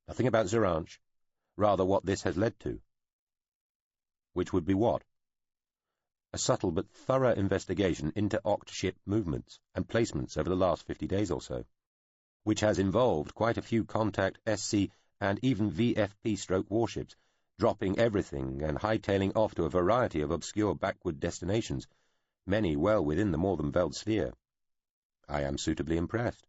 Nothing about Zeranch, rather what this has led to. Which would be what? A subtle but thorough investigation into Oct ship movements and placements over the last 50 days or so, which has involved quite a few contact SC and even VFP-stroke warships, dropping everything and hightailing off to a variety of obscure backward destinations, many well within the Morvenfeld sphere. I am suitably impressed.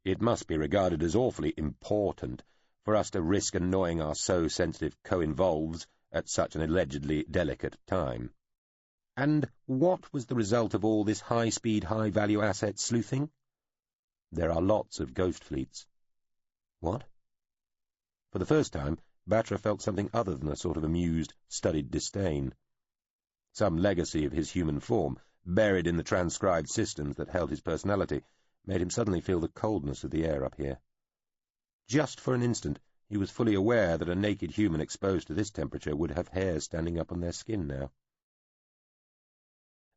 It must be regarded as awfully important for us to risk annoying our so-sensitive co-involves at such an allegedly delicate time. And what was the result of all this high-speed, high-value asset sleuthing? There are lots of ghost fleets. What? For the first time, Batra felt something other than a sort of amused, studied disdain. Some legacy of his human form, buried in the transcribed systems that held his personality, made him suddenly feel the coldness of the air up here. Just for an instant, he was fully aware that a naked human exposed to this temperature would have hairs standing up on their skin now.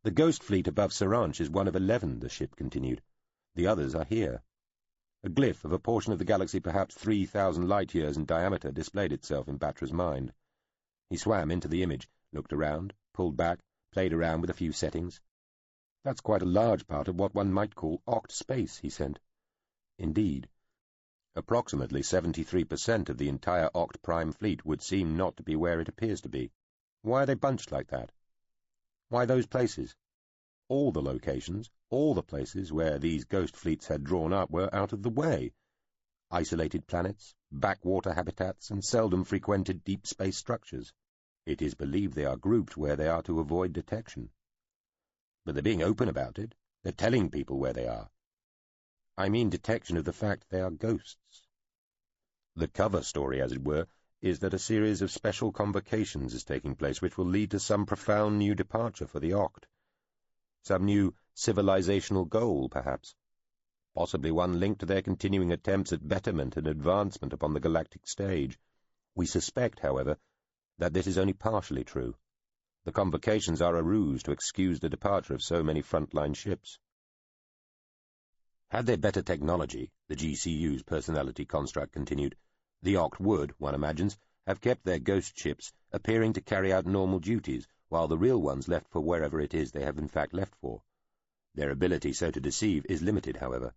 The ghost fleet above Zeranch is one of 11, the ship continued. The others are here. A glyph of a portion of the galaxy perhaps 3,000 light-years in diameter displayed itself in Batra's mind. He swam into the image, looked around, pulled back, played around with a few settings. That's quite a large part of what one might call Oct space, he said. Indeed. Approximately 73% of the entire Oct Prime fleet would seem not to be where it appears to be. Why are they bunched like that? Why those places? All the locations, all the places where these ghost fleets had drawn up were out of the way. Isolated planets, backwater habitats, and seldom frequented deep space structures. It is believed they are grouped where they are to avoid detection. But they're being open about it. They're telling people where they are. I mean detection of the fact they are ghosts. The cover story, as it were, is that a series of special convocations is taking place which will lead to some profound new departure for the Oct. Some new civilizational goal, perhaps. Possibly one linked to their continuing attempts at betterment and advancement upon the galactic stage. We suspect, however, that this is only partially true. The convocations are a ruse to excuse the departure of so many frontline ships. Had they better technology, the GCU's personality construct continued, the Oct would, one imagines, have kept their ghost ships appearing to carry out normal duties, while the real ones left for wherever it is they have in fact left for. Their ability so to deceive is limited, however.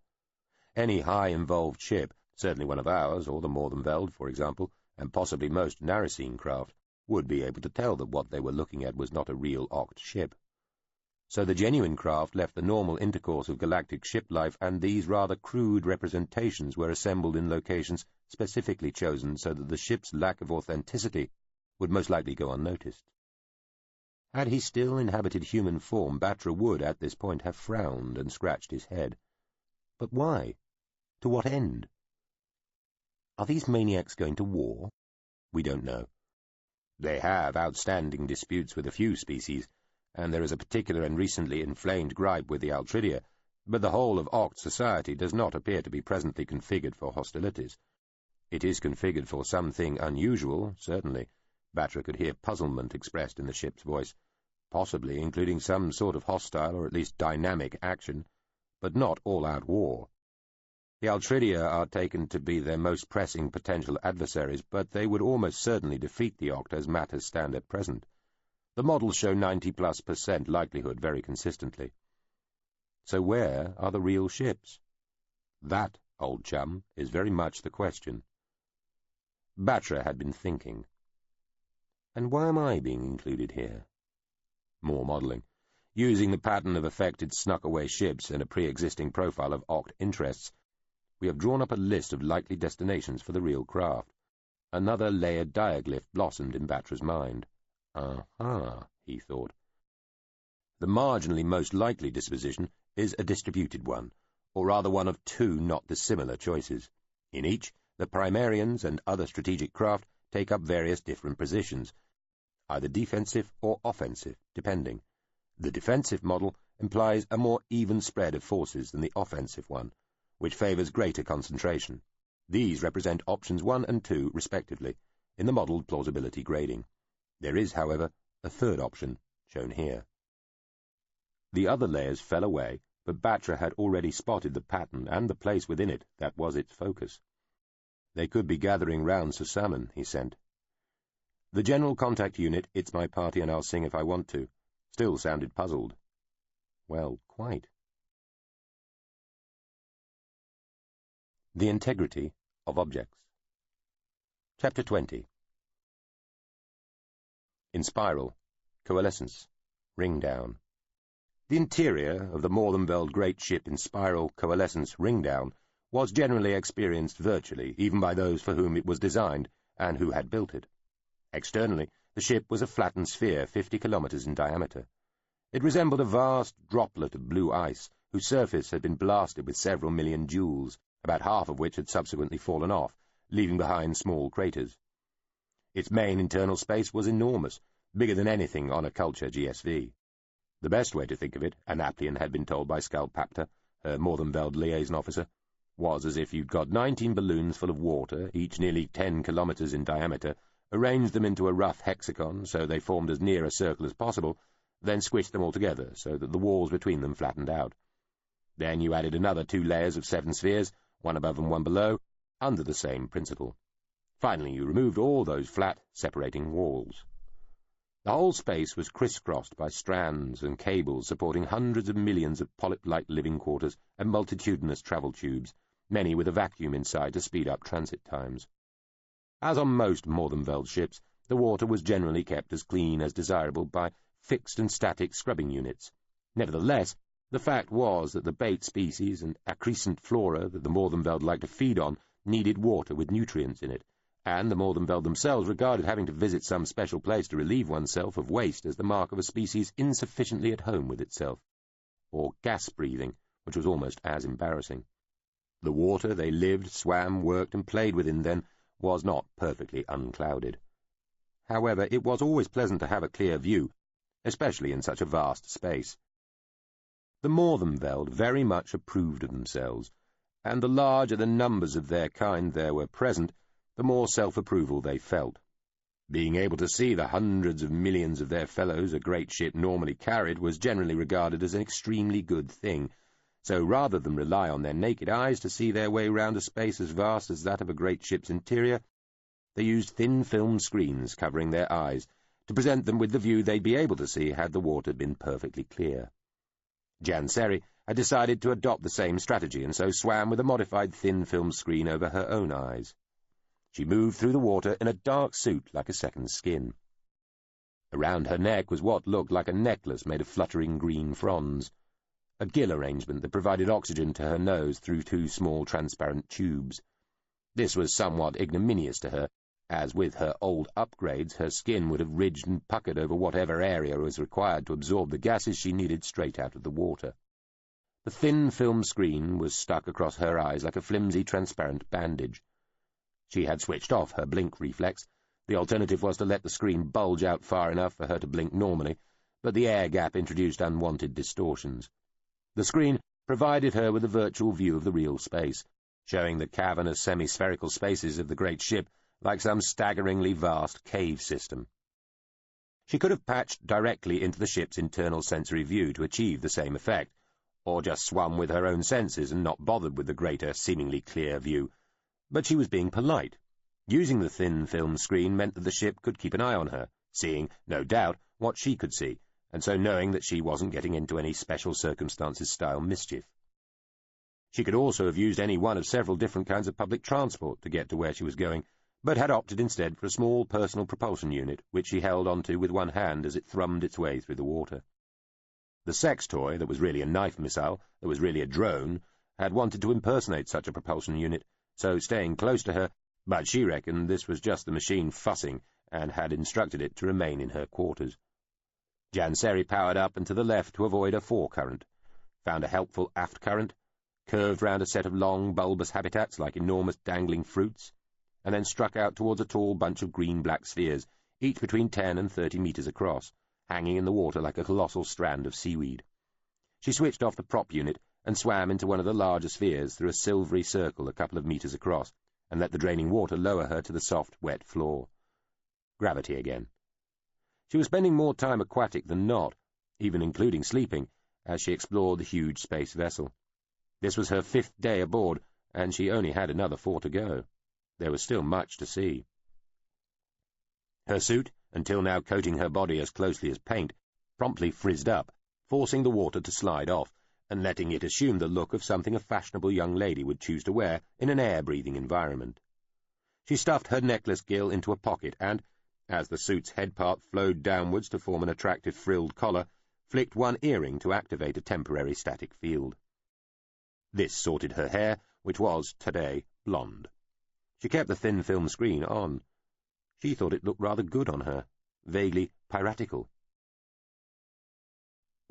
Any high-involved ship, certainly one of ours, or the Morvenfeld, for example, and possibly most Narracene craft, would be able to tell that what they were looking at was not a real Oct ship. So the genuine craft left the normal intercourse of galactic ship life, and these rather crude representations were assembled in locations specifically chosen so that the ship's lack of authenticity would most likely go unnoticed. Had he still inhabited human form, Batra would, at this point, have frowned and scratched his head. But why? To what end? Are these maniacs going to war? We don't know. They have outstanding disputes with a few species, and there is a particular and recently inflamed gripe with the Altridia, but the whole of Oct society does not appear to be presently configured for hostilities. It is configured for something unusual, certainly. Batra could hear puzzlement expressed in the ship's voice, possibly including some sort of hostile or at least dynamic action, but not all-out war. The Altridia are taken to be their most pressing potential adversaries, but they would almost certainly defeat the Oct as matters stand at present. The models show 90+% likelihood very consistently. So where are the real ships? That, old chum, is very much the question. Batra had been thinking. And why am I being included here? More modelling. Using the pattern of affected snuck-away ships and a pre-existing profile of Oct interests, we have drawn up a list of likely destinations for the real craft. Another layered diaglyph blossomed in Batra's mind. Aha, he thought. The marginally most likely disposition is a distributed one, or rather one of two not dissimilar choices. In each, the Primarians and other strategic craft take up various different positions, either defensive or offensive, depending. The defensive model implies a more even spread of forces than the offensive one, which favours greater concentration. These represent options 1 and 2, respectively, in the modelled plausibility grading. There is, however, a third option, shown here. The other layers fell away, but Batra had already spotted the pattern and the place within it that was its focus. They could be gathering round Sir Salmon, he sent. The General Contact Unit, "It's my party and I'll sing if I want to," still sounded puzzled. Well, quite. The Integrity of Objects. Chapter 20. In spiral, coalescence, ring down. The interior of the Morvenfeld great ship in spiral, coalescence, ring down was generally experienced virtually, even by those for whom it was designed and who had built it. Externally, the ship was a flattened sphere 50 kilometers in diameter. It resembled a vast droplet of blue ice, whose surface had been blasted with several million joules, about half of which had subsequently fallen off, leaving behind small craters. Its main internal space was enormous, bigger than anything on a Culture GSV. The best way to think of it, Annaplian had been told by Scout Papter, her Morvenfeld liaison officer, was as if you'd got 19 balloons full of water, each nearly 10 kilometers in diameter, arranged them into a rough hexagon so they formed as near a circle as possible, then squished them all together so that the walls between them flattened out. Then you added another 2 layers of 7 spheres, one above and one below, under the same principle. Finally, you removed all those flat, separating walls. The whole space was crisscrossed by strands and cables supporting hundreds of millions of polyp-like living quarters and multitudinous travel tubes, many with a vacuum inside to speed up transit times. As on most Morvenfeld ships, the water was generally kept as clean as desirable by fixed and static scrubbing units. Nevertheless, the fact was that the bait species and acrescent flora that the Morvenfeld liked to feed on needed water with nutrients in it, and the Morvenfeld themselves regarded having to visit some special place to relieve oneself of waste as the mark of a species insufficiently at home with itself, or gas-breathing, which was almost as embarrassing. The water they lived, swam, worked, and played within, then, was not perfectly unclouded. However, it was always pleasant to have a clear view, especially in such a vast space. The Morvenfeld very much approved of themselves, and the larger the numbers of their kind there were present, the more self-approval they felt. Being able to see the hundreds of millions of their fellows a great ship normally carried was generally regarded as an extremely good thing, so rather than rely on their naked eyes to see their way round a space as vast as that of a great ship's interior, they used thin film screens covering their eyes to present them with the view they'd be able to see had the water been perfectly clear. Janseri had decided to adopt the same strategy and so swam with a modified thin film screen over her own eyes. She moved through the water in a dark suit like a second skin. Around her neck was what looked like a necklace made of fluttering green fronds, a gill arrangement that provided oxygen to her nose through 2 small transparent tubes. This was somewhat ignominious to her, as with her old upgrades her skin would have ridged and puckered over whatever area was required to absorb the gases she needed straight out of the water. The thin film screen was stuck across her eyes like a flimsy transparent bandage. She had switched off her blink reflex. The alternative was to let the screen bulge out far enough for her to blink normally, but the air gap introduced unwanted distortions. The screen provided her with a virtual view of the real space, showing the cavernous semi-spherical spaces of the great ship like some staggeringly vast cave system. She could have patched directly into the ship's internal sensory view to achieve the same effect, or just swum with her own senses and not bothered with the greater, seemingly clear view. But she was being polite. Using the thin film screen meant that the ship could keep an eye on her, seeing, no doubt, what she could see, and so knowing that she wasn't getting into any special circumstances-style mischief. She could also have used any one of several different kinds of public transport to get to where she was going, but had opted instead for a small personal propulsion unit, which she held onto with one hand as it thrummed its way through the water. The sex toy, that was really a knife missile, that was really a drone, had wanted to impersonate such a propulsion unit, so staying close to her, but she reckoned this was just the machine fussing, and had instructed it to remain in her quarters. Janseri powered up and to the left to avoid a forecurrent, found a helpful aft current, curved round a set of long, bulbous habitats like enormous dangling fruits, and then struck out towards a tall bunch of green-black spheres, each between 10 and 30 meters across, hanging in the water like a colossal strand of seaweed. She switched off the prop unit and swam into one of the larger spheres through a silvery circle a couple of meters across, and let the draining water lower her to the soft, wet floor. Gravity again. She was spending more time aquatic than not, even including sleeping, as she explored the huge space vessel. This was her 5th day aboard, and she only had another 4 to go. There was still much to see. Her suit, until now coating her body as closely as paint, promptly frizzed up, forcing the water to slide off, and letting it assume the look of something a fashionable young lady would choose to wear in an air-breathing environment. She stuffed her necklace gill into a pocket and, as the suit's head part flowed downwards to form an attractive frilled collar, flicked one earring to activate a temporary static field. This sorted her hair, which was, today, blonde. She kept the thin film screen on. She thought it looked rather good on her, vaguely piratical.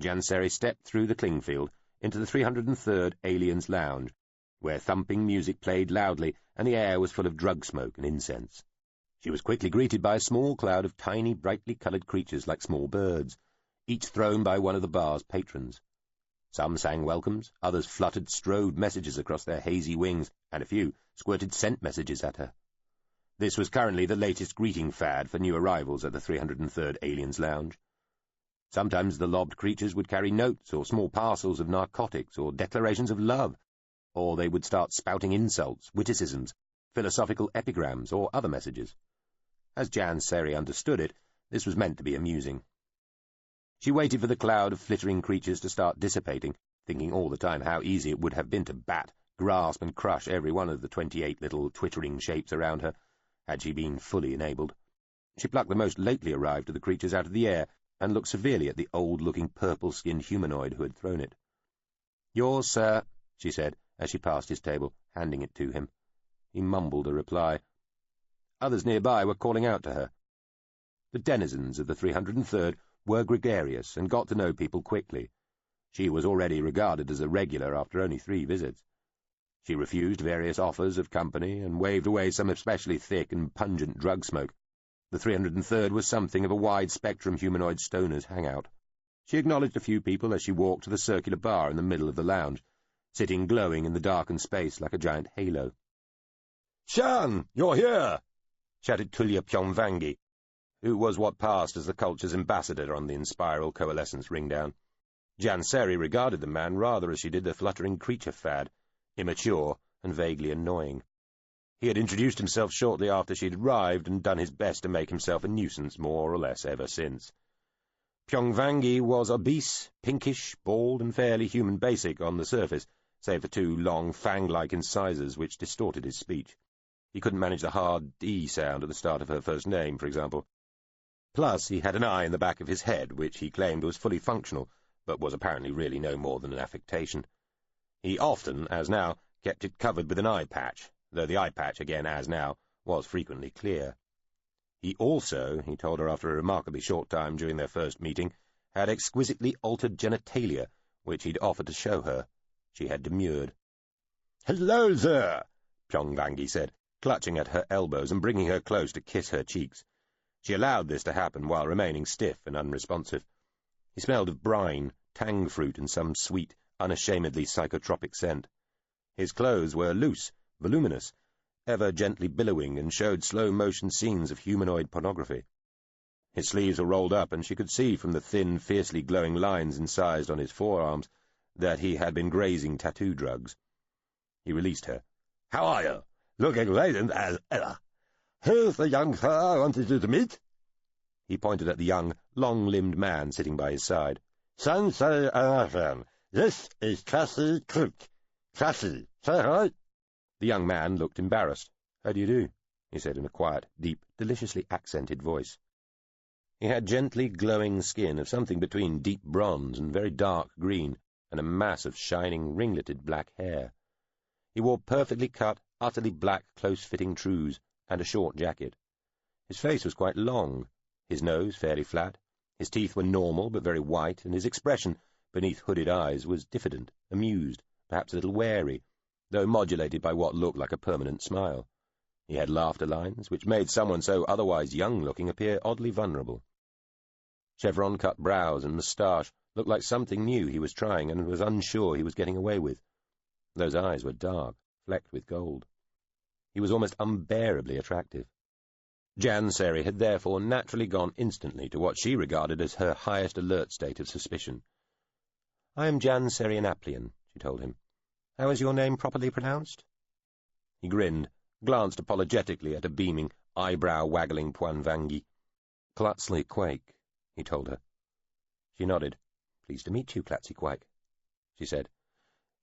Janseri stepped through the Clingfield into the 303rd Aliens Lounge, where thumping music played loudly and the air was full of drug smoke and incense. She was quickly greeted by a small cloud of tiny, brightly coloured creatures like small birds, each thrown by one of the bar's patrons. Some sang welcomes, others fluttered strode messages across their hazy wings, and a few squirted scent messages at her. This was currently the latest greeting fad for new arrivals at the 303rd Aliens Lounge. Sometimes the lobbed creatures would carry notes or small parcels of narcotics or declarations of love, or they would start spouting insults, witticisms, philosophical epigrams, or other messages. As Janseri understood it, this was meant to be amusing. She waited for the cloud of flittering creatures to start dissipating, thinking all the time how easy it would have been to bat, grasp, and crush every one of the 28 little twittering shapes around her, had she been fully enabled. She plucked the most lately arrived of the creatures out of the air, and looked severely at the old-looking purple-skinned humanoid who had thrown it. "Yours, sir," she said, as she passed his table, handing it to him. He mumbled a reply. Others nearby were calling out to her. The denizens of the 303rd were gregarious and got to know people quickly. She was already regarded as a regular after only 3 visits. She refused various offers of company and waved away some especially thick and pungent drug smoke. The 303rd was something of a wide-spectrum humanoid stoner's hangout. She acknowledged a few people as she walked to the circular bar in the middle of the lounge, sitting glowing in the darkened space like a giant halo. "Shan, you're here!" shouted Tulya Pyongvangi, who was what passed as the culture's ambassador on the Inspiral Coalescence ringdown. Janseri regarded the man rather as she did the fluttering creature fad, immature and vaguely annoying. He had introduced himself shortly after she'd arrived and done his best to make himself a nuisance more or less ever since. Pyongvangi was obese, pinkish, bald, and fairly human basic on the surface, save for 2 long, fang-like incisors which distorted his speech. He couldn't manage the hard D sound at the start of her first name, for example. Plus, he had an eye in the back of his head, which he claimed was fully functional, but was apparently really no more than an affectation. He often, as now, kept it covered with an eye patch, though the eye patch, again as now, was frequently clear. He also, he told her after a remarkably short time during their first meeting, had exquisitely altered genitalia, which he'd offered to show her. She had demurred. "Hello there," Pyongvangi said, clutching at her elbows and bringing her close to kiss her cheeks. She allowed this to happen while remaining stiff and unresponsive. He smelled of brine, tang fruit, and some sweet, unashamedly psychotropic scent. His clothes were loose, voluminous, ever gently billowing, and showed slow-motion scenes of humanoid pornography. His sleeves were rolled up, and she could see from the thin, fiercely glowing lines incised on his forearms that he had been grazing tattoo drugs. He released her. "How are you? Looking radiant as ever. Who's the young fellow I wanted you to meet?" He pointed at the young, long-limbed man sitting by his side. "Sensei Arafan, this is Cassie Crook. Cassie, say hi." The young man looked embarrassed. "How do you do?" he said in a quiet, deep, deliciously accented voice. He had gently glowing skin of something between deep bronze and very dark green, and a mass of shining, ringleted black hair. He wore perfectly cut, utterly black, close-fitting trews, and a short jacket. His face was quite long, his nose fairly flat, his teeth were normal but very white, and his expression, beneath hooded eyes, was diffident, amused, perhaps a little wary, though modulated by what looked like a permanent smile. He had laughter lines, which made someone so otherwise young-looking appear oddly vulnerable. Chevron-cut brows and moustache looked like something new he was trying and was unsure he was getting away with. Those eyes were dark, flecked with gold. He was almost unbearably attractive. Janseri had therefore naturally gone instantly to what she regarded as her highest alert state of suspicion. "I am Janseri Anaplian," she told him. "How is your name properly pronounced?" He grinned, glanced apologetically at a beaming, eyebrow-waggling Puanvangi. "Clatsley Quake," he told her. She nodded. "Pleased to meet you, Clatsley Quake," she said.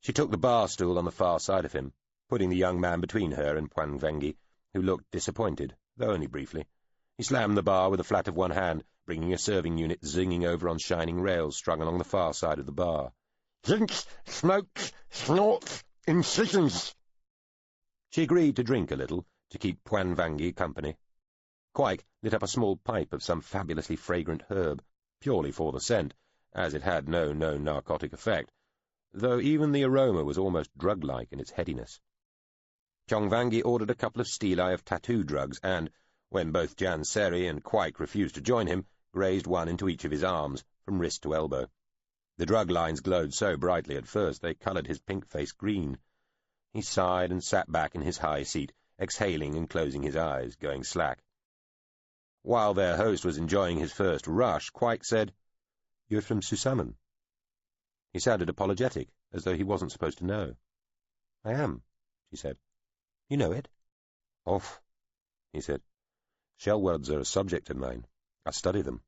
She took the bar stool on the far side of him, putting the young man between her and Puanvangi, who looked disappointed, though only briefly. He slammed the bar with the flat of one hand, bringing a serving unit zinging over on shining rails strung along the far side of the bar. "Drinks, smokes, snorts, incisions." She agreed to drink a little, to keep Puanvangi company. Quike lit up a small pipe of some fabulously fragrant herb, purely for the scent, as it had no known narcotic effect, though even the aroma was almost drug-like in its headiness. Puanvangi ordered a couple of stelae of tattoo drugs and, when both Janseri and Quike refused to join him, grazed one into each of his arms, from wrist to elbow. The drug lines glowed so brightly at first they coloured his pink face green. He sighed and sat back in his high seat, exhaling and closing his eyes, going slack. While their host was enjoying his first rush, Quike said, "You're from Susamen." He sounded apologetic, as though he wasn't supposed to know. "I am," she said. "You know it?" "Off," he said. "Shell words are a subject of mine. I study them.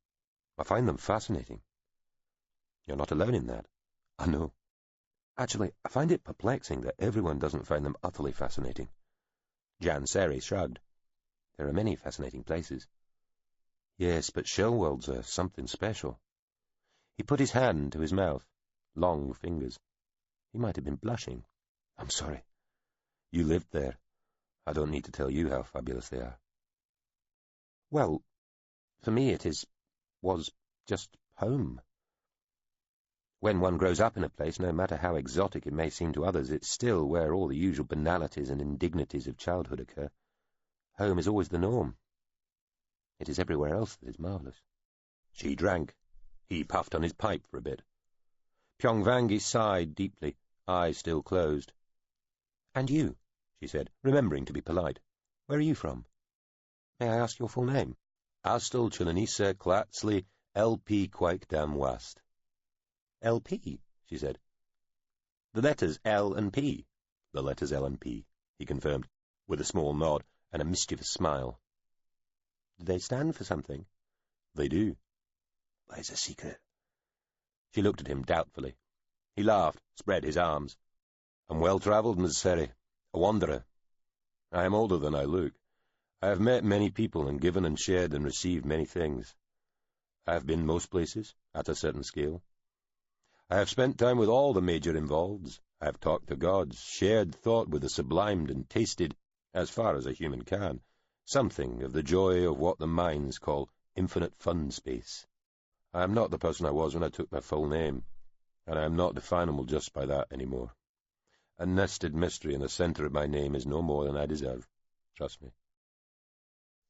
I find them fascinating." "You're not alone in that." "I know. Actually, I find it perplexing that everyone doesn't find them utterly fascinating." Janseri shrugged. "There are many fascinating places." "Yes, but shell worlds are something special." He put his hand to his mouth, long fingers. He might have been blushing. "I'm sorry. You lived there. I don't need to tell you how fabulous they are." "Well, for me it was just home. When one grows up in a place, no matter how exotic it may seem to others, it's still where all the usual banalities and indignities of childhood occur. Home is always the norm. It is everywhere else that is marvellous." She drank. He puffed on his pipe for a bit. Puanvangi sighed deeply, eyes still closed. "And you," she said, remembering to be polite. "Where are you from? May I ask your full name?" "Astal Chilanisa Clatsley L.P. Quake Dam West." "L.P.," she said. "The letters L and P." "The letters L and P," he confirmed, with a small nod and a mischievous smile. "Do they stand for something?" "They do." "Where's the secret?" She looked at him doubtfully. He laughed, spread his arms. "I'm well-travelled, Miss Seri, a wanderer. I am older than I look. I have met many people and given and shared and received many things. I have been most places, at a certain scale. I have spent time with all the major involveds. I have talked to gods, shared thought with the sublimed, and tasted, as far as a human can, something of the joy of what the minds call infinite fun space. I am not the person I was when I took my full name, and I am not definable just by that any more. A nested mystery in the centre of my name is no more than I deserve. Trust me."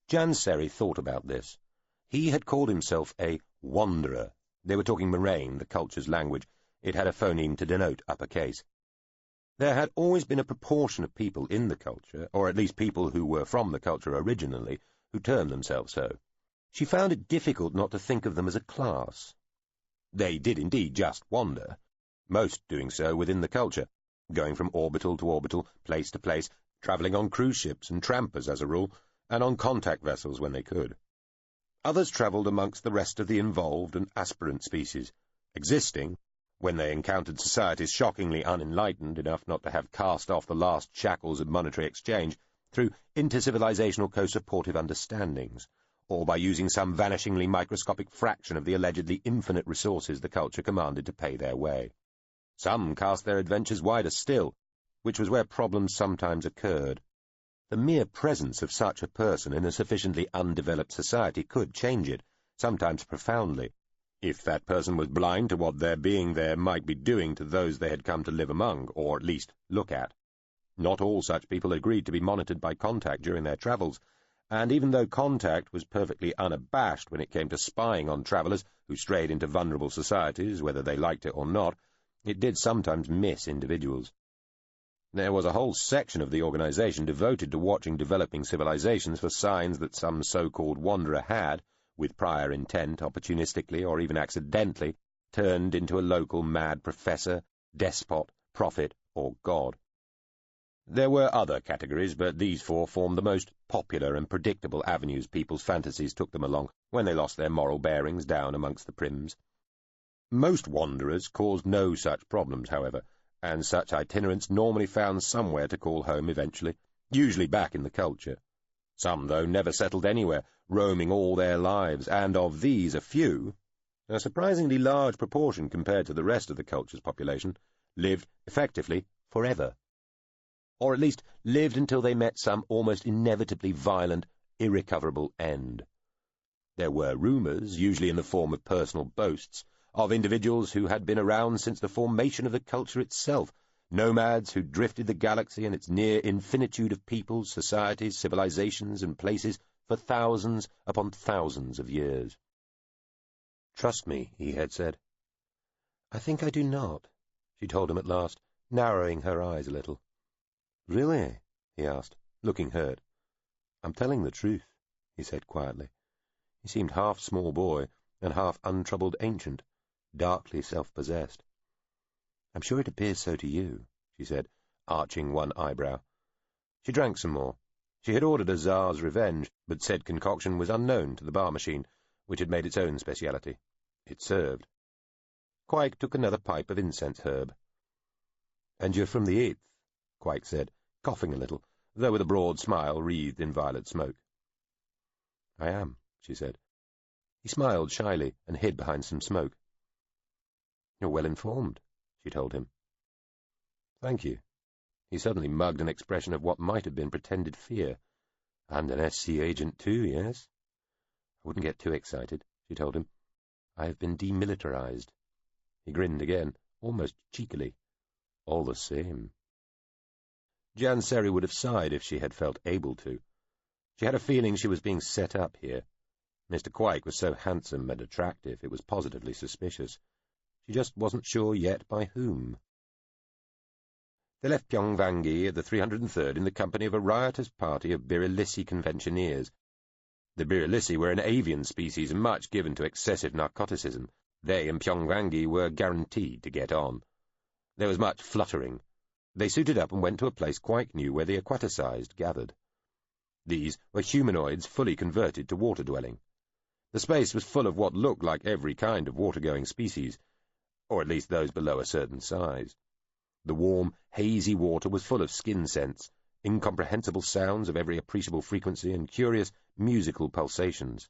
Janseri thought about this. He had called himself a wanderer. They were talking Moraine, the culture's language. It had a phoneme to denote uppercase. There had always been a proportion of people in the culture, or at least people who were from the culture originally, who termed themselves so. She found it difficult not to think of them as a class. They did indeed just wander, most doing so within the culture, going from orbital to orbital, place to place, travelling on cruise ships and trampers as a rule, and on contact vessels when they could. Others travelled amongst the rest of the involved and aspirant species, existing, when they encountered societies shockingly unenlightened enough not to have cast off the last shackles of monetary exchange, through intercivilizational co-supportive understandings, or by using some vanishingly microscopic fraction of the allegedly infinite resources the culture commanded to pay their way. Some cast their adventures wider still, which was where problems sometimes occurred. The mere presence of such a person in a sufficiently undeveloped society could change it, sometimes profoundly, if that person was blind to what their being there might be doing to those they had come to live among, or at least look at. Not all such people agreed to be monitored by contact during their travels, and even though contact was perfectly unabashed when it came to spying on travellers who strayed into vulnerable societies, whether they liked it or not, it did sometimes miss individuals. There was a whole section of the organization devoted to watching developing civilizations for signs that some so-called wanderer had, with prior intent, opportunistically or even accidentally, turned into a local mad professor, despot, prophet, or god. There were other categories, but these four formed the most popular and predictable avenues people's fantasies took them along when they lost their moral bearings down amongst the prims. Most wanderers caused no such problems, however, and such itinerants normally found somewhere to call home eventually, usually back in the culture. Some, though, never settled anywhere, roaming all their lives, and of these a few, a surprisingly large proportion compared to the rest of the culture's population, lived, effectively, forever. Or at least lived until they met some almost inevitably violent, irrecoverable end. There were rumours, usually in the form of personal boasts, of individuals who had been around since the formation of the culture itself, nomads who drifted the galaxy and its near infinitude of peoples, societies, civilizations, and places for thousands upon thousands of years. "Trust me," he had said. "I think I do not," she told him at last, narrowing her eyes a little. "Really?" he asked, looking hurt. "I'm telling the truth," he said quietly. He seemed half small boy and half untroubled ancient, darkly self-possessed. "I'm sure it appears so to you," she said, arching one eyebrow. She drank some more. She had ordered a Tsar's Revenge, but said concoction was unknown to the bar machine, which had made its own speciality. It served. Quike took another pipe of incense herb. "And you're from the 8th, Quike said, coughing a little, though with a broad smile wreathed in violet smoke. "I am," she said. He smiled shyly and hid behind some smoke. "You're well informed," she told him. "Thank you." He suddenly mugged an expression of what might have been pretended fear. "And an SC agent too, yes?" "I wouldn't get too excited," she told him. "I have been demilitarized." He grinned again, almost cheekily. "All the same." Janseri would have sighed if she had felt able to. She had a feeling she was being set up here. Mr. Quike was so handsome and attractive it was positively suspicious. She just wasn't sure yet by whom. They left Pyongvangi at the 303rd in the company of a riotous party of Birilissi conventioneers. The Birilissi were an avian species and much given to excessive narcoticism. They and Pyongvangi were guaranteed to get on. There was much fluttering. They suited up and went to a place Quike knew where the aquaticized gathered. These were humanoids fully converted to water-dwelling. The space was full of what looked like every kind of water-going species, or at least those below a certain size. The warm, hazy water was full of skin scents, incomprehensible sounds of every appreciable frequency, and curious musical pulsations.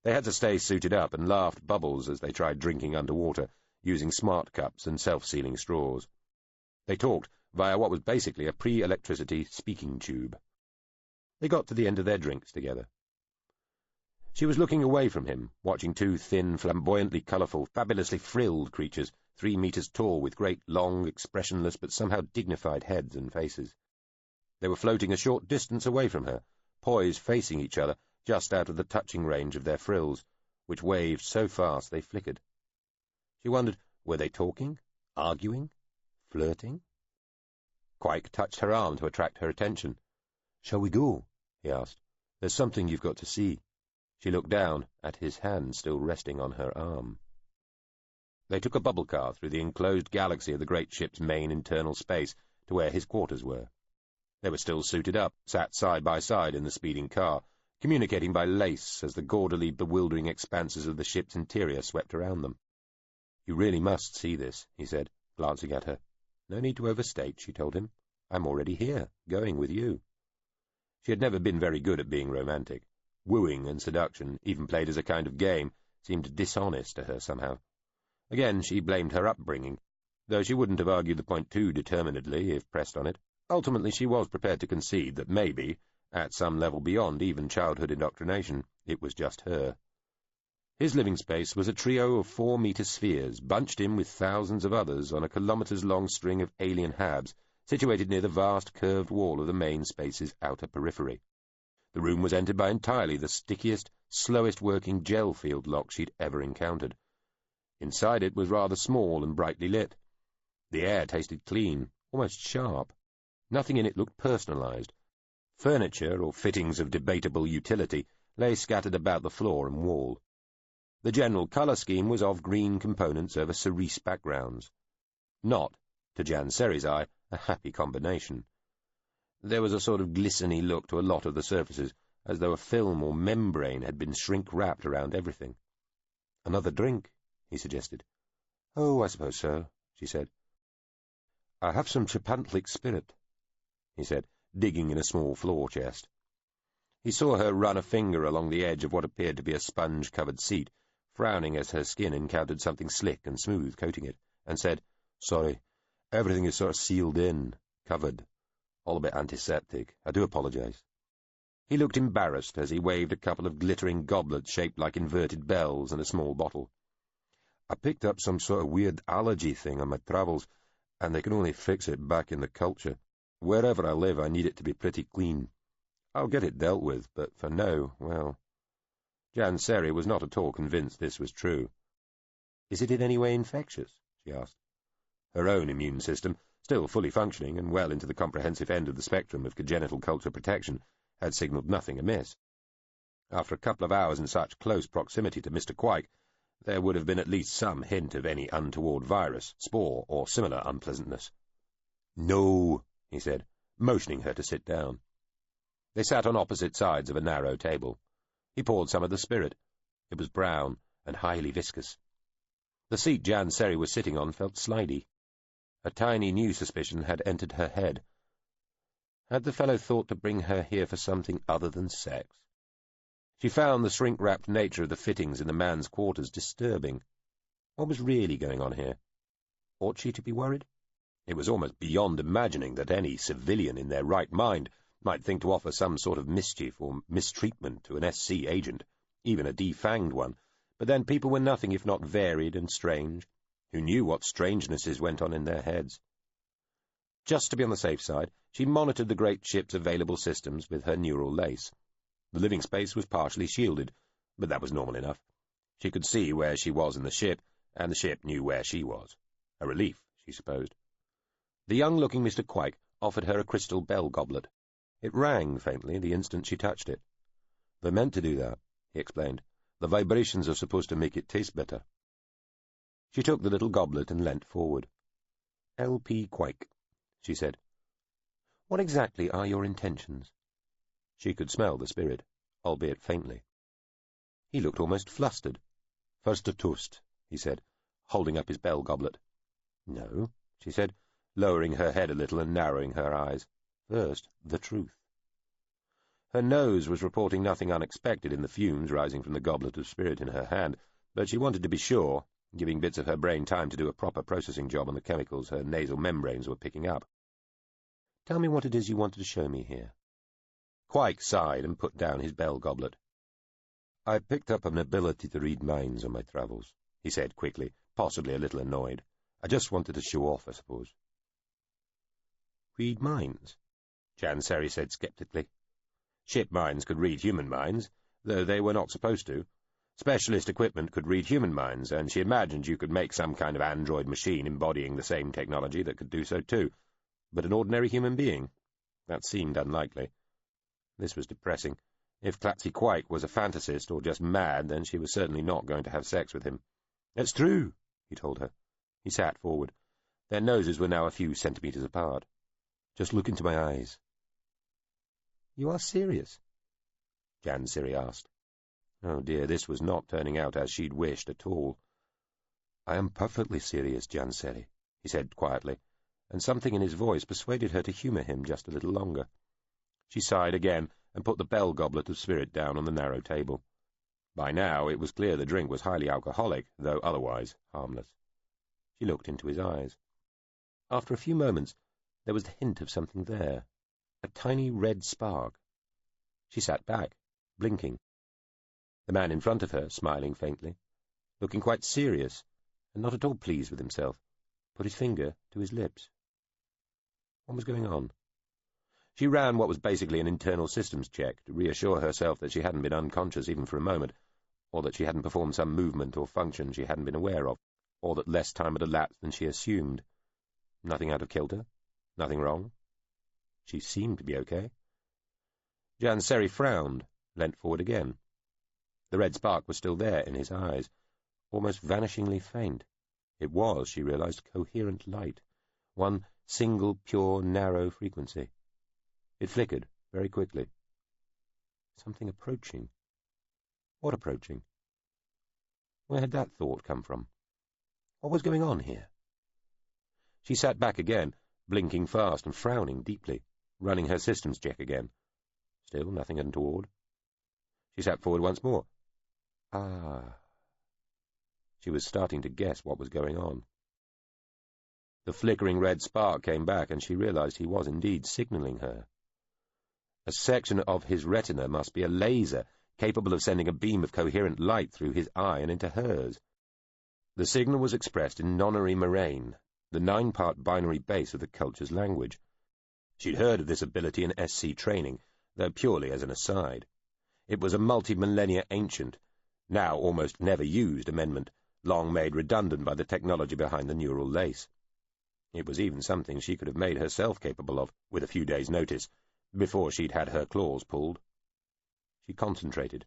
They had to stay suited up and laughed bubbles as they tried drinking underwater, using smart cups and self-sealing straws. They talked via what was basically a pre-electricity speaking tube. They got to the end of their drinks together. She was looking away from him, watching two thin, flamboyantly colourful, fabulously frilled creatures, 3 meters tall, with great, long, expressionless but somehow dignified heads and faces. They were floating a short distance away from her, poised facing each other, just out of the touching range of their frills, which waved so fast they flickered. She wondered, were they talking? Arguing? Flirting? Quike touched her arm to attract her attention. "Shall we go?" he asked. "There's something you've got to see." She looked down at his hand still resting on her arm. They took a bubble car through the enclosed galaxy of the great ship's main internal space to where his quarters were. They were still suited up, sat side by side in the speeding car, communicating by lace as the gaudily bewildering expanses of the ship's interior swept around them. "You really must see this," he said, glancing at her. "No need to overstate," she told him. "I'm already here, going with you." She had never been very good at being romantic. Wooing and seduction, even played as a kind of game, seemed dishonest to her somehow. Again, she blamed her upbringing, though she wouldn't have argued the point too determinedly if pressed on it. Ultimately, she was prepared to concede that maybe, at some level beyond even childhood indoctrination, it was just her. His living space was a trio of 4-meter spheres, bunched in with thousands of others on a kilometers-long string of alien habs, situated near the vast curved wall of the main space's outer periphery. The room was entered by entirely the stickiest, slowest-working gel-field lock she'd ever encountered. Inside it was rather small and brightly lit. The air tasted clean, almost sharp. Nothing in it looked personalized. Furniture, or fittings of debatable utility, lay scattered about the floor and wall. The general colour scheme was of green components over cerise backgrounds. Not, to Janseri's eye, a happy combination. There was a sort of glistening look to a lot of the surfaces, as though a film or membrane had been shrink-wrapped around everything. "Another drink?" he suggested. "Oh, I suppose so," she said. "I have some Chipantlic spirit," he said, digging in a small floor chest. He saw her run a finger along the edge of what appeared to be a sponge-covered seat, frowning as her skin encountered something slick and smooth coating it, and said, "Sorry, everything is sort of sealed in, covered. All a bit antiseptic. I do apologize." He looked embarrassed as he waved a couple of glittering goblets shaped like inverted bells and a small bottle. "I picked up some sort of weird allergy thing on my travels, and they can only fix it back in the culture. Wherever I live, I need it to be pretty clean. I'll get it dealt with, but for now, well..." Jan Seri was not at all convinced this was true. "Is it in any way infectious?" she asked. Her own immune system, still fully functioning and well into the comprehensive end of the spectrum of congenital culture protection, had signalled nothing amiss. After a couple of hours in such close proximity to Mr. Quike, there would have been at least some hint of any untoward virus, spore, or similar unpleasantness. "No," he said, motioning her to sit down. They sat on opposite sides of a narrow table. He poured some of the spirit. It was brown and highly viscous. The seat Jan Seri was sitting on felt slidey. A tiny new suspicion had entered her head. Had the fellow thought to bring her here for something other than sex? She found the shrink-wrapped nature of the fittings in the man's quarters disturbing. What was really going on here? Ought she to be worried? It was almost beyond imagining that any civilian in their right mind might think to offer some sort of mischief or mistreatment to an SC agent, even a defanged one, but then people were nothing if not varied and strange. Who knew what strangenesses went on in their heads? Just to be on the safe side, she monitored the great ship's available systems with her neural lace. The living space was partially shielded, but that was normal enough. She could see where she was in the ship, and the ship knew where she was. A relief, she supposed. The young-looking Mr. Quike offered her a crystal bell goblet. It rang faintly the instant she touched it. "They're meant to do that," he explained. "The vibrations are supposed to make it taste better." She took the little goblet and leant forward. "L.P. Quike," she said. "What exactly are your intentions?" She could smell the spirit, albeit faintly. He looked almost flustered. "First a toast," he said, holding up his bell goblet. "No," she said, lowering her head a little and narrowing her eyes. "First, the truth." Her nose was reporting nothing unexpected in the fumes rising from the goblet of spirit in her hand, but she wanted to be sure, giving bits of her brain time to do a proper processing job on the chemicals her nasal membranes were picking up. "Tell me what it is you wanted to show me here." Quike sighed and put down his bell goblet. "I picked up an ability to read minds on my travels," he said quickly, possibly a little annoyed. "I just wanted to show off, I suppose." "Read minds?" Jan Seri said skeptically. Ship minds could read human minds, though they were not supposed to. Specialist equipment could read human minds, and she imagined you could make some kind of android machine embodying the same technology that could do so too. But an ordinary human being? That seemed unlikely. This was depressing. If Clatsy Quike was a fantasist or just mad, then she was certainly not going to have sex with him. "It's true," he told her. He sat forward. Their noses were now a few centimetres apart. "Just look into my eyes." "You are serious?" Jan Seri asked. Oh dear, this was not turning out as she'd wished at all. "I am perfectly serious, Jan Seri," he said quietly, and something in his voice persuaded her to humour him just a little longer. She sighed again and put the bell goblet of spirit down on the narrow table. By now it was clear the drink was highly alcoholic, though otherwise harmless. She looked into his eyes. After a few moments, there was the hint of something there, a tiny red spark. She sat back, blinking. The man in front of her, smiling faintly, looking quite serious and not at all pleased with himself, put his finger to his lips. What was going on? She ran what was basically an internal systems check to reassure herself that she hadn't been unconscious even for a moment, or that she hadn't performed some movement or function she hadn't been aware of, or that less time had elapsed than she assumed. Nothing out of kilter? Nothing wrong? She seemed to be okay. Jan Seri frowned, leant forward again. The red spark was still there in his eyes, almost vanishingly faint. It was, she realized, coherent light, one single, pure, narrow frequency. It flickered, very quickly. Something approaching. What approaching? Where had that thought come from? What was going on here? She sat back again, blinking fast and frowning deeply, running her systems check again. Still nothing untoward. She sat forward once more. Ah. She was starting to guess what was going on. The flickering red spark came back, and she realized he was indeed signaling her. A section of his retina must be a laser, capable of sending a beam of coherent light through his eye and into hers. The signal was expressed in nonary moraine, the 9-part binary base of the culture's language. She'd heard of this ability in SC training, though purely as an aside. It was a multi-millennia ancient, now almost never used amendment, long made redundant by the technology behind the neural lace. It was even something she could have made herself capable of, with a few days' notice, before she'd had her claws pulled. She concentrated.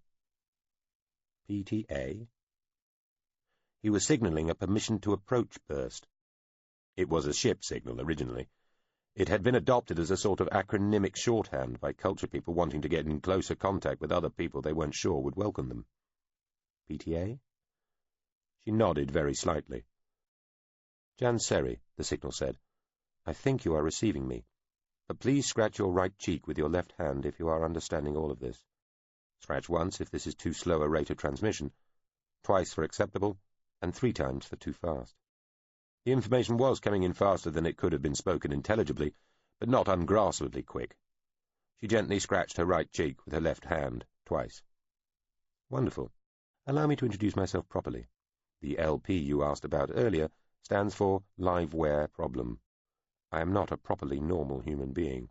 PTA? He was signalling a permission to approach burst. It was a ship signal originally. It had been adopted as a sort of acronymic shorthand by culture people wanting to get in closer contact with other people they weren't sure would welcome them. PTA? She nodded very slightly. Janseri, the signal said. I think you are receiving me. But please scratch your right cheek with your left hand if you are understanding all of this. Scratch once if this is too slow a rate of transmission, twice for acceptable, and 3 times for too fast. The information was coming in faster than it could have been spoken intelligibly, but not ungraspably quick. She gently scratched her right cheek with her left hand, twice. Wonderful. Allow me to introduce myself properly. The LP you asked about earlier stands for Liveware Problem. I am not a properly normal human being.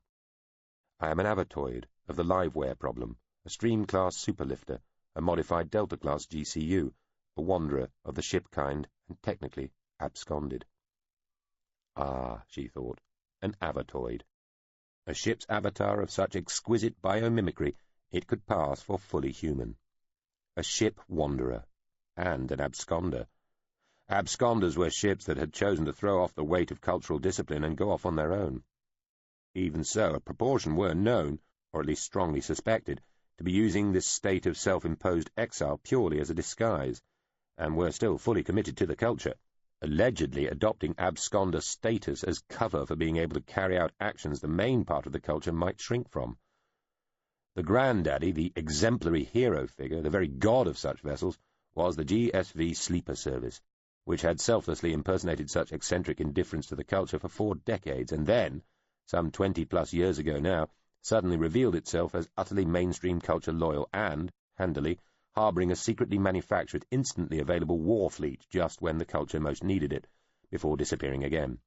I am an avatoid of the Liveware Problem, a Stream-class superlifter, a modified Delta-class GCU, a wanderer of the ship kind, and technically absconded. Ah, she thought, an avatoid. A ship's avatar of such exquisite biomimicry it could pass for fully human. A ship wanderer, and an absconder. Absconders were ships that had chosen to throw off the weight of cultural discipline and go off on their own. Even so, a proportion were known, or at least strongly suspected, to be using this state of self-imposed exile purely as a disguise, and were still fully committed to the culture, allegedly adopting absconder status as cover for being able to carry out actions the main part of the culture might shrink from. The granddaddy, the exemplary hero figure, the very god of such vessels, was the GSV Sleeper Service, which had selflessly impersonated such eccentric indifference to the culture for 4 decades, and then, some 20-plus years ago now, suddenly revealed itself as utterly mainstream culture loyal and, handily, harbouring a secretly manufactured, instantly available war fleet just when the culture most needed it, before disappearing again.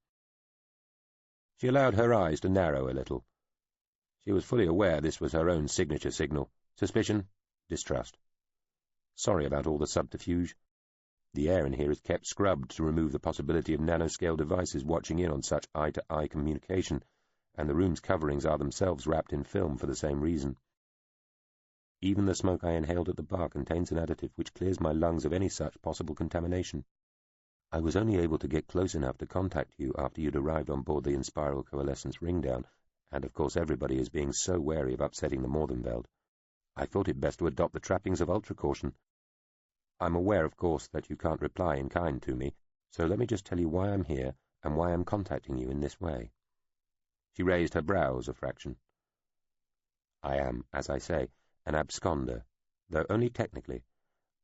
She allowed her eyes to narrow a little. She was fully aware this was her own signature signal. Suspicion, distrust. Sorry about all the subterfuge. The air in here is kept scrubbed to remove the possibility of nanoscale devices watching in on such eye-to-eye communication, and the room's coverings are themselves wrapped in film for the same reason. Even the smoke I inhaled at the bar contains an additive which clears my lungs of any such possible contamination. I was only able to get close enough to contact you after you'd arrived on board the Inspiral Coalescence Ringdown, and of course everybody is being so wary of upsetting the Mordenveld. I thought it best to adopt the trappings of ultra-caution. I'm aware, of course, that you can't reply in kind to me, so let me just tell you why I'm here and why I'm contacting you in this way. She raised her brows a fraction. I am, as I say, an absconder, though only technically.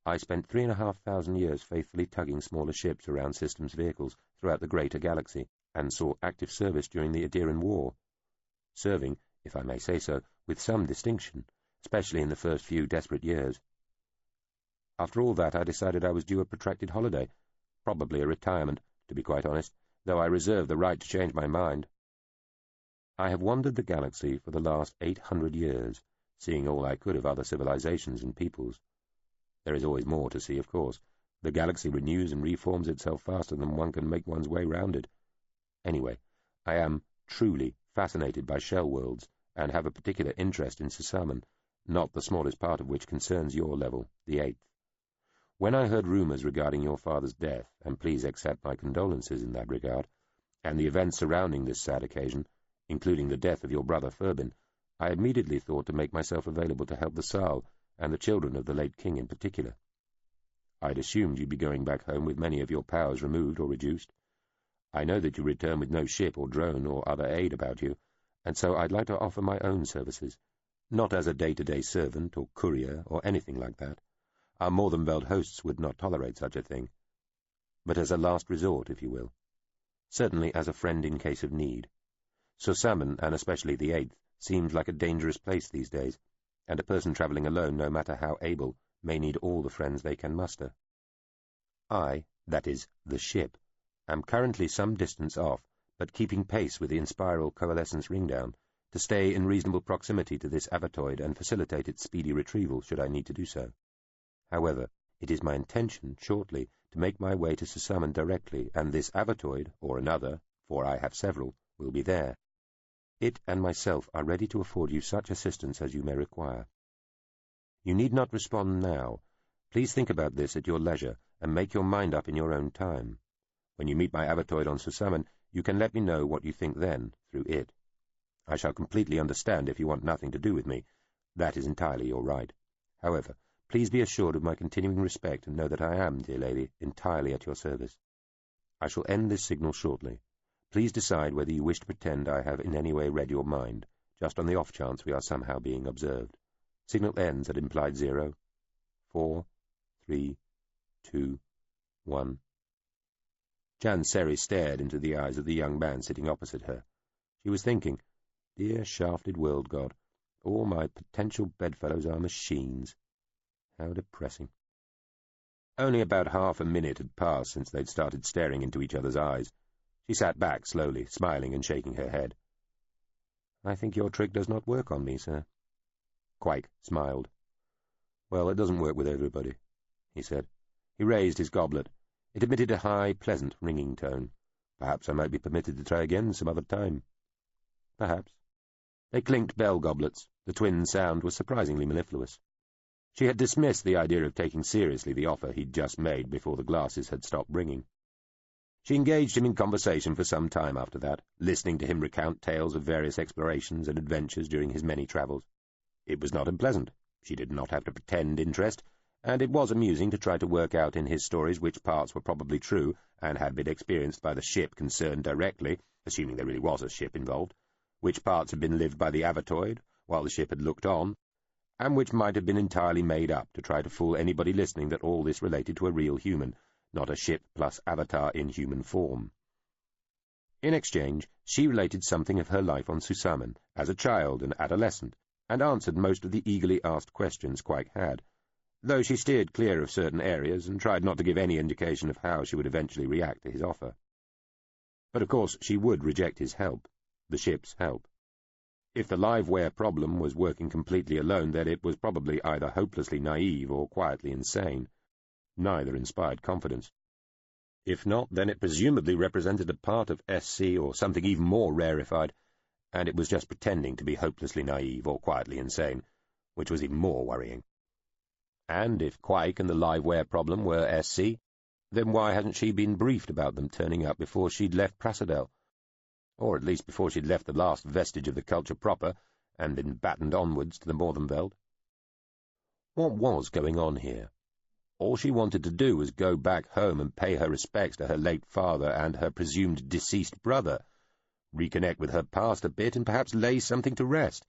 I spent 3,500 years faithfully tugging smaller ships around systems vehicles throughout the greater galaxy, and saw active service during the Adiran War, serving, if I may say so, with some distinction, especially in the first few desperate years. After all that, I decided I was due a protracted holiday, probably a retirement, to be quite honest, though I reserve the right to change my mind. I have wandered the galaxy for the last 800 years, seeing all I could of other civilizations and peoples. There is always more to see, of course. The galaxy renews and reforms itself faster than one can make one's way round it. Anyway, I am truly fascinated by shell worlds, and have a particular interest in Susaman, not the smallest part of which concerns your level, the 8th. When I heard rumours regarding your father's death, and please accept my condolences in that regard, and the events surrounding this sad occasion, including the death of your brother Furbin, I immediately thought to make myself available to help the Sal, and the children of the late king in particular. I'd assumed you'd be going back home with many of your powers removed or reduced. I know that you return with no ship or drone or other aid about you, and so I'd like to offer my own services, not as a day-to-day servant or courier or anything like that. Our Morvenveld hosts would not tolerate such a thing, but as a last resort, if you will. Certainly as a friend in case of need. Susamen, and especially the 8th, seems like a dangerous place these days, and a person travelling alone, no matter how able, may need all the friends they can muster. I, that is, the ship, am currently some distance off, but keeping pace with the Inspiral Coalescence Ringdown, to stay in reasonable proximity to this avatoid and facilitate its speedy retrieval should I need to do so. However, it is my intention, shortly, to make my way to Susamen directly, and this avatoid, or another, for I have several, will be there. It and myself are ready to afford you such assistance as you may require. You need not respond now. Please think about this at your leisure, and make your mind up in your own time. When you meet my avatoid on Susamen, you can let me know what you think then, through it. I shall completely understand if you want nothing to do with me. That is entirely your right. However, please be assured of my continuing respect, and know that I am, dear lady, entirely at your service. I shall end this signal shortly. Please decide whether you wish to pretend I have in any way read your mind, just on the off chance we are somehow being observed. Signal ends at implied 0. 4, 3, 2, 1. Jan Seri stared into the eyes of the young man sitting opposite her. She was thinking, dear shafted world god, all my potential bedfellows are machines. How depressing. Only about half a minute had passed since they'd started staring into each other's eyes. She sat back slowly, smiling and shaking her head. I think your trick does not work on me, sir. Quike smiled. Well, it doesn't work with everybody, he said. He raised his goblet. It emitted a high, pleasant, ringing tone. Perhaps I might be permitted to try again some other time. Perhaps. They clinked bell goblets. The twin sound was surprisingly mellifluous. She had dismissed the idea of taking seriously the offer he'd just made before the glasses had stopped ringing. She engaged him in conversation for some time after that, listening to him recount tales of various explorations and adventures during his many travels. It was not unpleasant. She did not have to pretend interest, and it was amusing to try to work out in his stories which parts were probably true and had been experienced by the ship concerned directly, assuming there really was a ship involved, which parts had been lived by the avatoid while the ship had looked on, and which might have been entirely made up to try to fool anybody listening that all this related to a real human, not a ship plus avatar in human form. In exchange, she related something of her life on Susamen as a child and adolescent, and answered most of the eagerly asked questions Quike had, though she steered clear of certain areas and tried not to give any indication of how she would eventually react to his offer. But of course she would reject his help, the ship's help. If the liveware problem was working completely alone, then it was probably either hopelessly naive or quietly insane. Neither inspired confidence. If not, then it presumably represented a part of SC or something even more rarefied, and it was just pretending to be hopelessly naive or quietly insane, which was even more worrying. And if Quike and the liveware problem were SC, then why hadn't she been briefed about them turning up before she'd left Prasadel? Or at least before she'd left the last vestige of the culture proper and been battened onwards to the Morvenveld? What was going on here? All she wanted to do was go back home and pay her respects to her late father and her presumed deceased brother, reconnect with her past a bit and perhaps lay something to rest.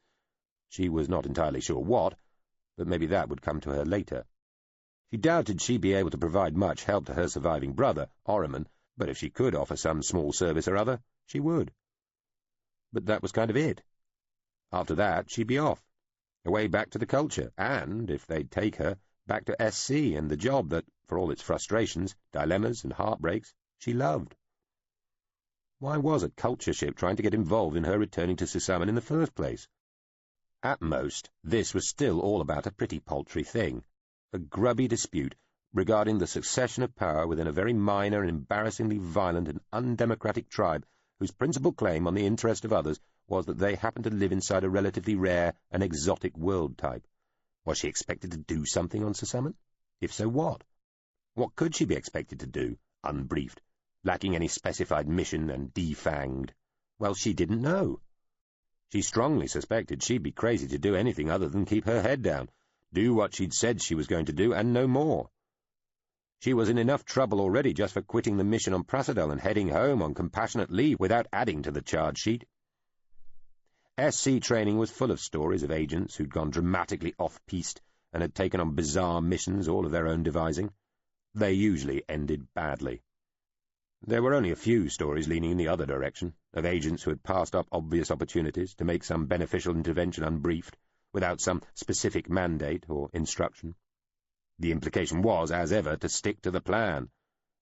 She was not entirely sure what, but maybe that would come to her later. She doubted she'd be able to provide much help to her surviving brother, Orriman, but if she could offer some small service or other, she would. But that was kind of it. After that, she'd be off, away back to the culture, and, if they'd take her, back to SC and the job that, for all its frustrations, dilemmas, and heartbreaks, she loved. Why was a culture ship trying to get involved in her returning to Susamen in the first place? At most, this was still all about a pretty paltry thing, a grubby dispute regarding the succession of power within a very minor and embarrassingly violent and undemocratic tribe whose principal claim on the interest of others was that they happened to live inside a relatively rare and exotic world type. Was she expected to do something on Susamen? If so, what? What could she be expected to do, unbriefed, lacking any specified mission and defanged? Well, she didn't know. She strongly suspected she'd be crazy to do anything other than keep her head down, do what she'd said she was going to do, and no more. She was in enough trouble already just for quitting the mission on Prasadel and heading home on compassionate leave without adding to the charge sheet. SC training was full of stories of agents who'd gone dramatically off-piste and had taken on bizarre missions all of their own devising. They usually ended badly. There were only a few stories leaning in the other direction, of agents who had passed up obvious opportunities to make some beneficial intervention unbriefed, without some specific mandate or instruction. The implication was, as ever, to stick to the plan,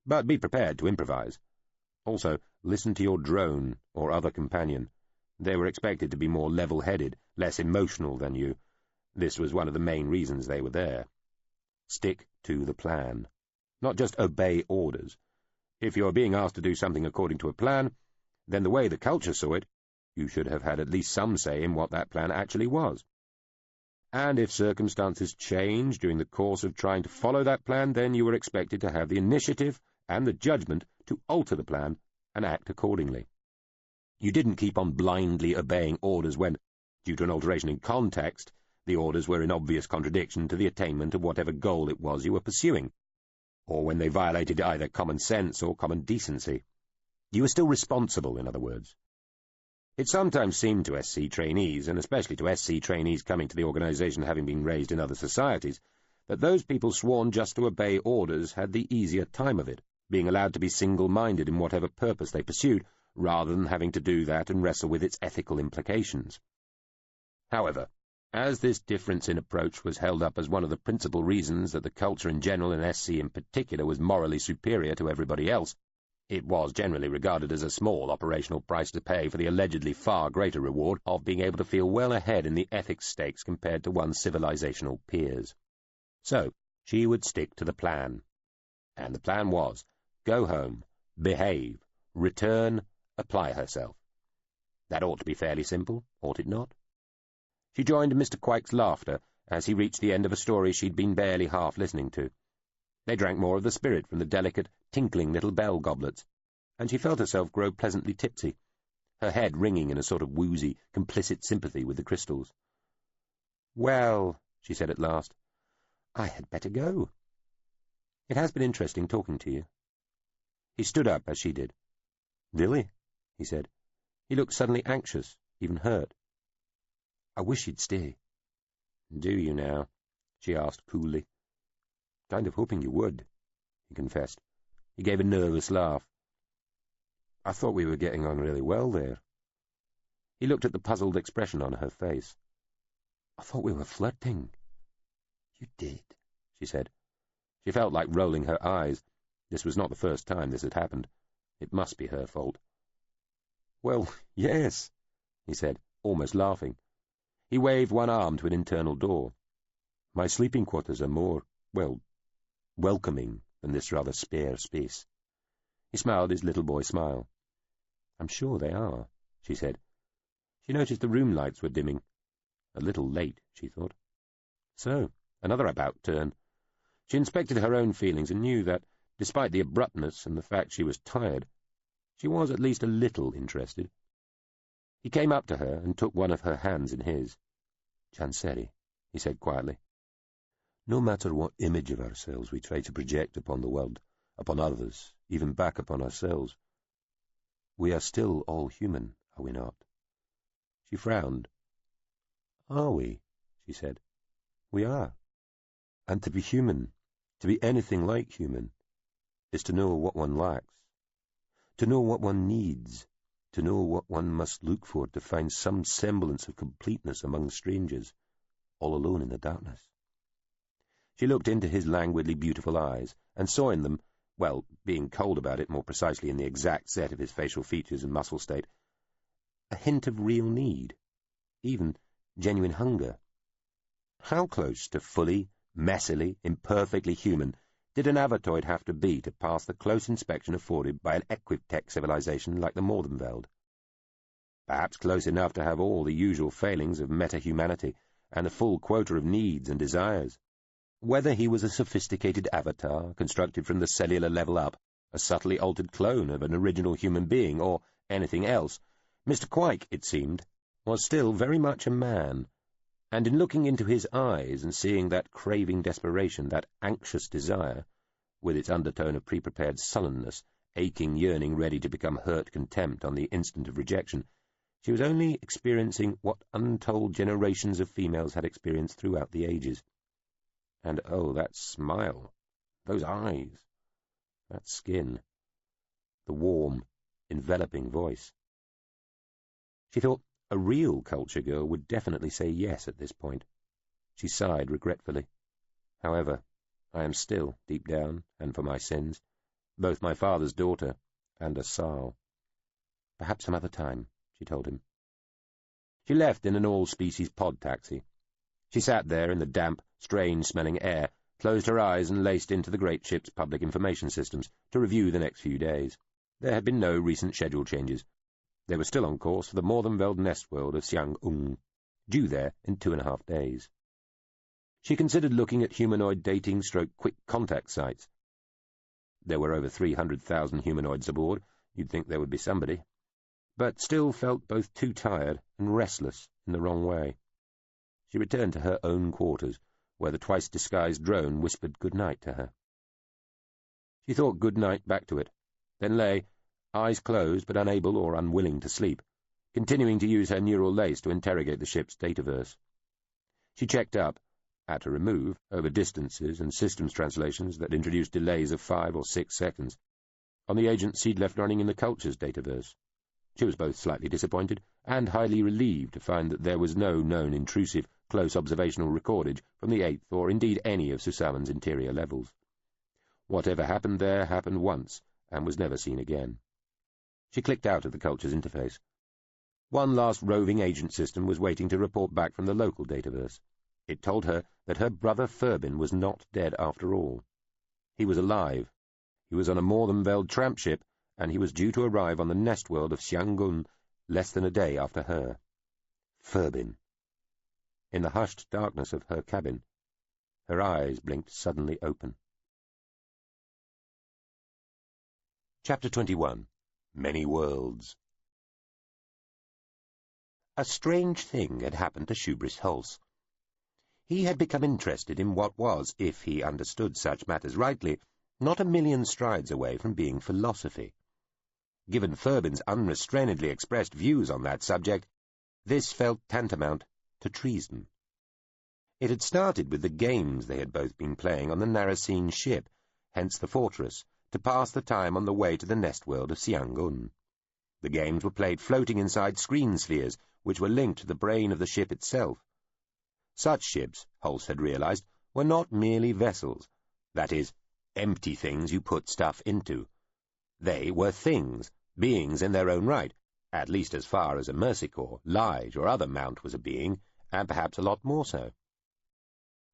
but be prepared to improvise. Also, listen to your drone or other companion. They were expected to be more level-headed, less emotional than you. This was one of the main reasons they were there. Stick to the plan. Not just obey orders. If you're being asked to do something according to a plan, then the way the culture saw it, you should have had at least some say in what that plan actually was. And if circumstances changed during the course of trying to follow that plan, then you were expected to have the initiative and the judgment to alter the plan and act accordingly. You didn't keep on blindly obeying orders when, due to an alteration in context, the orders were in obvious contradiction to the attainment of whatever goal it was you were pursuing, or when they violated either common sense or common decency. You were still responsible, in other words. It sometimes seemed to SC trainees, and especially to SC trainees coming to the organization having been raised in other societies, that those people sworn just to obey orders had the easier time of it, being allowed to be single-minded in whatever purpose they pursued, rather than having to do that and wrestle with its ethical implications. However, as this difference in approach was held up as one of the principal reasons that the culture in general and SC in particular was morally superior to everybody else, it was generally regarded as a small operational price to pay for the allegedly far greater reward of being able to feel well ahead in the ethics stakes compared to one's civilizational peers. So, she would stick to the plan. And the plan was, go home, behave, return, apply herself. That ought to be fairly simple, ought it not? She joined Mr. Quike's laughter as he reached the end of a story she'd been barely half listening to. They drank more of the spirit from the delicate, tinkling little bell goblets, and she felt herself grow pleasantly tipsy, her head ringing in a sort of woozy, complicit sympathy with the crystals. "Well," she said at last, "I had better go. It has been interesting talking to you." He stood up as she did. "Really?" he said. He looked suddenly anxious, even hurt. "I wish you'd stay." "Do you now?" she asked coolly. "Kind of hoping you would," he confessed. He gave a nervous laugh. "I thought we were getting on really well there." He looked at the puzzled expression on her face. "I thought we were flirting." "You did," she said. She felt like rolling her eyes. This was not the first time this had happened. It must be her fault. "Well, yes," he said, almost laughing. He waved one arm to an internal door. "My sleeping quarters are more, well, welcoming than this rather spare space." He smiled his little boy smile. "I'm sure they are," she said. She noticed the room lights were dimming. A little late, she thought. So, another about turn. She inspected her own feelings and knew that, despite the abruptness and the fact she was tired, she was at least a little interested. He came up to her and took one of her hands in his. "Chanseri," he said quietly. "No matter what image of ourselves we try to project upon the world, upon others, even back upon ourselves, we are still all human, are we not?" She frowned. "Are we?" she said. "We are. And to be human, to be anything like human, is to know what one lacks, to know what one needs, to know what one must look for to find some semblance of completeness among strangers, all alone in the darkness." She looked into his languidly beautiful eyes, and saw in them, well, being cold about it, more precisely in the exact set of his facial features and muscle state, a hint of real need, even genuine hunger. How close to fully, messily, imperfectly human did an Avatoid have to be to pass the close inspection afforded by an Equiptech civilization like the Mordenveld? Perhaps close enough to have all the usual failings of meta-humanity and a full quota of needs and desires. Whether he was a sophisticated avatar constructed from the cellular level up, a subtly altered clone of an original human being, or anything else, Mr. Quike, it seemed, was still very much a man, and in looking into his eyes and seeing that craving desperation, that anxious desire, with its undertone of pre-prepared sullenness, aching yearning ready to become hurt contempt on the instant of rejection, she was only experiencing what untold generations of females had experienced throughout the ages. And oh, that smile, those eyes, that skin, the warm, enveloping voice. She thought a real culture girl would definitely say yes at this point. She sighed regretfully. However, I am still, deep down, and for my sins, both my father's daughter and a Sal. Perhaps some other time, she told him. She left in an all-species pod taxi. She sat there in the damp, strange-smelling air, closed her eyes and laced into the great ship's public information systems to review the next few days. There had been no recent schedule changes. They were still on course for the Morvenfeld nest world of Siang-ung, due there in 2.5 days. She considered looking at humanoid dating/quick contact sites. There were over 300,000 humanoids aboard. You'd think there would be somebody. But still felt both too tired and restless in the wrong way. She returned to her own quarters, where the twice-disguised drone whispered good night to her. She thought good night back to it, then lay, eyes closed but unable or unwilling to sleep, continuing to use her neural lace to interrogate the ship's dataverse. She checked up, at a remove, over distances and systems translations that introduced delays of 5 or 6 seconds, on the agents she'd left running in the culture's dataverse. She was both slightly disappointed and highly relieved to find that there was no known intrusive, close observational recordage from the 8th or indeed any of Susaman's interior levels. Whatever happened there happened once and was never seen again. She clicked out of the culture's interface. One last roving agent system was waiting to report back from the local dataverse. It told her that her brother Furbin was not dead after all. He was alive. He was on a Morvenfeld tramp ship, and he was due to arrive on the nest world of Xiangun less than a day after her. Furbin. In the hushed darkness of her cabin, her eyes blinked suddenly open. Chapter 21. Many Worlds. A strange thing had happened to Hubris Hulse. He had become interested in what was, if he understood such matters rightly, not a million strides away from being philosophy. Given Furbin's unrestrainedly expressed views on that subject, this felt tantamount to treason. It had started with the games they had both been playing on the Narasene ship, hence the fortress, to pass the time on the way to the nest world of Siangun. The games were played floating inside screen spheres, which were linked to the brain of the ship itself. Such ships, Hulse had realized, were not merely vessels, that is, empty things you put stuff into. They were things, beings in their own right, at least as far as a Mercy Corps, Lige, or other mount was a being, and perhaps a lot more so.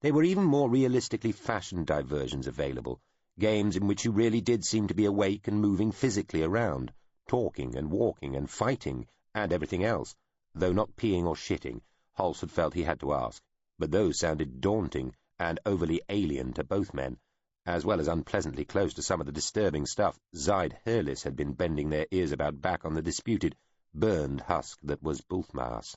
There were even more realistically fashioned diversions available, games in which you really did seem to be awake and moving physically around, talking and walking and fighting, and everything else, though not peeing or shitting. Hulse had felt he had to ask, but those sounded daunting and overly alien to both men, as well as unpleasantly close to some of the disturbing stuff Zide Hurlis had been bending their ears about back on the disputed, burned husk that was Bulthmas.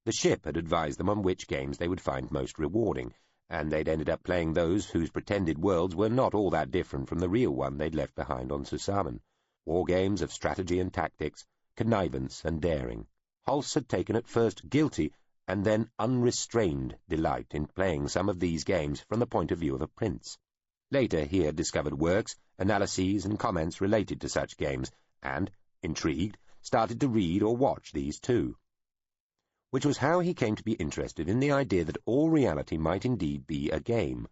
The ship had advised them on which games they would find most rewarding, and they'd ended up playing those whose pretended worlds were not all that different from the real one they'd left behind on Susaman. War games of strategy and tactics, connivance and daring. Hulse had taken at first guilty and then unrestrained delight in playing some of these games from the point of view of a prince. Later he had discovered works, analyses, and comments related to such games, and, intrigued, started to read or watch these too. Which was how he came to be interested in the idea that all reality might indeed be a game,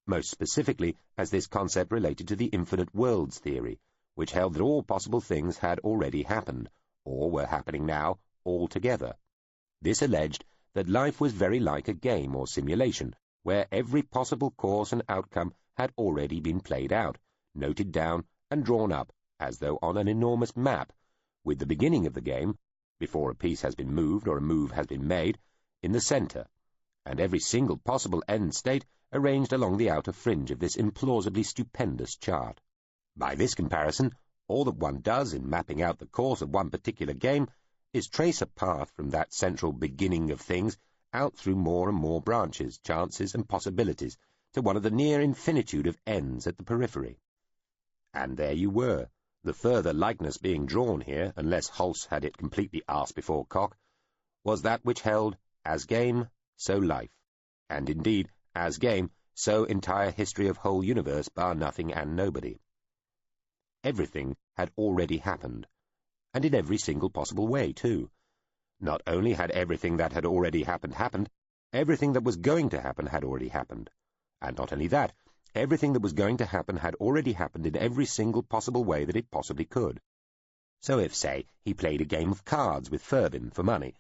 most specifically as this concept related to the infinite worlds theory, which held that all possible things had already happened, or were happening now, all together. This alleged that life was very like a game or simulation, where every possible course and outcome had already been played out, noted down and drawn up, as though on an enormous map, with the beginning of the game, before a piece has been moved or a move has been made, in the center, and every single possible end state arranged along the outer fringe of this implausibly stupendous chart. By this comparison, all that one does in mapping out the course of one particular game is trace a path from that central beginning of things out through more and more branches, chances, and possibilities to one of the near infinitude of ends at the periphery. And there you were, the further likeness being drawn here, unless Hulse had it completely arse before cock, was that which held, as game, so life, and indeed, as game, so entire history of whole universe, bar nothing and nobody. Everything had already happened, and in every single possible way, too. Not only had everything that had already happened, everything that was going to happen had already happened. And not only that, everything that was going to happen had already happened in every single possible way that it possibly could. So if, say, he played a game of cards with Furbin for money,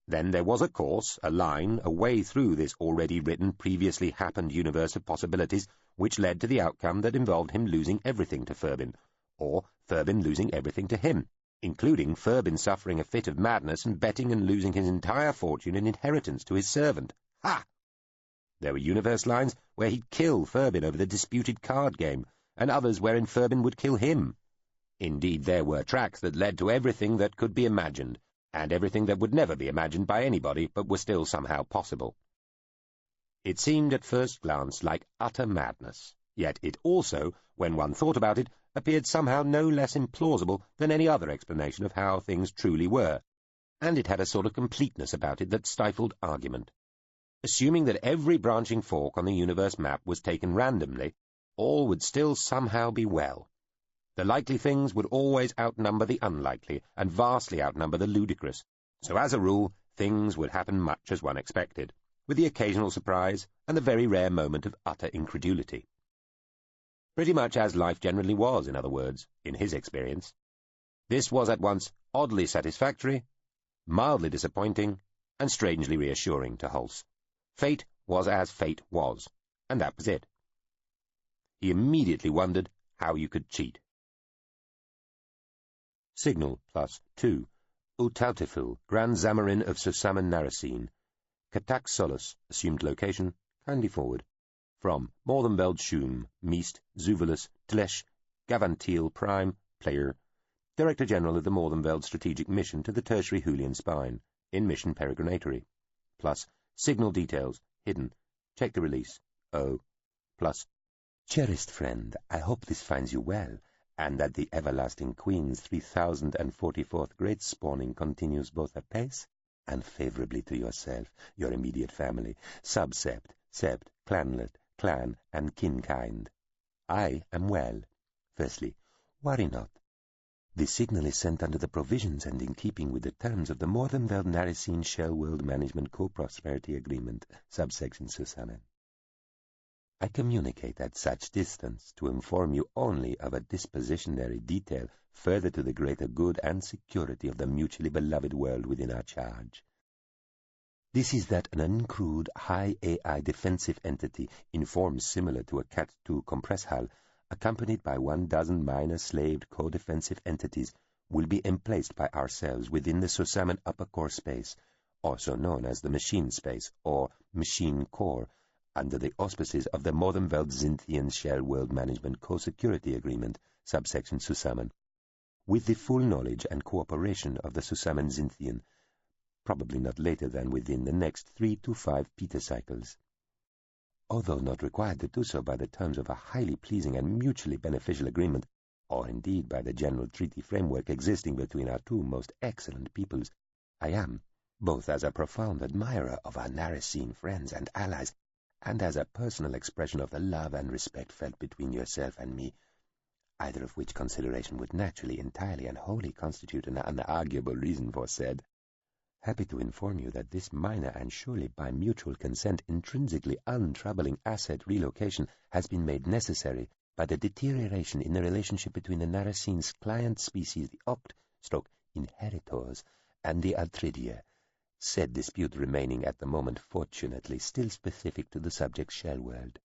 then there was a course, a line, a way through this already written, previously happened universe of possibilities which led to the outcome that involved him losing everything to Furbin, or Furbin losing everything to him, including Furbin suffering a fit of madness and betting and losing his entire fortune and inheritance to his servant. Ha! There were universe lines where he'd kill Furbin over the disputed card game, and others wherein Furbin would kill him. Indeed, there were tracks that led to everything that could be imagined, and everything that would never be imagined by anybody, but were still somehow possible. It seemed at first glance like utter madness, yet it also, when one thought about it, appeared somehow no less implausible than any other explanation of how things truly were, and it had a sort of completeness about it that stifled argument. Assuming that every branching fork on the universe map was taken randomly, all would still somehow be well. The likely things would always outnumber the unlikely, and vastly outnumber the ludicrous, so as a rule things would happen much as one expected, with the occasional surprise and the very rare moment of utter incredulity. Pretty much as life generally was, in other words, in his experience. This was at once oddly satisfactory, mildly disappointing, and strangely reassuring to Hulse. Fate was as fate was, and that was it. He immediately wondered how you could cheat. Signal +2. Utautefil, Grand Zamarin of Susamen Narasine. Katak Solus, assumed location, kindly forward. From Morthenveld Shum, Meest, Zuvalus, Tlesh, Gavantil Prime, Player, Director General of the Morthenveld Strategic Mission to the Tertiary Hulian Spine, in Mission Peregrinatory. Plus, signal details, hidden. Check the release. O. Plus, cherished friend, I hope this finds you well, and that the everlasting Queen's 3044th great spawning continues both apace and favourably to yourself, your immediate family, subsept, sept, clanlet, clan, and kinkind. I am well. Firstly, worry not. The signal is sent under the provisions and in keeping with the terms of the Morthenveld Narasine Shell World Management Co-Prosperity Agreement, subsection Susamen. I communicate at such distance to inform you only of a dispositionary detail further to the greater good and security of the mutually beloved world within our charge. This is that an uncrewed high AI defensive entity in form similar to a Cat-2 compress hull, accompanied by 12 minor slaved co-defensive entities, will be emplaced by ourselves within the Susamen upper core space, also known as the machine space or machine core, under the auspices of the Morthenveld Zintian Shell World Management Co-Security Agreement, subsection Susamen, with the full knowledge and cooperation of the Susamen Zintian, probably not later than within the next 3 to 5 petacycles. Although not required to do so by the terms of a highly pleasing and mutually beneficial agreement, or indeed by the general treaty framework existing between our two most excellent peoples, I am, both as a profound admirer of our Narasine friends and allies, and as a personal expression of the love and respect felt between yourself and me, either of which consideration would naturally, entirely, and wholly constitute an unarguable reason for said, happy to inform you that this minor and surely by mutual consent intrinsically untroubling asset relocation has been made necessary by the deterioration in the relationship between the Narasine's client species, the Oct/inheritors, and the Altridia, said dispute remaining at the moment fortunately still specific to the subject shell world.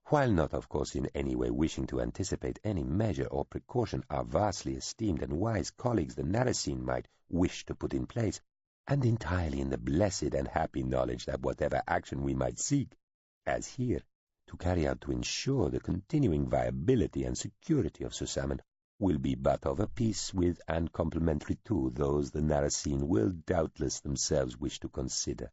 While not, of course, in any way wishing to anticipate any measure or precaution our vastly esteemed and wise colleagues the Narasine might wish to put in place, and entirely in the blessed and happy knowledge that whatever action we might seek, as here, to carry out to ensure the continuing viability and security of Susamen, will be but of a piece with and complementary to those the Narasine will doubtless themselves wish to consider.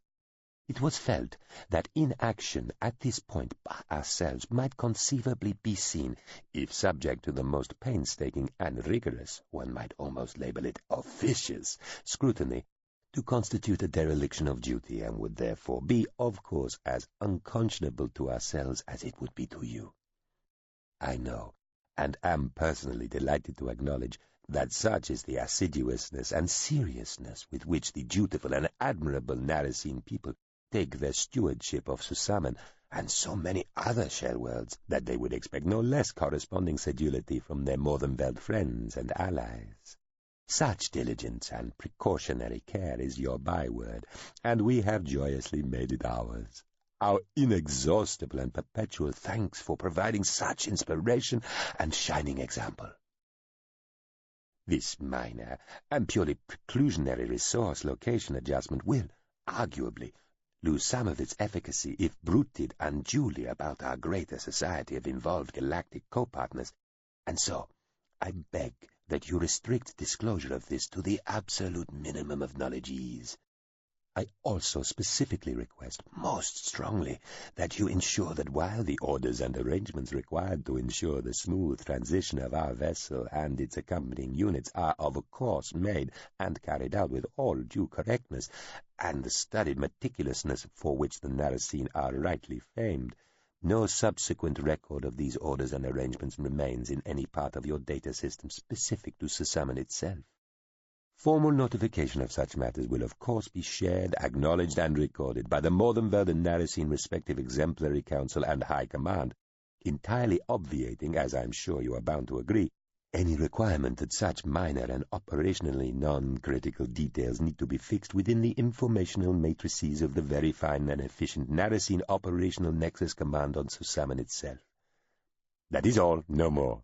It was felt that inaction at this point by ourselves might conceivably be seen, if subject to the most painstaking and rigorous, one might almost label it officious, scrutiny, to constitute a dereliction of duty, and would therefore be, of course, as unconscionable to ourselves as it would be to you. I know, and am personally delighted to acknowledge, that such is the assiduousness and seriousness with which the dutiful and admirable Narasine people take their stewardship of Susamen and so many other shell worlds, that they would expect no less corresponding sedulity from their Morvenveld friends and allies. Such diligence and precautionary care is your byword, and we have joyously made it ours. Our inexhaustible and perpetual thanks for providing such inspiration and shining example. This minor and purely preclusionary resource location adjustment will, arguably, lose some of its efficacy if bruited unduly about our greater society of involved galactic co-partners, and so I beg that you restrict disclosure of this to the absolute minimum of knowledge-ease. I also specifically request, most strongly, that you ensure that while the orders and arrangements required to ensure the smooth transition of our vessel and its accompanying units are of course made and carried out with all due correctness, and the studied meticulousness for which the Narasine are rightly famed, no subsequent record of these orders and arrangements remains in any part of your data system specific to Susamen itself. Formal notification of such matters will of course be shared, acknowledged, and recorded by the Morvenveld and Narasine respective Exemplary Council and High Command, entirely obviating, as I am sure you are bound to agree, any requirement that such minor and operationally non-critical details need to be fixed within the informational matrices of the very fine and efficient Narasine Operational Nexus Command on Susamen itself. That is all, no more.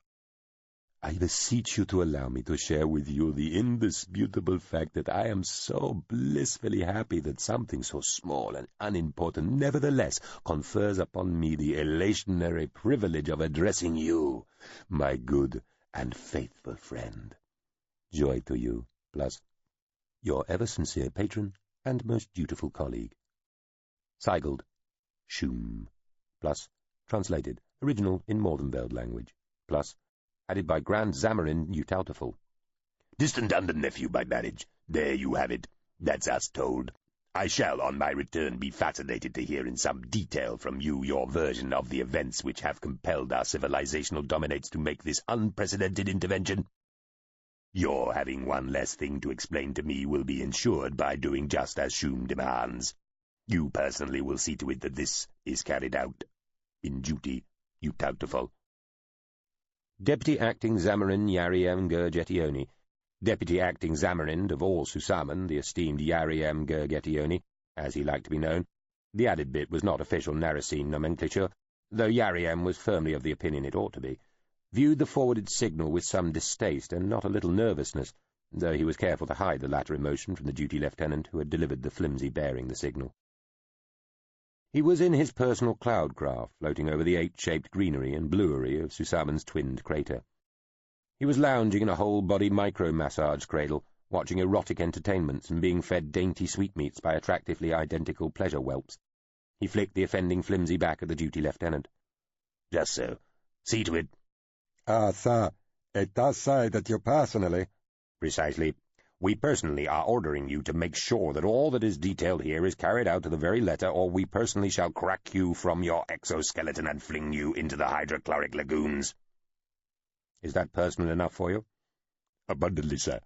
I beseech you to allow me to share with you the indisputable fact that I am so blissfully happy that something so small and unimportant nevertheless confers upon me the elationary privilege of addressing you, my good and faithful friend. Joy to you, plus your ever sincere patron and most dutiful colleague. Sigled, Shum, plus translated, original in Morvenveld language, plus added by Grand Zamarin Utautaful. Distant under-nephew by marriage. There you have it. That's us told. I shall, on my return, be fascinated to hear in some detail from you your version of the events which have compelled our civilizational dominates to make this unprecedented intervention. Your having one less thing to explain to me will be ensured by doing just as Shum demands. You personally will see to it that this is carried out. In duty, Utautaful. Deputy Acting Zamarin Iain M. Gurgetioni, Deputy Acting Zamarind of all Susamen, the esteemed Iain M. Gurgetioni, as he liked to be known. The added bit was not official Narasine nomenclature, though Iain M. was firmly of the opinion it ought to be, viewed the forwarded signal with some distaste and not a little nervousness, though he was careful to hide the latter emotion from the duty lieutenant who had delivered the flimsy bearing the signal. He was in his personal cloud craft, floating over the 8-shaped greenery and bluery of Susamen's twinned crater. He was lounging in a whole-body micro-massage cradle, watching erotic entertainments and being fed dainty sweetmeats by attractively identical pleasure whelps. He flicked the offending flimsy back at the duty lieutenant. Just so. See to it. Sir, it does say that you personally... Precisely. We personally are ordering you to make sure that all that is detailed here is carried out to the very letter, or we personally shall crack you from your exoskeleton and fling you into the hydrochloric lagoons. Is that personal enough for you? Abundantly, sir.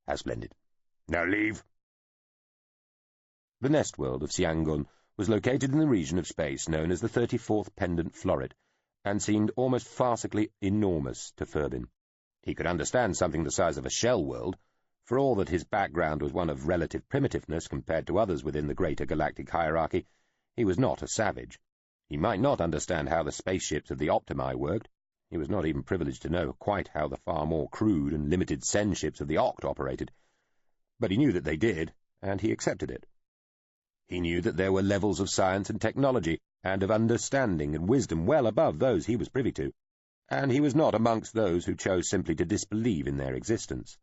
How splendid. Now leave. The nest world of Siangun was located in the region of space known as the 34th Pendant Florid, and seemed almost farcically enormous to Furbin. He could understand something the size of a shell world, for all that his background was one of relative primitiveness compared to others within the greater galactic hierarchy. He was not a savage. He might not understand how the spaceships of the Optimi worked. He was not even privileged to know quite how the far more crude and limited Sen ships of the Oct operated. But he knew that they did, and he accepted it. He knew that there were levels of science and technology, and of understanding and wisdom well above those he was privy to, and he was not amongst those who chose simply to disbelieve in their existence.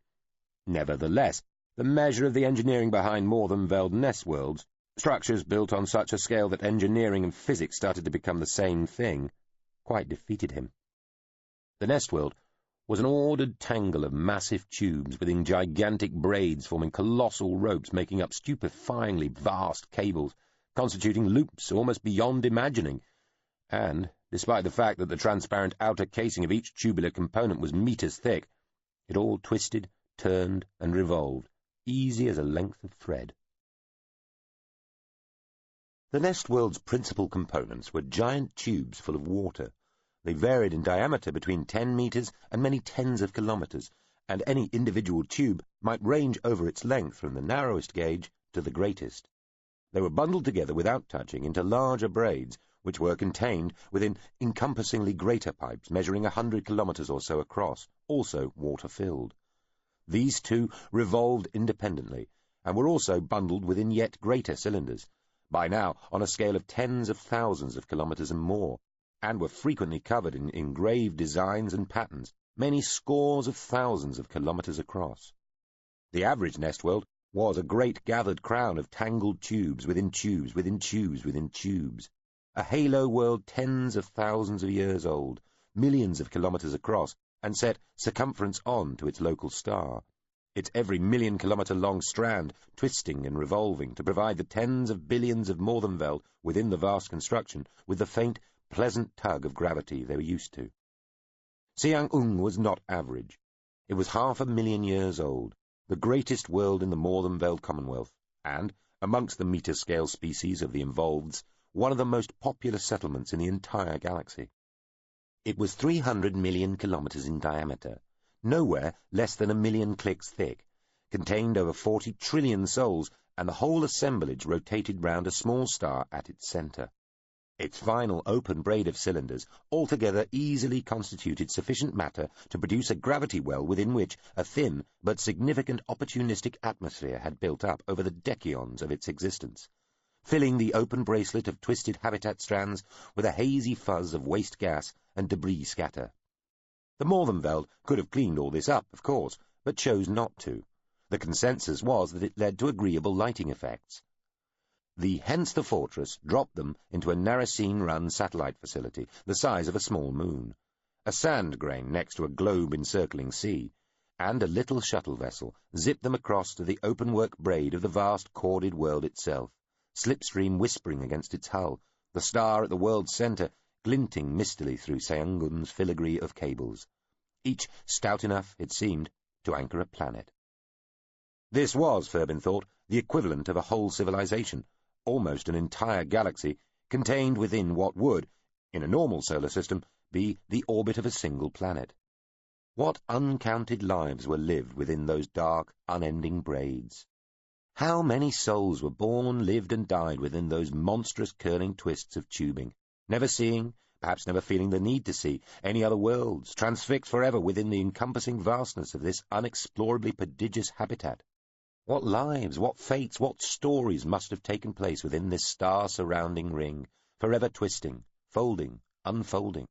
Nevertheless, the measure of the engineering behind Morvenveld nest worlds, structures built on such a scale that engineering and physics started to become the same thing, quite defeated him. The nest world was an ordered tangle of massive tubes within gigantic braids forming colossal ropes making up stupefyingly vast cables, constituting loops almost beyond imagining, and, despite the fact that the transparent outer casing of each tubular component was meters thick, it all twisted, turned, and revolved, easy as a length of thread. The nest world's principal components were giant tubes full of water. They varied in diameter between 10 meters and many tens of kilometers, and any individual tube might range over its length from the narrowest gauge to the greatest. They were bundled together without touching into larger braids, which were contained within encompassingly greater pipes measuring 100 kilometers or so across, also water-filled. These two revolved independently, and were also bundled within yet greater cylinders, by now on a scale of tens of thousands of kilometers and more, and were frequently covered in engraved designs and patterns, many scores of thousands of kilometers across. The average nest world was a great gathered crown of tangled tubes within tubes within tubes within tubes, a halo world tens of thousands of years old, millions of kilometers across, and set circumference on to its local star, its every million-kilometer-long strand twisting and revolving to provide the tens of billions of Morvenveld within the vast construction with the faint, pleasant tug of gravity they were used to. Siang-ung was not average. It was 500,000 years old, the greatest world in the Morvenveld Commonwealth, and, amongst the meter-scale species of the involveds, one of the most populous settlements in the entire galaxy. It was 300 million kilometers in diameter, nowhere less than 1 million clicks thick, contained over 40 trillion souls, and the whole assemblage rotated round a small star at its center. Its final open braid of cylinders altogether easily constituted sufficient matter to produce a gravity well within which a thin but significant opportunistic atmosphere had built up over the decades of its existence, filling the open bracelet of twisted habitat strands with a hazy fuzz of waste gas and debris scatter. The Morvenveld could have cleaned all this up, of course, but chose not to. The consensus was that it led to agreeable lighting effects. Hence the fortress dropped them into a Narasine-run satellite facility the size of a small moon, a sand grain next to a globe-encircling sea, and a little shuttle vessel zipped them across to the open-work braid of the vast corded world itself, slipstream whispering against its hull, the star at the world's center glinting mistily through Seangun's filigree of cables, each stout enough, it seemed, to anchor a planet. This was, Ferbin thought, the equivalent of a whole civilization, almost an entire galaxy, contained within what would, in a normal solar system, be the orbit of a single planet. What uncounted lives were lived within those dark, unending braids? How many souls were born, lived, and died within those monstrous curling twists of tubing, never seeing, perhaps never feeling the need to see, any other worlds, transfixed forever within the encompassing vastness of this unexplorably prodigious habitat? What lives, what fates, what stories must have taken place within this star-surrounding ring, forever twisting, folding, unfolding?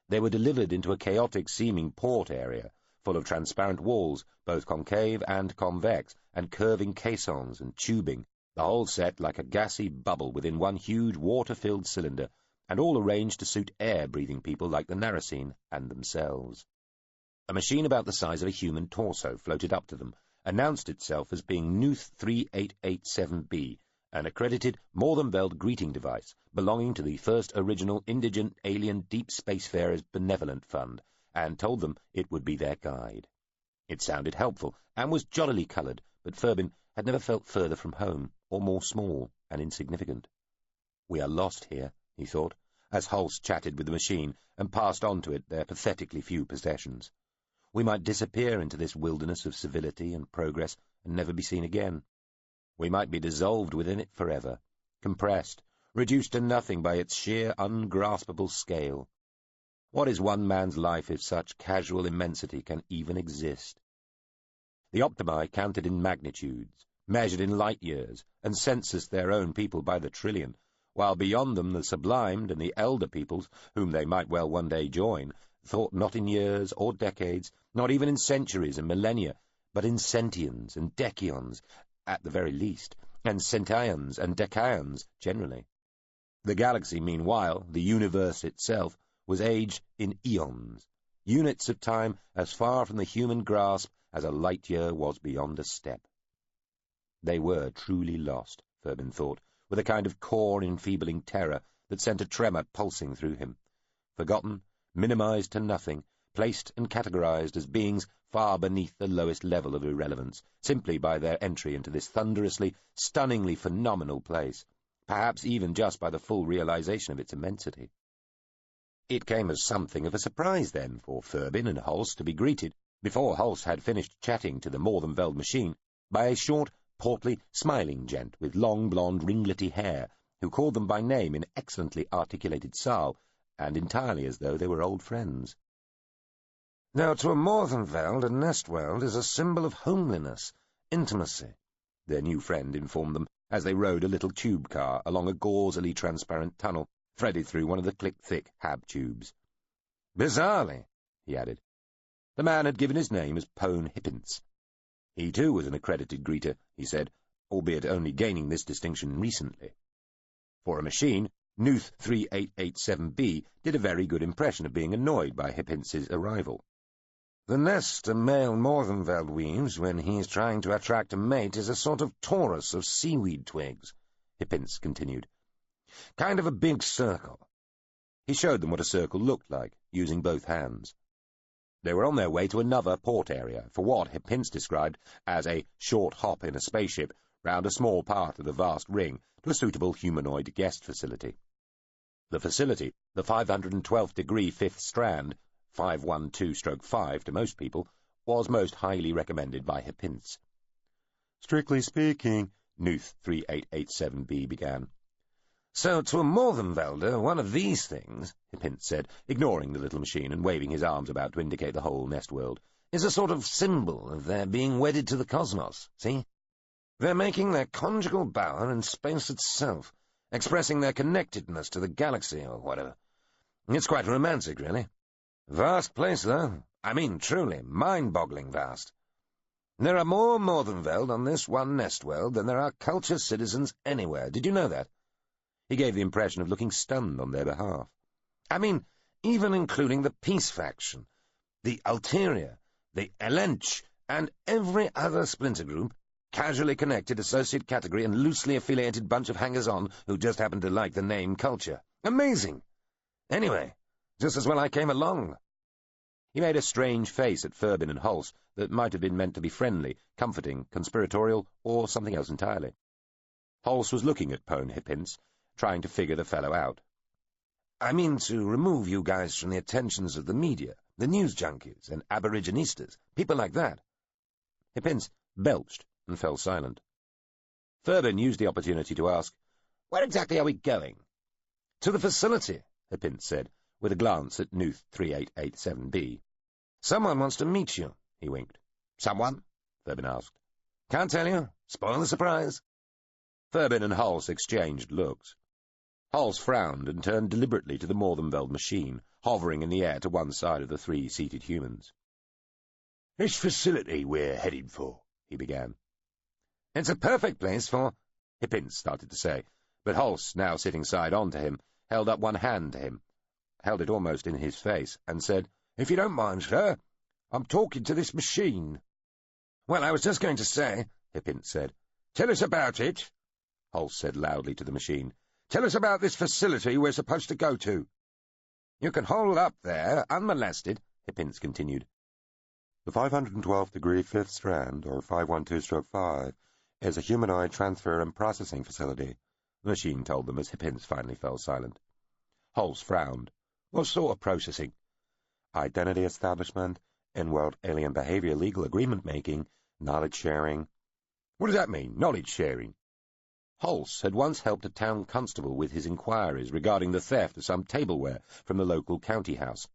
They were delivered into a chaotic-seeming port area, full of transparent walls, both concave and convex, and curving caissons and tubing, the whole set like a gassy bubble within one huge water-filled cylinder, and all arranged to suit air-breathing people like the Narasine and themselves. A machine about the size of a human torso floated up to them, announced itself as being Nuth 3887B, an accredited Morvenveld greeting device belonging to the first original indigent alien deep spacefarers benevolent fund, and told them it would be their guide. It sounded helpful, and was jollily coloured, but Ferbin had never felt further from home, or more small and insignificant. "We are lost here," he thought, as Holst chatted with the machine and passed on to it their pathetically few possessions. We might disappear into this wilderness of civility and progress and never be seen again. We might be dissolved within it forever, compressed, reduced to nothing by its sheer ungraspable scale. What is one man's life if such casual immensity can even exist? The Optimi counted in magnitudes, measured in light-years, and censused their own people by the trillion, while beyond them the sublimed and the elder peoples, whom they might well one day join, thought not in years or decades, not even in centuries and millennia, but in centians and decaons, at the very least, and centians and decaons generally. The galaxy, meanwhile, the universe itself, was aged in eons, units of time as far from the human grasp as a light year was beyond a step. They were truly lost, Furbin thought, with a kind of core-enfeebling terror that sent a tremor pulsing through him. Forgotten, minimized to nothing, placed and categorized as beings far beneath the lowest level of irrelevance, simply by their entry into this thunderously, stunningly phenomenal place, perhaps even just by the full realization of its immensity. It came as something of a surprise, then, for Furbin and Hulse to be greeted, before Hulse had finished chatting to the Morvenfeld machine, by a short, portly, smiling gent with long, blonde, ringlety hair, who called them by name in excellently articulated Saal, and entirely as though they were old friends. "Now, to a Morvenfeld, a nest-world is a symbol of homeliness, intimacy," their new friend informed them, as they rode a little tube car along a gauzily transparent tunnel threaded through one of the click-thick hab tubes. "Bizarrely," he added. The man had given his name as Pone Hippince. He too was an accredited greeter, he said, albeit only gaining this distinction recently. For a machine, Nuth 3887B did a very good impression of being annoyed by Hippince's arrival. "The nest a male Morvenfeld weaves when he's trying to attract a mate is a sort of torus of seaweed twigs," Hippince continued. "Kind of a big circle." He showed them what a circle looked like, using both hands. They were on their way to another port area, for what Hippince described as a short hop in a spaceship round a small part of the vast ring to a suitable humanoid guest facility. The facility, the 512th degree 5th strand, 512-5 to most people, was most highly recommended by Hippince. "Strictly speaking," Nuth 3887B began. "So, to a Morvenvelder, one of these things," Hippince said, ignoring the little machine and waving his arms about to indicate the whole nest world, "is a sort of symbol of their being wedded to the cosmos, see? They're making their conjugal bower in space itself, expressing their connectedness to the galaxy or whatever. It's quite romantic, really. Vast place, though. I mean, truly, mind-boggling vast. There are more Morvenveld on this one nest world than there are culture citizens anywhere. Did you know that?" He gave the impression of looking stunned on their behalf. "I mean, even including the Peace Faction, the Ulterior, the Elench, and every other splinter group, casually connected associate category and loosely affiliated bunch of hangers-on who just happen to like the name culture. Amazing! Anyway, just as well I came along." He made a strange face at Furbin and Hulse that might have been meant to be friendly, comforting, conspiratorial, or something else entirely. Hulse was looking at Pone Hippince, trying to figure the fellow out. "I mean to remove you guys from the attentions of the media, the news junkies, and aboriginistas, people like that." Hippince belched and fell silent. Furbin used the opportunity to ask, "Where exactly are we going?" "To the facility," Hippince said, with a glance at Nuth 3887B. "Someone wants to meet you," he winked. "Someone?" Furbin asked. "Can't tell you. Spoil the surprise." Furbin and Hulse exchanged looks. Hulse frowned and turned deliberately to the Morvenfeld machine, hovering in the air to one side of the three seated humans. "This facility we're headed for," he began. "It's a perfect place for—" Hippince started to say, but Hulse, now sitting side on to him, held up one hand to him, held it almost in his face, and said, "If you don't mind, sir, I'm talking to this machine." "Well, I was just going to say," Hippince said. "Tell us about it," Hulse said loudly to the machine. "Tell us about this facility we're supposed to go to." "You can hold up there, unmolested," Hippince continued. "The 512th degree 5th strand, or 512-5, is a humanoid transfer and processing facility," the machine told them as Hippince finally fell silent. Hulse frowned. "What sort of processing?" "Identity establishment, in-world alien behavior legal agreement making, knowledge sharing." "What does that mean, knowledge sharing?" Hulse had once helped a town constable with his inquiries regarding the theft of some tableware from the local county house.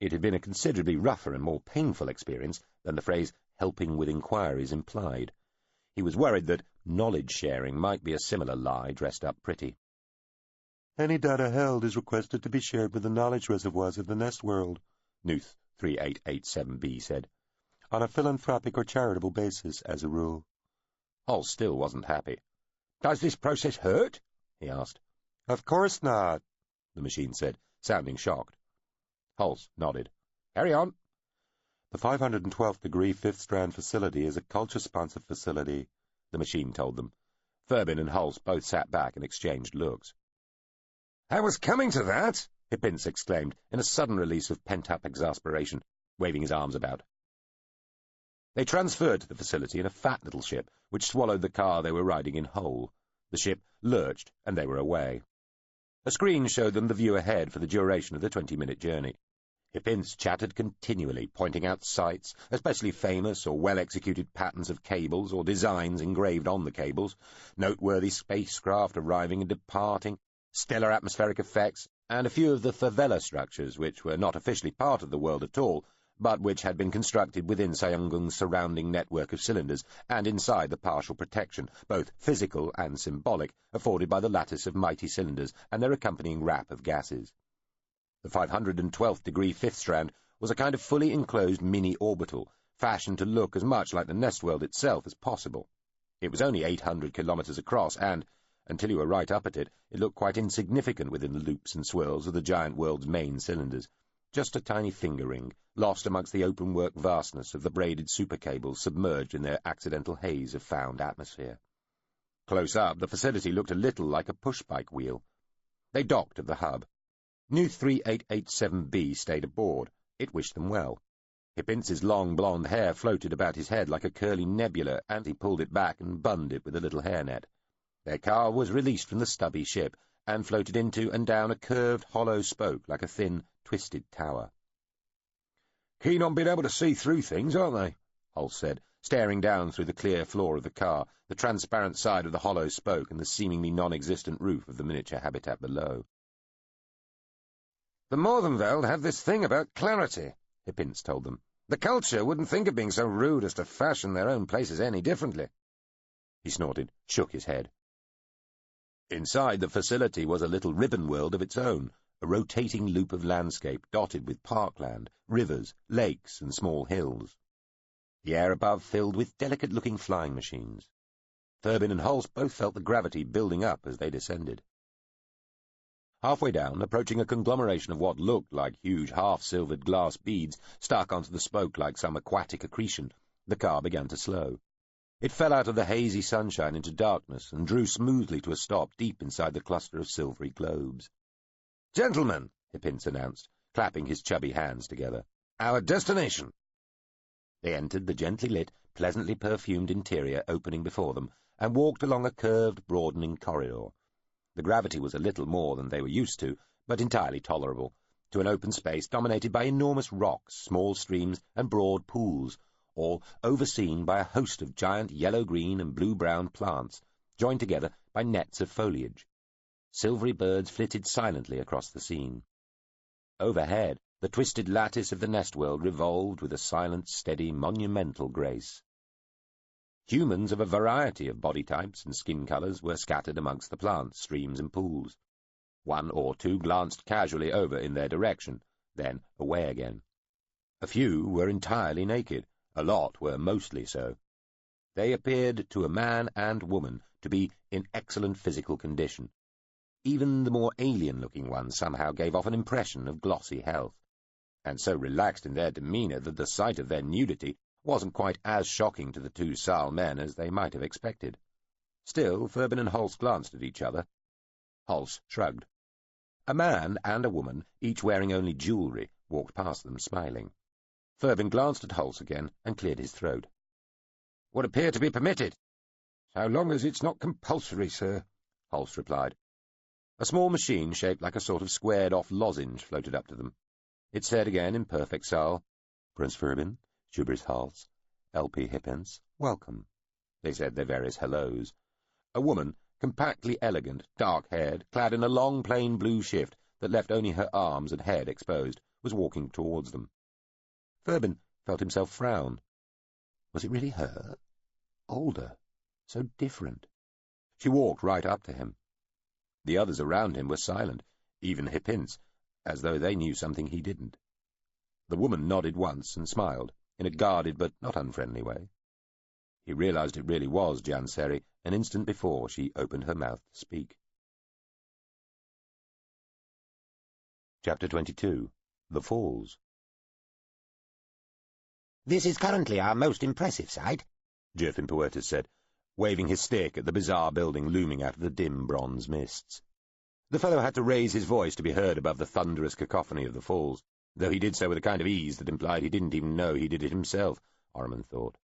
It had been a considerably rougher and more painful experience than the phrase helping with inquiries implied. He was worried that knowledge-sharing might be a similar lie dressed up pretty. "Any data held is requested to be shared with the knowledge reservoirs of the nest world," Nuth 3887B said. On a philanthropic or charitable basis, as a rule. Hulse still wasn't happy. Does this process hurt? He asked. Of course not, the machine said, sounding shocked. Hulse nodded. Carry on. The 512th degree Fifth Strand facility is a culture-sponsored facility, the machine told them. Thurbin and Hulse both sat back and exchanged looks. I was coming to that, Hippins exclaimed, in a sudden release of pent-up exasperation, waving his arms about. They transferred to the facility in a fat little ship, which swallowed the car they were riding in whole. The ship lurched, and they were away. A screen showed them the view ahead for the duration of the 20-minute journey. Hippins chattered continually, pointing out sights, especially famous or well-executed patterns of cables or designs engraved on the cables, noteworthy spacecraft arriving and departing, stellar atmospheric effects, and a few of the favela structures which were not officially part of the world at all, but which had been constructed within Sayungung's surrounding network of cylinders and inside the partial protection, both physical and symbolic, afforded by the lattice of mighty cylinders and their accompanying wrap of gases. The 512th degree Fifth Strand was a kind of fully enclosed mini-orbital, fashioned to look as much like the nest world itself as possible. It was only 800 kilometers across, and, until you were right up at it, it looked quite insignificant within the loops and swirls of the giant world's main cylinders. Just a tiny finger ring, lost amongst the open-work vastness of the braided supercables submerged in their accidental haze of found atmosphere. Close up, the facility looked a little like a push-bike wheel. They docked at the hub. Nuth 3887B stayed aboard. It wished them well. Hippins's long blonde hair floated about his head like a curly nebula, and he pulled it back and bunned it with a little hairnet. Their car was released from the stubby ship, and floated into and down a curved, hollow spoke like a thin, twisted tower. "Keen on being able to see through things, aren't they?" Hulse said, staring down through the clear floor of the car, the transparent side of the hollow spoke and the seemingly non-existent roof of the miniature habitat below. "The Morvenveld have this thing about clarity," Hippins told them. "The culture wouldn't think of being so rude as to fashion their own places any differently." He snorted, shook his head. Inside the facility was a little ribbon world of its own, a rotating loop of landscape dotted with parkland, rivers, lakes, and small hills. The air above filled with delicate-looking flying machines. Thurbin and Hulse both felt the gravity building up as they descended. Halfway down, approaching a conglomeration of what looked like huge half-silvered glass beads stuck onto the spoke like some aquatic accretion, the car began to slow. It fell out of the hazy sunshine into darkness and drew smoothly to a stop deep inside the cluster of silvery globes. "Gentlemen," Hippins announced, clapping his chubby hands together, "our destination." They entered the gently lit, pleasantly perfumed interior opening before them, and walked along a curved, broadening corridor. The gravity was a little more than they were used to, but entirely tolerable, to an open space dominated by enormous rocks, small streams, and broad pools, all overseen by a host of giant yellow-green and blue-brown plants, joined together by nets of foliage. Silvery birds flitted silently across the scene. Overhead, the twisted lattice of the nest world revolved with a silent, steady, monumental grace. Humans of a variety of body types and skin colours were scattered amongst the plants, streams, and pools. One or two glanced casually over in their direction, then away again. A few were entirely naked, a lot were mostly so. They appeared to a man and woman to be in excellent physical condition. Even the more alien-looking ones somehow gave off an impression of glossy health, and so relaxed in their demeanour that the sight of their nudity wasn't quite as shocking to the two Sal men as they might have expected. Still, Thurbin and Hulse glanced at each other. Hulse shrugged. A man and a woman, each wearing only jewellery, walked past them, smiling. Thurbin glanced at Hulse again and cleared his throat. "Would appear to be permitted." "So long as it's not compulsory, sir," Hulse replied. A small machine shaped like a sort of squared-off lozenge floated up to them. It said again in perfect Sal, "Prince Thurbin, Jubris Hulse, LP Hippins, welcome." They said their various hellos. A woman, compactly elegant, dark-haired, clad in a long plain blue shift that left only her arms and head exposed, was walking towards them. Thurbin felt himself frown. Was it really her? Older, so different. She walked right up to him. The others around him were silent, even Hippins, as though they knew something he didn't. The woman nodded once and smiled, in a guarded but not unfriendly way. He realized it really was Janseri an instant before she opened her mouth to speak. Chapter 22. The Falls. "This is currently our most impressive sight," Jerfin Puertas said, waving his stick at the bizarre building looming out of the dim bronze mists. The fellow had to raise his voice to be heard above the thunderous cacophony of the falls, though he did so with a kind of ease that implied he didn't even know he did it himself, Orman thought.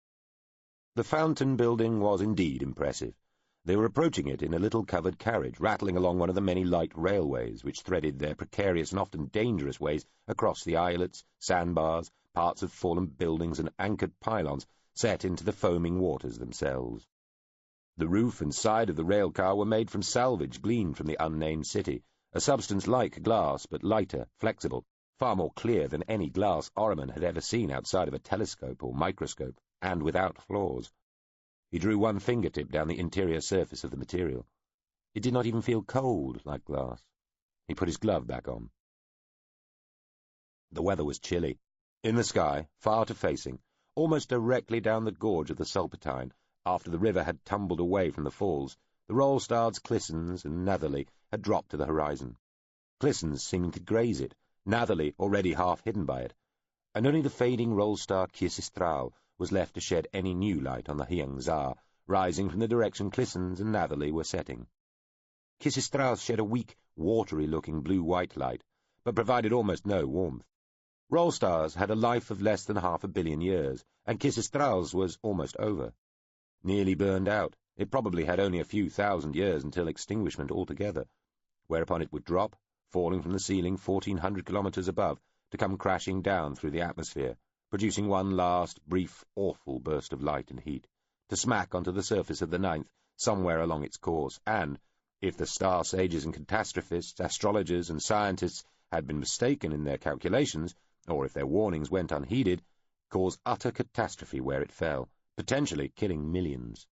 The fountain building was indeed impressive. They were approaching it in a little covered carriage, rattling along one of the many light railways which threaded their precarious and often dangerous ways across the islets, sandbars, parts of fallen buildings, and anchored pylons set into the foaming waters themselves. The roof and side of the rail car were made from salvage gleaned from the unnamed city, a substance like glass but lighter, flexible, far more clear than any glass Orman had ever seen outside of a telescope or microscope, and without flaws. He drew one fingertip down the interior surface of the material. It did not even feel cold like glass. He put his glove back on. The weather was chilly. In the sky, far to facing, almost directly down the gorge of the Sulpatine, after the river had tumbled away from the falls, the Rollstad's Clysons and Natherley had dropped to the horizon. Clysons seeming to graze it, Natherley already half hidden by it, and only the fading Rollstar Kirsistral was left to shed any new light on the Hyang-Zar, rising from the direction Clysons and Natherley were setting. Kirsistral shed a weak, watery-looking blue-white light, but provided almost no warmth. Rollstars had a life of less than 500 million years, and Kirsistral's was almost over. Nearly burned out, it probably had only a few thousand years until extinguishment altogether, whereupon it would drop, falling from the ceiling 1,400 kilometers above, to come crashing down through the atmosphere, producing one last, brief, awful burst of light and heat, to smack onto the surface of the ninth, somewhere along its course, and, if the star sages and catastrophists, astrologers and scientists had been mistaken in their calculations, or if their warnings went unheeded, cause utter catastrophe where it fell, potentially killing millions.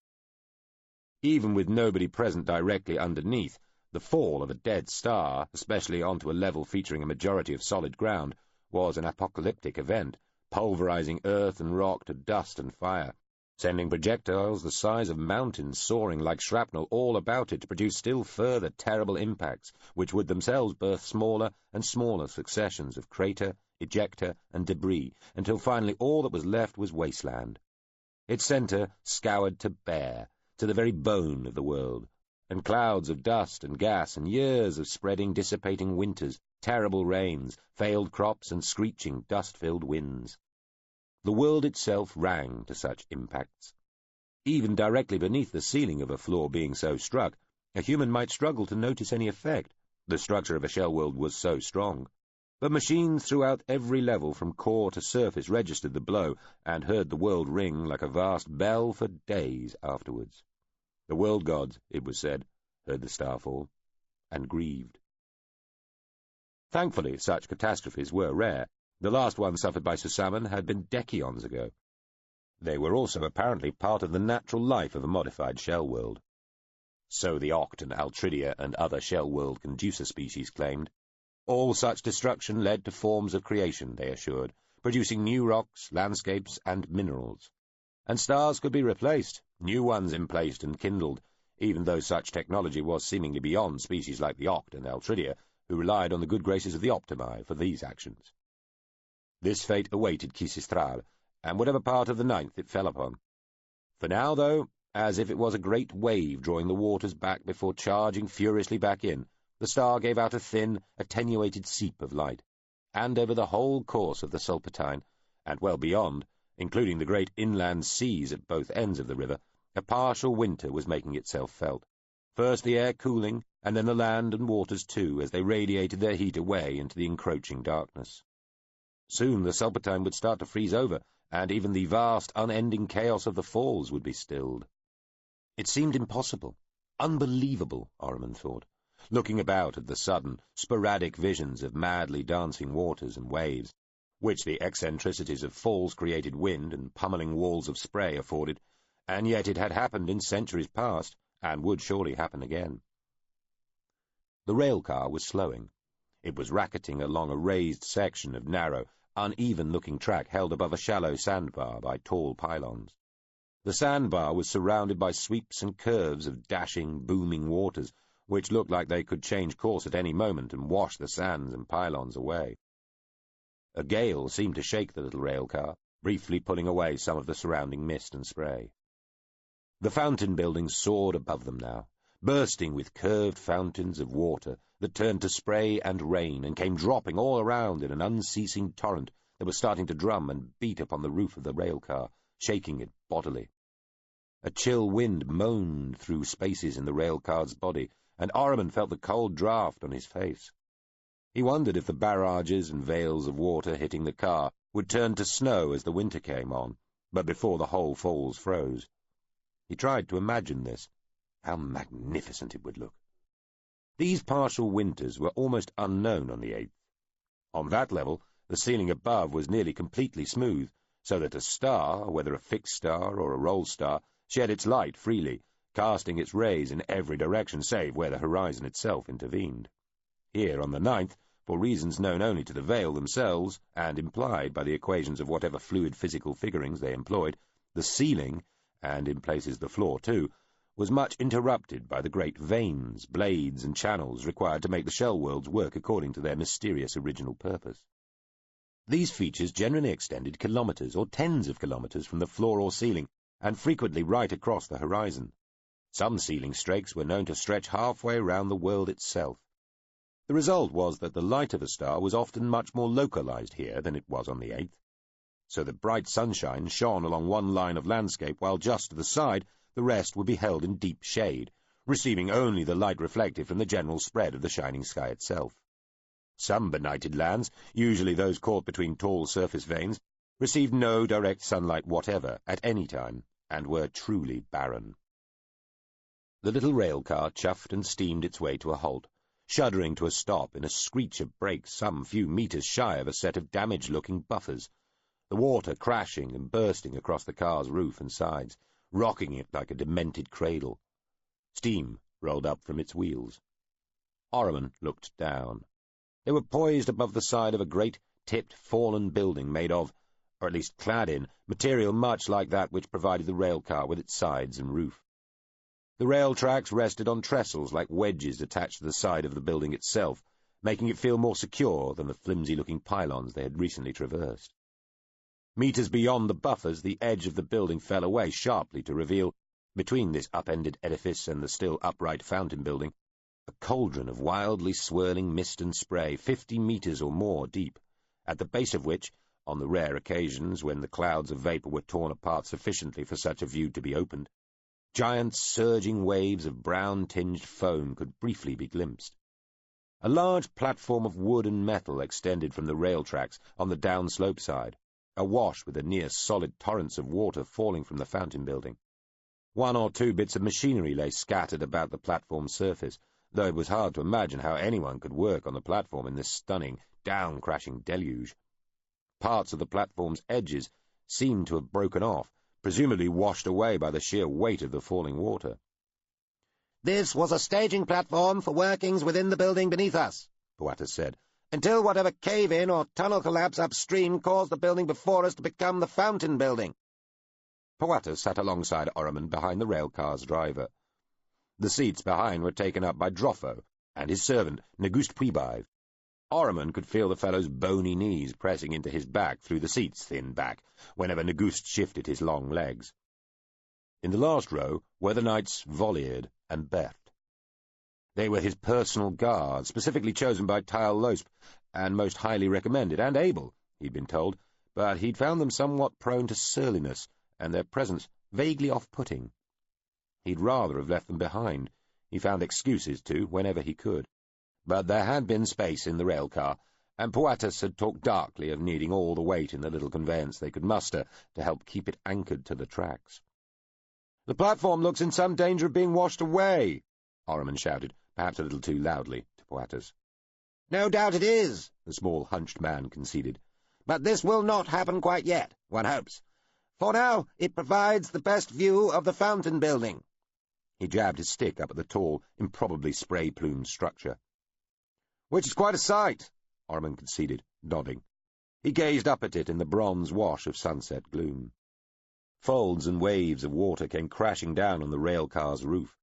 Even with nobody present directly underneath, the fall of a dead star, especially onto a level featuring a majority of solid ground, was an apocalyptic event, pulverizing earth and rock to dust and fire, sending projectiles the size of mountains soaring like shrapnel all about it to produce still further terrible impacts, which would themselves birth smaller and smaller successions of crater, ejecta, and debris, until finally all that was left was wasteland. Its center scoured to bare, to the very bone of the world, and clouds of dust and gas and years of spreading, dissipating winters, terrible rains, failed crops, and screeching, dust-filled winds. The world itself rang to such impacts. Even directly beneath the ceiling of a floor being so struck, a human might struggle to notice any effect. The structure of a shell world was so strong. But machines throughout every level from core to surface registered the blow and heard the world ring like a vast bell for days afterwards. The world gods, it was said, heard the starfall, and grieved. Thankfully, such catastrophes were rare. The last one suffered by Susamen had been decades ago. They were also apparently part of the natural life of a modified shell world. So the Oct and Altridia and other shell world conducer species claimed. All such destruction led to forms of creation, they assured, producing new rocks, landscapes, and minerals. And stars could be replaced, new ones emplaced and kindled, even though such technology was seemingly beyond species like the Oct and Altridia, who relied on the good graces of the Optimi for these actions. This fate awaited Kisistral, and whatever part of the ninth it fell upon. For now, though, as if it was a great wave drawing the waters back before charging furiously back in, the star gave out a thin, attenuated seep of light, and over the whole course of the Sulpatine, and well beyond, including the great inland seas at both ends of the river, a partial winter was making itself felt. First the air cooling, and then the land and waters too, as they radiated their heat away into the encroaching darkness. Soon the Sulpatine would start to freeze over, and even the vast, unending chaos of the falls would be stilled. It seemed impossible, unbelievable, Orman thought, looking about at the sudden, sporadic visions of madly dancing waters and waves, which the eccentricities of falls-created wind and pummeling walls of spray afforded, and yet it had happened in centuries past, and would surely happen again. The rail car was slowing. It was racketing along a raised section of narrow, uneven-looking track held above a shallow sandbar by tall pylons. The sandbar was surrounded by sweeps and curves of dashing, booming waters, which looked like they could change course at any moment and wash the sands and pylons away. A gale seemed to shake the little rail car, briefly pulling away some of the surrounding mist and spray. The fountain buildings soared above them now, bursting with curved fountains of water that turned to spray and rain and came dropping all around in an unceasing torrent that was starting to drum and beat upon the roof of the rail car, shaking it bodily. A chill wind moaned through spaces in the rail car's body, and Orman felt the cold draught on his face. He wondered if the barrages and veils of water hitting the car would turn to snow as the winter came on, but before the whole falls froze. He tried to imagine this. How magnificent it would look. These partial winters were almost unknown on the 8th. On that level, the ceiling above was nearly completely smooth, so that a star, whether a fixed star or a roll star, shed its light freely, casting its rays in every direction save where the horizon itself intervened. Here, on the 9th, for reasons known only to the Veil themselves, and implied by the equations of whatever fluid physical figurings they employed, the ceiling, and in places the floor too, was much interrupted by the great veins, blades, and channels required to make the shell worlds work according to their mysterious original purpose. These features generally extended kilometres or tens of kilometres from the floor or ceiling, and frequently right across the horizon. Some ceiling strakes were known to stretch halfway round the world itself. The result was that the light of a star was often much more localized here than it was on the 8th, so that bright sunshine shone along one line of landscape, while just to the side the rest would be held in deep shade, receiving only the light reflected from the general spread of the shining sky itself. Some benighted lands, usually those caught between tall surface veins, received no direct sunlight whatever at any time, and were truly barren. The little rail car chuffed and steamed its way to a halt, shuddering to a stop in a screech of brakes some few metres shy of a set of damaged-looking buffers, the water crashing and bursting across the car's roof and sides, rocking it like a demented cradle. Steam rolled up from its wheels. Orman looked down. They were poised above the side of a great, tipped, fallen building made of, or at least clad in, material much like that which provided the rail car with its sides and roof. The rail tracks rested on trestles like wedges attached to the side of the building itself, making it feel more secure than the flimsy-looking pylons they had recently traversed. Meters beyond the buffers, the edge of the building fell away sharply to reveal, between this upended edifice and the still upright fountain building, a cauldron of wildly swirling mist and spray 50 meters or more deep, at the base of which, on the rare occasions when the clouds of vapour were torn apart sufficiently for such a view to be opened, giant surging waves of brown-tinged foam could briefly be glimpsed. A large platform of wood and metal extended from the rail tracks on the downslope side, awash with the near-solid torrents of water falling from the fountain building. One or two bits of machinery lay scattered about the platform's surface, though it was hard to imagine how anyone could work on the platform in this stunning, down-crashing deluge. Parts of the platform's edges seemed to have broken off, presumably washed away by the sheer weight of the falling water. "This was a staging platform for workings within the building beneath us," Powata said, "until whatever cave-in or tunnel collapse upstream caused the building before us to become the fountain building." Powata sat alongside Orman behind the rail car's driver. The seats behind were taken up by Droffo and his servant, Negust Puibaev. Orman could feel the fellow's bony knees pressing into his back through the seat's thin back whenever Negust shifted his long legs. In the last row were the knights Volliard and Beft. They were his personal guard, specifically chosen by Tyle Losp, and most highly recommended and able, he'd been told, but he'd found them somewhat prone to surliness, and their presence vaguely off-putting. He'd rather have left them behind. He found excuses to, whenever he could. But there had been space in the rail car, and Powata had talked darkly of needing all the weight in the little conveyance they could muster to help keep it anchored to the tracks. "The platform looks in some danger of being washed away," Orman shouted, perhaps a little too loudly, to Powata. "No doubt it is," the small, hunched man conceded. "But this will not happen quite yet, one hopes. For now, it provides the best view of the fountain building." He jabbed his stick up at the tall, improbably spray-plumed structure. "Which is quite a sight," Orman conceded, nodding. He gazed up at it in the bronze wash of sunset gloom. Folds and waves of water came crashing down on the railcar's roof,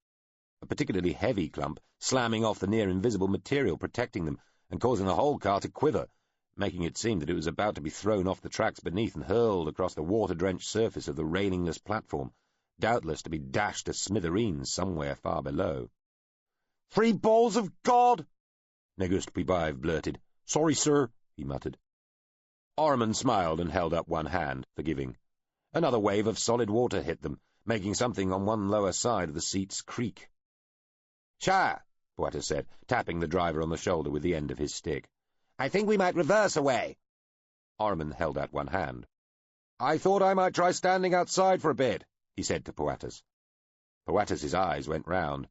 a particularly heavy clump slamming off the near-invisible material protecting them and causing the whole car to quiver, making it seem that it was about to be thrown off the tracks beneath and hurled across the water-drenched surface of the railingless platform, doubtless to be dashed to smithereens somewhere far below. "Three balls of God!" Negus Pibaev blurted. "Sorry, sir," he muttered. Ormond smiled and held up one hand, forgiving. Another wave of solid water hit them, making something on one lower side of the seats creak. "Shire," Poatus said, tapping the driver on the shoulder with the end of his stick. "I think we might reverse away." Ormond held out one hand. "I thought I might try standing outside for a bit," he said to Poatus. Poatus's eyes went round.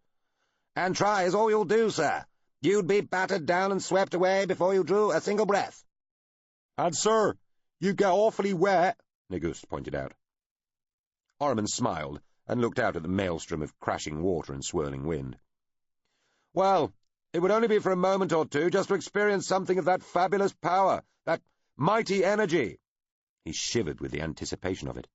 "And try is all you'll do, sir. You'd be battered down and swept away before you drew a single breath." "And, sir, you get awfully wet," Negus pointed out. Ormond smiled and looked out at the maelstrom of crashing water and swirling wind. "Well, it would only be for a moment or two, just to experience something of that fabulous power, that mighty energy." He shivered with the anticipation of it.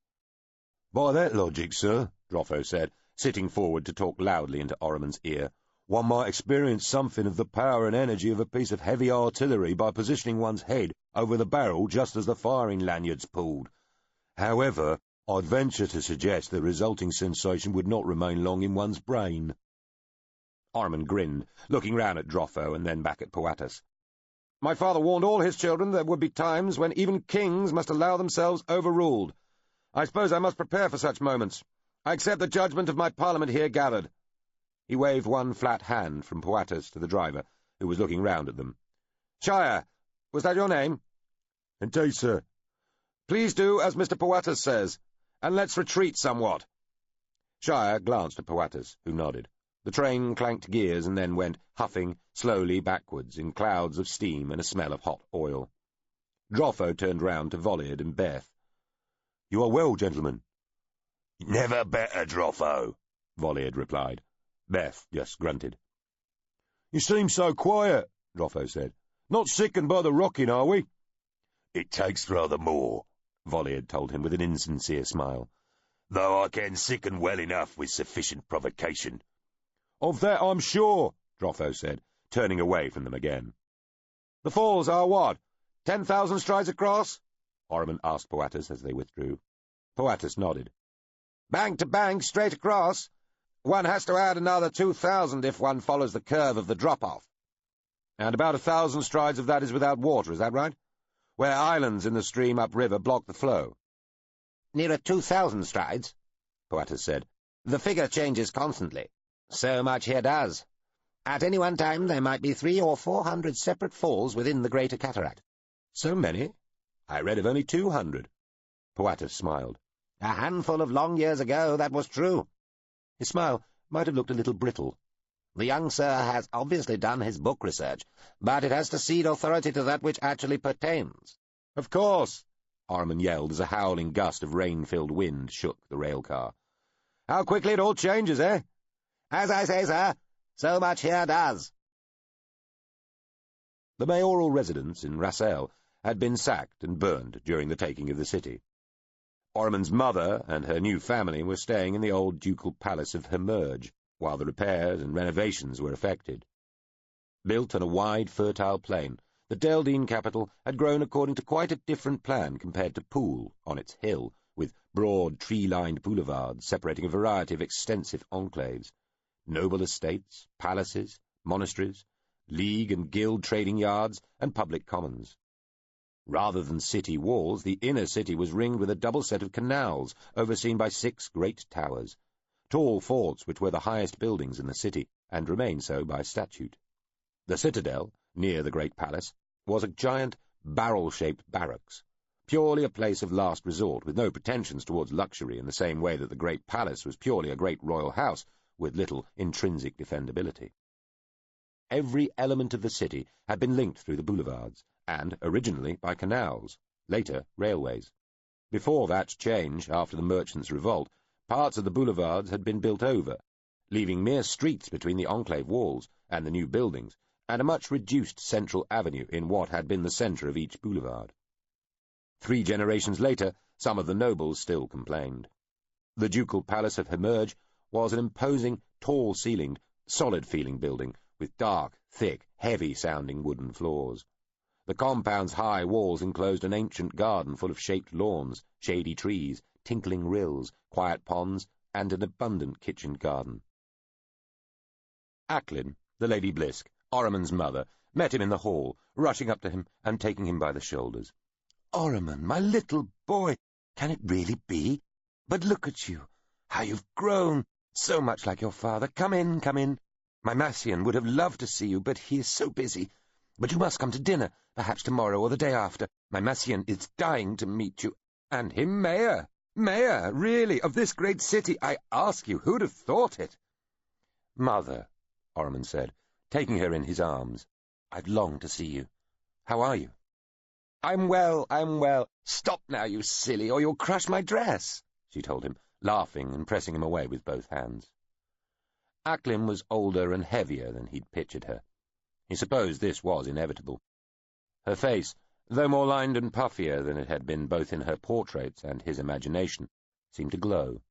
"By that logic, sir," Droffo said, sitting forward to talk loudly into Ormond's ear, "one might experience something of the power and energy of a piece of heavy artillery by positioning one's head over the barrel just as the firing lanyard's pulled. However, I'd venture to suggest the resulting sensation would not remain long in one's brain." Ormond grinned, looking round at Droffo and then back at Poatus. "My father warned all his children there would be times when even kings must allow themselves overruled. I suppose I must prepare for such moments. I accept the judgment of my parliament here gathered." He waved one flat hand from Poatus to the driver, who was looking round at them. "Shire, was that your name?" "Indeed, sir." "Please do as Mr. Poatus says, and let's retreat somewhat." Shire glanced at Poatus, who nodded. The train clanked gears and then went huffing slowly backwards in clouds of steam and a smell of hot oil. Droffo turned round to Vollard and Beth. "You are well, gentlemen." "Never better, Droffo," Vollard replied. Beth just grunted. "You seem so quiet," Droffo said. "Not sickened by the rocking, are we?" "It takes rather more," Vollard told him with an insincere smile. "Though I can sicken well enough with sufficient provocation." "Of that I'm sure," Droffo said, turning away from them again. "The falls are what? 10,000 strides across?" Ormond asked Poatus as they withdrew. Poatus nodded. "Bank to bank, straight across. One has to add another 2,000 if one follows the curve of the drop-off. And about 1,000 strides of that is without water, is that right? Where islands in the stream upriver block the flow." "Nearer 2,000 strides," Poatus said. "The figure changes constantly. So much here does. At any one time there might be 300 or 400 separate falls within the Greater Cataract." "So many? I read of only 200. Poatus smiled. "A handful of long years ago, that was true." His smile might have looked a little brittle. "The young sir has obviously done his book research, but it has to cede authority to that which actually pertains." "Of course!" Ormond yelled as a howling gust of rain-filled wind shook the railcar. "How quickly it all changes, eh?" "As I say, sir, so much here does." The mayoral residence in Rassel had been sacked and burned during the taking of the city. Ormond's mother and her new family were staying in the old ducal palace of Hermerge, while the repairs and renovations were effected. Built on a wide, fertile plain, the Deldine capital had grown according to quite a different plan compared to Poole, on its hill, with broad, tree-lined boulevards separating a variety of extensive enclaves. Noble estates, palaces, monasteries, league and guild trading yards, and public commons. Rather than city walls, the inner city was ringed with a double set of canals, overseen by 6 great towers, tall forts which were the highest buildings in the city, and remain so by statute. The citadel, near the great palace, was a giant barrel-shaped barracks, purely a place of last resort, with no pretensions towards luxury in the same way that the great palace was purely a great royal house, with little intrinsic defendability. Every element of the city had been linked through the boulevards, and originally by canals, later railways. Before that change, after the merchants' revolt, parts of the boulevards had been built over, leaving mere streets between the enclave walls and the new buildings, and a much reduced central avenue in what had been the centre of each boulevard. 3 generations later, some of the nobles still complained. The ducal palace of Hemerge was an imposing, tall-ceilinged, solid-feeling building with dark, thick, heavy-sounding wooden floors. The compound's high walls enclosed an ancient garden full of shaped lawns, shady trees, tinkling rills, quiet ponds, and an abundant kitchen garden. Acklin, the Lady Blisk, Ormon's mother, met him in the hall, rushing up to him and taking him by the shoulders. "Ormond, my little boy, can it really be? But look at you, how you've grown, so much like your father. Come in, come in. My Massian would have loved to see you, but he is so busy. But you must come to dinner, perhaps tomorrow or the day after. My Massian is dying to meet you. And him mayor, really, of this great city. I ask you, who'd have thought it?" "Mother," Ormond said, taking her in his arms, "I've longed to see you. How are you?" I'm well. Stop now, you silly, or you'll crush my dress," she told him, laughing and pressing him away with both hands. Acklin was older and heavier than he'd pictured her. He supposed this was inevitable. Her face, though more lined and puffier than it had been both in her portraits and his imagination, seemed to glow.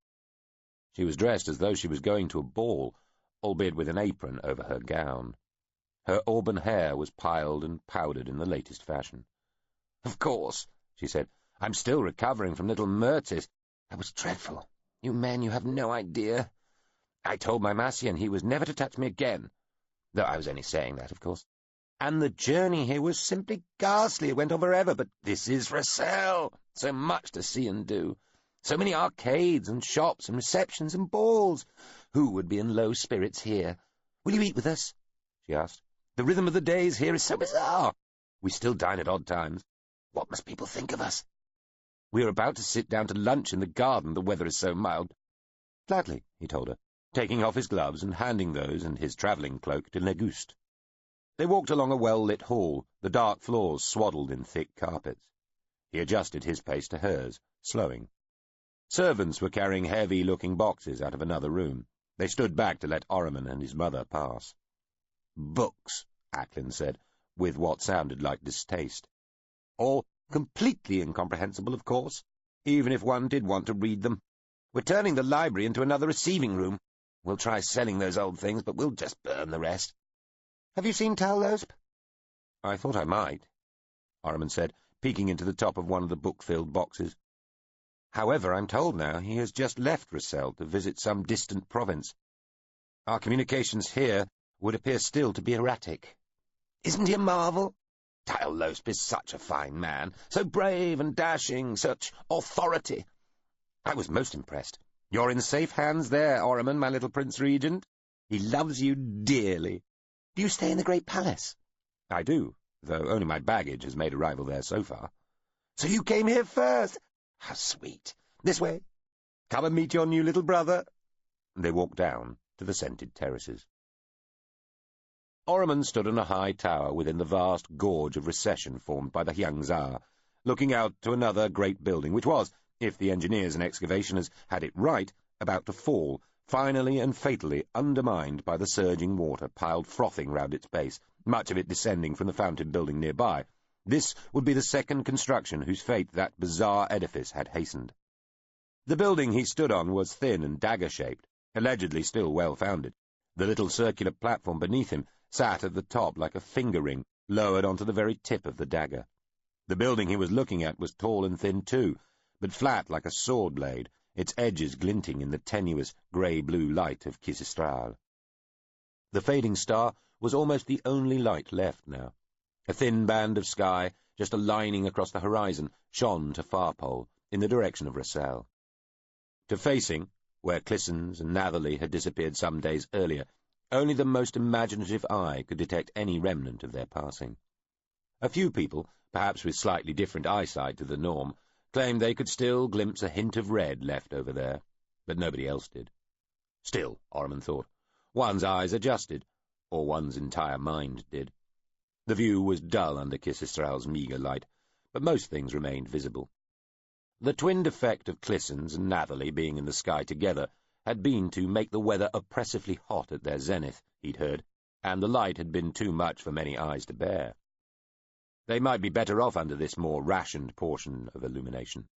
She was dressed as though she was going to a ball, albeit with an apron over her gown. Her auburn hair was piled and powdered in the latest fashion. "Of course," she said, "I'm still recovering from little Myrtis. That was dreadful. You men, you have no idea. I told my Massian he was never to touch me again, though I was only saying that, of course. And the journey here was simply ghastly. It went on forever, but this is Rossell. So much to see and do. So many arcades and shops and receptions and balls. Who would be in low spirits here? Will you eat with us?" she asked. "The rhythm of the days here is so bizarre. We still dine at odd times. What must people think of us? We are about to sit down to lunch in the garden. The weather is so mild." "Gladly," he told her, taking off his gloves and handing those and his travelling cloak to Leguste. They walked along a well-lit hall, the dark floors swaddled in thick carpets. He adjusted his pace to hers, slowing. Servants were carrying heavy-looking boxes out of another room. They stood back to let Ormond and his mother pass. "Books," Acklin said, with what sounded like distaste. "All completely incomprehensible, of course, even if one did want to read them. We're turning the library into another receiving room. We'll try selling those old things, but we'll just burn the rest. Have you seen Tallosp?" "I thought I might," Ormond said, peeking into the top of one of the book-filled boxes. "However, I'm told now he has just left Rossell to visit some distant province. Our communications here would appear still to be erratic." "Isn't he a marvel? Tallosp is such a fine man, so brave and dashing, such authority. I was most impressed. You're in safe hands there, Ormond, my little Prince Regent. He loves you dearly. Do you stay in the great palace?" "I do, though only my baggage has made arrival there so far." "So you came here first? How sweet. This way. Come and meet your new little brother." They walked down to the scented terraces. Ormond stood on a high tower within the vast gorge of recession formed by the Hyangza, looking out to another great building, which was, if the engineers and excavationers had it right, about to fall, finally and fatally undermined by the surging water piled frothing round its base, much of it descending from the fountain building nearby. This would be the second construction whose fate that bizarre edifice had hastened. The building he stood on was thin and dagger-shaped, allegedly still well-founded. The little circular platform beneath him sat at the top like a finger-ring, lowered onto the very tip of the dagger. The building he was looking at was tall and thin too, but flat like a sword-blade, its edges glinting in the tenuous grey-blue light of Quisistral. The fading star was almost the only light left now. A thin band of sky, just a lining across the horizon, shone to Farpole, in the direction of Rossell. To facing, where Clissons and Natherley had disappeared some days earlier, only the most imaginative eye could detect any remnant of their passing. A few people, perhaps with slightly different eyesight to the norm, claimed they could still glimpse a hint of red left over there, but nobody else did. Still, Ormond thought, one's eyes adjusted, or one's entire mind did. The view was dull under Quisistral's meagre light, but most things remained visible. The twinned effect of Clissons and Natherley being in the sky together had been to make the weather oppressively hot at their zenith, he'd heard, and the light had been too much for many eyes to bear. They might be better off under this more rationed portion of illumination.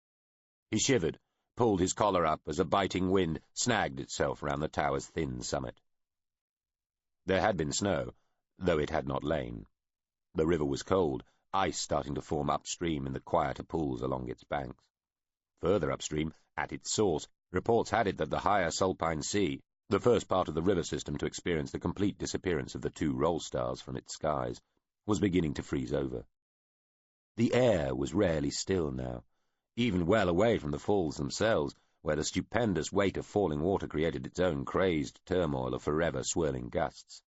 He shivered, pulled his collar up as a biting wind snagged itself round the tower's thin summit. There had been snow, though it had not lain. The river was cold, ice starting to form upstream in the quieter pools along its banks. Further upstream, at its source, reports had it that the higher Sulpine Sea, the first part of the river system to experience the complete disappearance of the two roll stars from its skies, was beginning to freeze over. The air was rarely still now, even well away from the falls themselves, where the stupendous weight of falling water created its own crazed turmoil of forever swirling gusts.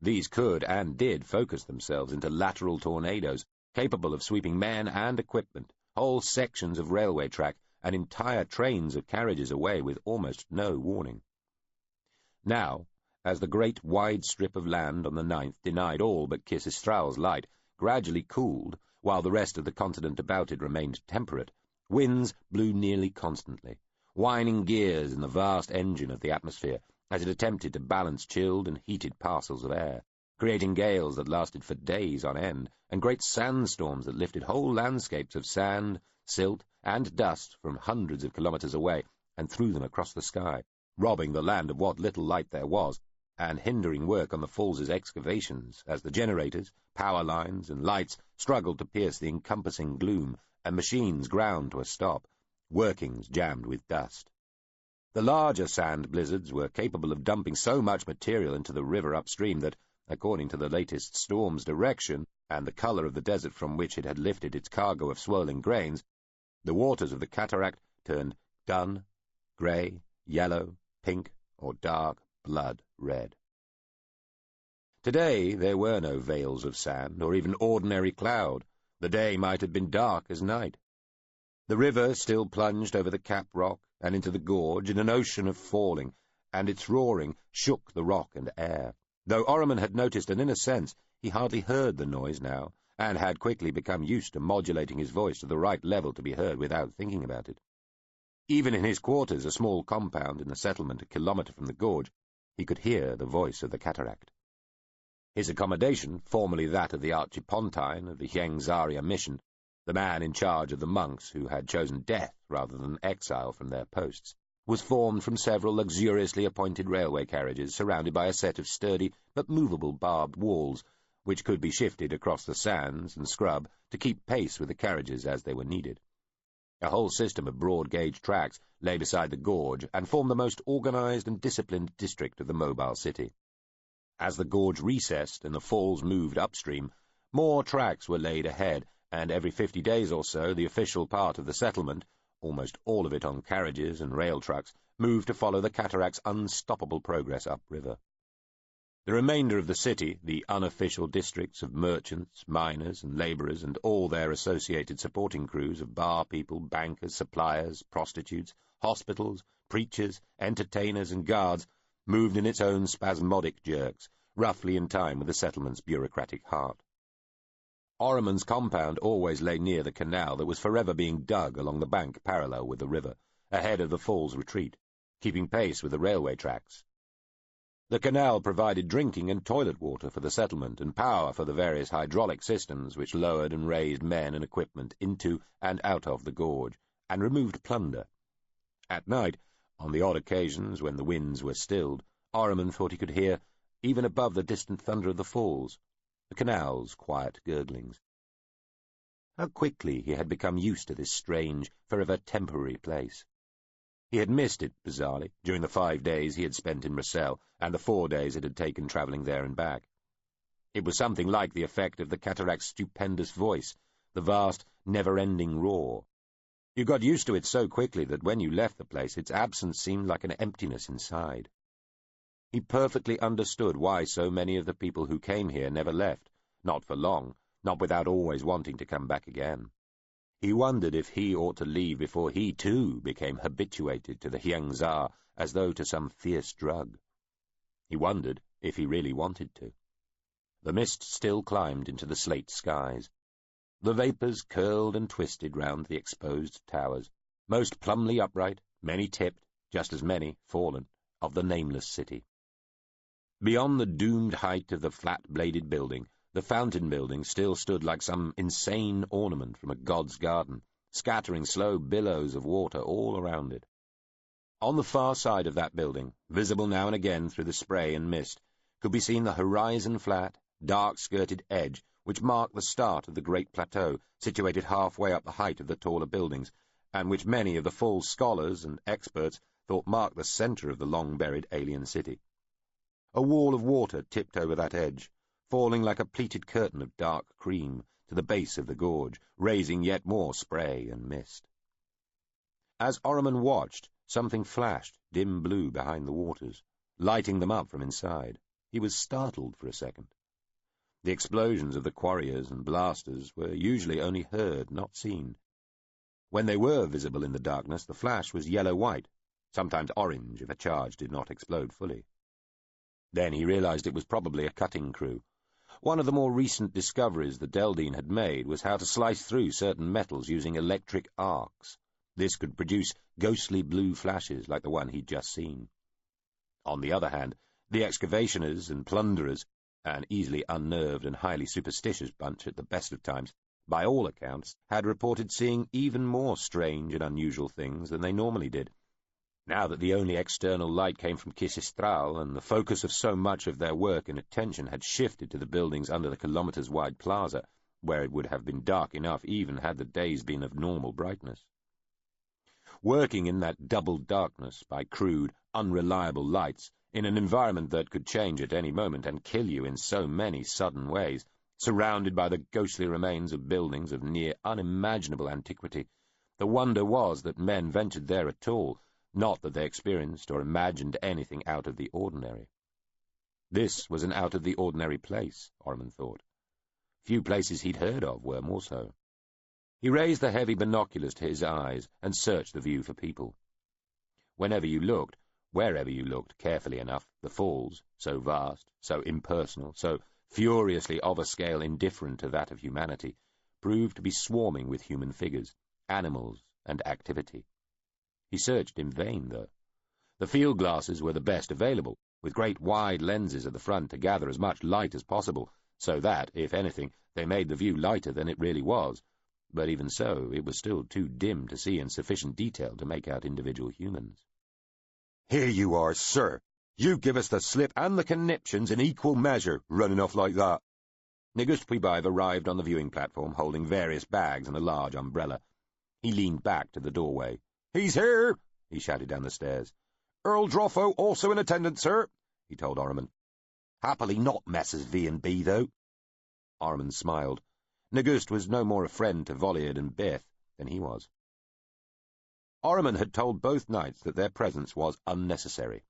These could and did focus themselves into lateral tornadoes, capable of sweeping men and equipment, whole sections of railway track, and entire trains of carriages away with almost no warning. Now, as the great wide strip of land on the 9th denied all but Kisistral's light, gradually cooled, while the rest of the continent about it remained temperate, winds blew nearly constantly, whining gears in the vast engine of the atmosphere as it attempted to balance chilled and heated parcels of air, creating gales that lasted for days on end, and great sandstorms that lifted whole landscapes of sand, silt, and dust from hundreds of kilometers away and threw them across the sky, robbing the land of what little light there was, and hindering work on the falls' excavations as the generators, power lines, and lights struggled to pierce the encompassing gloom, and machines ground to a stop, workings jammed with dust. The larger sand blizzards were capable of dumping so much material into the river upstream that, according to the latest storm's direction and the colour of the desert from which it had lifted its cargo of swirling grains, the waters of the cataract turned dun, grey, yellow, pink, or dark blood red. Today there were no veils of sand, or even ordinary cloud. The day might have been dark as night. The river still plunged over the cap rock and into the gorge in an ocean of falling, and its roaring shook the rock and air. Though Orriman had noticed that in a sense he hardly heard the noise now, and had quickly become used to modulating his voice to the right level to be heard without thinking about it. Even in his quarters, a small compound in the settlement a kilometre from the gorge, he could hear the voice of the cataract. His accommodation, formerly that of the Archipontine of the Hiengzaria mission, the man in charge of the monks who had chosen death rather than exile from their posts, was formed from several luxuriously appointed railway carriages surrounded by a set of sturdy but movable barbed walls, which could be shifted across the sands and scrub to keep pace with the carriages as they were needed. A whole system of broad-gauge tracks lay beside the gorge and formed the most organised and disciplined district of the mobile city. As the gorge recessed and the falls moved upstream, more tracks were laid ahead, and every 50 days or so the official part of the settlement, almost all of it on carriages and rail trucks, moved to follow the cataract's unstoppable progress upriver. The remainder of the city, the unofficial districts of merchants, miners, and labourers, and all their associated supporting crews of bar people, bankers, suppliers, prostitutes, hospitals, preachers, entertainers, and guards, moved in its own spasmodic jerks, roughly in time with the settlement's bureaucratic heart. Orriman's compound always lay near the canal that was forever being dug along the bank parallel with the river, ahead of the fall's retreat, keeping pace with the railway tracks. The canal provided drinking and toilet water for the settlement and power for the various hydraulic systems which lowered and raised men and equipment into and out of the gorge, and removed plunder. At night, on the odd occasions when the winds were stilled, Orriman thought he could hear, even above the distant thunder of the falls, the canal's quiet gurglings. How quickly he had become used to this strange, forever temporary place. He had missed it, bizarrely, during the 5 days he had spent in Rossell, and the 4 days it had taken travelling there and back. It was something like the effect of the cataract's stupendous voice, the vast, never-ending roar. You got used to it so quickly that when you left the place its absence seemed like an emptiness inside. He perfectly understood why so many of the people who came here never left, not for long, not without always wanting to come back again. He wondered if he ought to leave before he, too, became habituated to the Hiengza as though to some fierce drug. He wondered if he really wanted to. The mist still climbed into the slate skies. The vapours curled and twisted round the exposed towers, most plumly upright, many tipped, just as many fallen, of the nameless city. Beyond the doomed height of the flat-bladed building, The fountain building still stood like some insane ornament from a god's garden, scattering slow billows of water all around it. On the far side of that building, visible now and again through the spray and mist, could be seen the horizon-flat, dark-skirted edge which marked the start of the great plateau, situated halfway up the height of the taller buildings, and which many of the full scholars and experts thought marked the centre of the long-buried alien city. A wall of water tipped over that edge, falling like a pleated curtain of dark cream to the base of the gorge, raising yet more spray and mist. As Orriman watched, something flashed dim blue behind the waters, lighting them up from inside. He was startled for a second. The explosions of the quarriers and blasters were usually only heard, not seen. When they were visible in the darkness, the flash was yellow-white, sometimes orange if a charge did not explode fully. Then he realized it was probably a cutting crew. One of the more recent discoveries the Deldine had made was how to slice through certain metals using electric arcs. This could produce ghostly blue flashes like the one he'd just seen. On the other hand, the excavationers and plunderers, an easily unnerved and highly superstitious bunch at the best of times, by all accounts, had reported seeing even more strange and unusual things than they normally did. Now that the only external light came from Quisistral, and the focus of so much of their work and attention had shifted to the buildings under the kilometres-wide plaza, where it would have been dark enough even had the days been of normal brightness. Working in that double darkness by crude, unreliable lights, in an environment that could change at any moment and kill you in so many sudden ways, surrounded by the ghostly remains of buildings of near unimaginable antiquity, the wonder was that men ventured there at all, not that they experienced or imagined anything out of the ordinary. This was an out-of-the-ordinary place, Orriman thought. Few places he'd heard of were more so. He raised the heavy binoculars to his eyes and searched the view for people. Whenever you looked, wherever you looked carefully enough, the falls, so vast, so impersonal, so furiously of a scale indifferent to that of humanity, proved to be swarming with human figures, animals, and activity. He searched in vain, though. The field glasses were the best available, with great wide lenses at the front to gather as much light as possible, so that, if anything, they made the view lighter than it really was, but even so, it was still too dim to see in sufficient detail to make out individual humans. "Here you are, sir. You give us the slip and the conniptions in equal measure, running off like that." Nigust Puibayev arrived on the viewing platform, holding various bags and a large umbrella. He leaned back to the doorway. "He's here!" he shouted down the stairs. "Earl Droffo also in attendance, sir," he told Orriman. "Happily not Messrs. V&B, though." Orriman smiled. Nigust was no more a friend to Volliard and Beth than he was. Orriman had told both knights that their presence was unnecessary.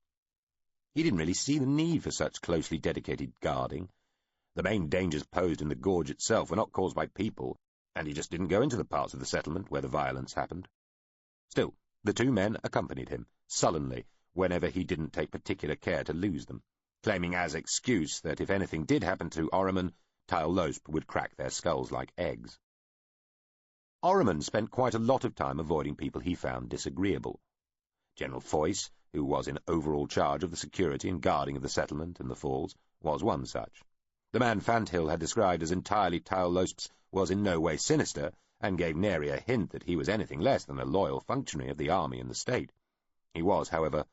He didn't really see the need for such closely dedicated guarding. The main dangers posed in the gorge itself were not caused by people, and he just didn't go into the parts of the settlement where the violence happened. Still, the two men accompanied him, sullenly, whenever he didn't take particular care to lose them, claiming as excuse that if anything did happen to Orriman, Tyal-Losp would crack their skulls like eggs. Orriman spent quite a lot of time avoiding people he found disagreeable. General Foyce, who was in overall charge of the security and guarding of the settlement and the falls, was one such. The man Fanthill had described as entirely Tyal-Losp's was in no way sinister, and gave nary a hint that he was anything less than a loyal functionary of the army and the state. He was, however,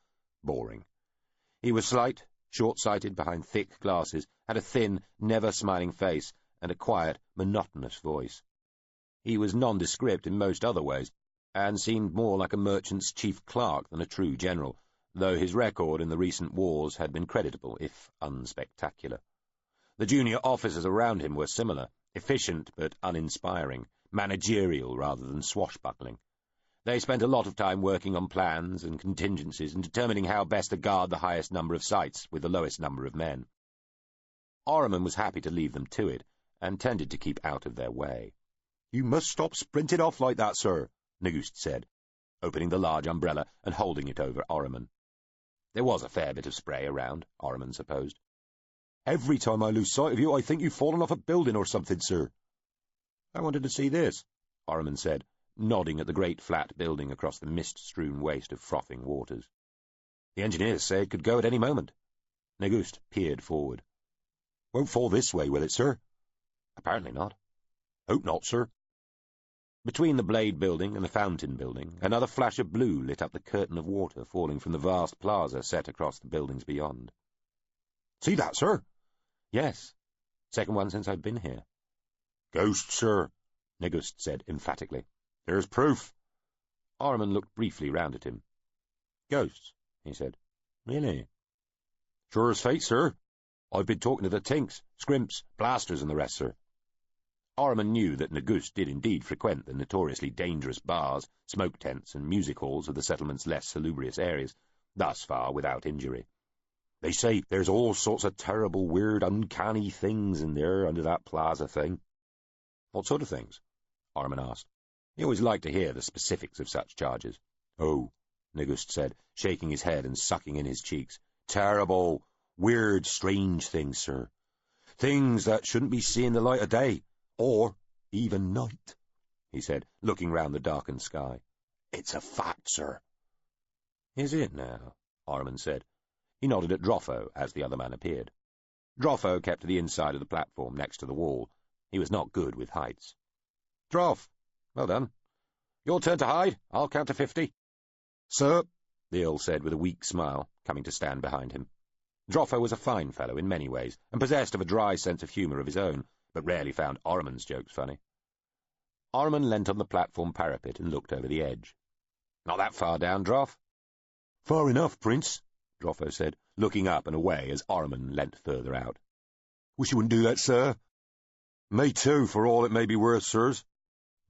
boring. He was slight, short-sighted behind thick glasses, had a thin, never-smiling face, and a quiet, monotonous voice. He was nondescript in most other ways, and seemed more like a merchant's chief clerk than a true general, though his record in the recent wars had been creditable, if unspectacular. The junior officers around him were similar, efficient but uninspiring, managerial rather than swashbuckling. They spent a lot of time working on plans and contingencies and determining how best to guard the highest number of sites with the lowest number of men. Orriman was happy to leave them to it, and tended to keep out of their way. "You must stop sprinting off like that, sir," Nigust said, opening the large umbrella and holding it over Orriman. There was a fair bit of spray around, Orriman supposed. "Every time I lose sight of you, I think you've fallen off a building or something, sir." "I wanted to see this," Orriman said, nodding at the great flat building across the mist-strewn waste of frothing waters. "The engineers say it could go at any moment." Nigust peered forward. "Won't fall this way, will it, sir?" Apparently not. Hope not, sir. Between the Blade Building and the Fountain Building, another flash of blue lit up the curtain of water falling from the vast plaza set across the buildings beyond. See that, sir? Yes. Second one since I've been here. Ghosts, sir, Negust said emphatically. There's proof. Orman looked briefly round at him. Ghosts, he said. Really? Sure as fate, sir. I've been talking to the Tinks, Scrimps, Blasters and the rest, sir. Orman knew that Negust did indeed frequent the notoriously dangerous bars, smoke tents and music halls of the settlement's less salubrious areas, thus far without injury. They say there's all sorts of terrible, weird, uncanny things in there under that plaza thing. What sort of things? Orman asked. He always liked to hear the specifics of such charges. Oh, Negust said, shaking his head and sucking in his cheeks. Terrible, weird, strange things, sir. Things that shouldn't be seeing the light of day. Or even night, he said, looking round the darkened sky. It's a fact, sir. Is it now? Orman said. He nodded at Droffo as the other man appeared. Droffo kept to the inside of the platform next to the wall. He was not good with heights. Droff, well done. Your turn to hide. I'll count to 50. Sir, the Earl said with a weak smile, coming to stand behind him. Droffo was a fine fellow in many ways, and possessed of a dry sense of humour of his own, but rarely found Orman's jokes funny. Orman leant on the platform parapet and looked over the edge. Not that far down, Droff? Far enough, Prince, Droffo said, looking up and away as Orman leant further out. Wish you wouldn't do that, sir. Me too, for all it may be worth, sirs,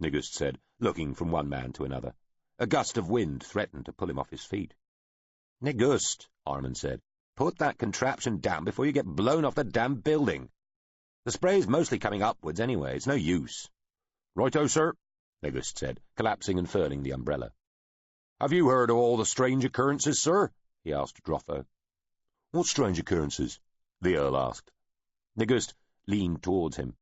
Negust said, looking from one man to another. A gust of wind threatened to pull him off his feet. Negust, Orman said, put that contraption down before you get blown off the damn building. The spray's mostly coming upwards anyway. It's no use. Righto, sir, Negust said, collapsing and furling the umbrella. Have you heard of all the strange occurrences, sir? He asked Droffo. What strange occurrences? The Earl asked. Negust leaned towards him.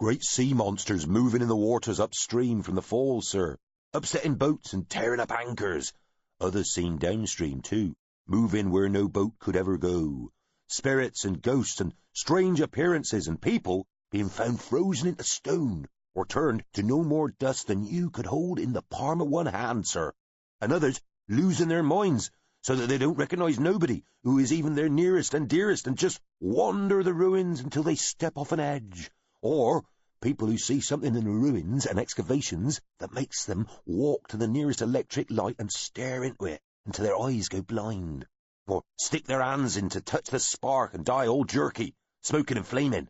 Great sea monsters moving in the waters upstream from the falls, sir, upsetting boats and tearing up anchors. Others seen downstream, too, moving where no boat could ever go. Spirits and ghosts and strange appearances and people being found frozen into stone or turned to no more dust than you could hold in the palm of one hand, sir. And others losing their minds so that they don't recognise nobody who is even their nearest and dearest and just wander the ruins until they step off an edge. Or people who see something in the ruins and excavations that makes them walk to the nearest electric light and stare into it until their eyes go blind. Or stick their hands in to touch the spark and die all jerky, smoking and flaming.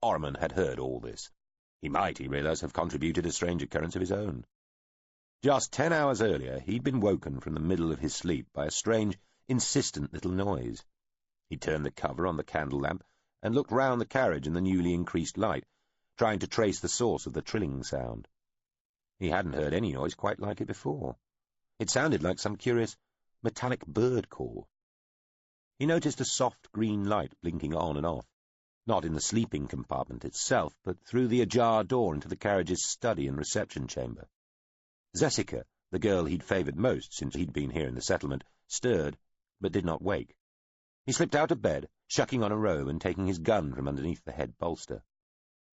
Orman had heard all this. He might, he realised, have contributed a strange occurrence of his own. Just 10 hours earlier, he'd been woken from the middle of his sleep by a strange, insistent little noise. He turned the cover on the candle lamp and looked round the carriage in the newly increased light, trying to trace the source of the trilling sound. He hadn't heard any noise quite like it before. It sounded like some curious metallic bird call. He noticed a soft green light blinking on and off, not in the sleeping compartment itself, but through the ajar door into the carriage's study and reception chamber. Zessica, the girl he'd favoured most since he'd been here in the settlement, stirred, but did not wake. He slipped out of bed, shucking on a robe and taking his gun from underneath the head bolster.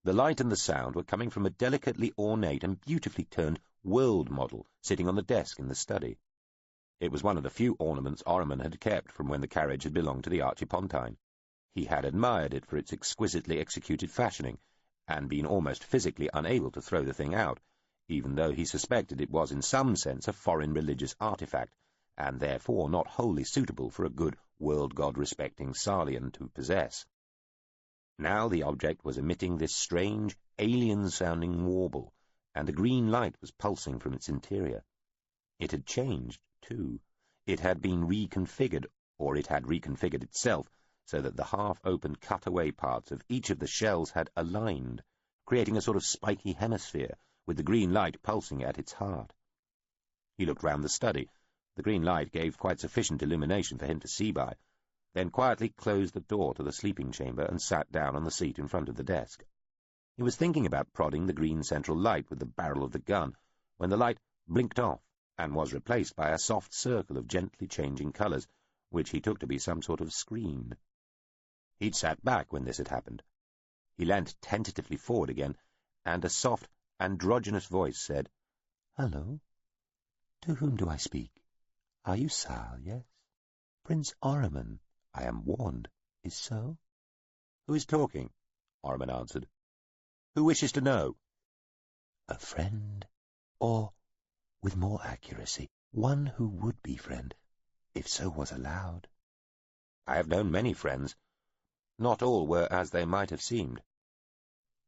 The light and the sound were coming from a delicately ornate and beautifully turned world model sitting on the desk in the study. It was one of the few ornaments Orman had kept from when the carriage had belonged to the Archipontine. He had admired it for its exquisitely executed fashioning, and been almost physically unable to throw the thing out, even though he suspected it was in some sense a foreign religious artifact, and therefore not wholly suitable for a good world-god-respecting Sarlian to possess. Now the object was emitting this strange, alien-sounding warble, and a green light was pulsing from its interior. It had changed, too. It had been reconfigured, or it had reconfigured itself, so that the half-open cut-away parts of each of the shells had aligned, creating a sort of spiky hemisphere, with the green light pulsing at its heart. He looked round the study. The green light gave quite sufficient illumination for him to see by, then quietly closed the door to the sleeping chamber and sat down on the seat in front of the desk. He was thinking about prodding the green central light with the barrel of the gun, when the light blinked off, and was replaced by a soft circle of gently changing colours, which he took to be some sort of screen. He'd sat back when this had happened. He leant tentatively forward again, and a soft, androgynous voice said, "Hello? To whom do I speak? Are you Sal, yes? Prince Ormond, I am warned, is so?" "Who is talking?" Ormond answered. "Who wishes to know?" "A friend, or, with more accuracy, one who would be friend, if so was allowed." "I have known many friends. Not all were as they might have seemed."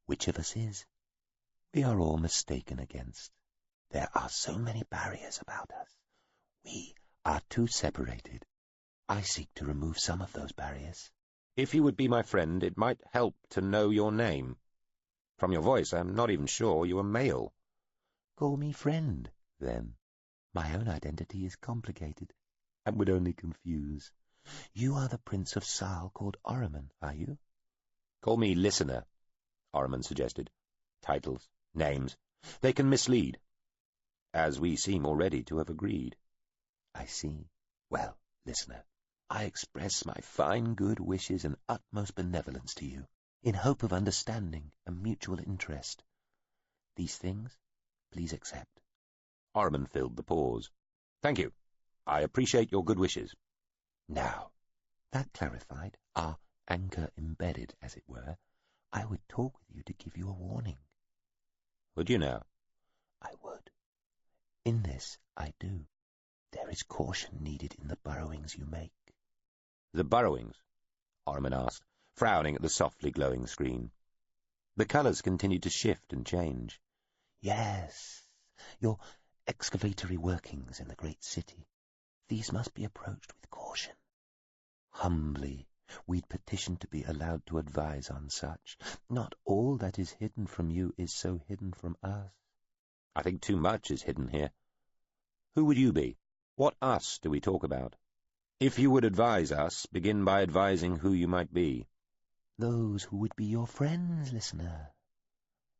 "Which of us is? We are all mistaken against. There are so many barriers about us. We are too separated. I seek to remove some of those barriers." "If you would be my friend, it might help to know your name. From your voice, I am not even sure you are male." "Call me friend, then. My own identity is complicated, and would only confuse. You are the Prince of Sal called Ormond, are you?" "Call me listener," Ormond suggested. "Titles, names, they can mislead, as we seem already to have agreed." "I see. Well, listener, I express my fine good wishes and utmost benevolence to you, in hope of understanding and mutual interest. These things, please accept." Ormond filled the pause. "Thank you. I appreciate your good wishes." Now, that clarified, our anchor embedded, as it were, I would talk with you to give you a warning. "Would you now?" "I would. In this I do. There is caution needed in the burrowings you make." "The burrowings?" Ormond asked, frowning at the softly glowing screen. The colours continued to shift and change. "Yes, your excavatory workings in the great city. These must be approached with caution. Humbly, we'd petition to be allowed to advise on such. Not all that is hidden from you is so hidden from us." "I think too much is hidden here. Who would you be? What us do we talk about? If you would advise us, begin by advising who you might be." "Those who would be your friends, listener,"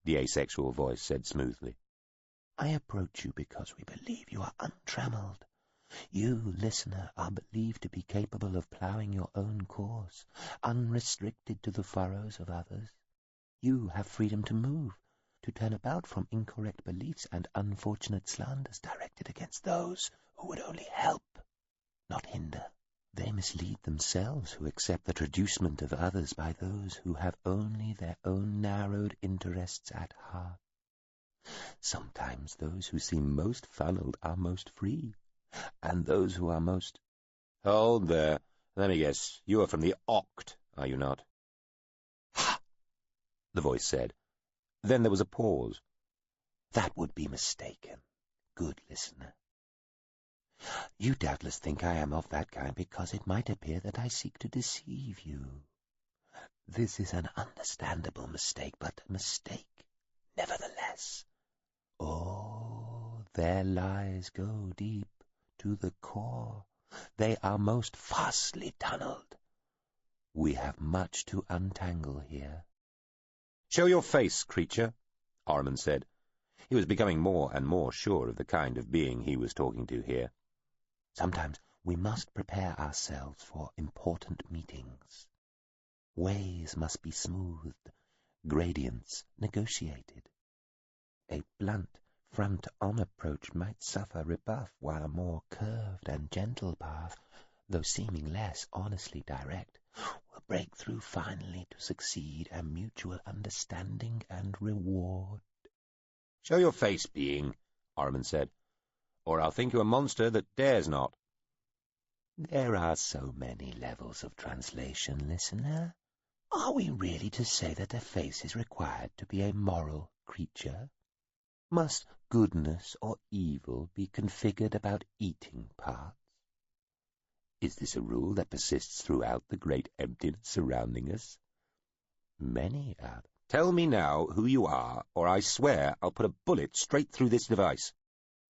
the asexual voice said smoothly. "I approach you because we believe you are untrammeled. You, listener, are believed to be capable of ploughing your own course, unrestricted to the furrows of others. You have freedom to move, to turn about from incorrect beliefs and unfortunate slanders directed against those who would only help, not hinder. They mislead themselves who accept the traducement of others by those who have only their own narrowed interests at heart. Sometimes those who seem most funneled are most free, and those who are most—" "Hold there. Let me guess. You are from the Oct, are you not?" "Ha!" the voice said. Then there was a pause. "That would be mistaken, good listener. You doubtless think I am of that kind because it might appear that I seek to deceive you. This is an understandable mistake, but a mistake, nevertheless. Oh, their lies go deep, to the core. They are most fastly tunneled. We have much to untangle here." "Show your face, creature," Ormond said. He was becoming more and more sure of the kind of being he was talking to here. "Sometimes we must prepare ourselves for important meetings. Ways must be smoothed, gradients negotiated. A blunt front-on approach might suffer rebuff, while a more curved and gentle path, though seeming less honestly direct, will break through finally to succeed a mutual understanding and reward." "Show your face, being," Ormond said, "or I'll think you a monster that dares not." There are so many levels of translation, listener. Are we really to say that a face is required to be a moral creature? Must goodness or evil be configured about eating parts? Is this a rule that persists throughout the great emptiness surrounding us? Many are. "Tell me now who you are, or I swear I'll put a bullet straight through this device."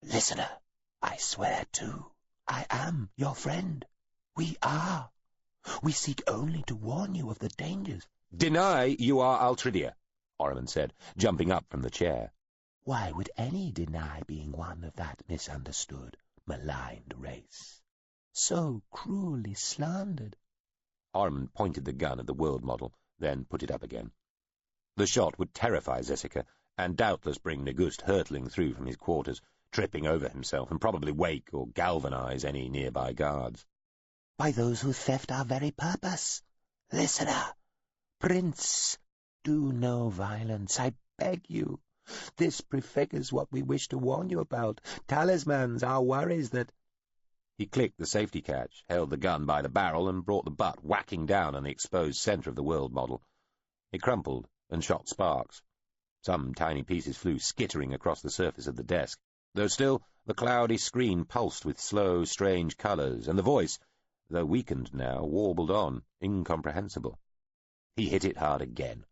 Listener, I swear too, I am your friend. We are. We seek only to warn you of the dangers. "Deny you are Altridia," Ormond said, jumping up from the chair. Why would any deny being one of that misunderstood, maligned race? So cruelly slandered. Ormond pointed the gun at the world model, then put it up again. The shot would terrify Zessica, and doubtless bring Negust hurtling through from his quarters, tripping over himself, and probably wake or galvanize any nearby guards. By those who theft our very purpose. Listener, Prince, do no violence, I beg you. This prefigures what we wish to warn you about. Talismans, our worries that... He clicked the safety catch, held the gun by the barrel, and brought the butt whacking down on the exposed center of the world model. It crumpled and shot sparks. Some tiny pieces flew skittering across the surface of the desk, though still the cloudy screen pulsed with slow, strange colors, and the voice, though weakened now, warbled on, incomprehensible. He hit it hard again.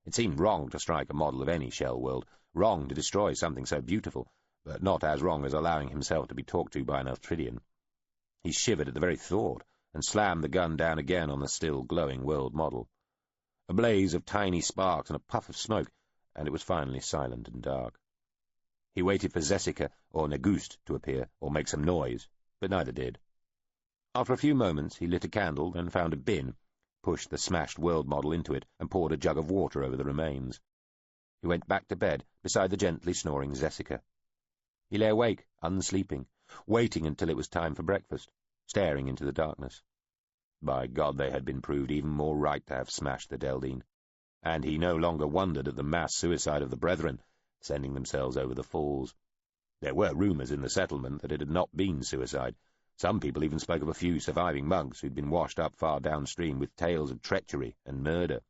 It seemed wrong to strike a model of any shell world, wrong to destroy something so beautiful, but not as wrong as allowing himself to be talked to by an Altridian. He shivered at the very thought, and slammed the gun down again on the still glowing world model. A blaze of tiny sparks and a puff of smoke, and it was finally silent and dark. He waited for Zessica or Negust to appear, or make some noise, but neither did. After a few moments he lit a candle, then found a bin, pushed the smashed world model into it, and poured a jug of water over the remains. He went back to bed beside the gently snoring Zessica. He lay awake, unsleeping, waiting until it was time for breakfast, staring into the darkness. By God, they had been proved even more right to have smashed the Deldine, and he no longer wondered at the mass suicide of the Brethren, sending themselves over the falls. There were rumours in the settlement that it had not been suicide. Some people even spoke of a few surviving monks who'd been washed up far downstream with tales of treachery and murder.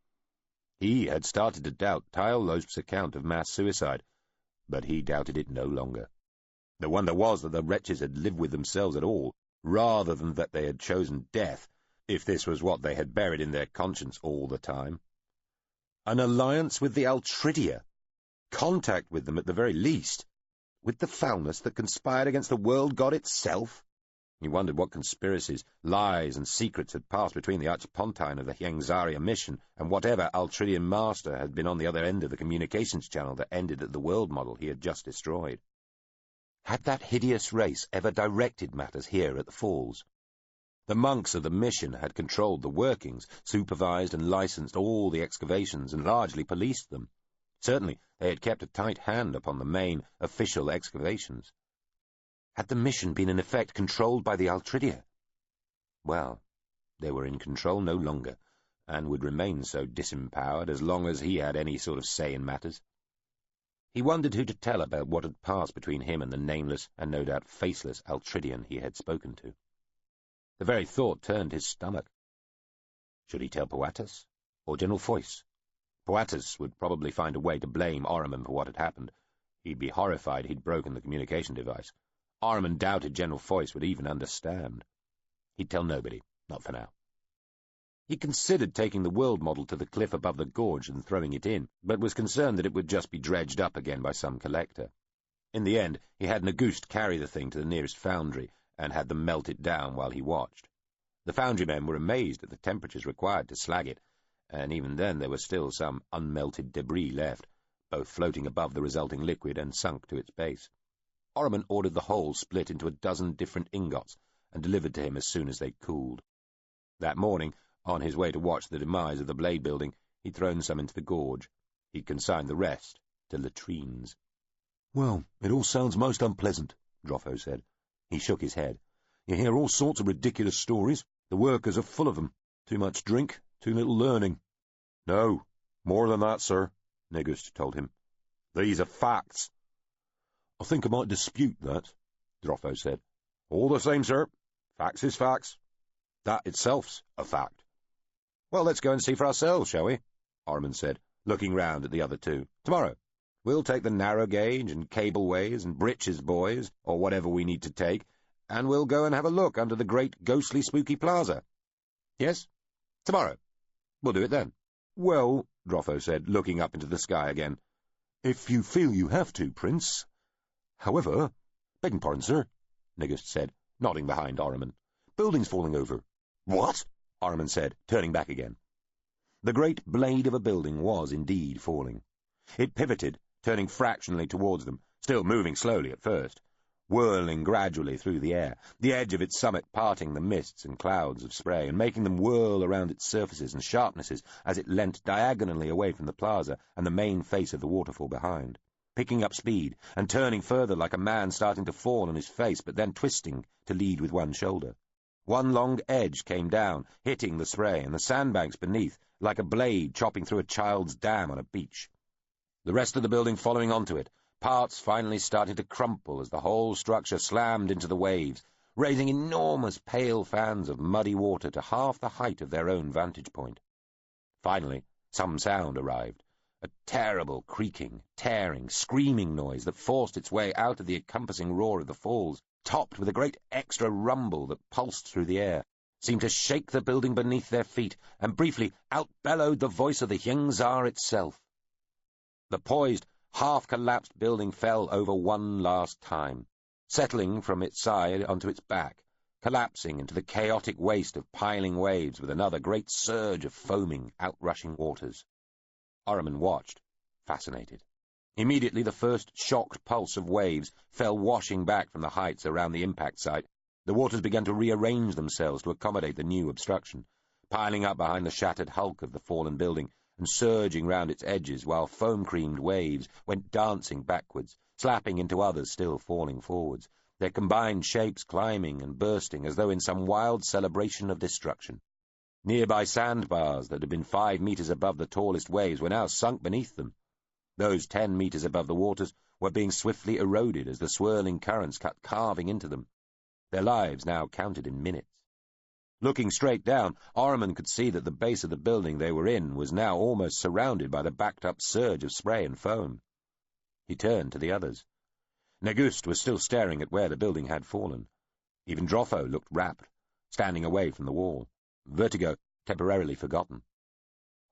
He had started to doubt Tylelosp's account of mass suicide, but he doubted it no longer. The wonder was that the wretches had lived with themselves at all, rather than that they had chosen death, if this was what they had buried in their conscience all the time. An alliance with the Altridia, contact with them at the very least, with the foulness that conspired against the world god itself. He wondered what conspiracies, lies, and secrets had passed between the Archpontine of the Hyangzaria mission and whatever Altridian master had been on the other end of the communications channel that ended at the world model he had just destroyed. Had that hideous race ever directed matters here at the Falls? The monks of the mission had controlled the workings, supervised and licensed all the excavations, and largely policed them. Certainly they had kept a tight hand upon the main, official excavations. Had the mission been in effect controlled by the Altridia? Well, they were in control no longer, and would remain so disempowered as long as he had any sort of say in matters. He wondered who to tell about what had passed between him and the nameless and no doubt faceless Altridian he had spoken to. The very thought turned his stomach. Should he tell Poatus, or General Foyce? Poatus would probably find a way to blame Orriman for what had happened. He'd be horrified he'd broken the communication device. Orriman doubted General Foyce would even understand. He'd tell nobody, not for now. He considered taking the world model to the cliff above the gorge and throwing it in, but was concerned that it would just be dredged up again by some collector. In the end, he had Negust carry the thing to the nearest foundry, and had them melt it down while he watched. The foundrymen were amazed at the temperatures required to slag it, and even then there was still some unmelted debris left, both floating above the resulting liquid and sunk to its base. Orriman ordered the whole split into a dozen different ingots, and delivered to him as soon as they cooled. That morning, on his way to watch the demise of the blade building, he'd thrown some into the gorge. He'd consigned the rest to latrines. "Well, it all sounds most unpleasant," Droffo said. He shook his head. "You hear all sorts of ridiculous stories. The workers are full of them. Too much drink, too little learning." "No, more than that, sir," Negust told him. "These are facts." "I think I might dispute that," Droffo said. "All the same, sir. Facts is facts. That itself's a fact." "Well, let's go and see for ourselves, shall we?" Orriman said, looking round at the other two. "Tomorrow. We'll take the narrow gauge and cableways and breeches buoys, or whatever we need to take, and we'll go and have a look under the great ghostly spooky plaza. Yes? Tomorrow. We'll do it then." "Well," Droffo said, looking up into the sky again, "if you feel you have to, Prince. However—" "Begging pardon, sir," Negust said, nodding behind Orriman. "Building's falling over." "What?" Orriman said, turning back again. The great blade of a building was indeed falling. It pivoted, turning fractionally towards them, still moving slowly at first. whirling gradually through the air, the edge of its summit parting the mists and clouds of spray and making them whirl around its surfaces and sharpnesses as it leant diagonally away from the plaza and the main face of the waterfall behind, picking up speed and turning further like a man starting to fall on his face but then twisting to lead with one shoulder. One long edge came down, hitting the spray and the sandbanks beneath like a blade chopping through a child's dam on a beach. The rest of the building following onto it, parts finally starting to crumple as the whole structure slammed into the waves, raising enormous pale fans of muddy water to half the height of their own vantage point. Finally, some sound arrived, a terrible creaking, tearing, screaming noise that forced its way out of the encompassing roar of the falls, topped with a great extra rumble that pulsed through the air, seemed to shake the building beneath their feet, and briefly outbellowed the voice of the Yingzar itself. The poised, half-collapsed building fell over one last time, settling from its side onto its back, collapsing into the chaotic waste of piling waves with another great surge of foaming, outrushing waters. Ahriman watched, fascinated. Immediately the first shocked pulse of waves fell washing back from the heights around the impact site. The waters began to rearrange themselves to accommodate the new obstruction, piling up behind the shattered hulk of the fallen building and surging round its edges while foam-creamed waves went dancing backwards, slapping into others still falling forwards, their combined shapes climbing and bursting as though in some wild celebration of destruction. Nearby sandbars that had been 5 meters above the tallest waves were now sunk beneath them. Those 10 meters above the waters were being swiftly eroded as the swirling currents cut carving into them. Their lives now counted in minutes. Looking straight down, Ahriman could see that the base of the building they were in was now almost surrounded by the backed-up surge of spray and foam. He turned to the others. Negust was still staring at where the building had fallen. Even Droffo looked rapt, standing away from the wall, vertigo temporarily forgotten.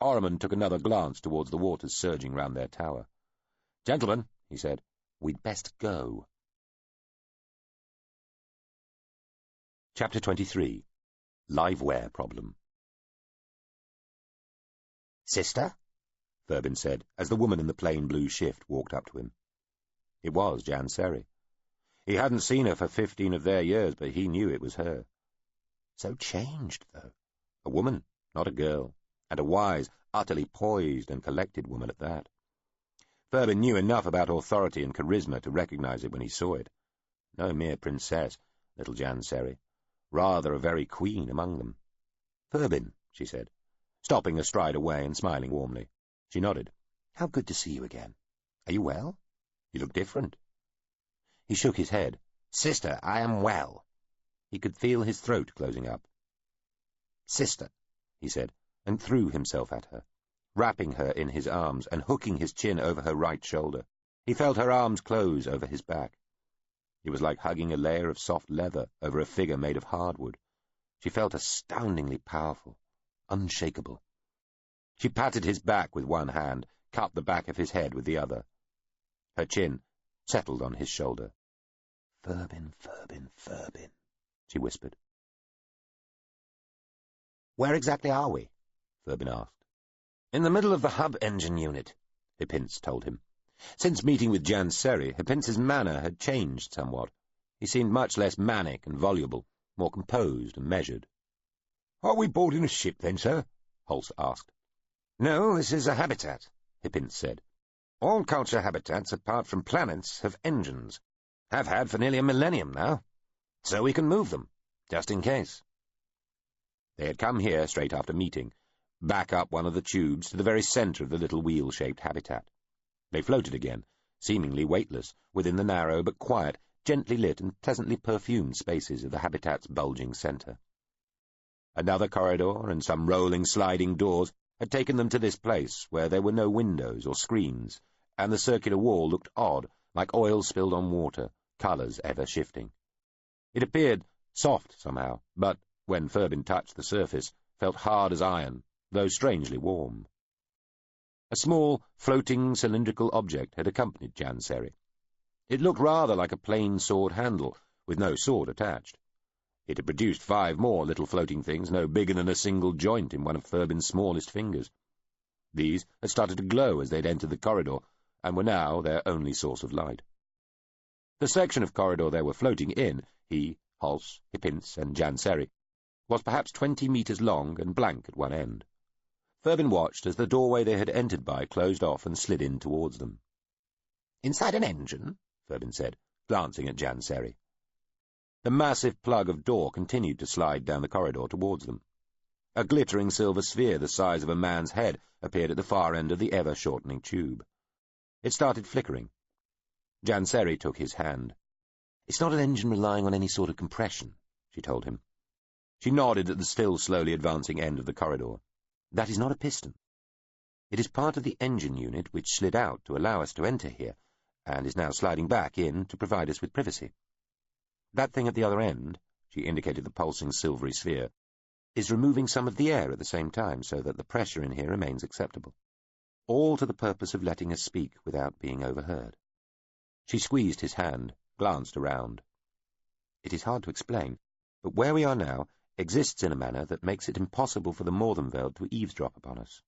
Ahriman took another glance towards the waters surging round their tower. "Gentlemen," he said, "we'd best go." Chapter 23. Liveware Problem. "Sister?" Thurbin said, as the woman in the plain blue shift walked up to him. It was Jan Seri. He hadn't seen her for 15 of their years, but he knew it was her. So changed, though. A woman, not a girl, and a wise, utterly poised and collected woman at that. Thurbin knew enough about authority and charisma to recognize it when he saw it. No mere princess, little Jan Seri. Rather a very queen among them. "Thurbin," she said, stopping a stride away and smiling warmly. She nodded. "How good to see you again. Are you well?" "You look different." He shook his head. "Sister, I am well." He could feel his throat closing up. "Sister," he said, and threw himself at her, wrapping her in his arms and hooking his chin over her right shoulder. He felt her arms close over his back. It was like hugging a layer of soft leather over a figure made of hardwood. She felt astoundingly powerful, unshakable. She patted his back with one hand, cupped the back of his head with the other. Her chin settled on his shoulder. "Thurbin, Thurbin, Thurbin," she whispered. "Where exactly are we?" Thurbin asked. "In the middle of the hub engine unit," Hipince told him. Since meeting with Jan Seri, Hipince's manner had changed somewhat. He seemed much less manic and voluble, more composed and measured. "Are we boarding a ship then, sir?" Holst asked. "No, this is a habitat," Hipince said. "All culture habitats, apart from planets, have engines. Have had for nearly a millennium now. So we can move them, just in case." They had come here straight after meeting, back up one of the tubes to the very center of the little wheel-shaped habitat. They floated again, seemingly weightless, within the narrow but quiet, gently lit and pleasantly perfumed spaces of the habitat's bulging center. Another corridor and some rolling, sliding doors had taken them to this place, where there were no windows or screens, and the circular wall looked odd, like oil spilled on water, colors ever shifting. It appeared soft somehow, but, when Thurbin touched the surface, felt hard as iron, though strangely warm. A small, floating, cylindrical object had accompanied Jan Seri. It looked rather like a plain sword handle, with no sword attached. It had produced 5 more little floating things no bigger than a single joint in one of Thurbin's smallest fingers. These had started to glow as they'd entered the corridor, and were now their only source of light. The section of corridor they were floating in, he, Hulse, Hippince, and Janseri, was perhaps 20 metres long and blank at one end. Ferbin watched as the doorway they had entered by closed off and slid in towards them. "Inside an engine?" Ferbin said, glancing at Janseri. The massive plug of door continued to slide down the corridor towards them. A glittering silver sphere the size of a man's head appeared at the far end of the ever-shortening tube. It started flickering. Janseri took his hand. "It's not an engine relying on any sort of compression," she told him. She nodded at the still slowly advancing end of the corridor. "That is not a piston. It is part of the engine unit which slid out to allow us to enter here, and is now sliding back in to provide us with privacy. That thing at the other end," she indicated the pulsing silvery sphere, "is removing some of the air at the same time so that the pressure in here remains acceptable, all to the purpose of letting us speak without being overheard." She squeezed his hand, glanced around. "It is hard to explain, but where we are now exists in a manner that makes it impossible for the Morvenveld to eavesdrop upon us."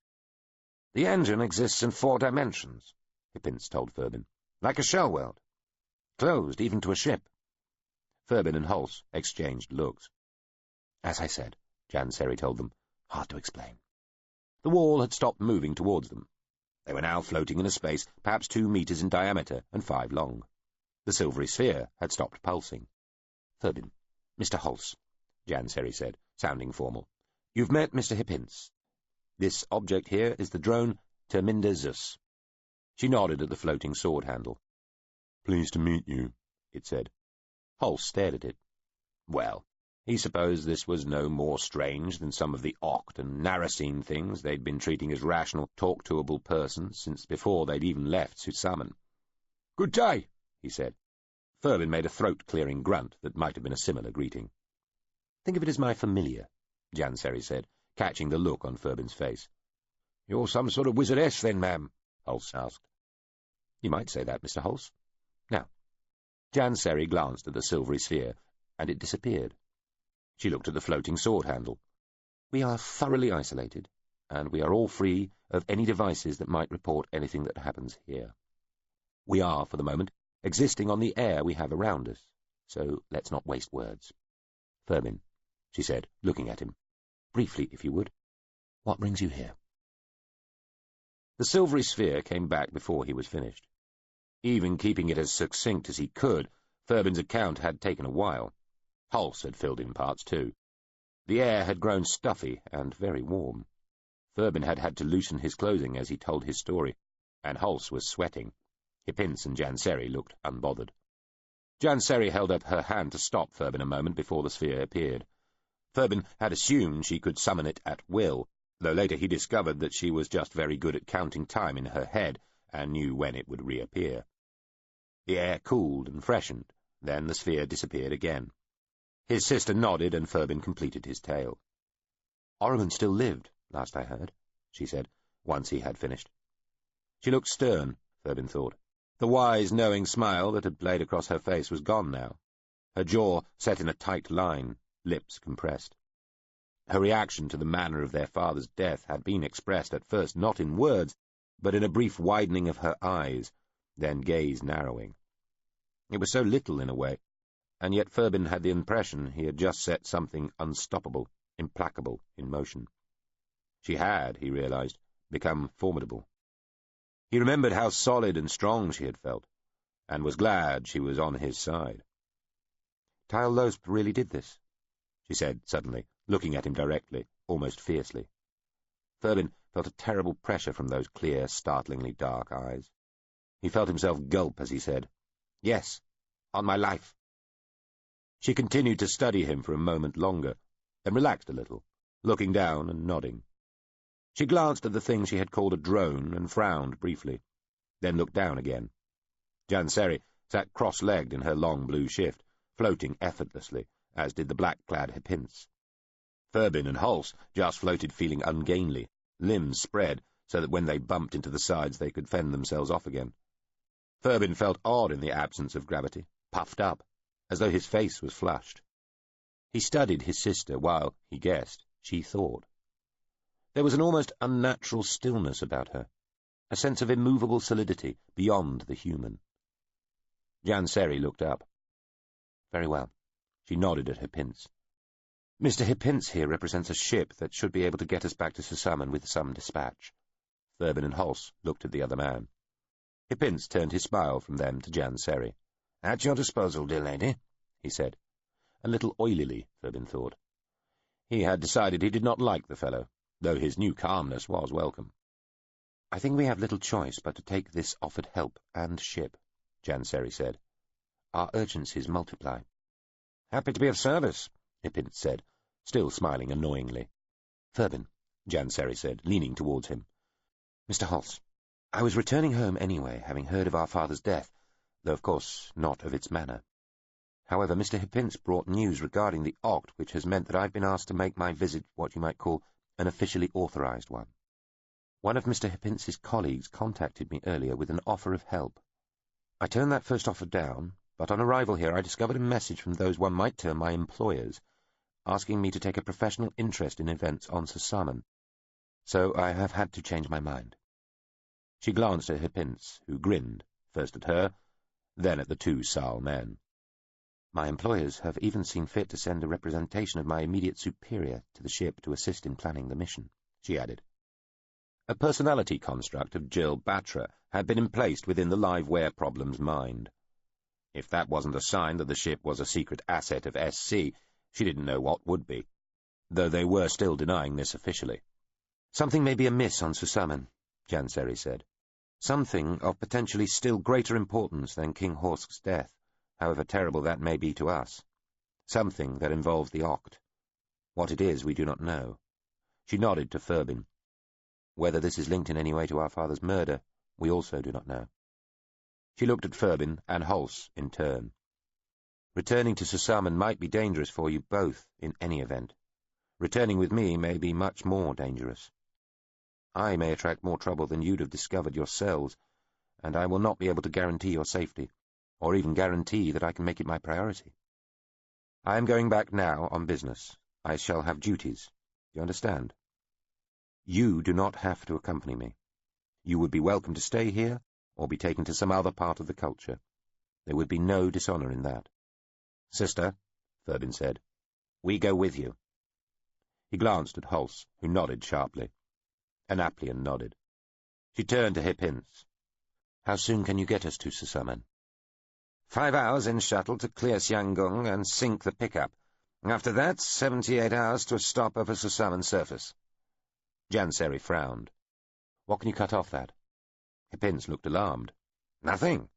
"The engine exists in 4 dimensions," Hippince told Ferbin, "like a shell world. Closed even to a ship." Ferbin and Hulse exchanged looks. "As I said," Janseri told them, "hard to explain." The wall had stopped moving towards them. They were now floating in a space perhaps 2 metres in diameter and 5 long. The silvery sphere had stopped pulsing. "Ferbin, Mr. Hulse," Janseri said, sounding formal. "You've met Mr. Hippince. This object here is the drone Terminder Zeus." She nodded at the floating sword handle. "Pleased to meet you," it said. Hulse stared at it. Well, he supposed this was no more strange than some of the Oct and Narasine things they'd been treating as rational, talk-toable persons since before they'd even left Susamen. "Good day," he said. Ferbin made a throat-clearing grunt that might have been a similar greeting. "Think of it as my familiar," Janseri said, catching the look on Ferbin's face. "You're some sort of wizardess, then, ma'am?" Hulse asked. "You might say that, Mr. Hulse. Now," Janseri glanced at the silvery sphere, and it disappeared. She looked at the floating sword handle. "We are thoroughly isolated, and we are all free of any devices that might report anything that happens here. We are, for the moment, existing on the air we have around us, so let's not waste words. Ferbin," she said, looking at him, "briefly, if you would, what brings you here?" The silvery sphere came back before he was finished. Even keeping it as succinct as he could, Ferbin's account had taken a while. Hulse had filled in parts too. The air had grown stuffy and very warm. Ferbin had had to loosen his clothing as he told his story, and Hulse was sweating. Hippince and Janseri looked unbothered. Janseri held up her hand to stop Ferbin a moment before the sphere appeared. Ferbin had assumed she could summon it at will, though later he discovered that she was just very good at counting time in her head and knew when it would reappear. The air cooled and freshened, then the sphere disappeared again. His sister nodded, and Ferbin completed his tale. "Oromon still lived, last I heard," she said, once he had finished. She looked stern, Ferbin thought. The wise, knowing smile that had played across her face was gone now. Her jaw set in a tight line, lips compressed. Her reaction to the manner of their father's death had been expressed at first not in words, but in a brief widening of her eyes, then gaze narrowing. It was so little in a way, and yet Ferbin had the impression he had just set something unstoppable, implacable, in motion. She had, he realized, become formidable. He remembered how solid and strong she had felt, and was glad she was on his side. "Tyle Losp really did this?" she said suddenly, looking at him directly, almost fiercely. Ferbin felt a terrible pressure from those clear, startlingly dark eyes. He felt himself gulp as he said, "Yes, on my life." She continued to study him for a moment longer, then relaxed a little, looking down and nodding. She glanced at the thing she had called a drone and frowned briefly, then looked down again. Janseri sat cross-legged in her long blue shift, floating effortlessly, as did the black-clad Hippince. Ferbin and Hulse just floated feeling ungainly, limbs spread so that when they bumped into the sides they could fend themselves off again. Ferbin felt odd in the absence of gravity, puffed up, as though his face was flushed. He studied his sister while, he guessed, she thought. There was an almost unnatural stillness about her, a sense of immovable solidity beyond the human. Janseri looked up. Very well. She nodded at Hipince. Mr. Hipince here represents a ship that should be able to get us back to Susamen with some dispatch. Thurbin and Hulse looked at the other man. Hipince turned his smile from them to Janseri. At your disposal, dear lady, he said. A little oilily, Thurbin thought. He had decided he did not like the fellow, though his new calmness was welcome. I think we have little choice but to take this offered help and ship, Janseri said. Our urgencies multiply. Happy to be of service, Hipince said, still smiling annoyingly. Thurbin, Janseri said, leaning towards him. Mr. Hulse, I was returning home anyway, having heard of our father's death, though of course not of its manner. However, Mr. Hipince brought news regarding the Oct, which has meant that I've been asked to make my visit what you might call an officially authorized one. One of Mr. Hipince's colleagues contacted me earlier with an offer of help. I turned that first offer down, but on arrival here I discovered a message from those one might term my employers, asking me to take a professional interest in events on Susamen. So I have had to change my mind. She glanced at Hipince, who grinned, first at her, then at the two Sal men. My employers have even seen fit to send a representation of my immediate superior to the ship to assist in planning the mission, she added. A personality construct of Jill Batra had been emplaced within the Liveware Problem's mind. If that wasn't a sign that the ship was a secret asset of SC, she didn't know what would be, though they were still denying this officially. Something may be amiss on Susamen, Janseri said. Something of potentially still greater importance than King Horsk's death, however terrible that may be to us. Something that involves the Oct. What it is we do not know. She nodded to Thurbin. Whether this is linked in any way to our father's murder, we also do not know. She looked at Thurbin and Hulse in turn. Returning to Susamen might be dangerous for you both in any event. Returning with me may be much more dangerous. I may attract more trouble than you'd have discovered yourselves, and I will not be able to guarantee your safety, or even guarantee that I can make it my priority. I am going back now on business. I shall have duties. Do you understand? You do not have to accompany me. You would be welcome to stay here, or be taken to some other part of the culture. There would be no dishonour in that. Sister, Thurbin said, we go with you. He glanced at Hulse, who nodded sharply. Anaplian nodded. She turned to Hipince. How soon can you get us to Susamen? 5 hours in shuttle to clear Xianggung and sink the pickup. After that, 78 hours to a stop over Susamen surface. Janseri frowned. What can you cut off that? Hipince looked alarmed. Nothing.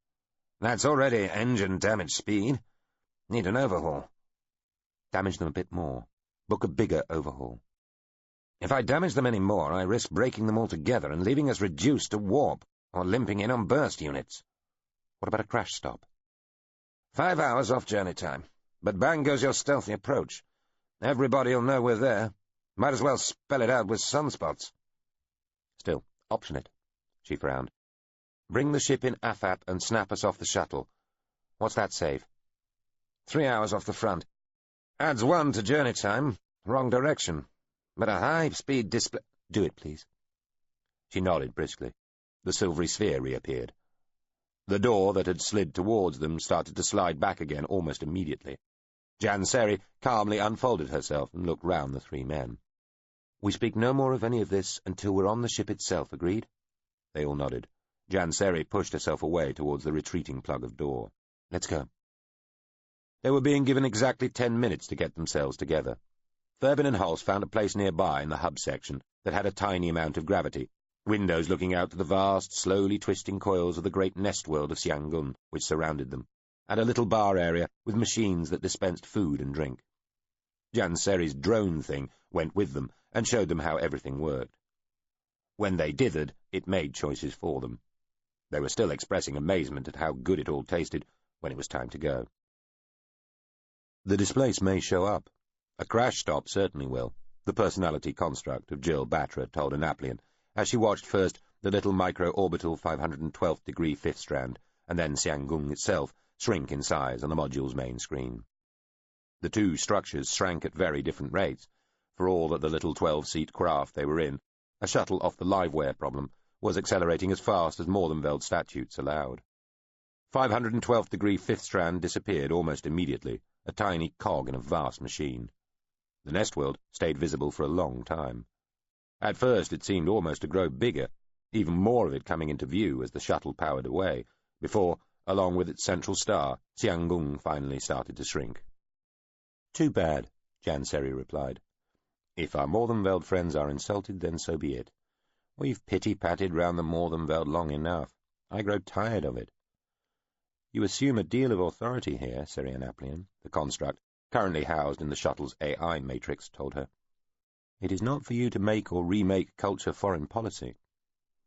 That's already engine damage speed. Need an overhaul. Damage them a bit more. Book a bigger overhaul. If I damage them any more, I risk breaking them altogether and leaving us reduced to warp, or limping in on burst units. What about a crash stop? 5 hours off journey time. But bang goes your stealthy approach. Everybody'll know we're there. Might as well spell it out with sunspots. Still, option it. She frowned. Bring the ship in AFAP and snap us off the shuttle. What's that save? 3 hours off the front. Adds 1 to journey time. Wrong direction. But a high-speed display— Do it, please. She nodded briskly. The silvery sphere reappeared. The door that had slid towards them started to slide back again almost immediately. Janseri calmly unfolded herself and looked round the three men. We speak no more of any of this until we're on the ship itself, agreed? They all nodded. Janseri pushed herself away towards the retreating plug of door. Let's go. They were being given exactly 10 minutes to get themselves together. Thurbin and Hulse found a place nearby in the hub section that had a tiny amount of gravity, windows looking out to the vast, slowly twisting coils of the great nest world of Xianggun, which surrounded them, and a little bar area with machines that dispensed food and drink. Janseri's drone thing went with them and showed them how everything worked. When they dithered, it made choices for them. They were still expressing amazement at how good it all tasted when it was time to go. The displace may show up. A crash stop certainly will, the personality construct of Jill Batra told Anaplian, as she watched first the little micro-orbital 512th degree fifth strand, and then Xianggung itself shrink in size on the module's main screen. The two structures shrank at very different rates, for all that the little 12-seat craft they were in, a shuttle off the Liveware Problem, was accelerating as fast as Mordenveld statutes allowed. 512th degree fifth strand disappeared almost immediately, a tiny cog in a vast machine. The nest world stayed visible for a long time. At first it seemed almost to grow bigger, even more of it coming into view as the shuttle powered away, before, along with its central star, Xianggung finally started to shrink. "Too bad," Janseri replied. "If our Morthenveld friends are insulted, then so be it. We've pity-patted round the Morthenveld long enough. I grow tired of it." "You assume a deal of authority here, Serianaplian," the construct, currently housed in the shuttle's AI matrix, told her. "It is not for you to make or remake culture foreign policy."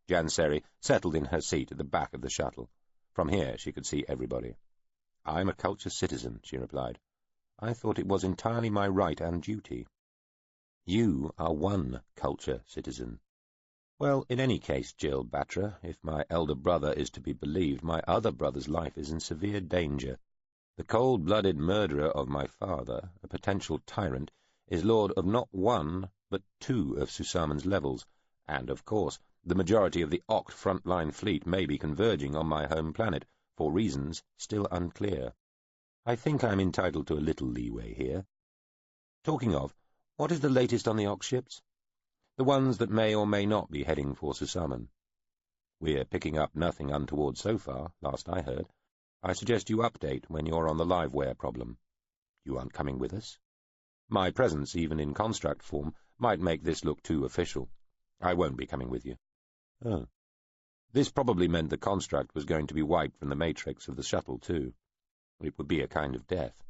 Janseri settled in her seat at the back of the shuttle. From here she could see everybody. "I'm a culture citizen," she replied. "I thought it was entirely my right and duty." "You are one culture citizen." "Well, in any case, Jill Batra, if my elder brother is to be believed, my other brother's life is in severe danger. The cold-blooded murderer of my father, a potential tyrant, is lord of not one, but two of Susamon's levels, and, of course, the majority of the Oct frontline fleet may be converging on my home planet, for reasons still unclear. I think I'm entitled to a little leeway here. Talking of, what is the latest on the Oct ships? The ones that may or may not be heading for Susamon. We're picking up nothing untoward so far, last I heard. I suggest you update when you're on the liveware problem. You aren't coming with us? My presence, even in construct form, might make this look too official. I won't be coming with you. Oh. This probably meant the construct was going to be wiped from the matrix of the shuttle, too. It would be a kind of death.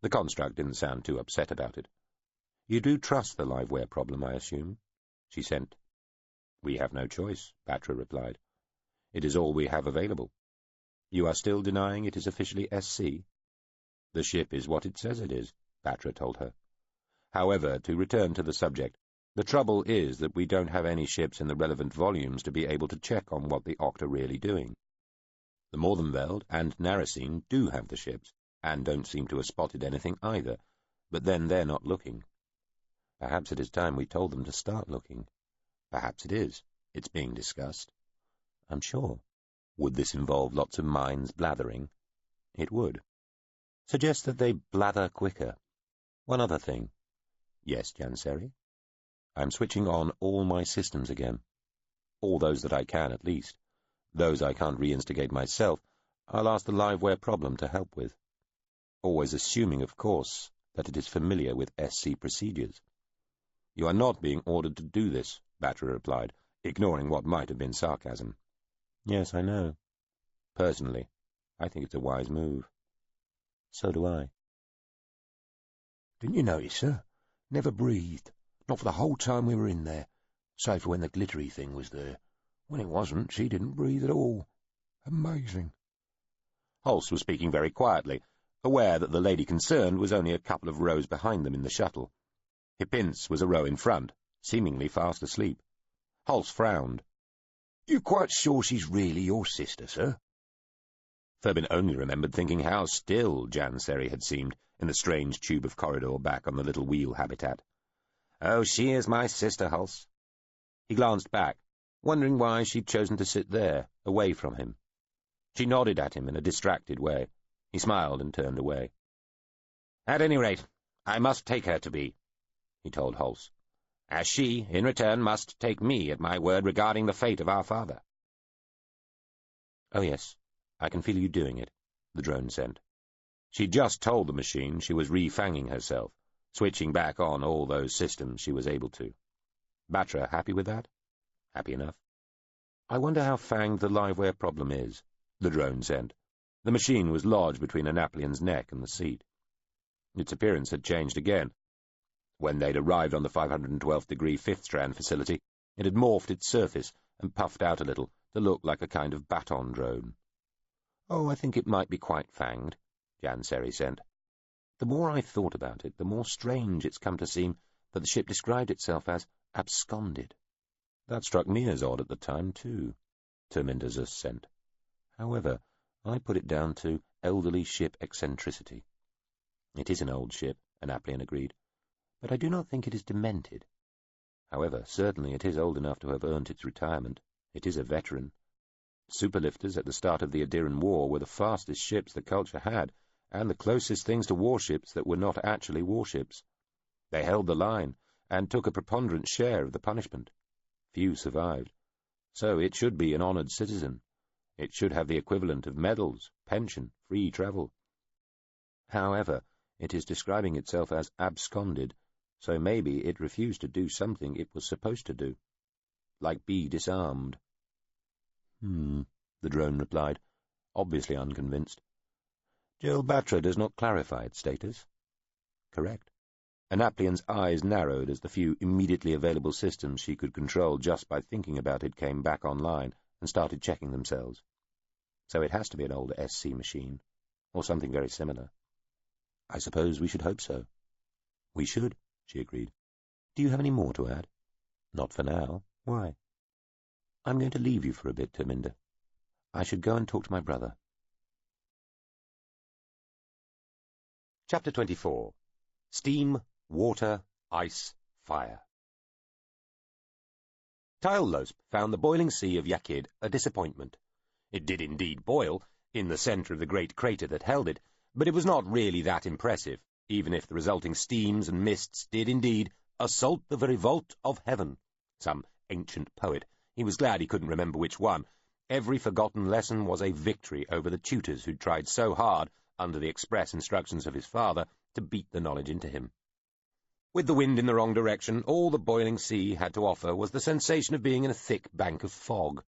The construct didn't sound too upset about it. You do trust the liveware problem, I assume? She sent. We have no choice, Batra replied. It is all we have available. You are still denying it is officially SC? The ship is what it says it is, Batra told her. However, to return to the subject, the trouble is that we don't have any ships in the relevant volumes to be able to check on what the Oct are really doing. The Morthenveld and Narasine do have the ships, and don't seem to have spotted anything either, but then they're not looking. Perhaps it is time we told them to start looking. Perhaps it is. It's being discussed. I'm sure. Would this involve lots of minds blathering? It would. Suggest that they blather quicker. One other thing. Yes, Janseri? I'm switching on all my systems again. All those that I can, at least. Those I can't reinstigate myself, I'll ask the liveware problem to help with. Always assuming, of course, that it is familiar with SC procedures. You are not being ordered to do this, Batra replied, ignoring what might have been sarcasm. Yes, I know. Personally, I think it's a wise move. So do I. Didn't you notice, sir? Never breathed. Not for the whole time we were in there, save for when the glittery thing was there. When it wasn't, she didn't breathe at all. Amazing. Holst was speaking very quietly, aware that the lady concerned was only a couple of rows behind them in the shuttle. Hippince was a row in front, seemingly fast asleep. Holst frowned. You quite sure she's really your sister, sir? Thurbin only remembered thinking how still Janseri had seemed in the strange tube of corridor back on the little wheel habitat. Oh, she is my sister, Holst. He glanced back, wondering why she'd chosen to sit there, away from him. She nodded at him in a distracted way. He smiled and turned away. At any rate, I must take her to be, he told Holst, as she, in return, must take me at my word regarding the fate of our father. Oh, yes, I can feel you doing it, the drone sent. She'd just told the machine she was refanging herself, switching back on all those systems she was able to. Batra happy with that? Happy enough. I wonder how fanged the liveware problem is, the drone sent. The machine was lodged between Anaplian's neck and the seat. Its appearance had changed again. When they'd arrived on the 512th degree fifth strand facility, it had morphed its surface and puffed out a little to look like a kind of baton drone. Oh, I think it might be quite fanged, Janseri sent. The more I thought about it, the more strange it's come to seem that the ship described itself as absconded. That struck me as odd at the time, too, Termindazus sent. However, I put it down to elderly ship eccentricity. It is an old ship, Anaplian agreed, but I do not think it is demented. However, certainly it is old enough to have earned its retirement. It is a veteran. Superlifters at the start of the Adiran War were the fastest ships the culture had, and the closest things to warships that were not actually warships. They held the line, and took a preponderant share of the punishment. Few survived. So it should be an honoured citizen. It should have the equivalent of medals, pension, free travel. However, it is describing itself as absconded, so maybe it refused to do something it was supposed to do. Like be disarmed. The drone replied, obviously unconvinced. Joel Batra does not clarify its status. Correct. Anaplian's eyes narrowed as the few immediately available systems she could control just by thinking about it came back online and started checking themselves. So it has to be an old SC machine, or something very similar. I suppose we should hope so. We should, she agreed. Do you have any more to add? Not for now. Why? I'm going to leave you for a bit, Terminda. I should go and talk to my brother. Chapter 24. Steam, Water, Ice, Fire. Tyl-Losp found the boiling sea of Yakid a disappointment. It did indeed boil, in the centre of the great crater that held it, but it was not really that impressive, even if the resulting steams and mists did indeed assault the very vault of heaven. Some ancient poet. He was glad he couldn't remember which one. Every forgotten lesson was a victory over the tutors who'd tried so hard, under the express instructions of his father, to beat the knowledge into him. With the wind in the wrong direction, all the boiling sea had to offer was the sensation of being in a thick bank of fog.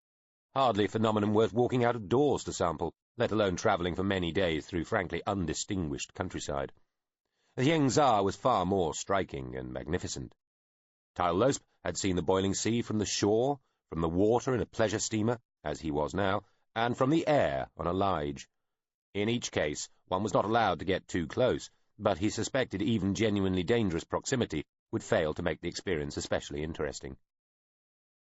Hardly a phenomenon worth walking out of doors to sample, let alone travelling for many days through frankly undistinguished countryside. The Yengzar was far more striking and magnificent. Tyl-Losp had seen the boiling sea from the shore, from the water in a pleasure steamer, as he was now, and from the air on a lige. In each case, one was not allowed to get too close, but he suspected even genuinely dangerous proximity would fail to make the experience especially interesting.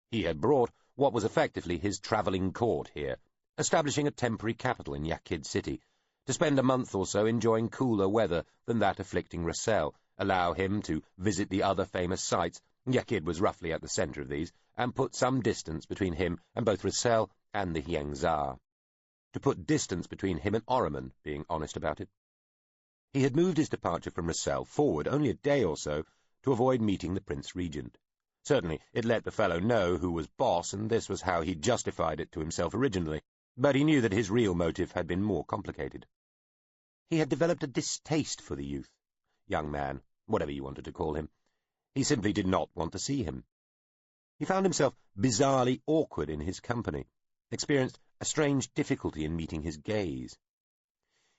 He had brought what was effectively his travelling court here, establishing a temporary capital in Yakid City, to spend a month or so enjoying cooler weather than that afflicting Rassel, allow him to visit the other famous sites, Yakid was roughly at the centre of these, and put some distance between him and both Rassel and the Yengzar. To put distance between him and Orriman, being honest about it. He had moved his departure from Rassel forward only a day or so to avoid meeting the Prince Regent. Certainly it let the fellow know who was boss, and this was how he justified it to himself originally, but he knew that his real motive had been more complicated. He had developed a distaste for the youth, young man, whatever you wanted to call him. He simply did not want to see him. He found himself bizarrely awkward in his company, experienced a strange difficulty in meeting his gaze.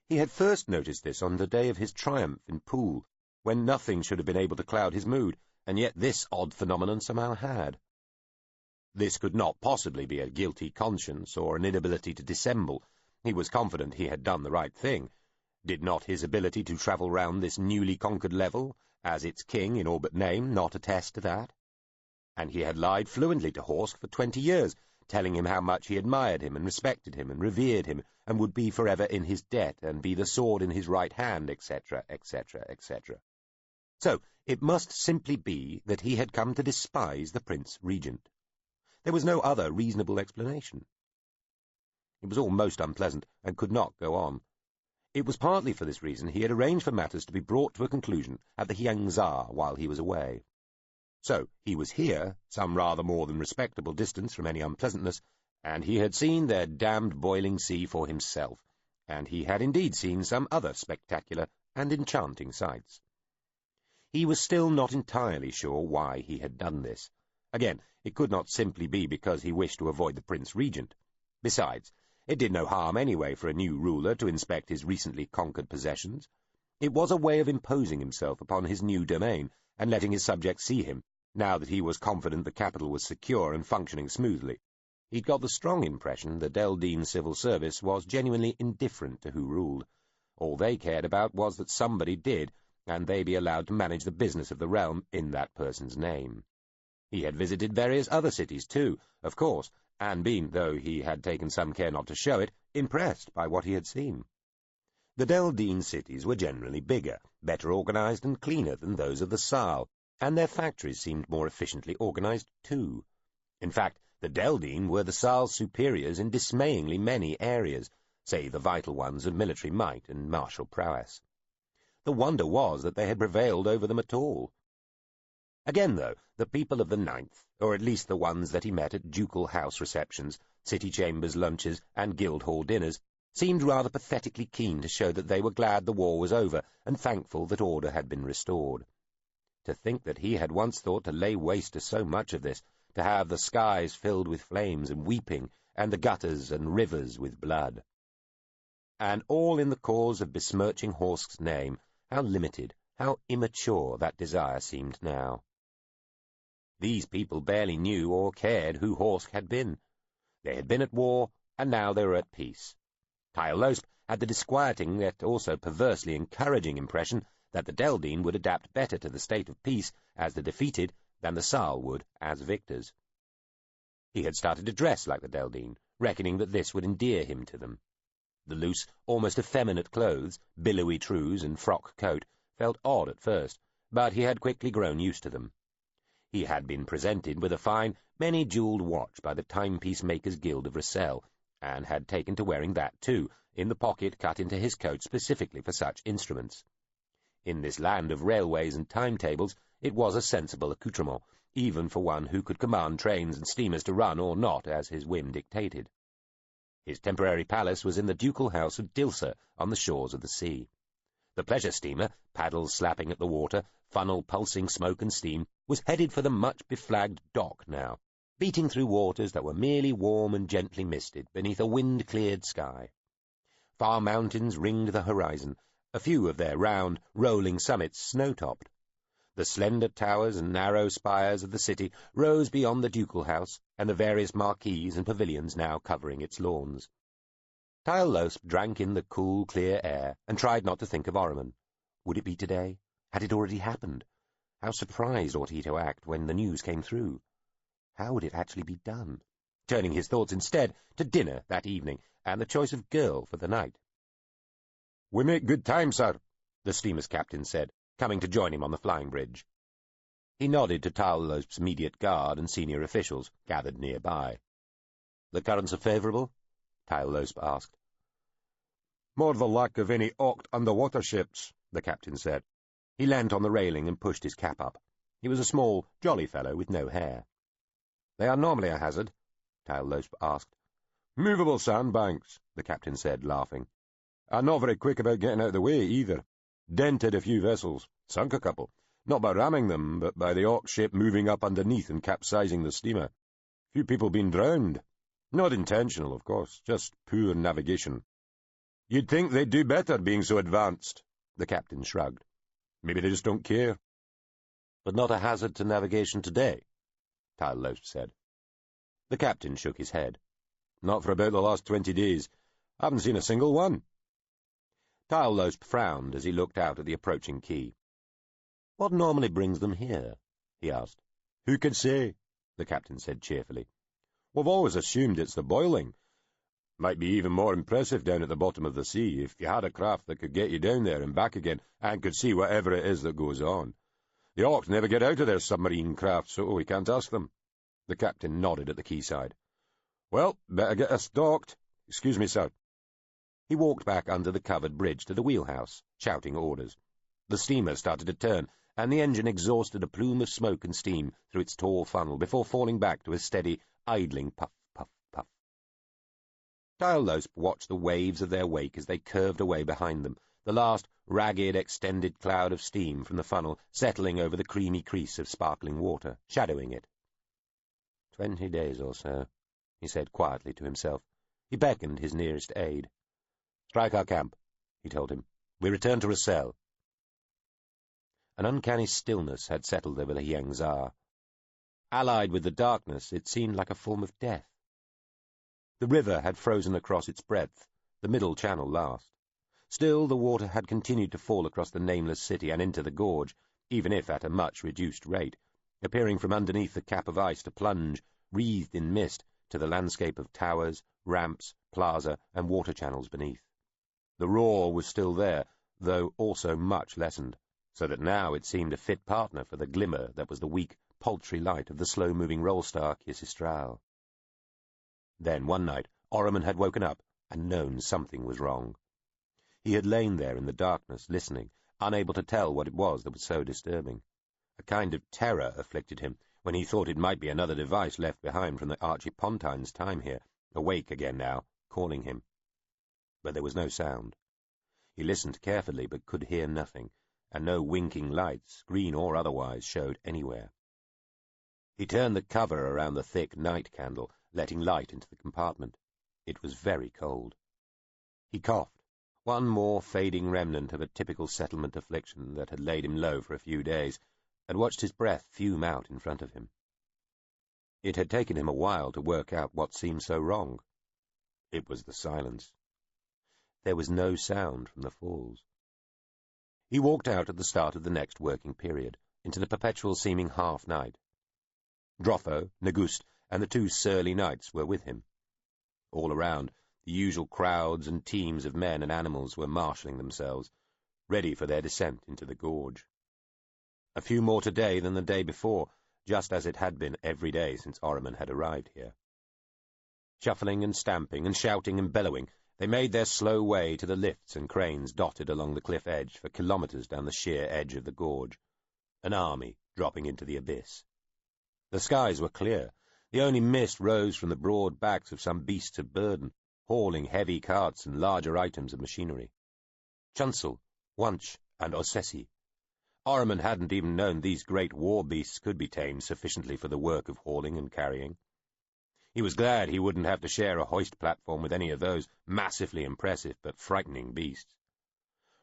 He had first noticed this on the day of his triumph in Poole, when nothing should have been able to cloud his mood, and yet this odd phenomenon somehow had. This could not possibly be a guilty conscience or an inability to dissemble. He was confident he had done the right thing. Did not his ability to travel round this newly conquered level, as its king in all but name, not attest to that? And he had lied fluently to Horsk for 20 years, telling him how much he admired him and respected him and revered him, and would be forever in his debt, and be the sword in his right hand, etc., etc., etc. So it must simply be that he had come to despise the Prince Regent. There was no other reasonable explanation. It was all most unpleasant, and could not go on. It was partly for this reason he had arranged for matters to be brought to a conclusion at the Yengzar while he was away. So he was here, some rather more than respectable distance from any unpleasantness, and he had seen their damned boiling sea for himself, and he had indeed seen some other spectacular and enchanting sights. He was still not entirely sure why he had done this. Again, it could not simply be because he wished to avoid the Prince Regent. Besides, it did no harm anyway for a new ruler to inspect his recently conquered possessions. It was a way of imposing himself upon his new domain, and letting his subjects see him, now that he was confident the capital was secure and functioning smoothly. He'd got the strong impression the Deldine civil service was genuinely indifferent to who ruled. All they cared about was that somebody did, and they be allowed to manage the business of the realm in that person's name. He had visited various other cities too, of course, and been, though he had taken some care not to show it, impressed by what he had seen. The Deldine cities were generally bigger, better organized and cleaner than those of the Saal, and their factories seemed more efficiently organized too. In fact, The Deldine were the Saal's superiors in dismayingly many areas, save the vital ones of military might and martial prowess. The wonder was that they had prevailed over them at all. Again, though, the people of the Ninth, or at least the ones that he met at ducal house receptions, city chambers lunches, and Guildhall dinners, seemed rather pathetically keen to show that they were glad the war was over and thankful that order had been restored. To think that he had once thought to lay waste to so much of this, to have the skies filled with flames and weeping, and the gutters and rivers with blood. And all in the cause of besmirching Horsk's name, how limited, how immature that desire seemed now. These people barely knew or cared who Horsk had been. They had been at war, and now they were at peace. Tyalosp had the disquieting, yet also perversely encouraging impression that the Deldine would adapt better to the state of peace as the defeated than the Saal would as victors. He had started to dress like the Deldine, reckoning that this would endear him to them. The loose, almost effeminate clothes, billowy trews and frock coat, felt odd at first, but he had quickly grown used to them. He had been presented with a fine, many-jewelled watch by the Timepiece Makers' Guild of Rossell, and had taken to wearing that too, in the pocket cut into his coat specifically for such instruments. In this land of railways and timetables, it was a sensible accoutrement, even for one who could command trains and steamers to run or not as his whim dictated. His temporary palace was in the ducal house of Dilsa, on the shores of the sea. The pleasure steamer, paddles slapping at the water, funnel pulsing smoke and steam, was headed for the much beflagged dock now, beating through waters that were merely warm and gently misted beneath a wind-cleared sky. Far mountains ringed the horizon, a few of their round, rolling summits snow-topped. The slender towers and narrow spires of the city rose beyond the ducal house and the various marquees and pavilions now covering its lawns. Tyalosp drank in the cool, clear air and tried not to think of Ormond. Would it be today? Had it already happened? How surprised ought he to act when the news came through? How would it actually be done? Turning his thoughts instead to dinner that evening and the choice of girl for the night. "We make good time, sir," the steamer's captain said, coming to join him on the flying bridge. He nodded to Tyalosp's immediate guard and senior officials, gathered nearby. "The currents are favourable?" Tyalosp asked. "More the lack of any Oct underwater ships," the captain said. He leant on the railing and pushed his cap up. He was a small, jolly fellow with no hair. "They are normally a hazard?" Tyalosp asked. "Movable sandbanks," the captain said, laughing. "And not very quick about getting out of the way, either. Dented a few vessels, sunk a couple, not by ramming them, but by the Oct ship moving up underneath and capsizing the steamer. Few people been drowned. Not intentional, of course, just poor navigation. You'd think they'd do better being so advanced," the captain shrugged. "Maybe they just don't care." "But not a hazard to navigation today," Tyalosp said. The captain shook his head. "Not for about the last 20 days. I haven't seen a single one." Tyalosp frowned as he looked out at the approaching quay. "What normally brings them here?" he asked. "Who could say?" the captain said cheerfully. "We've always assumed it's the boiling. Might be even more impressive down at the bottom of the sea if you had a craft that could get you down there and back again and could see whatever it is that goes on. The Oct never get out of their submarine craft, so we can't ask them." The captain nodded at the quayside. "Well, better get us docked. Excuse me, sir." He walked back under the covered bridge to the wheelhouse, shouting orders. The steamer started to turn, and the engine exhausted a plume of smoke and steam through its tall funnel before falling back to a steady, idling puff, puff, puff. Tyalosp watched the waves of their wake as they curved away behind them, the last ragged, extended cloud of steam from the funnel settling over the creamy crease of sparkling water, shadowing it. 20 days or so, he said quietly to himself. He beckoned his nearest aide. "Strike our camp," he told him. "We return to Rossell." An uncanny stillness had settled over the Yangzar. Allied with the darkness, it seemed like a form of death. The river had frozen across its breadth, the middle channel last. Still, the water had continued to fall across the nameless city and into the gorge, even if at a much reduced rate, appearing from underneath the cap of ice to plunge, wreathed in mist, to the landscape of towers, ramps, plaza, and water channels beneath. The roar was still there, though also much lessened, so that now it seemed a fit partner for the glimmer that was the weak, paltry light of the slow-moving Rollstar Kisistral. Then, one night, Oreman had woken up and known something was wrong. He had lain there in the darkness, listening, unable to tell what it was that was so disturbing. A kind of terror afflicted him when he thought it might be another device left behind from the Archie Pontine's time here, awake again now, calling him. But there was no sound. He listened carefully, but could hear nothing, and no winking lights, green or otherwise, showed anywhere. He turned the cover around the thick night candle, letting light into the compartment. It was very cold. He coughed, one more fading remnant of a typical settlement affliction that had laid him low for a few days, and watched his breath fume out in front of him. It had taken him a while to work out what seemed so wrong. It was the silence. There was no sound from the falls. He walked out at the start of the next working period, into the perpetual-seeming half-night. Droffo, Negust, and the two surly knights were with him. All around, the usual crowds and teams of men and animals were marshalling themselves, ready for their descent into the gorge. A few more today than the day before, just as it had been every day since Oreman had arrived here. Shuffling and stamping and shouting and bellowing, they made their slow way to the lifts and cranes dotted along the cliff edge for kilometres down the sheer edge of the gorge, an army dropping into the abyss. The skies were clear. The only mist rose from the broad backs of some beasts of burden, hauling heavy carts and larger items of machinery. Chunsel, Wunch, and Ossesi. Oreman hadn't even known these great war beasts could be tamed sufficiently for the work of hauling and carrying. He was glad he wouldn't have to share a hoist platform with any of those massively impressive but frightening beasts.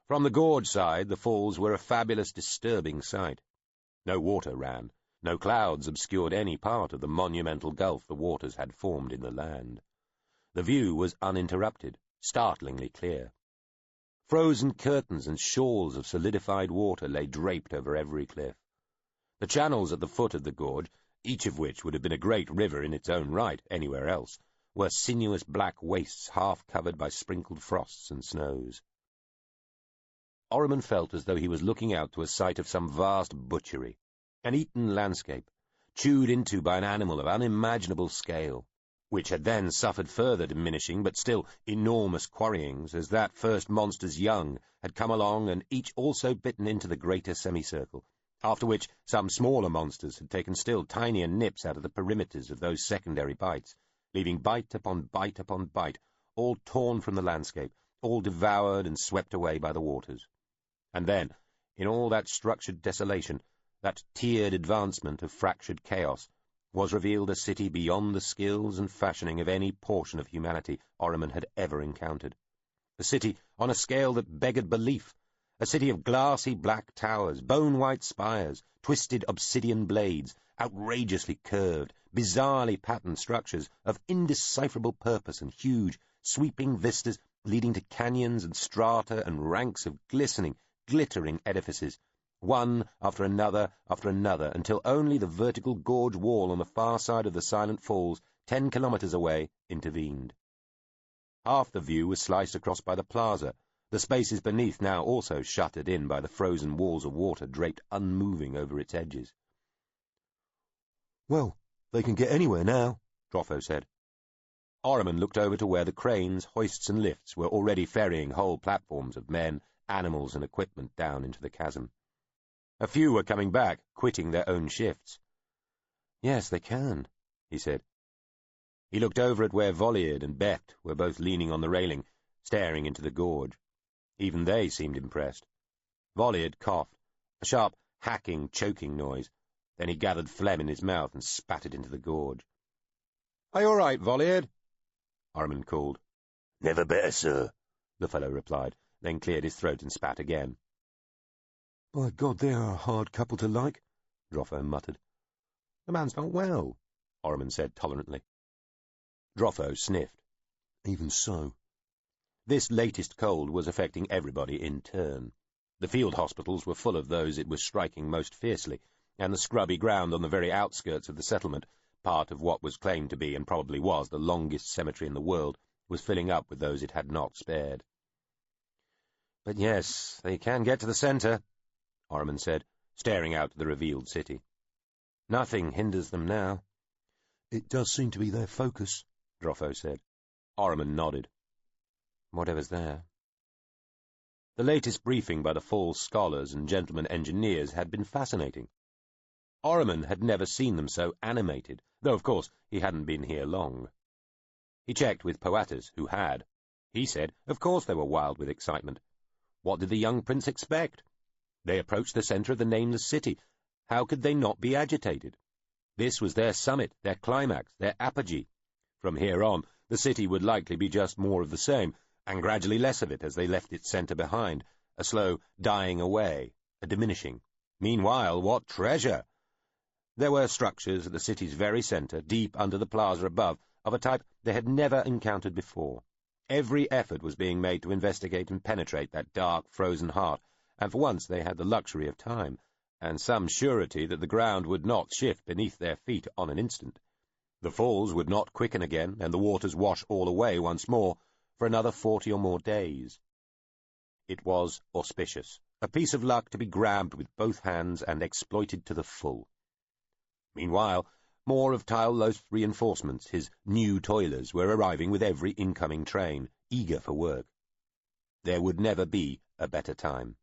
From the gorge side, the falls were a fabulous, disturbing sight. No water ran. No clouds obscured any part of the monumental gulf the waters had formed in the land. The view was uninterrupted, startlingly clear. Frozen curtains and shawls of solidified water lay draped over every cliff. The channels at the foot of the gorge, each of which would have been a great river in its own right anywhere else, were sinuous black wastes half covered by sprinkled frosts and snows. Oreman felt as though he was looking out to a sight of some vast butchery, an eaten landscape, chewed into by an animal of unimaginable scale, which had then suffered further diminishing but still enormous quarryings as that first monster's young had come along and each also bitten into the greater semicircle, after which some smaller monsters had taken still tinier nips out of the perimeters of those secondary bites, leaving bite upon bite upon bite, all torn from the landscape, all devoured and swept away by the waters. And then, in all that structured desolation, that tiered advancement of fractured chaos, was revealed a city beyond the skills and fashioning of any portion of humanity Oreman had ever encountered. A city on a scale that beggared belief, a city of glassy black towers, bone-white spires, twisted obsidian blades, outrageously curved, bizarrely patterned structures of indecipherable purpose and huge, sweeping vistas leading to canyons and strata and ranks of glistening, glittering edifices, one after another, until only the vertical gorge wall on the far side of the silent falls, 10 kilometres away, intervened. Half the view was sliced across by the plaza, the spaces beneath now also shuttered in by the frozen walls of water draped unmoving over its edges. "Well, they can get anywhere now," Droffo said. Oreman looked over to where the cranes, hoists and lifts were already ferrying whole platforms of men, animals and equipment down into the chasm. A few were coming back, quitting their own shifts. "Yes, they can," he said. He looked over at where Volliard and Becht were both leaning on the railing, staring into the gorge. Even they seemed impressed. Volliard coughed, a sharp, hacking, choking noise. Then he gathered phlegm in his mouth and spat it into the gorge. "Are you all right, Volliard?" Oreman called. "Never better, sir," the fellow replied, then cleared his throat and spat again. "By God, they're a hard couple to like," Droffo muttered. "The man's not well," Oreman said tolerantly. Droffo sniffed. "Even so." This latest cold was affecting everybody in turn. The field hospitals were full of those it was striking most fiercely, and the scrubby ground on the very outskirts of the settlement, part of what was claimed to be, and probably was, the longest cemetery in the world, was filling up with those it had not spared. "But yes, they can get to the centre," Oreman said, staring out at the revealed city. "Nothing hinders them now." "It does seem to be their focus," Droffo said. Orriman nodded. Whatever's there. The latest briefing by the Falls scholars and gentlemen engineers had been fascinating. Orriman had never seen them so animated, though of course he hadn't been here long. He checked with Poatus, who had. He said, of course they were wild with excitement. What did the young prince expect? They approached the centre of the nameless city. How could they not be agitated? This was their summit, their climax, their apogee. From here on, the city would likely be just more of the same, and gradually less of it as they left its centre behind, a slow dying away, a diminishing. Meanwhile, what treasure! There were structures at the city's very centre, deep under the plaza above, of a type they had never encountered before. Every effort was being made to investigate and penetrate that dark, frozen heart, and for once they had the luxury of time, and some surety that the ground would not shift beneath their feet on an instant. The falls would not quicken again, and the waters wash all away once more, for another 40 or more days. It was auspicious, a piece of luck to be grabbed with both hands and exploited to the full. Meanwhile, more of Tile-Loth's reinforcements, his new toilers, were arriving with every incoming train, eager for work. There would never be a better time.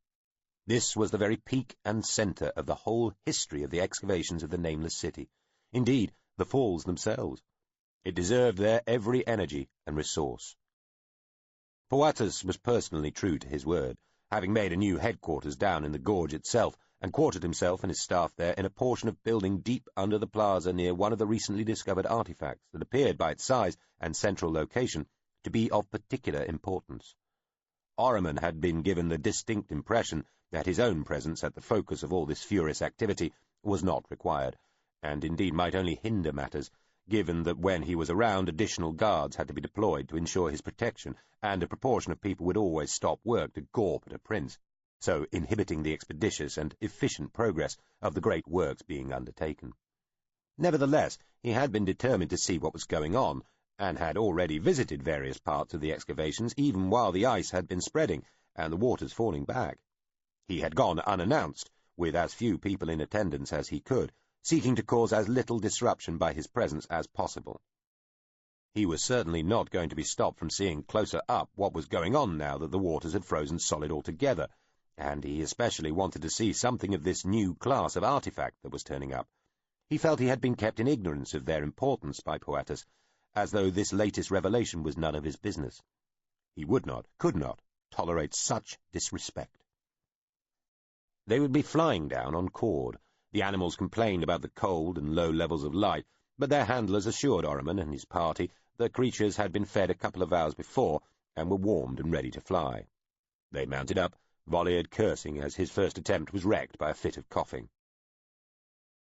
This was the very peak and centre of the whole history of the excavations of the nameless city, indeed, the falls themselves. It deserved their every energy and resource. Poatus was personally true to his word, having made a new headquarters down in the gorge itself, and quartered himself and his staff there in a portion of building deep under the plaza near one of the recently discovered artifacts that appeared by its size and central location to be of particular importance. Orriman had been given the distinct impression that his own presence at the focus of all this furious activity was not required, and indeed might only hinder matters, given that when he was around additional guards had to be deployed to ensure his protection, and a proportion of people would always stop work to gawp at a prince, so inhibiting the expeditious and efficient progress of the great works being undertaken. Nevertheless, he had been determined to see what was going on, and had already visited various parts of the excavations even while the ice had been spreading and the waters falling back. He had gone unannounced, with as few people in attendance as he could, seeking to cause as little disruption by his presence as possible. He was certainly not going to be stopped from seeing closer up what was going on now that the waters had frozen solid altogether, and he especially wanted to see something of this new class of artifact that was turning up. He felt he had been kept in ignorance of their importance by Poatus, as though this latest revelation was none of his business. He would not, could not, tolerate such disrespect. They would be flying down on cord. The animals complained about the cold and low levels of light, but their handlers assured Orriman and his party that creatures had been fed a couple of hours before and were warmed and ready to fly. They mounted up, volleyed cursing as his first attempt was wrecked by a fit of coughing.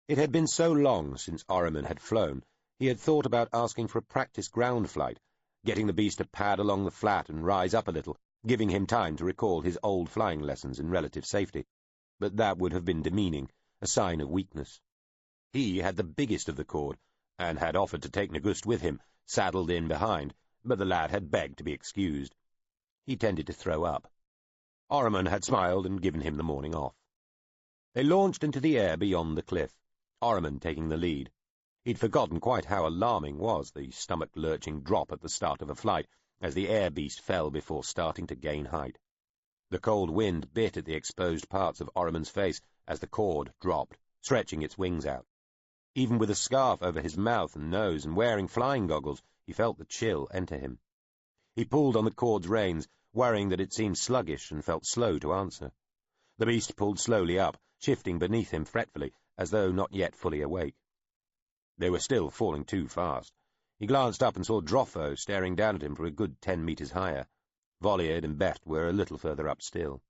It had been so long since Orriman had flown, he had thought about asking for a practice ground flight, getting the beast to pad along the flat and rise up a little, giving him time to recall his old flying lessons in relative safety. But that would have been demeaning, a sign of weakness. He had the biggest of the cord, and had offered to take Negust with him, saddled in behind, but the lad had begged to be excused. He tended to throw up. Orriman had smiled and given him the morning off. They launched into the air beyond the cliff, Orriman taking the lead. He'd forgotten quite how alarming was the stomach-lurching drop at the start of a flight, as the air beast fell before starting to gain height. The cold wind bit at the exposed parts of Orriman's face as the cord dropped, stretching its wings out. Even with a scarf over his mouth and nose and wearing flying goggles, he felt the chill enter him. He pulled on the cord's reins, worrying that it seemed sluggish and felt slow to answer. The beast pulled slowly up, shifting beneath him fretfully, as though not yet fully awake. They were still falling too fast. He glanced up and saw Droffo staring down at him from a good 10 meters higher. Volliard and Beft were a little further up still.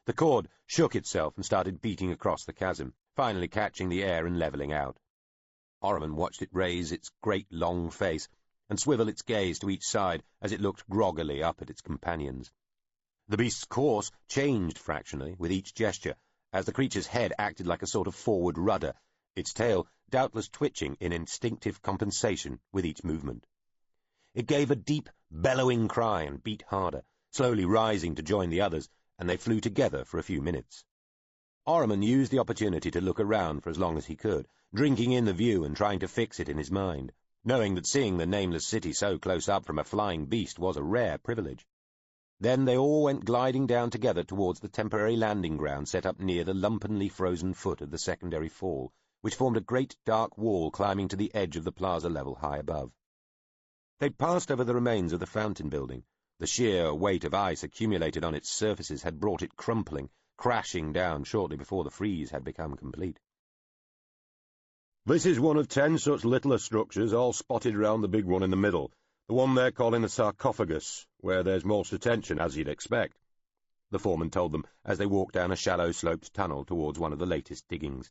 The cord shook itself and started beating across the chasm, finally catching the air and levelling out. Orriman watched it raise its great long face and swivel its gaze to each side as it looked groggily up at its companions. The beast's course changed fractionally with each gesture, as the creature's head acted like a sort of forward rudder, its tail doubtless twitching in instinctive compensation with each movement. It gave a deep, bellowing cry and beat harder, slowly rising to join the others, and they flew together for a few minutes. Orriman used the opportunity to look around for as long as he could, drinking in the view and trying to fix it in his mind. knowing that seeing the nameless city so close up from a flying beast was a rare privilege. Then they all went gliding down together towards the temporary landing ground set up near the lumpenly frozen foot of the secondary fall, which formed a great dark wall climbing to the edge of the plaza level high above. They'd passed over the remains of the fountain building. The sheer weight of ice accumulated on its surfaces had brought it crumpling, crashing down shortly before the freeze had become complete. "This is one of 10 such littler structures, all spotted round the big one in the middle, the one they're calling the sarcophagus, where there's most attention, as you'd expect," the foreman told them as they walked down a shallow sloped tunnel towards one of the latest diggings.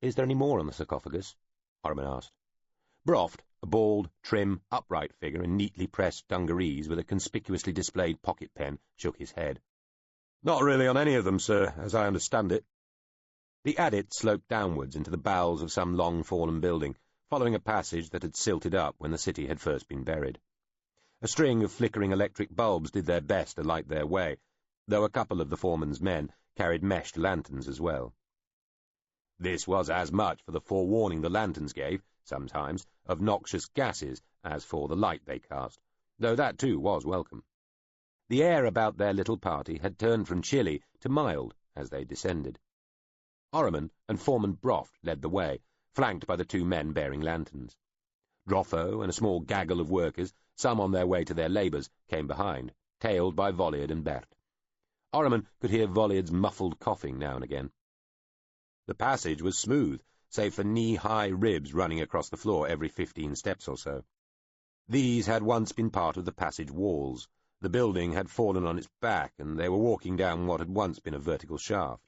"Is there any more on the sarcophagus?" Orman asked. Broft, a bald, trim, upright figure in neatly pressed dungarees with a conspicuously displayed pocket pen, shook his head. "Not really on any of them, sir, as I understand it." The adit sloped downwards into the bowels of some long-fallen building, following a passage that had silted up when the city had first been buried. A string of flickering electric bulbs did their best to light their way, though a couple of the foreman's men carried meshed lanterns as well. This was as much for the forewarning the lanterns gave, sometimes, of noxious gases as for the light they cast, though that too was welcome. The air about their little party had turned from chilly to mild as they descended. Orman and Foreman Broft led the way, flanked by the 2 men bearing lanterns. Droffo and a small gaggle of workers, some on their way to their labours, came behind, tailed by Volliard and Bert. Orman could hear Volliard's muffled coughing now and again. The passage was smooth, save for knee-high ribs running across the floor every 15 steps or so. These had once been part of the passage walls. The building had fallen on its back, and they were walking down what had once been a vertical shaft.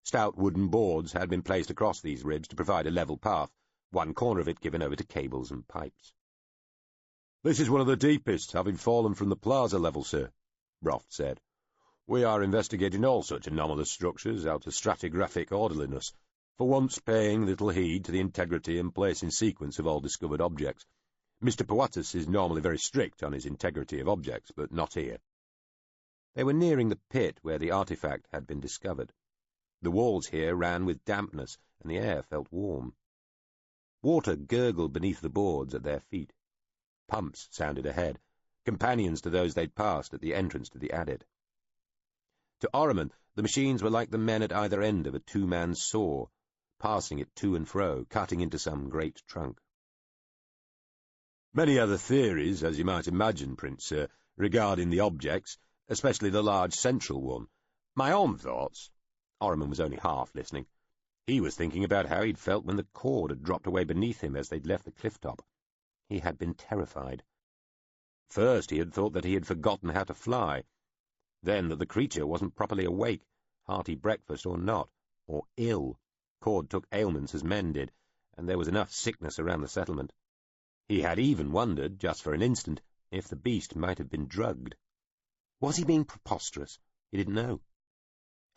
Stout wooden boards had been placed across these ribs to provide a level path, one corner of it given over to cables and pipes. "This is one of the deepest, having fallen from the plaza level, sir," Broft said. "We are investigating all such anomalous structures out of stratigraphic orderliness, for once paying little heed to the integrity and place in sequence of all discovered objects. Mr. Pawatis is normally very strict on his integrity of objects, but not here." They were nearing the pit where the artifact had been discovered. The walls here ran with dampness, and the air felt warm. Water gurgled beneath the boards at their feet. Pumps sounded ahead, companions to those they'd passed at the entrance to the adit. To Orman, the machines were like the men at either end of a 2-man saw, passing it to and fro, cutting into some great trunk. "Many other theories, as you might imagine, Prince, sir, regarding the objects, especially the large central one. My own thoughts—" Orman was only half listening. He was thinking about how he'd felt when the cord had dropped away beneath him as they'd left the cliff top. He had been terrified. First he had thought that he had forgotten how to fly, then that the creature wasn't properly awake, hearty breakfast or not, or ill. Cord took ailments as men did, and there was enough sickness around the settlement. He had even wondered, just for an instant, if the beast might have been drugged. Was he being preposterous? He didn't know.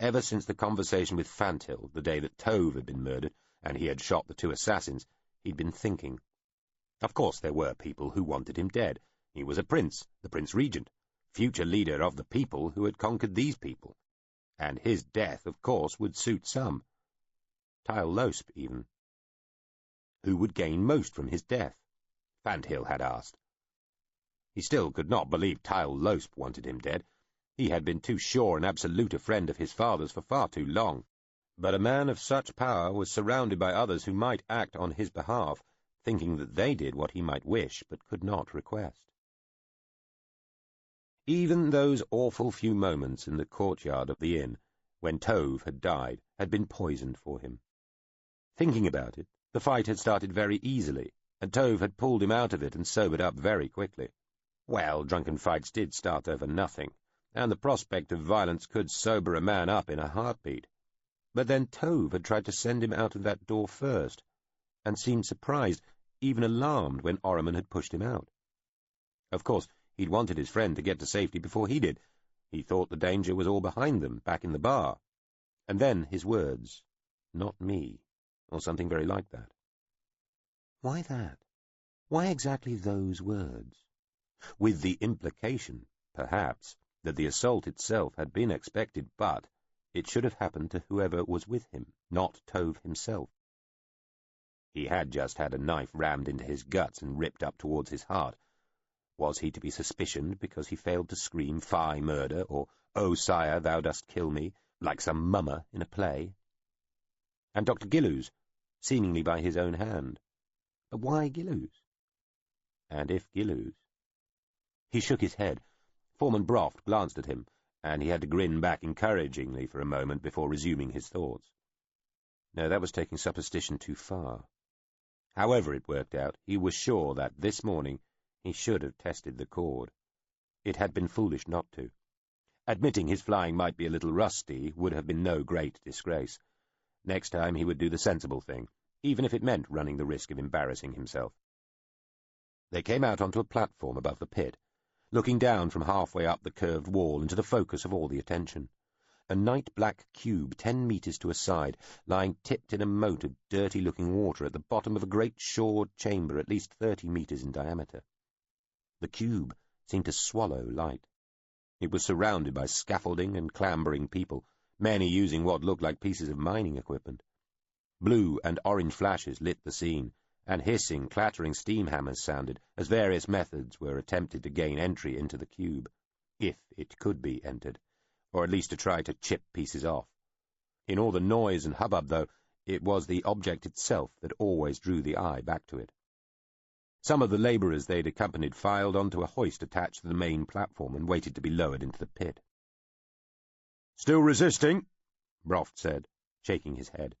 Ever since the conversation with Fanthill, the day that Tove had been murdered, and he had shot the 2 assassins, he'd been thinking. Of course there were people who wanted him dead. He was a prince, the Prince Regent, future leader of the people who had conquered these people. And his death, of course, would suit some. Tyle Losp, even. Who would gain most from his death? Fanthill had asked. He still could not believe Tyle Losp wanted him dead. He had been too sure and absolute a friend of his father's for far too long. But a man of such power was surrounded by others who might act on his behalf, thinking that they did what he might wish but could not request. Even those awful few moments in the courtyard of the inn, when Tove had died, had been poisoned for him. Thinking about it, the fight had started very easily, and Tove had pulled him out of it and sobered up very quickly. Well, drunken fights did start over nothing, and the prospect of violence could sober a man up in a heartbeat. But then Tove had tried to send him out of that door first, and seemed surprised, even alarmed, when Orman had pushed him out. Of course, he'd wanted his friend to get to safety before he did. He thought the danger was all behind them, back in the bar. And then his words, "Not me," or something very like that. Why that? Why exactly those words? With the implication, perhaps, that the assault itself had been expected, but it should have happened to whoever was with him, not Tove himself. He had just had a knife rammed into his guts and ripped up towards his heart. Was he to be suspicioned because he failed to scream, "Fie, murder," or "O sire, thou dost kill me," like some mummer in a play? And Dr. Gillows, seemingly by his own hand. But why Gillows? And if Gillows? He shook his head. Foreman Broft glanced at him, and he had to grin back encouragingly for a moment before resuming his thoughts. No, that was taking superstition too far. However it worked out, he was sure that this morning he should have tested the cord. It had been foolish not to. Admitting his flying might be a little rusty would have been no great disgrace. Next time he would do the sensible thing, even if it meant running the risk of embarrassing himself. They came out onto a platform above the pit, looking down from halfway up the curved wall into the focus of all the attention. A night-black cube 10 meters to a side, lying tipped in a moat of dirty-looking water at the bottom of a great shored chamber at least 30 meters in diameter. The cube seemed to swallow light. It was surrounded by scaffolding and clambering people, many using what looked like pieces of mining equipment. Blue and orange flashes lit the scene, and hissing, clattering steam hammers sounded as various methods were attempted to gain entry into the cube, if it could be entered, or at least to try to chip pieces off. In all the noise and hubbub, though, it was the object itself that always drew the eye back to it. Some of the labourers they'd accompanied filed onto a hoist attached to the main platform and waited to be lowered into the pit. "Still resisting?" Broft said, shaking his head.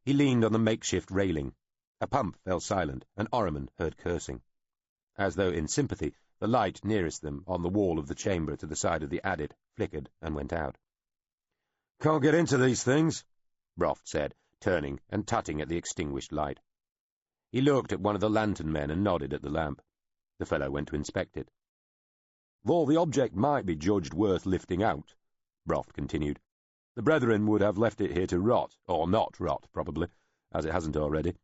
He leaned on the makeshift railing. A pump fell silent, and Orriman heard cursing. As though in sympathy, the light nearest them, on the wall of the chamber to the side of the adit, flickered and went out. "Can't get into these things," Broft said, turning and tutting at the extinguished light. He looked at one of the lantern men and nodded at the lamp. The fellow went to inspect it. "Though the object might be judged worth lifting out," Broft continued, "the brethren would have left it here to rot, or not rot, probably, as it hasn't already.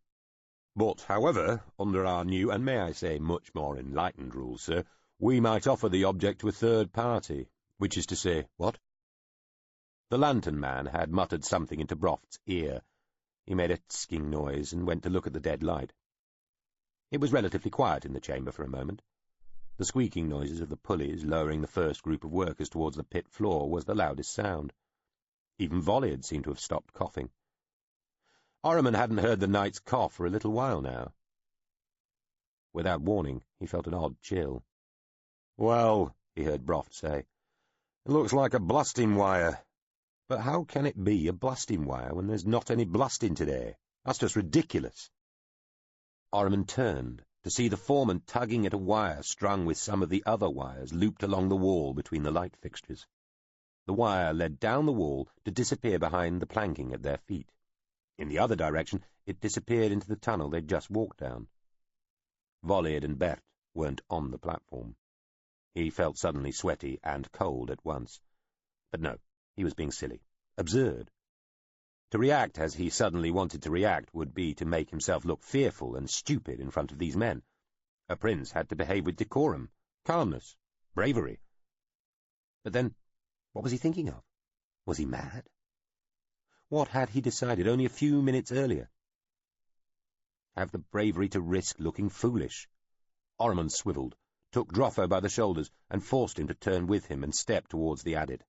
But, however, under our new, and may I say much more enlightened rules, sir, we might offer the object to a third party, which is to say—" "What?" The lantern man had muttered something into Broft's ear. He made a tsking noise and went to look at the dead light. It was relatively quiet in the chamber for a moment. The squeaking noises of the pulleys lowering the first group of workers towards the pit floor was the loudest sound. Even Volleyard seemed to have stopped coughing. Orriman hadn't heard the knight's cough for a little while now. Without warning, he felt an odd chill. "Well," he heard Broft say, "it looks like a blasting wire. But how can it be a blasting wire when there's not any blasting today? That's just ridiculous." Orriman turned to see the foreman tugging at a wire strung with some of the other wires looped along the wall between the light fixtures. The wire led down the wall to disappear behind the planking at their feet. In the other direction, it disappeared into the tunnel they'd just walked down. Volleyard and Bert weren't on the platform. He felt suddenly sweaty and cold at once. But no, he was being silly. Absurd. To react as he suddenly wanted to react would be to make himself look fearful and stupid in front of these men. A prince had to behave with decorum, calmness, bravery. But then, what was he thinking of? Was he mad? What had he decided only a few minutes earlier? Have the bravery to risk looking foolish. Orriman swivelled, took Droffo by the shoulders, and forced him to turn with him and step towards the adit.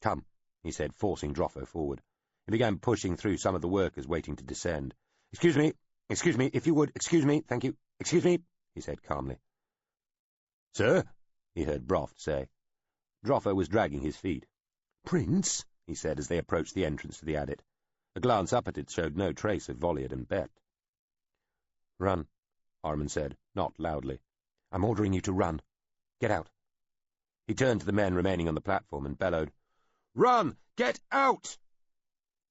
"Come," he said, forcing Droffo forward. He began pushing through some of the workers waiting to descend. Excuse me, if you would, excuse me, thank you, excuse me," he said calmly. "Sir?" he heard Broft say. Droffo was dragging his feet. "Prince?" he said as they approached the entrance to the adit. A glance up at it showed no trace of Volleyard and Bert. "Run," Orriman said, not loudly. "I'm ordering you to run. Get out." He turned to the men remaining on the platform and bellowed, "Run! Get out!"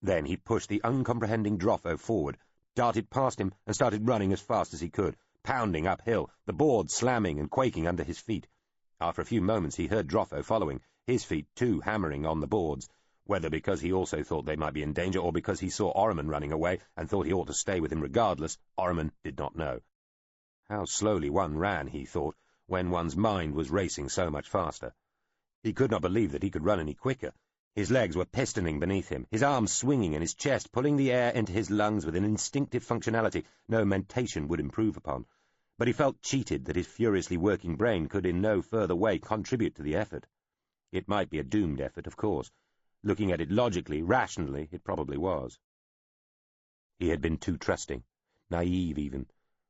Then he pushed the uncomprehending Droffo forward, darted past him, and started running as fast as he could, pounding uphill, the boards slamming and quaking under his feet. After a few moments he heard Droffo following, his feet too hammering on the boards, whether because he also thought they might be in danger or because he saw Orriman running away and thought he ought to stay with him regardless, Orriman did not know. How slowly one ran, he thought, when one's mind was racing so much faster. He could not believe that he could run any quicker. His legs were pistoning beneath him, his arms swinging and his chest pulling the air into his lungs with an instinctive functionality no mentation would improve upon. But he felt cheated that his furiously working brain could in no further way contribute to the effort. It might be a doomed effort, of course. Looking at it logically, rationally, it probably was. He had been too trusting, naive even.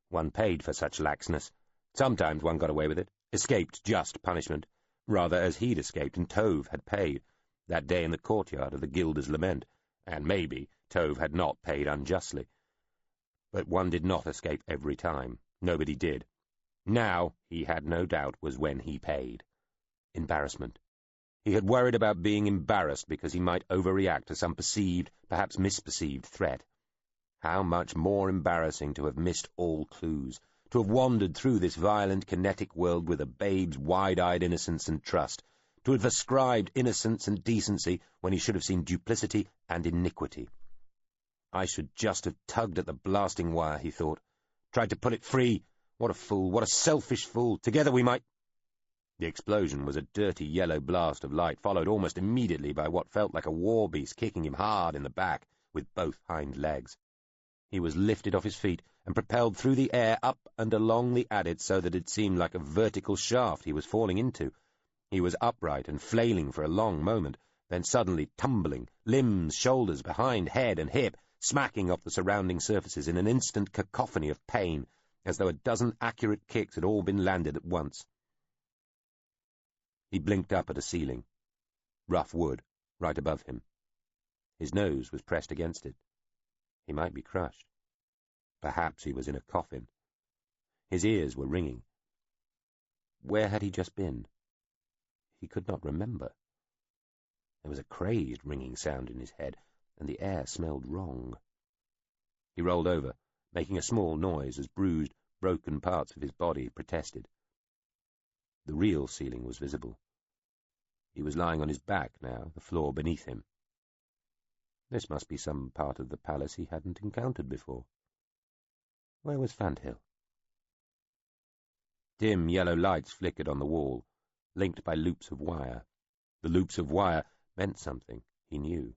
One paid for such laxness. Sometimes one got away with it, escaped just punishment, rather as he'd escaped and Tove had paid, that day in the courtyard of the Gilder's Lament, and maybe Tove had not paid unjustly. But one did not escape every time. Nobody did. Now, he had no doubt, was when he paid. Embarrassment. He had worried about being embarrassed because he might overreact to some perceived, perhaps misperceived threat. How much more embarrassing to have missed all clues, to have wandered through this violent, kinetic world with a babe's wide-eyed innocence and trust, to have ascribed innocence and decency when he should have seen duplicity and iniquity. I should just have tugged at the blasting wire, he thought. Tried to pull it free. What a fool, what a selfish fool. Together we might— The explosion was a dirty yellow blast of light, followed almost immediately by what felt like a war beast kicking him hard in the back with both hind legs. He was lifted off his feet and propelled through the air up and along the adit so that it seemed like a vertical shaft he was falling into. He was upright and flailing for a long moment, then suddenly tumbling, limbs, shoulders, behind, head and hip, smacking off the surrounding surfaces in an instant cacophony of pain, as though a dozen accurate kicks had all been landed at once. He blinked up at a ceiling. Rough wood, right above him. His nose was pressed against it. He might be crushed. Perhaps he was in a coffin. His ears were ringing. Where had he just been? He could not remember. There was a crazed ringing sound in his head, and the air smelled wrong. He rolled over, making a small noise as bruised, broken parts of his body protested. The real ceiling was visible. He was lying on his back now, the floor beneath him. This must be some part of the palace he hadn't encountered before. Where was Fanthill? Dim yellow lights flickered on the wall, linked by loops of wire. The loops of wire meant something, he knew.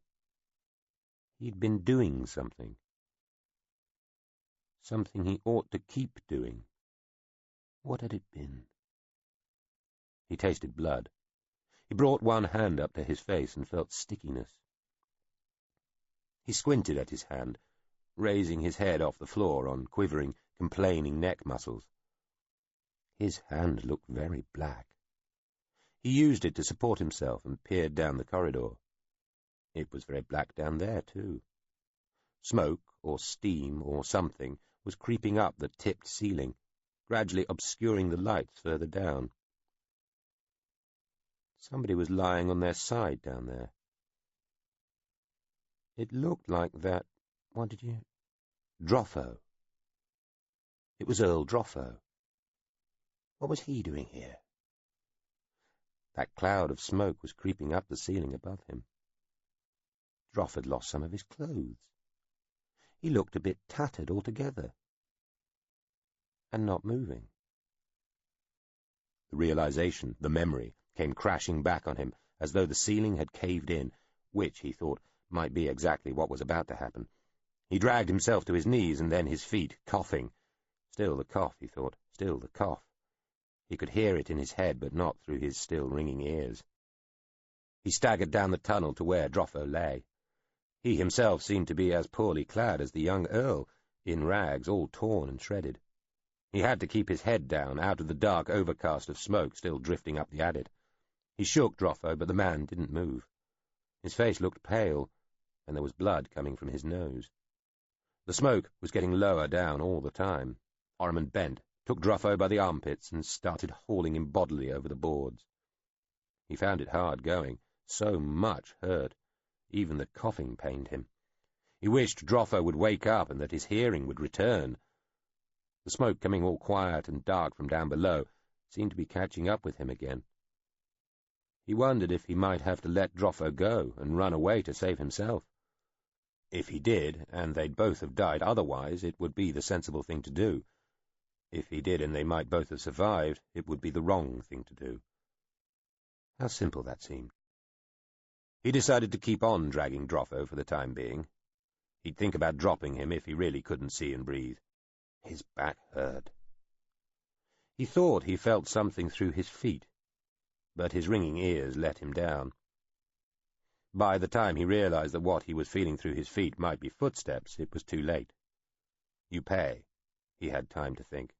He'd been doing something. Something he ought to keep doing. What had it been? He tasted blood. He brought one hand up to his face and felt stickiness. He squinted at his hand, raising his head off the floor on quivering, complaining neck muscles. His hand looked very black. He used it to support himself and peered down the corridor. It was very black down there, too. Smoke, or steam, or something, was creeping up the tipped ceiling, gradually obscuring the lights further down. Somebody was lying on their side down there. It looked like that— what did you— Droffo. It was Earl Droffo. What was he doing here? That cloud of smoke was creeping up the ceiling above him. Droff had lost some of his clothes. He looked a bit tattered altogether. And not moving. The realization, the memory, came crashing back on him, as though the ceiling had caved in, which, he thought, might be exactly what was about to happen. He dragged himself to his knees and then his feet, coughing. Still the cough, he thought, still the cough. He could hear it in his head, but not through his still ringing ears. He staggered down the tunnel to where Droffo lay. He himself seemed to be as poorly clad as the young Earl, in rags all torn and shredded. He had to keep his head down, out of the dark overcast of smoke still drifting up the adit. He shook Droffo, but the man didn't move. His face looked pale, and there was blood coming from his nose. The smoke was getting lower down all the time. Ormond bent, took Droffo by the armpits, and started hauling him bodily over the boards. He found it hard going, so much hurt. Even the coughing pained him. He wished Droffo would wake up and that his hearing would return. The smoke, coming all quiet and dark from down below, seemed to be catching up with him again. He wondered if he might have to let Droffo go and run away to save himself. If he did, and they'd both have died otherwise, it would be the sensible thing to do. If he did, and they might both have survived, it would be the wrong thing to do. How simple that seemed. He decided to keep on dragging Droffo for the time being. He'd think about dropping him if he really couldn't see and breathe. His back hurt. He thought he felt something through his feet, but his ringing ears let him down. By the time he realized that what he was feeling through his feet might be footsteps, it was too late. You pay. He had time to think.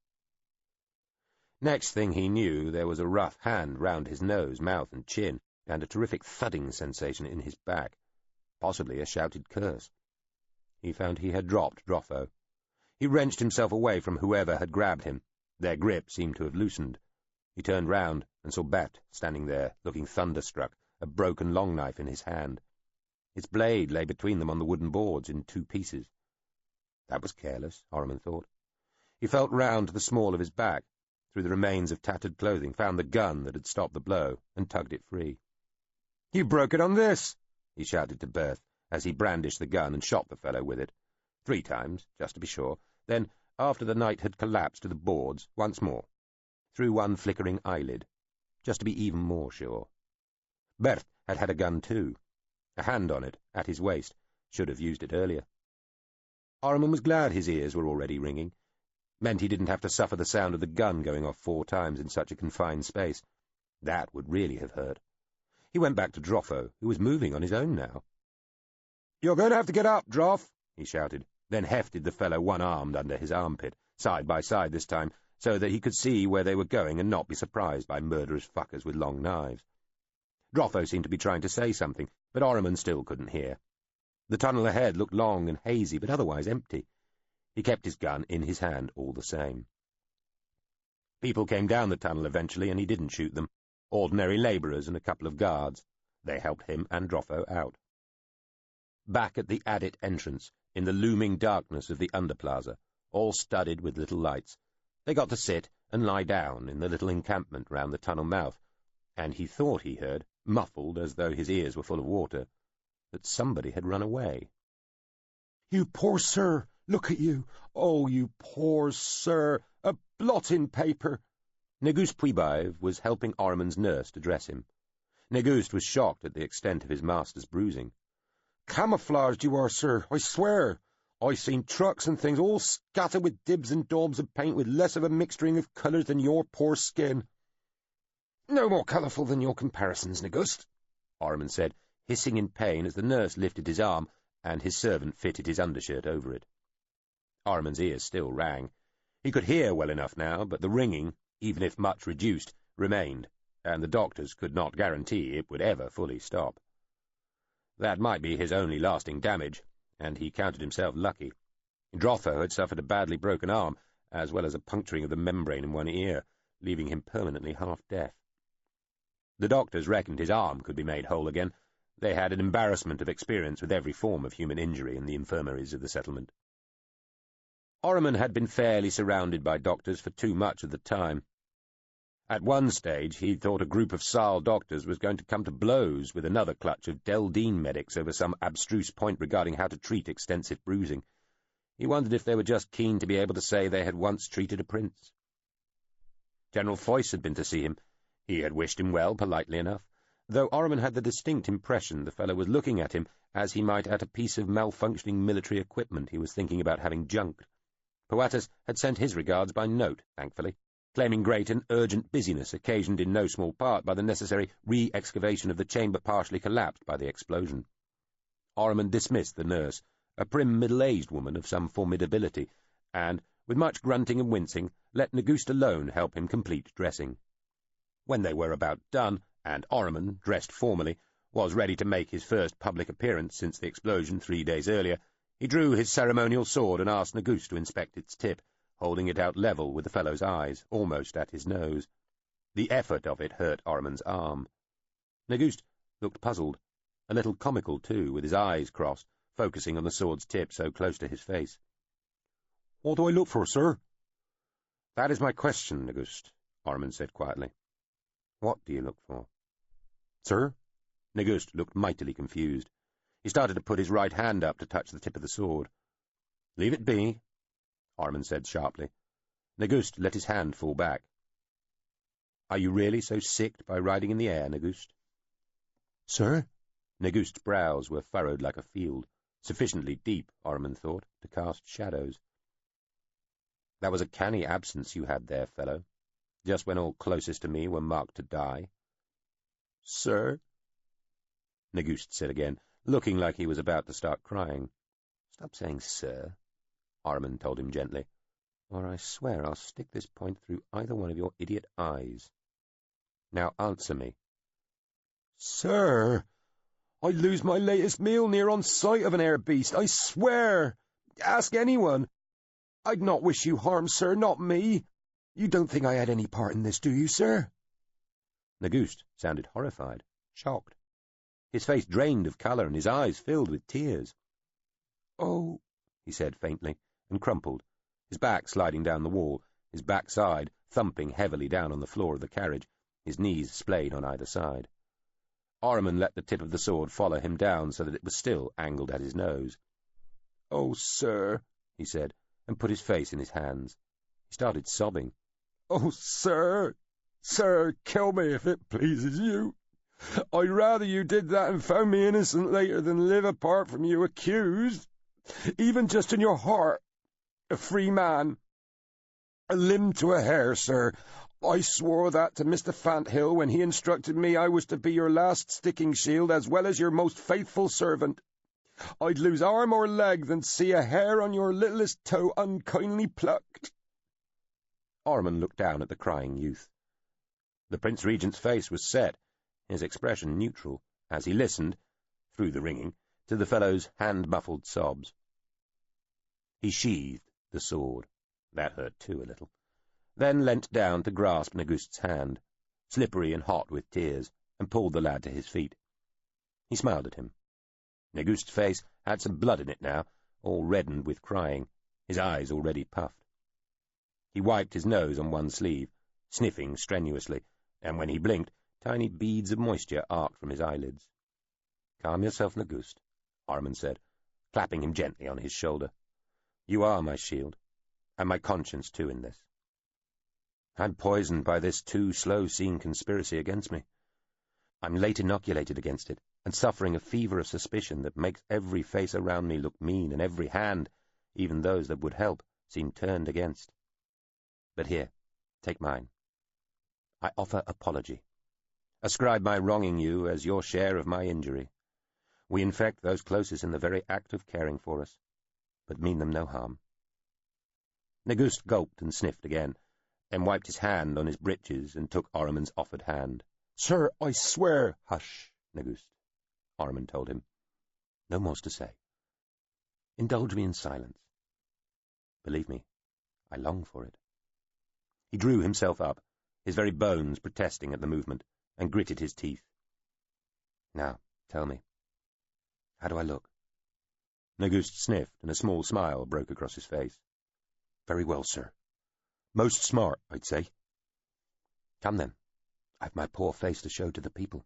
Next thing he knew, there was a rough hand round his nose, mouth, and chin, and a terrific thudding sensation in his back, possibly a shouted curse. He found he had dropped Droffo. He wrenched himself away from whoever had grabbed him. Their grip seemed to have loosened. He turned round and saw Bet standing there, looking thunderstruck, a broken long knife in his hand. Its blade lay between them on the wooden boards in 2 pieces. That was careless, Orriman thought. He felt round to the small of his back, through the remains of tattered clothing, found the gun that had stopped the blow, and tugged it free. "You broke it on this!" he shouted to Berth, as he brandished the gun and shot the fellow with it. 3 times, just to be sure. Then, after the knight had collapsed to the boards, once more, through one flickering eyelid, just to be even more sure. Berth had had a gun too. A hand on it, at his waist. Should have used it earlier. Orriman was glad his ears were already ringing. Meant he didn't have to suffer the sound of the gun going off 4 times in such a confined space. That would really have hurt. He went back to Droffo, who was moving on his own now. "You're going to have to get up, Droff," he shouted, then hefted the fellow one-armed under his armpit, side by side this time, so that he could see where they were going and not be surprised by murderous fuckers with long knives. Droffo seemed to be trying to say something, but Orriman still couldn't hear. The tunnel ahead looked long and hazy, but otherwise empty. He kept his gun in his hand all the same. People came down the tunnel eventually, and he didn't shoot them. Ordinary labourers and a couple of guards. They helped him and Droffo out. Back at the Adit entrance, in the looming darkness of the underplaza, all studded with little lights, they got to sit and lie down in the little encampment round the tunnel mouth, and he thought he heard, muffled as though his ears were full of water, that somebody had run away. "You poor sir! Look at you! Oh, you poor sir! A blotting paper!" Negust Puibaev was helping Orriman's nurse to dress him. Negust was shocked at the extent of his master's bruising. "Camouflaged you are, sir, I swear. I seen trucks and things all scattered with dibs and daubs of paint with less of a mixturing of colours than your poor skin." "No more colourful than your comparisons, Negust," Orriman said, hissing in pain as the nurse lifted his arm and his servant fitted his undershirt over it. Orriman's ears still rang. He could hear well enough now, but the ringing, even if much reduced, remained, and the doctors could not guarantee it would ever fully stop. That might be his only lasting damage, and he counted himself lucky. Droffo had suffered a badly broken arm, as well as a puncturing of the membrane in one ear, leaving him permanently half-deaf. The doctors reckoned his arm could be made whole again. They had an embarrassment of experience with every form of human injury in the infirmaries of the settlement. Orriman had been fairly surrounded by doctors for too much of the time. At one stage he thought a group of Sal doctors was going to come to blows with another clutch of Deldine medics over some abstruse point regarding how to treat extensive bruising. He wondered if they were just keen to be able to say they had once treated a prince. General Foyce had been to see him. He had wished him well, politely enough, though Orriman had the distinct impression the fellow was looking at him as he might at a piece of malfunctioning military equipment he was thinking about having junked. Poatus had sent his regards by note, thankfully, claiming great and urgent busyness occasioned in no small part by the necessary re-excavation of the chamber partially collapsed by the explosion. Orriman dismissed the nurse, a prim middle-aged woman of some formidability, and, with much grunting and wincing, let Negust alone help him complete dressing. When they were about done, and Orriman, dressed formally, was ready to make his first public appearance since the explosion 3 days earlier, he drew his ceremonial sword and asked Negust to inspect its tip, holding it out level with the fellow's eyes, almost at his nose. The effort of it hurt Orriman's arm. Negust looked puzzled, a little comical too, with his eyes crossed, focusing on the sword's tip so close to his face. "What do I look for, sir?" "That is my question, Negust," Orriman said quietly. "What do you look for?" "Sir?" Negust looked mightily confused. He started to put his right hand up to touch the tip of the sword. "Leave it be," Orriman said sharply. Negust let his hand fall back. "Are you really so sicked by riding in the air, Negust?" "Sir?" Negust's brows were furrowed like a field, sufficiently deep, Ormond thought, to cast shadows. That was a canny absence you had there, fellow, just when all closest to me were marked to die. Sir? Negust said again, looking like he was about to start crying. Stop saying sir, Ormond told him gently, or I swear I'll stick this point through either one of your idiot eyes. Now answer me. Sir, I'd lose my latest meal near on sight of an air beast, I swear. Ask anyone. I'd not wish you harm, sir, not me. You don't think I had any part in this, do you, sir? Negust sounded horrified, shocked. His face drained of colour and his eyes filled with tears. Oh, he said faintly, and crumpled, his back sliding down the wall, his backside thumping heavily down on the floor of the carriage, his knees splayed on either side. Ormond let the tip of the sword follow him down so that it was still angled at his nose. "Oh, sir," he said, and put his face in his hands. He started sobbing. "Oh, sir, sir, kill me if it pleases you. I'd rather you did that and found me innocent later than live apart from you accused, even just in your heart, a free man. A limb to a hair, sir. I swore that to Mr. Fanthill when he instructed me I was to be your last sticking shield as well as your most faithful servant. I'd lose arm or leg than see a hair on your littlest toe unkindly plucked." Ormond looked down at the crying youth. The Prince Regent's face was set, his expression neutral, as he listened, through the ringing, to the fellow's hand-muffled sobs. He sheathed the sword. That hurt too a little. Then leant down to grasp Negust's hand, slippery and hot with tears, and pulled the lad to his feet. He smiled at him. Negust's face had some blood in it now, all reddened with crying, his eyes already puffed. He wiped his nose on one sleeve, sniffing strenuously, and when he blinked, tiny beads of moisture arced from his eyelids. "Calm yourself, Negust," Ormond said, clapping him gently on his shoulder. "You are my shield, and my conscience too in this. I'm poisoned by this too slow-seen conspiracy against me. I'm late inoculated against it, and suffering a fever of suspicion that makes every face around me look mean, and every hand, even those that would help, seem turned against. But here, take mine. I offer apology. Ascribe my wronging you as your share of my injury. We infect those closest in the very act of caring for us, but mean them no harm." Negust gulped and sniffed again, and wiped his hand on his breeches and took Ormond's offered hand. "Sir, I swear—" "Hush, Negust," Ormond told him. "No more's to say. Indulge me in silence. Believe me, I long for it." He drew himself up, his very bones protesting at the movement, and gritted his teeth. "Now, tell me, how do I look?" Negust sniffed, and a small smile broke across his face. "Very well, sir. Most smart, I'd say. Come then, I've my poor face to show to the people."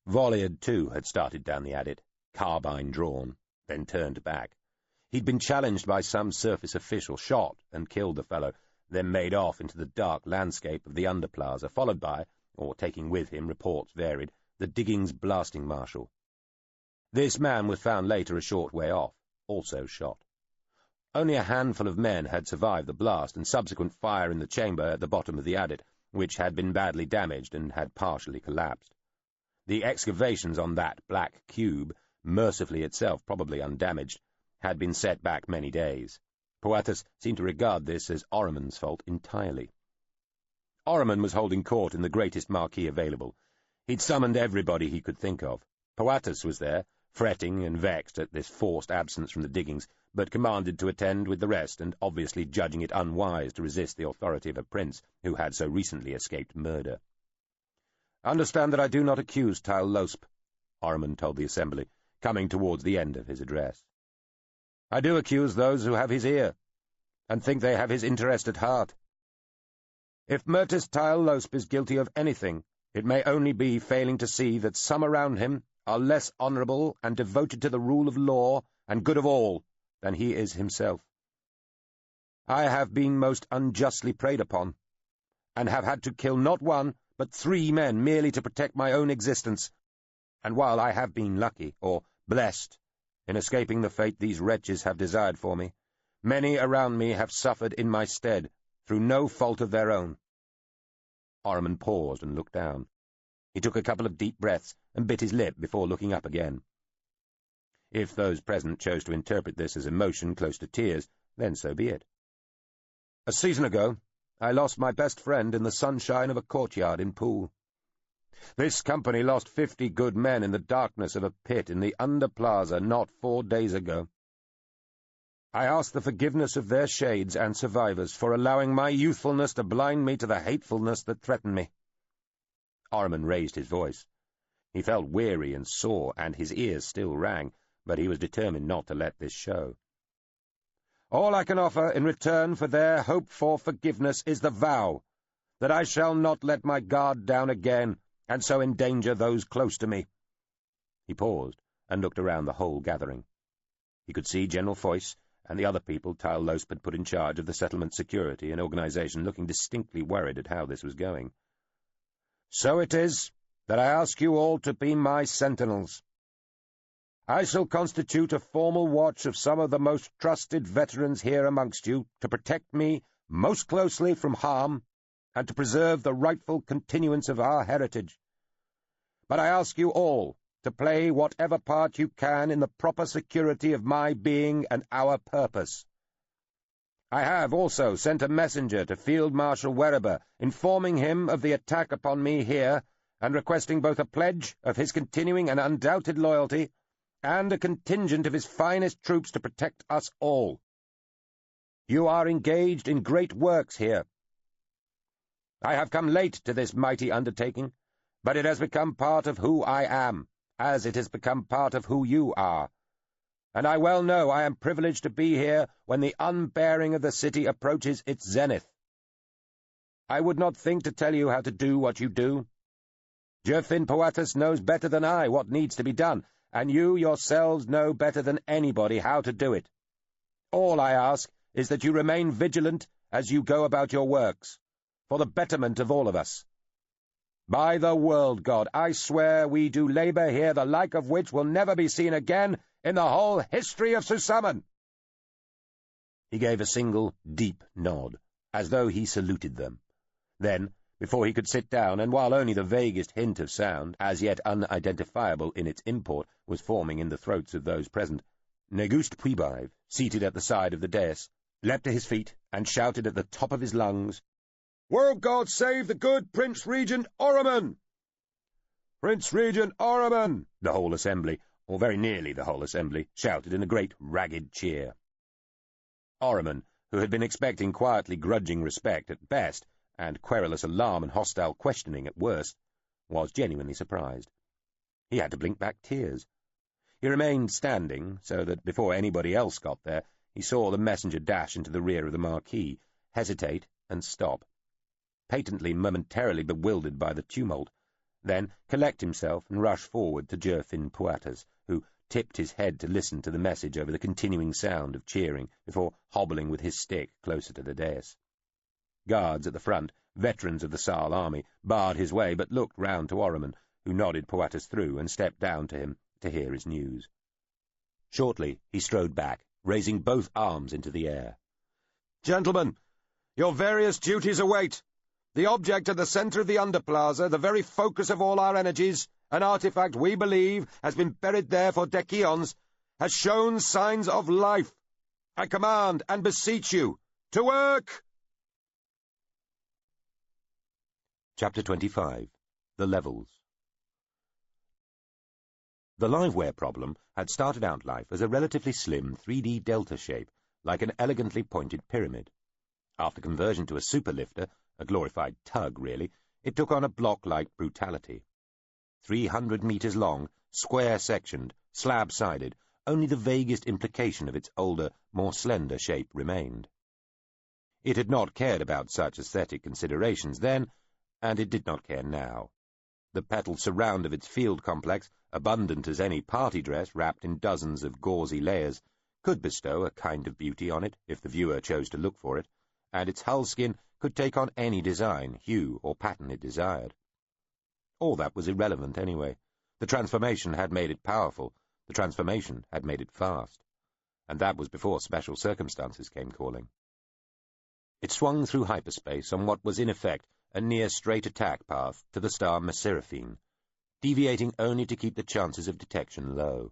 Volliard, too, had started down the adit, carbine drawn, then turned back. He'd been challenged by some surface official, shot and killed the fellow, then made off into the dark landscape of the underplaza, followed by, or taking with him, reports varied, the diggings blasting marshal. This man was found later a short way off, also shot. Only a handful of men had survived the blast and subsequent fire in the chamber at the bottom of the adit, which had been badly damaged and had partially collapsed. The excavations on that black cube, mercifully itself probably undamaged, had been set back many days. Poatus seemed to regard this as Ormond's fault entirely. Ormond was holding court in the greatest marquee available. He'd summoned everybody he could think of. Poatus was there, fretting and vexed at this forced absence from the diggings, but commanded to attend with the rest, and obviously judging it unwise to resist the authority of a prince who had so recently escaped murder. "Understand that I do not accuse Tyl Losp," Ormond told the assembly, coming towards the end of his address. "I do accuse those who have his ear, and think they have his interest at heart. If Mertis Tyl Losp is guilty of anything, it may only be failing to see that some around him are less honourable and devoted to the rule of law and good of all than he is himself. I have been most unjustly preyed upon, and have had to kill not one, but 3 men merely to protect my own existence, And while I have been lucky, or blessed, in escaping the fate these wretches have desired for me, many around me have suffered in my stead, through no fault of their own." Orriman paused and looked down. He took a couple of deep breaths and bit his lip before looking up again. If those present chose to interpret this as emotion close to tears, then so be it. "A season ago, I lost my best friend in the sunshine of a courtyard in Poole. This company lost 50 good men in the darkness of a pit in the under plaza not 4 days ago. I ask the forgiveness of their shades and survivors for allowing my youthfulness to blind me to the hatefulness that threatened me." Orriman raised his voice. He felt weary and sore, and his ears still rang, but he was determined not to let this show. "All I can offer in return for their hoped-for forgiveness is the vow that I shall not let my guard down again, and so endanger those close to me." He paused and looked around the whole gathering. He could see General Foyce and the other people Tyle Losp had put in charge of the settlement security and organization looking distinctly worried at how this was going. "So it is that I ask you all to be my sentinels. I shall constitute a formal watch of some of the most trusted veterans here amongst you to protect me most closely from harm and to preserve the rightful continuance of our heritage. But I ask you all to play whatever part you can in the proper security of my being and our purpose. I have also sent a messenger to Field Marshal Werriber, informing him of the attack upon me here, and requesting both a pledge of his continuing and undoubted loyalty, and a contingent of his finest troops to protect us all. You are engaged in great works here. I have come late to this mighty undertaking, but it has become part of who I am, as it has become part of who you are. And I well know I am privileged to be here when the unbearing of the city approaches its zenith. I would not think to tell you how to do what you do. Jurfin Poatus knows better than I what needs to be done, and you yourselves know better than anybody how to do it. All I ask is that you remain vigilant as you go about your works, for the betterment of all of us. By the world god, I swear we do labour here the like of which will never be seen again in the whole history of Susamen." He gave a single, deep nod, as though he saluted them. Then, before he could sit down, and while only the vaguest hint of sound, as yet unidentifiable in its import, was forming in the throats of those present, Negust Puibive, seated at the side of the dais, leapt to his feet and shouted at the top of his lungs, "World God save the good Prince Regent Orriman!" "Prince Regent Orriman!" the whole assembly, or very nearly the whole assembly, shouted in a great ragged cheer. Orriman, who had been expecting quietly grudging respect at best, and querulous alarm and hostile questioning at worst, was genuinely surprised. He had to blink back tears. He remained standing, so that before anybody else got there, he saw the messenger dash into the rear of the marquee, hesitate and stop, patently momentarily bewildered by the tumult, then collect himself and rush forward to Jurfin Puatus, who tipped his head to listen to the message over the continuing sound of cheering, before hobbling with his stick closer to the dais. Guards at the front, veterans of the Sal army, barred his way, but looked round to Orriman, who nodded Puatus through and stepped down to him to hear his news. Shortly he strode back, raising both arms into the air. "Gentlemen, your various duties await. The object at the centre of the underplaza, the very focus of all our energies, an artifact we believe has been buried there for decades, has shown signs of life. I command and beseech you, to work!" Chapter 25. The Levels. The liveware problem had started out life as a relatively slim 3D delta shape, like an elegantly pointed pyramid. After conversion to a superlifter, a glorified tug really, it took on a block-like brutality. 300 meters long, square-sectioned, slab-sided, only the vaguest implication of its older, more slender shape remained. It had not cared about such aesthetic considerations then, and it did not care now. The petal surround of its field complex, abundant as any party dress wrapped in dozens of gauzy layers, could bestow a kind of beauty on it if the viewer chose to look for it, and its hull skin could take on any design, hue, or pattern it desired. All that was irrelevant anyway, The transformation had made it powerful. The transformation had made it fast. And that was before special circumstances came calling. It swung through hyperspace on what was in effect a near-straight attack path to the star Seraphine, deviating only to keep the chances of detection low.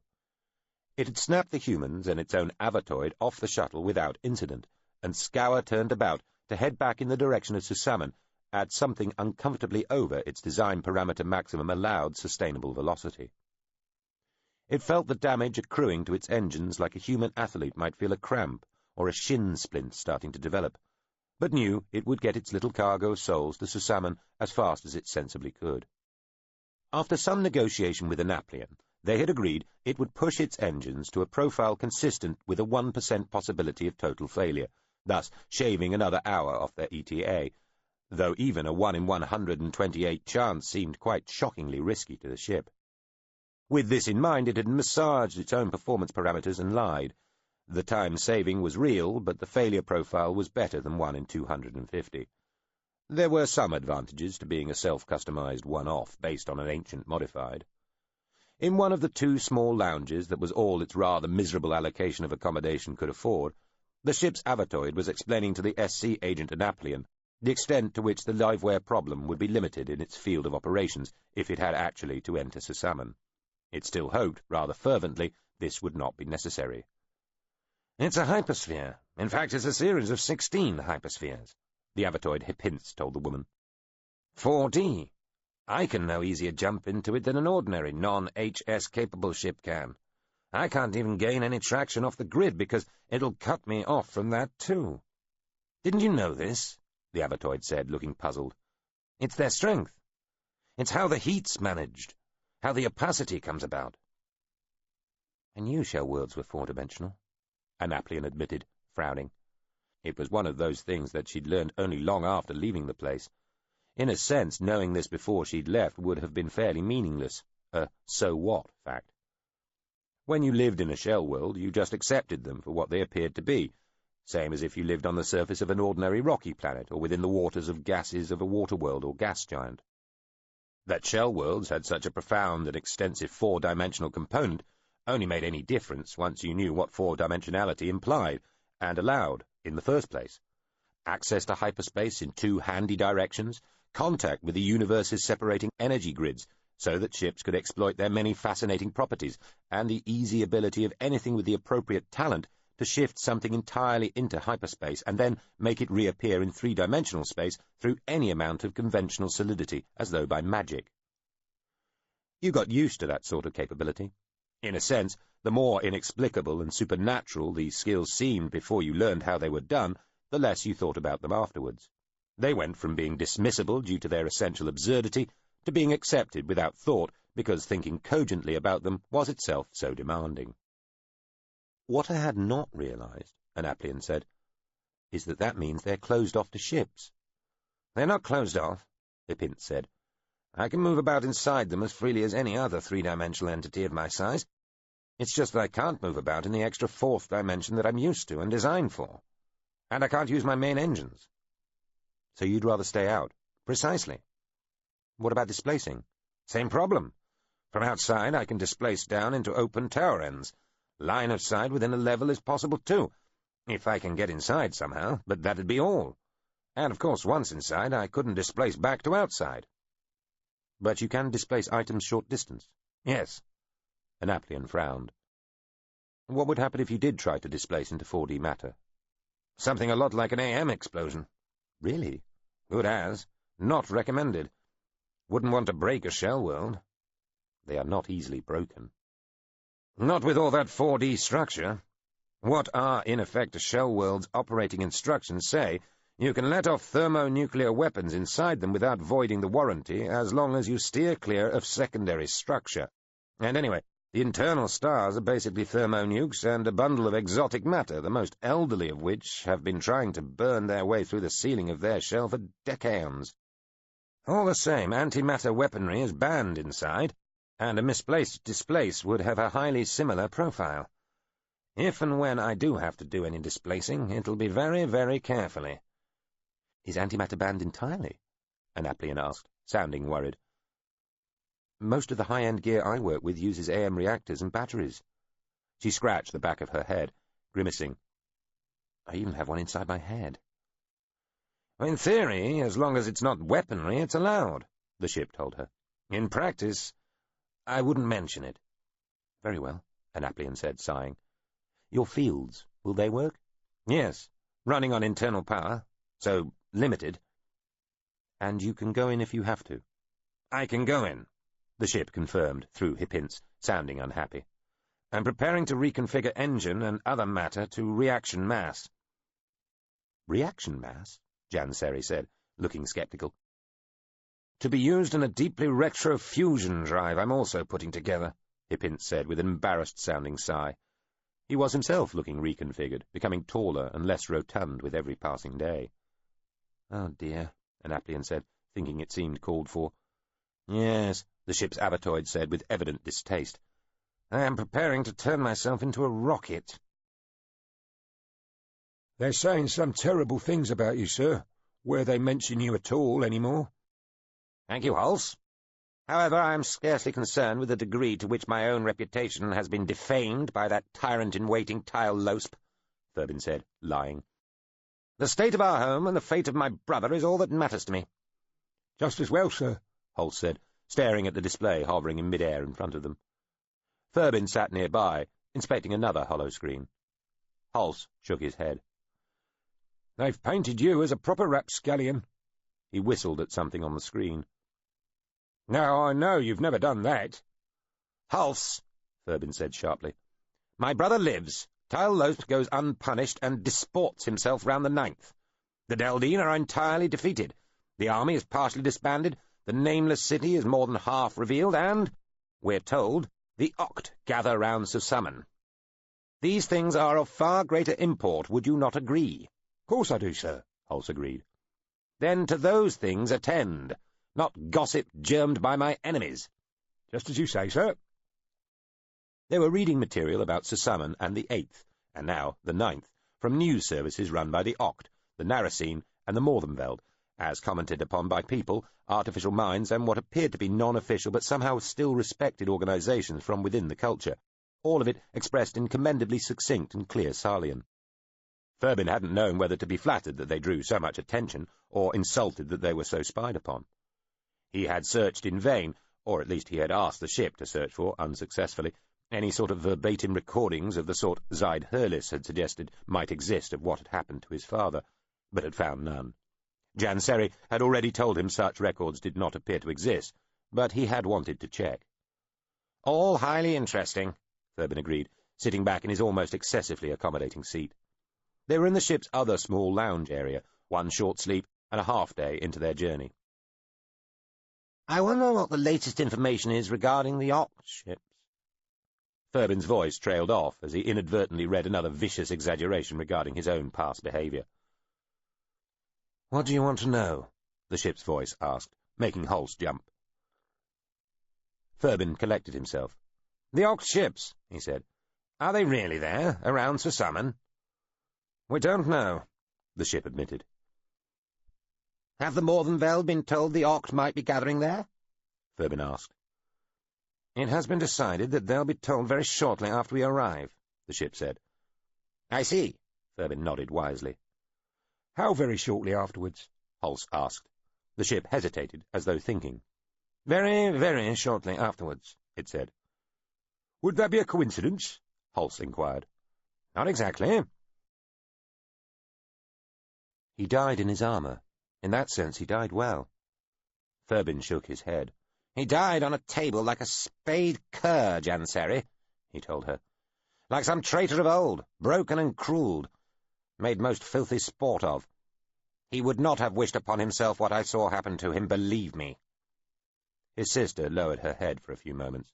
It had snapped the humans and its own avatoid off the shuttle without incident, and Scour turned about to head back in the direction of Susamen at something uncomfortably over its design parameter maximum allowed sustainable velocity. It felt the damage accruing to its engines like a human athlete might feel a cramp or a shin splint starting to develop, but knew it would get its little cargo of souls to Susamen as fast as it sensibly could. After some negotiation with Annaplian, they had agreed it would push its engines to a profile consistent with a 1% possibility of total failure, thus shaving another hour off their ETA, though even a 1 in 128 chance seemed quite shockingly risky to the ship. With this in mind, it had massaged its own performance parameters and lied. The time saving was real, but the failure profile was better than 1 in 250. There were some advantages to being a self-customized one-off based on an ancient modified. In one of the 2 small lounges that was all its rather miserable allocation of accommodation could afford, the ship's avatoid was explaining to the SC agent Annaplian the extent to which the liveware problem would be limited in its field of operations if it had actually to enter Susamen. It still hoped, rather fervently, this would not be necessary. "It's a hypersphere. In fact, it's a series of 16 hyperspheres," the avatoid Hipince told the woman. 4D. I can no easier jump into it than an ordinary non-HS-capable ship can. I can't even gain any traction off the grid because it'll cut me off from that too. Didn't you know this? The avatoid said, looking puzzled. It's their strength. It's how the heat's managed, how the opacity comes about. I knew shell worlds were 4-dimensional, Annaplian admitted, frowning. It was one of those things that she'd learned only long after leaving the place. In a sense, knowing this before she'd left would have been fairly meaningless, a so-what fact. When you lived in a shell world, you just accepted them for what they appeared to be, same as if you lived on the surface of an ordinary rocky planet or within the waters of gases of a water world or gas giant. That shell worlds had such a profound and extensive 4-dimensional component only made any difference once you knew what 4-dimensionality implied and allowed in the first place. Access to hyperspace in 2 handy directions, contact with the universe's separating energy grids, so that ships could exploit their many fascinating properties, and the easy ability of anything with the appropriate talent to shift something entirely into hyperspace and then make it reappear in 3-dimensional space through any amount of conventional solidity, as though by magic. You got used to that sort of capability. In a sense, the more inexplicable and supernatural these skills seemed before you learned how they were done, the less you thought about them afterwards. They went from being dismissible due to their essential absurdity to being accepted without thought because thinking cogently about them was itself so demanding. What I had not realized, Annaplian said, is that means they're closed off to ships. They're not closed off, Hipince said. I can move about inside them as freely as any other 3-dimensional entity of my size. It's just that I can't move about in the extra 4th dimension that I'm used to and designed for. And I can't use my main engines. So you'd rather stay out? Precisely. What about displacing? Same problem. From outside I can displace down into open tower ends. Line of sight within a level is possible too, if I can get inside somehow, but that'd be all. And of course, once inside, I couldn't displace back to outside. But you can displace items short distance? Yes. Annaplian frowned. What would happen if you did try to displace into 4D matter? Something a lot like an AM explosion. Really? Good as. Not recommended. Wouldn't want to break a shell world. They are not easily broken. Not with all that 4D structure. What are, in effect, a shell world's operating instructions say, you can let off thermonuclear weapons inside them without voiding the warranty as long as you steer clear of secondary structure. And anyway, the internal stars are basically thermonukes and a bundle of exotic matter, the most elderly of which have been trying to burn their way through the ceiling of their shell for decades. All the same, antimatter weaponry is banned inside, and a misplaced displace would have a highly similar profile. If and when I do have to do any displacing, it'll be very, very carefully. Is antimatter banned entirely? Annaplian asked, sounding worried. most of the high-end gear I work with uses AM reactors and batteries. She scratched the back of her head, grimacing. I even have one inside my head. In theory, as long as it's not weaponry, it's allowed, the ship told her. In practice, I wouldn't mention it. Very well, Annaplian said, sighing. Your fields, will they work? Yes, running on internal power, so limited. And you can go in if you have to? I can go in, the ship confirmed through hip hints, sounding unhappy. I'm preparing to reconfigure engine and other matter to reaction mass. Reaction mass? Janseri said, looking sceptical. To be used in a deeply retro-fusion drive I'm also putting together, Hippint said with an embarrassed-sounding sigh. He was himself looking reconfigured, becoming taller and less rotund with every passing day. Oh dear, Annaplian said, thinking it seemed called for. Yes, the ship's avatoid said with evident distaste. I am preparing to turn myself into a rocket. They're saying some terrible things about you, sir, where they mention you at all anymore. Thank you, Hulse. However, I am scarcely concerned with the degree to which my own reputation has been defamed by that tyrant-in-waiting Tile Losp, Thurbin said, lying. The state of our home and the fate of my brother is all that matters to me. Just as well, sir, Hulse said, staring at the display hovering in mid-air in front of them. Thurbin sat nearby, inspecting another hollow screen. Hulse shook his head. They've painted you as a proper rapscallion. He whistled at something on the screen. Now I know you've never done that. Hulse, Thurbin said sharply. My brother lives. Tile Losp goes unpunished and disports himself round the 9th. The Deldine are entirely defeated. The army is partially disbanded, the nameless city is more than half revealed, and, we're told, the Oct gather round Susamen. These things are of far greater import, would you not agree? Of course I do, sir, Hulse agreed. Then to those things attend, not gossip germed by my enemies. Just as you say, sir. They were reading material about Susamen and the 8th, and now the 9th, from news services run by the Oct, the Narasine, and the Morvenveld, as commented upon by people, artificial minds, and what appeared to be non-official but somehow still respected organizations from within the culture, all of it expressed in commendably succinct and clear Sarlian. Thurbin hadn't known whether to be flattered that they drew so much attention, or insulted that they were so spied upon. He had searched in vain, or at least he had asked the ship to search for, unsuccessfully, any sort of verbatim recordings of the sort Zyde Hurlis had suggested might exist of what had happened to his father, but had found none. Janseri had already told him such records did not appear to exist, but he had wanted to check. All highly interesting, Thurbin agreed, sitting back in his almost excessively accommodating seat. They were in the ship's other small lounge area, one short sleep and a half-day into their journey. I wonder what the latest information is regarding the Oct ships. Thurbin's voice trailed off as he inadvertently read another vicious exaggeration regarding his own past behaviour. What do you want to know? The ship's voice asked, making Hulse jump. Thurbin collected himself. The Oct ships, he said. Are they really there, around Susamen? We don't know, the ship admitted. Have the Morvenveld been told the Oct might be gathering there? Thurbin asked. It has been decided that they'll be told very shortly after we arrive, the ship said. I see, Thurbin nodded wisely. How very shortly afterwards? Hulse asked. The ship hesitated, as though thinking. Very, very shortly afterwards, it said. Would that be a coincidence? Hulse inquired. Not exactly. He died in his armour. In that sense, he died well. Thurbin shook his head. He died on a table like a spayed cur, Janseri, he told her. Like some traitor of old, broken and cruelled, made most filthy sport of. He would not have wished upon himself what I saw happen to him, believe me. His sister lowered her head for a few moments.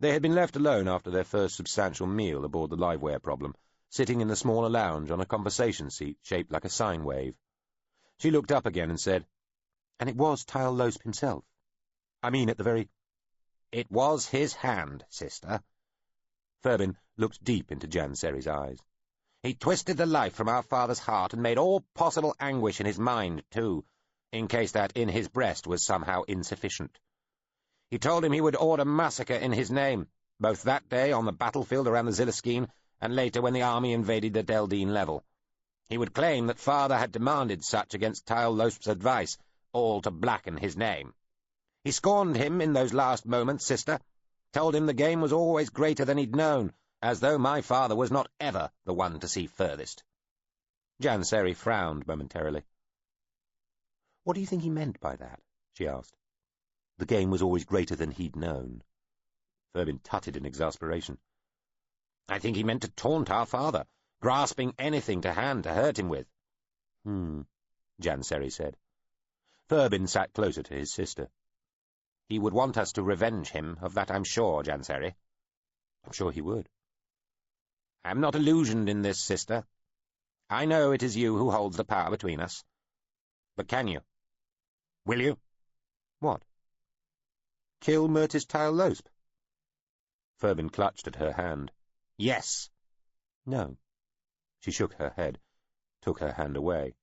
They had been left alone after their first substantial meal aboard the Liveware Problem, sitting in the smaller lounge on a conversation seat shaped like a sine wave. She looked up again and said, "And it was Tile Losp himself? I mean, at the very—" "It was his hand, sister." Thurbin looked deep into Janseri's eyes. "He twisted the life from our father's heart and made all possible anguish in his mind, too, in case that in his breast was somehow insufficient. He told him he would order massacre in his name, both that day on the battlefield around the Ziliskeen and later when the army invaded the Deldine level. He would claim that father had demanded such against Tyle Losp's advice, all to blacken his name. He scorned him in those last moments, sister, told him the game was always greater than he'd known, as though my father was not ever the one to see furthest. Janseri frowned momentarily. "What do you think he meant by that?" she asked. The game was always greater than he'd known. Ferbin tutted in exasperation. "I think he meant to taunt our father, grasping anything to hand to hurt him with." Janseri said. Ferbin sat closer to his sister. "He would want us to revenge him, of that I'm sure, Janseri." "I'm sure he would." "I'm not illusioned in this, sister. I know it is you who holds the power between us. But can you? Will you?" "What? Kill Myrtis Tyle Losp?" Ferbin clutched at her hand. "Yes." "No." She shook her head, took her hand away.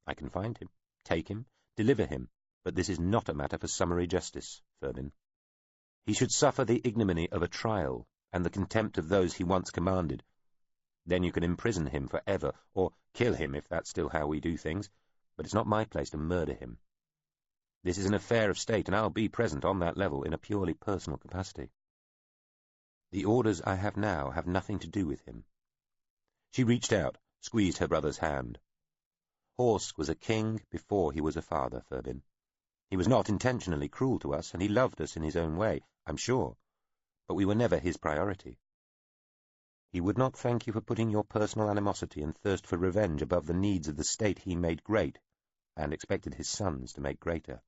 "I can find him, take him, deliver him, but this is not a matter for summary justice, Ferbin. He should suffer the ignominy of a trial and the contempt of those he once commanded. Then you can imprison him for ever, or kill him if that's still how we do things, but it's not my place to murder him. This is an affair of state, and I'll be present on that level in a purely personal capacity. The orders I have now have nothing to do with him." She reached out, squeezed her brother's hand. "Horst was a king before he was a father, Ferbin. He was not intentionally cruel to us, and he loved us in his own way, I'm sure, but we were never his priority. He would not thank you for putting your personal animosity and thirst for revenge above the needs of the state he made great, and expected his sons to make greater."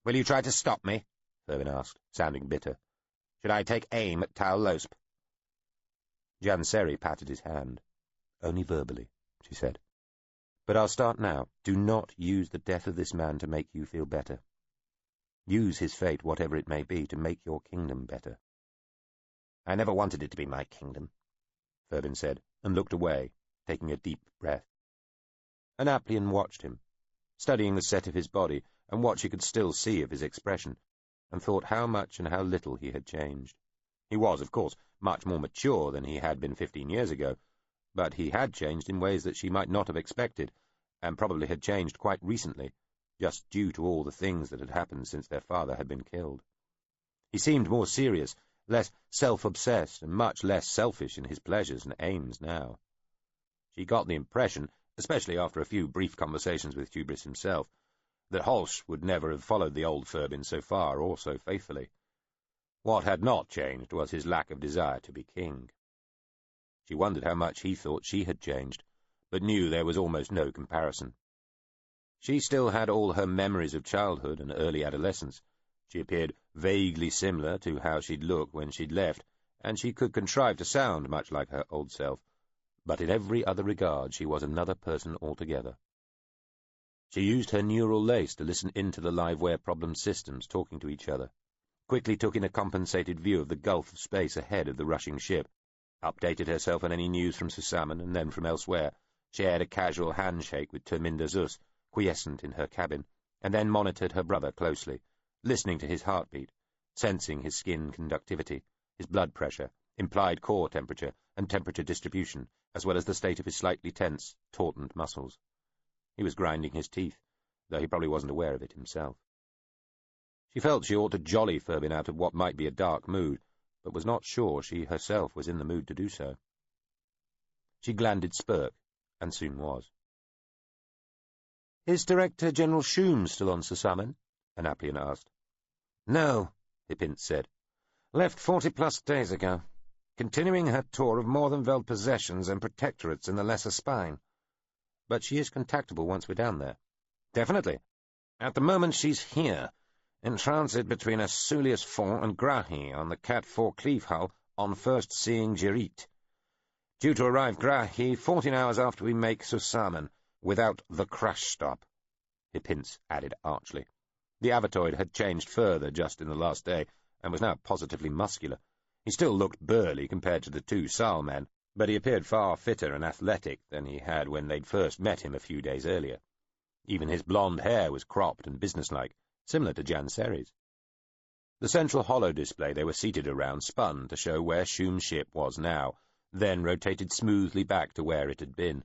"Will you try to stop me?" Ferbin asked, sounding bitter. "Should I take aim at Tyle Losp?" Janseri patted his hand. "Only verbally," she said. "But I'll start now. Do not use the death of this man to make you feel better. Use his fate, whatever it may be, to make your kingdom better." "I never wanted it to be my kingdom," Ferbin said, and looked away, taking a deep breath. Anaplian watched him, studying the set of his body and what she could still see of his expression, and thought how much and how little he had changed. He was, of course, much more mature than he had been 15 years ago, but he had changed in ways that she might not have expected, and probably had changed quite recently, just due to all the things that had happened since their father had been killed. He seemed more serious, less self-obsessed, and much less selfish in his pleasures and aims now. She got the impression, especially after a few brief conversations with Hubris himself, that Holsch would never have followed the old Ferbin so far or so faithfully. What had not changed was his lack of desire to be king. She wondered how much he thought she had changed, but knew there was almost no comparison. She still had all her memories of childhood and early adolescence. She appeared vaguely similar to how she'd look when she'd left, and she could contrive to sound much like her old self, but in every other regard she was another person altogether. She used her neural lace to listen into the liveware problem systems talking to each other, quickly took in a compensated view of the gulf of space ahead of the rushing ship, updated herself on any news from Susamen and then from elsewhere, shared a casual handshake with Terminda Zus, quiescent in her cabin, and then monitored her brother closely, listening to his heartbeat, sensing his skin conductivity, his blood pressure, implied core temperature, and temperature distribution, as well as the state of his slightly tense, tautened muscles. He was grinding his teeth, though he probably wasn't aware of it himself. She felt she ought to jolly Ferbin out of what might be a dark mood, but was not sure she herself was in the mood to do so. She glanded Spurk, and soon was. "Is Director General Shum still on Susamen?" Anaplian asked. "No," Hipint said. "Left 40-plus days ago, continuing her tour of Morthenveld possessions and protectorates in the Lesser Spine." "But she is contactable once we're down there." "Definitely. At the moment she's here, in transit between Asulius IV and Grahi on the Cat 4 Cleave hull on first seeing Jirit. Due to arrive Grahi 14 hours after we make Susamen, without the crash stop," Hipints added archly. The Avatoid had changed further just in the last day, and was now positively muscular. He still looked burly compared to the two Sal men, but he appeared far fitter and athletic than he had when they'd first met him a few days earlier. Even his blonde hair was cropped and businesslike, similar to Janseri's. The central holo display they were seated around spun to show where Shum's ship was now, then rotated smoothly back to where it had been.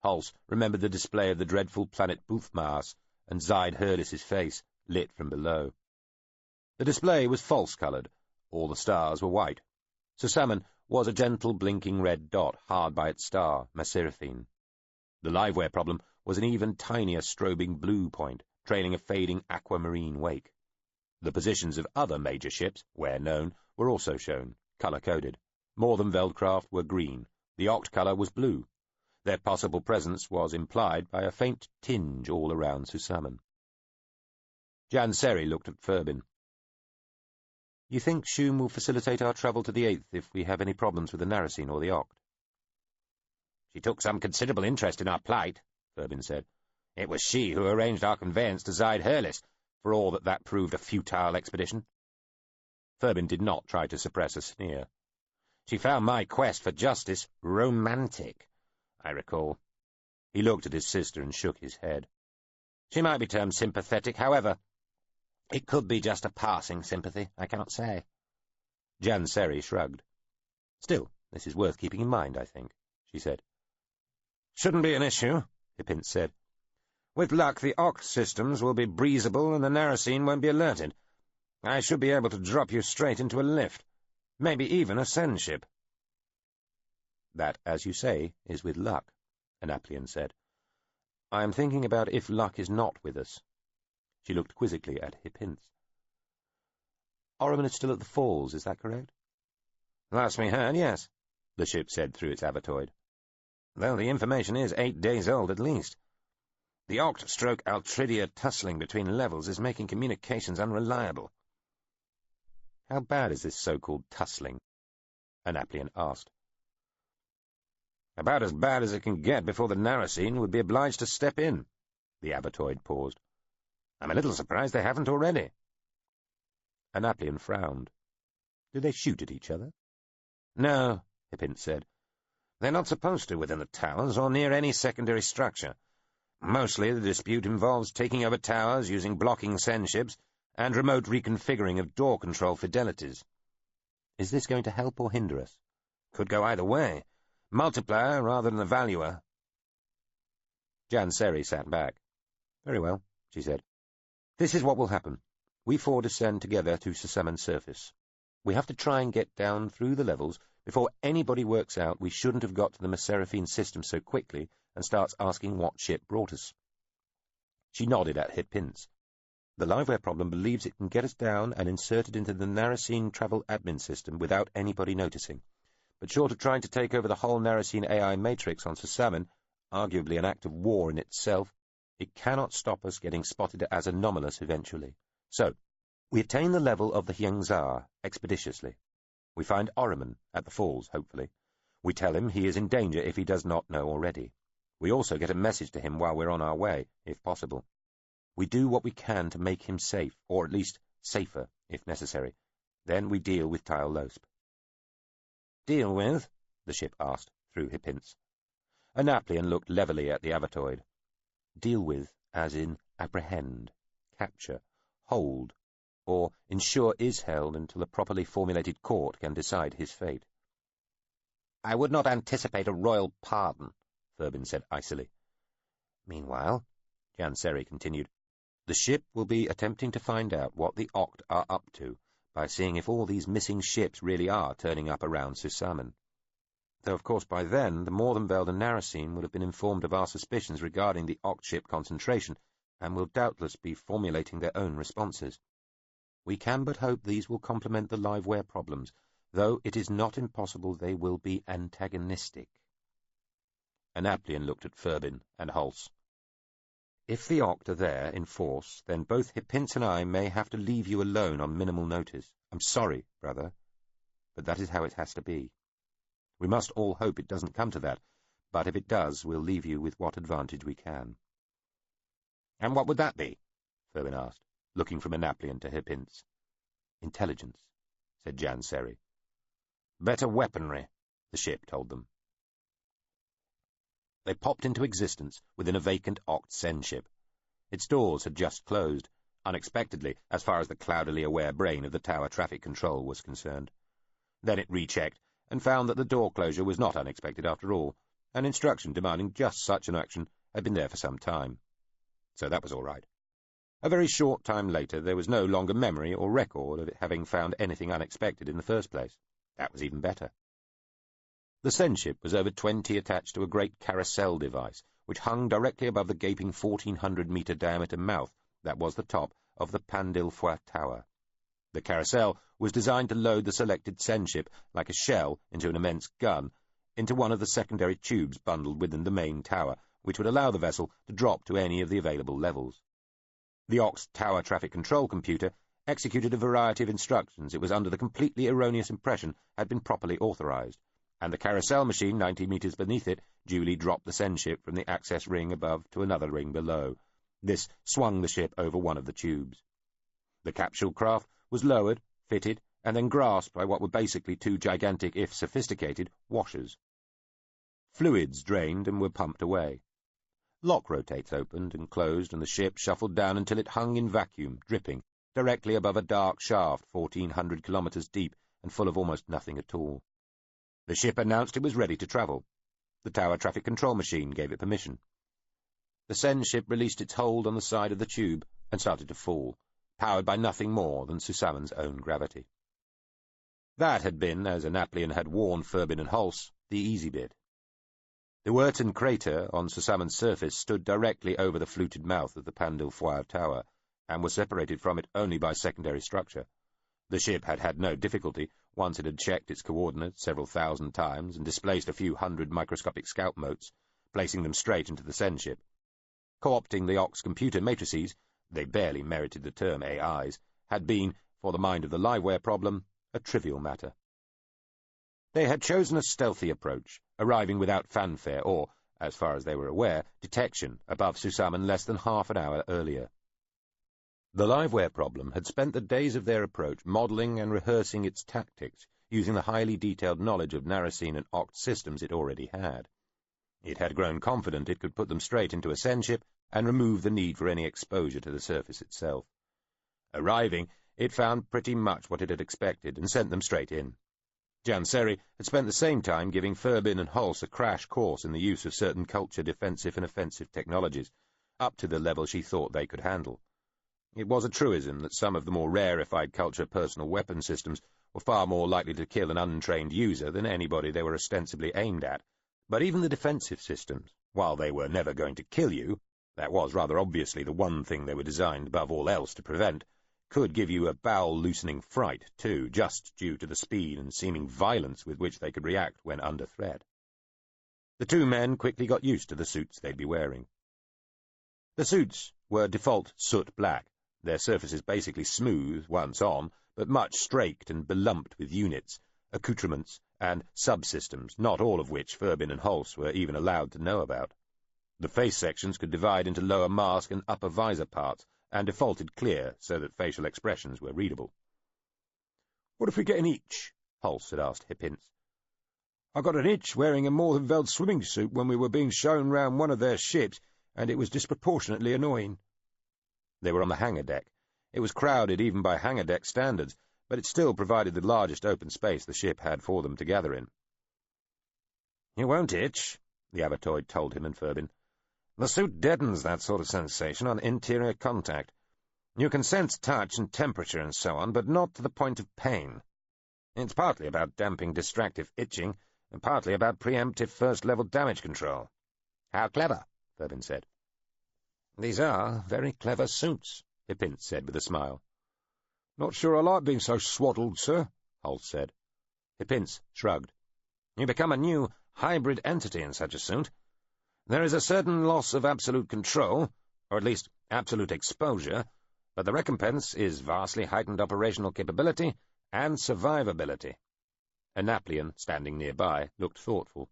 Hulse remembered the display of the dreadful planet Boothmars and Zyde Hurlis's face, lit from below. The display was false-coloured. All the stars were white. Susamen was a gentle blinking red dot hard by its star, Maseraphine. The liveware problem was an even tinier strobing blue point, trailing a fading aquamarine wake. The positions of other major ships, where known, were also shown, colour-coded. More than Veldcraft were green. The Oct colour was blue. Their possible presence was implied by a faint tinge all around Susamen. Janseri looked at Furbin. "You think Shum will facilitate our travel to the 8th if we have any problems with the Narasine or the Oct?" "She took some considerable interest in our plight," Furbin said. "It was she who arranged our conveyance to Zyde Hurlis, for all that proved a futile expedition." Furbin did not try to suppress a sneer. "She found my quest for justice romantic, I recall." He looked at his sister and shook his head. "She might be termed sympathetic, however. It could be just a passing sympathy, I cannot say." Janseri shrugged. "Still, this is worth keeping in mind, I think," she said. "Shouldn't be an issue," Hippins said. "With luck, the Oct systems will be breezable and the Narasine won't be alerted. I should be able to drop you straight into a lift. Maybe even a send ship." "That, as you say, is with luck," Annaplian said. "I am thinking about if luck is not with us." She looked quizzically at Hippins. "Orriman is still at the Falls, is that correct?" "Last we heard, yes," the ship said through its avatoid. "Though the information is 8 days old at least. The Oct-Altridia tussling between levels is making communications unreliable." "How bad is this so-called tussling?" Annaplian asked. "About as bad as it can get before the Narasine would be obliged to step in." The avatoid paused. "I'm a little surprised they haven't already." Annaplian frowned. "Do they shoot at each other?" "No," Hippins said. "They're not supposed to within the towers or near any secondary structure. Mostly the dispute involves taking over towers using blocking send ships and remote reconfiguring of door control fidelities." "Is this going to help or hinder us?" "Could go either way. Multiplier rather than evaluer." Janseri sat back. "Very well," she said. "This is what will happen. We four descend together to Susamen's surface. We have to try and get down through the levels before anybody works out we shouldn't have got to the Maseraphine system so quickly and starts asking what ship brought us." She nodded at Hippins. "The liveware problem believes it can get us down and inserted into the Narasine travel admin system without anybody noticing. But short of trying to take over the whole Narasine AI matrix on Susamen, arguably an act of war in itself, it cannot stop us getting spotted as anomalous eventually. So, we attain the level of the Hyangzar expeditiously. We find Orriman at the Falls, hopefully. We tell him he is in danger if he does not know already. We also get a message to him while we're on our way, if possible. We do what we can to make him safe, or at least safer, if necessary. Then we deal with Tile Losp." "Deal with?" the ship asked, through Hippins. Annaplian looked levelly at the avatoid. "Deal with, as in apprehend, capture, hold, or ensure is held until a properly formulated court can decide his fate." "I would not anticipate a royal pardon," Furbin said icily. "Meanwhile," Janseri continued, "the ship will be attempting to find out what the Oct are up to by seeing if all these missing ships really are turning up around Susamen. Though, of course, by then, the Morthenveld and Narasine would have been informed of our suspicions regarding the Oct ship concentration, and will doubtless be formulating their own responses. We can but hope these will complement the liveware problems, though it is not impossible they will be antagonistic." Annaplian looked at Furbin and Hulse. "If the Oct are there in force, then both Hippins and I may have to leave you alone on minimal notice. I'm sorry, brother, but that is how it has to be. We must all hope it doesn't come to that, but if it does, we'll leave you with what advantage we can." "And what would that be?" Furbin asked, looking from Annaplian to Hippins. "Intelligence," said Janseri. "Better weaponry," the ship told them. They popped into existence within a vacant Oct send ship. Its doors had just closed, unexpectedly as far as the cloudily aware brain of the tower traffic control was concerned. Then it rechecked and found that the door closure was not unexpected after all. An instruction demanding just such an action had been there for some time. So that was all right. A very short time later there was no longer memory or record of it having found anything unexpected in the first place. That was even better. The Senship was over 20 attached to a great carousel device, which hung directly above the gaping 1,400-metre diameter mouth that was the top of the Pandilfoy Tower. The carousel was designed to load the selected Senship, like a shell into an immense gun, into one of the secondary tubes bundled within the main tower, which would allow the vessel to drop to any of the available levels. The Ox tower traffic control computer executed a variety of instructions it was under the completely erroneous impression had been properly authorized, and the carousel machine 90 meters beneath it duly dropped the Senship from the access ring above to another ring below. This swung the ship over one of the tubes. The capsule craft was lowered, fitted, and then grasped by what were basically two gigantic, if sophisticated, washers. Fluids drained and were pumped away. Lock rotates opened and closed, and the ship shuffled down until it hung in vacuum, dripping, directly above a dark shaft 1,400 kilometers deep and full of almost nothing at all. The ship announced it was ready to travel. The tower traffic control machine gave it permission. The Senship released its hold on the side of the tube and started to fall, powered by nothing more than Susaman's own gravity. That had been, as Annaplian had warned Furbin and Hulse, the easy bit. The Werton crater on Susaman's surface stood directly over the fluted mouth of the Pandilfoy Tower, and was separated from it only by secondary structure. The ship had had no difficulty, once it had checked its coordinates several thousand times and displaced a few hundred microscopic scout motes, placing them straight into the Senship. Co-opting the Ox computer matrices, they barely merited the term AIs, had been, for the mind of the liveware problem, a trivial matter. They had chosen a stealthy approach, arriving without fanfare or, as far as they were aware, detection above Susaman less than half an hour earlier. The liveware problem had spent the days of their approach modelling and rehearsing its tactics, using the highly detailed knowledge of Narasine and Oct systems it already had. It had grown confident it could put them straight into a Senship and remove the need for any exposure to the surface itself. Arriving, it found pretty much what it had expected and sent them straight in. Janseri had spent the same time giving Furbin and Hulse a crash course in the use of certain culture defensive and offensive technologies, up to the level she thought they could handle. It was a truism that some of the more rarefied culture personal weapon systems were far more likely to kill an untrained user than anybody they were ostensibly aimed at, but even the defensive systems, while they were never going to kill you, that was rather obviously the one thing they were designed above all else to prevent, could give you a bowel-loosening fright, too, just due to the speed and seeming violence with which they could react when under threat. The two men quickly got used to the suits they'd be wearing. The suits were default soot black, their surfaces basically smooth once on, but much straked and belumped with units, accoutrements, and subsystems, not all of which Furbin and Hulse were even allowed to know about. The face sections could divide into lower mask and upper visor parts, and defaulted clear so that facial expressions were readable. "What if we get an itch?" Hulse had asked Hippince. "I got an itch wearing a Morvenfeld swimming suit when we were being shown round one of their ships, and it was disproportionately annoying." They were on the hangar deck. It was crowded even by hangar deck standards, but it still provided the largest open space the ship had for them to gather in. "You won't itch," the Abatoid told him and Furbin. "The suit deadens that sort of sensation on interior contact. You can sense touch and temperature and so on, but not to the point of pain. It's partly about damping distractive itching, and partly about preemptive first-level damage control." "How clever," Furbin said. "These are very clever suits," Hippince said with a smile. "Not sure I like being so swaddled, sir," Hulse said. Hippince shrugged. "You become a new, hybrid entity in such a suit. There is a certain loss of absolute control, or at least absolute exposure, but the recompense is vastly heightened operational capability and survivability." Annaplian, standing nearby, looked thoughtful.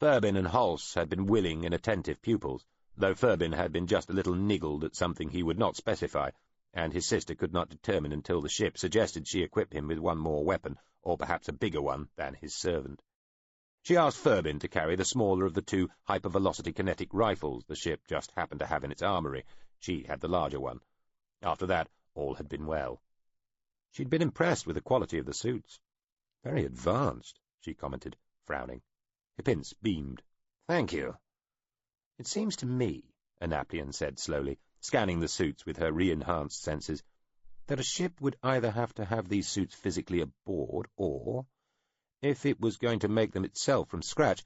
Furbin and Hulse had been willing and attentive pupils, though Furbin had been just a little niggled at something he would not specify, and his sister could not determine until the ship suggested she equip him with one more weapon, or perhaps a bigger one than his servant. She asked Furbin to carry the smaller of the two hypervelocity kinetic rifles the ship just happened to have in its armory. She had the larger one. After that, all had been well. She'd been impressed with the quality of the suits. "Very advanced," she commented, frowning. Hippince beamed. "Thank you." "It seems to me," Annaplian said slowly, scanning the suits with her re-enhanced senses, "that a ship would either have to have these suits physically aboard, or, if it was going to make them itself from scratch,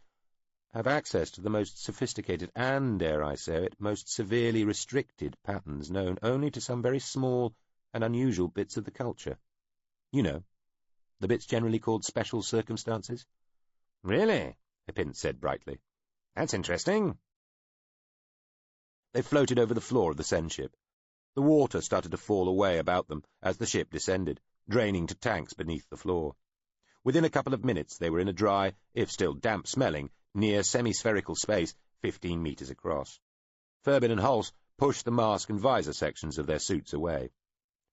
have access to the most sophisticated and, dare I say it, most severely restricted patterns known only to some very small and unusual bits of the culture. You know, the bits generally called special circumstances." "Really?" Hippince said brightly. "That's interesting." They floated over the floor of the Sen ship. The water started to fall away about them as the ship descended, draining to tanks beneath the floor. Within a couple of minutes they were in a dry, if still damp-smelling, near semi-spherical space 15 meters across. Furbin and Hulse pushed the mask and visor sections of their suits away.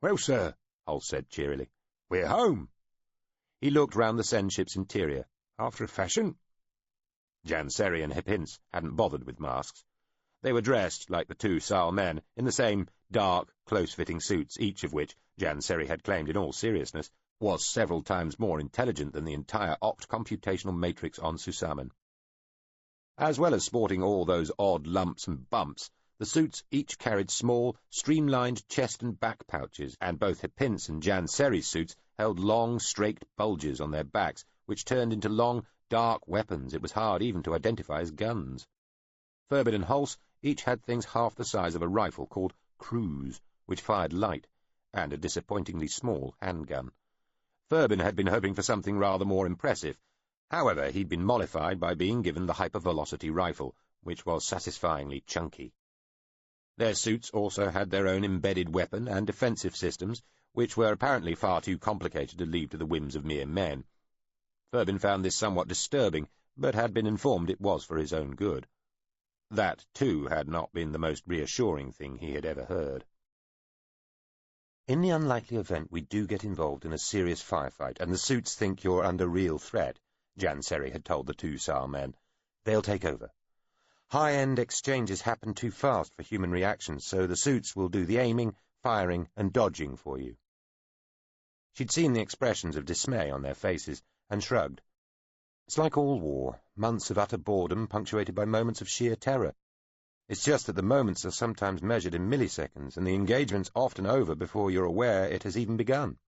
"Well, sir," Hulse said cheerily, "we're home." He looked round the Sen ship's interior. "After a fashion." Janseri and Hippince hadn't bothered with masks. They were dressed, like the two Sal men, in the same dark, close-fitting suits, each of which, Janseri had claimed in all seriousness, was several times more intelligent than the entire Oct computational matrix on Susamen. As well as sporting all those odd lumps and bumps, the suits each carried small, streamlined chest and back pouches, and both Hippince and Janseri's suits held long, straked bulges on their backs, which turned into long, dark weapons it was hard even to identify as guns. Furbin and Hulse each had things half the size of a rifle called crews, which fired light, and a disappointingly small handgun. Furbin had been hoping for something rather more impressive. However, he'd been mollified by being given the hypervelocity rifle, which was satisfyingly chunky. Their suits also had their own embedded weapon and defensive systems, which were apparently far too complicated to leave to the whims of mere men. Furbin found this somewhat disturbing, but had been informed it was for his own good. That, too, had not been the most reassuring thing he had ever heard. "In the unlikely event we do get involved in a serious firefight, and the suits think you're under real threat," Janseri had told the two Sal men, "they'll take over. High-end exchanges happen too fast for human reactions, so the suits will do the aiming, firing, and dodging for you." She'd seen the expressions of dismay on their faces, and shrugged. "It's like all war, months of utter boredom punctuated by moments of sheer terror. It's just that the moments are sometimes measured in milliseconds, and the engagement's often over before you're aware it has even begun."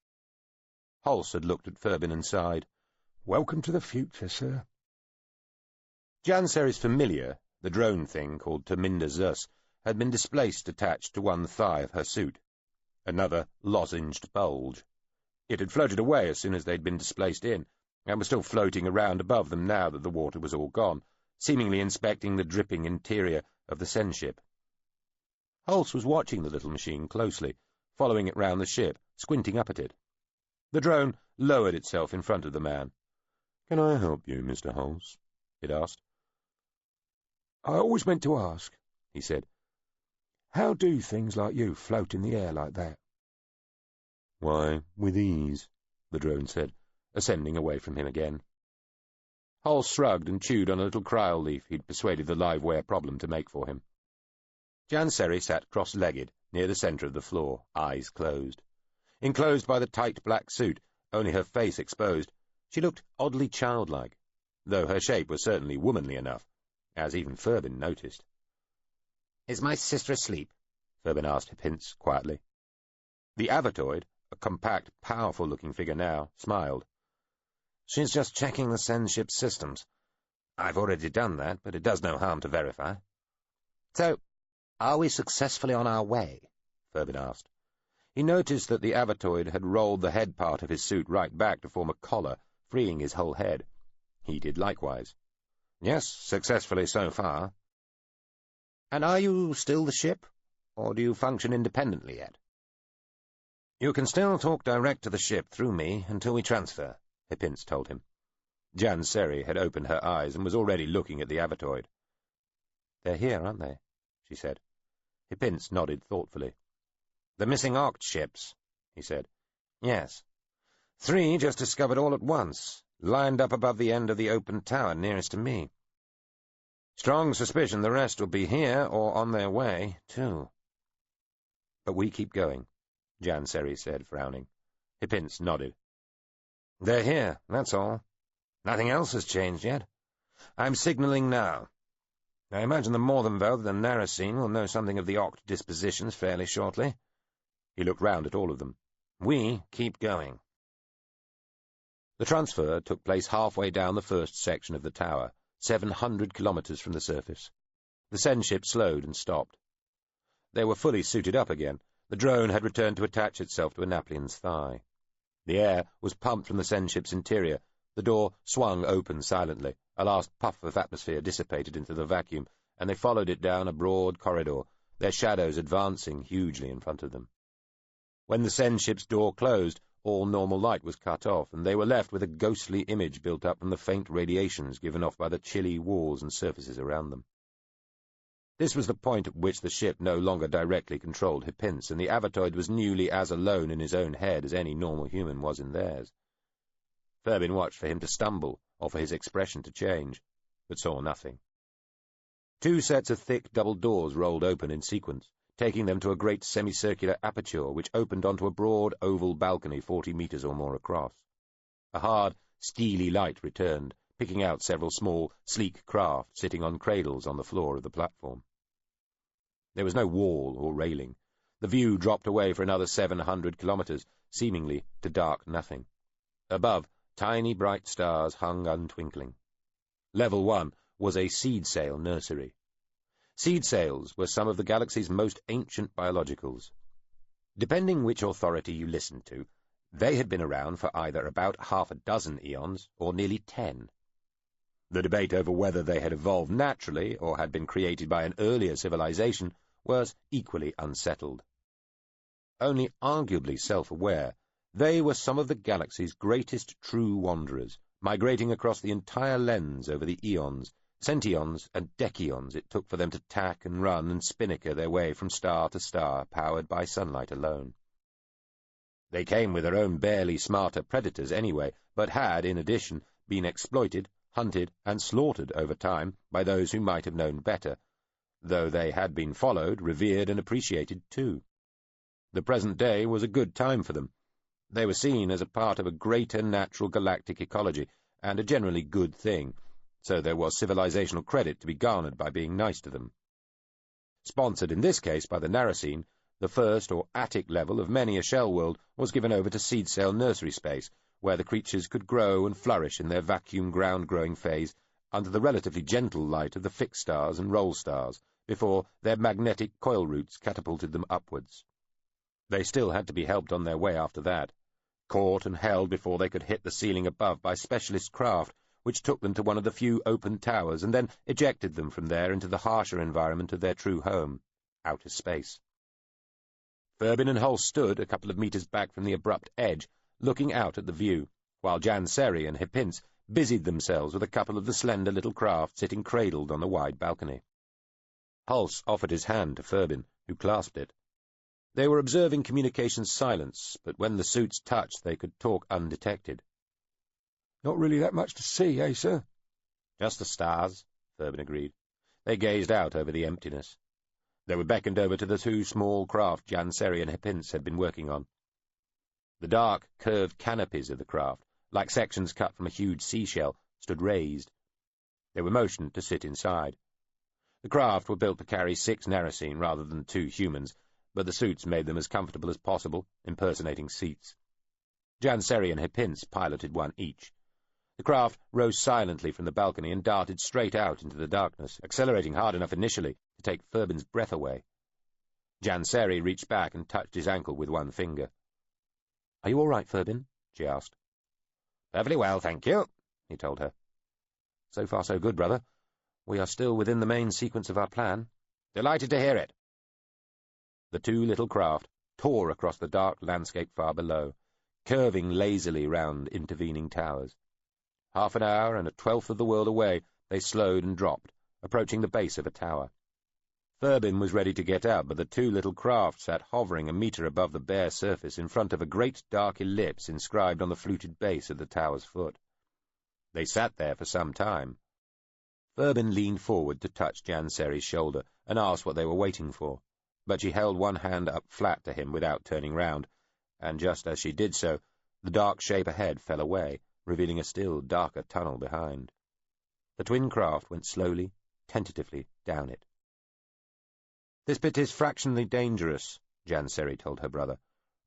Hulse had looked at Furbin and sighed. "Welcome to the future, sir." Janseri's familiar, the drone thing called Terminda Zus, had been displaced attached to one thigh of her suit. Another lozenged bulge. It had floated away as soon as they'd been displaced in, and was still floating around above them now that the water was all gone, seemingly inspecting the dripping interior of the Sen ship. Hulse was watching the little machine closely, following it round the ship, squinting up at it. The drone lowered itself in front of the man. "Can I help you, Mr. Hulse?" it asked. "I always meant to ask," he said. "How do things like you float in the air like that?" "Why, with ease," the drone said, ascending away from him again. Hulse shrugged and chewed on a little cryol leaf he'd persuaded the live-ware problem to make for him. Janseri sat cross-legged, near the centre of the floor, eyes closed. Enclosed by the tight black suit, only her face exposed, she looked oddly childlike, though her shape was certainly womanly enough, as even Furbin noticed. "Is my sister asleep?" Furbin asked Hippince quietly. The Avatoid, a compact, powerful-looking figure now, smiled. "She's just checking the Sen ship's systems. I've already done that, but it does no harm to verify." "So, are we successfully on our way?" Furbin asked. He noticed that the Avatoid had rolled the head part of his suit right back to form a collar, freeing his whole head. He did likewise. "Yes, successfully so far." "And are you still the ship, or do you function independently yet?" "You can still talk direct to the ship through me until we transfer," Hippince told him. Janseri had opened her eyes and was already looking at the Avatoid. "They're here, aren't they?" she said. Hippince nodded thoughtfully. "The missing Oct ships," he said. "Yes. 3 just discovered all at once, lined up above the end of the open tower nearest to me. Strong suspicion the rest will be here or on their way, too." But we keep going, Janseri said, frowning. Hippince nodded. They're here, that's all. Nothing else has changed yet. I'm signalling now. I imagine the Morvenveld and Narasine will know something of the Oct dispositions fairly shortly. He looked round at all of them. We keep going. The transfer took place halfway down the first section of the tower, 700 kilometres from the surface. The Sen ship slowed and stopped. They were fully suited up again. The drone had returned to attach itself to a Naplian's thigh. The air was pumped from the Sen ship's interior. The door swung open silently. A last puff of atmosphere dissipated into the vacuum, and they followed it down a broad corridor, their shadows advancing hugely in front of them. When the Sen ship's door closed, all normal light was cut off, and they were left with a ghostly image built up from the faint radiations given off by the chilly walls and surfaces around them. This was the point at which the ship no longer directly controlled Hippince, and the Avatoid was newly as alone in his own head as any normal human was in theirs. Ferbin watched for him to stumble, or for his expression to change, but saw nothing. 2 sets of thick double doors rolled open in sequence, taking them to a great semicircular aperture which opened onto a broad oval balcony 40 metres or more across. A hard, steely light returned, picking out several small, sleek craft sitting on cradles on the floor of the platform. There was no wall or railing. The view dropped away for another 700 kilometres, seemingly to dark nothing. Above, tiny bright stars hung untwinkling. Level 1 was a seed sail nursery. Seed sails were some of the galaxy's most ancient biologicals. Depending which authority you listened to, they had been around for either about half a dozen eons or nearly 10. The debate over whether they had evolved naturally or had been created by an earlier civilization was equally unsettled. Only arguably self-aware, they were some of the galaxy's greatest true wanderers, migrating across the entire lens over the eons, centeons and decaeons it took for them to tack and run and spinnaker their way from star to star, powered by sunlight alone. They came with their own barely smarter predators anyway, but had, in addition, been exploited, hunted, and slaughtered over time by those who might have known better, though they had been followed, revered, and appreciated too. The present day was a good time for them. They were seen as a part of a greater natural galactic ecology, and a generally good thing, so there was civilizational credit to be garnered by being nice to them. Sponsored in this case by the Narasine, the first or attic level of many a shell world was given over to seed sail nursery space, where the creatures could grow and flourish in their vacuum ground-growing phase under the relatively gentle light of the fixed stars and roll stars, before their magnetic coil roots catapulted them upwards. They still had to be helped on their way after that, caught and held before they could hit the ceiling above by specialist craft, which took them to one of the few open towers and then ejected them from there into the harsher environment of their true home, outer space. Ferbin and Hull stood a couple of metres back from the abrupt edge, looking out at the view, while Janseri and Hippince busied themselves with a couple of the slender little craft sitting cradled on the wide balcony. Hulse offered his hand to Ferbin, who clasped it. They were observing communications silence, but when the suits touched they could talk undetected. "Not really that much to see, eh, sir?" "Just the stars," Ferbin agreed. They gazed out over the emptiness. They were beckoned over to the 2 small craft Janseri and Hippince had been working on. The dark, curved canopies of the craft, like sections cut from a huge seashell, stood raised. They were motioned to sit inside. The craft were built to carry 6 Narasine rather than 2 humans, but the suits made them as comfortable as possible, impersonating seats. Janseri and Hippince piloted one each. The craft rose silently from the balcony and darted straight out into the darkness, accelerating hard enough initially to take Ferbin's breath away. Janseri reached back and touched his ankle with one finger. "Are you all right, Ferbin?" she asked. "Perfectly well, thank you," he told her. "So far so good, brother. We are still within the main sequence of our plan." "Delighted to hear it." The 2 little craft tore across the dark landscape far below, curving lazily round intervening towers. Half an hour and a 1/12 of the world away, they slowed and dropped, approaching the base of a tower. Ferbin was ready to get out, but the 2 little craft sat hovering a metre above the bare surface in front of a great dark ellipse inscribed on the fluted base at the tower's foot. They sat there for some time. Ferbin leaned forward to touch Janseri's shoulder and asked what they were waiting for. but she held one hand up flat to him without turning round, and just as she did so, the dark shape ahead fell away, revealing a still darker tunnel behind. The twin craft went slowly, tentatively down it. "This bit is fractionally dangerous," Janseri told her brother,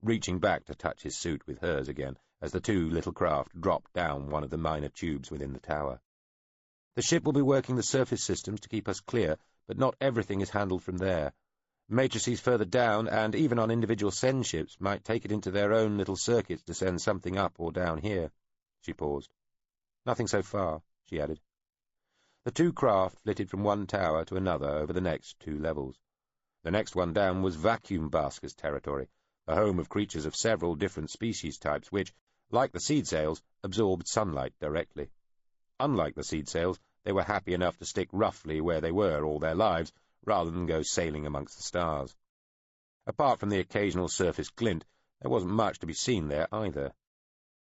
reaching back to touch his suit with hers again as the two little craft dropped down one of the minor tubes within the tower. "The ship will be working the surface systems to keep us clear, but not everything is handled from there. Matrices further down, and even on individual Sen ships, might take it into their own little circuits to send something up or down here." She paused. "Nothing so far," she added. The two craft flitted from one tower to another over the next 2 levels. The next one down was Vacuum Basker's territory, the home of creatures of several different species types which, like the seed sails, absorbed sunlight directly. Unlike the seed sails, they were happy enough to stick roughly where they were all their lives, rather than go sailing amongst the stars. Apart from the occasional surface glint, there wasn't much to be seen there either.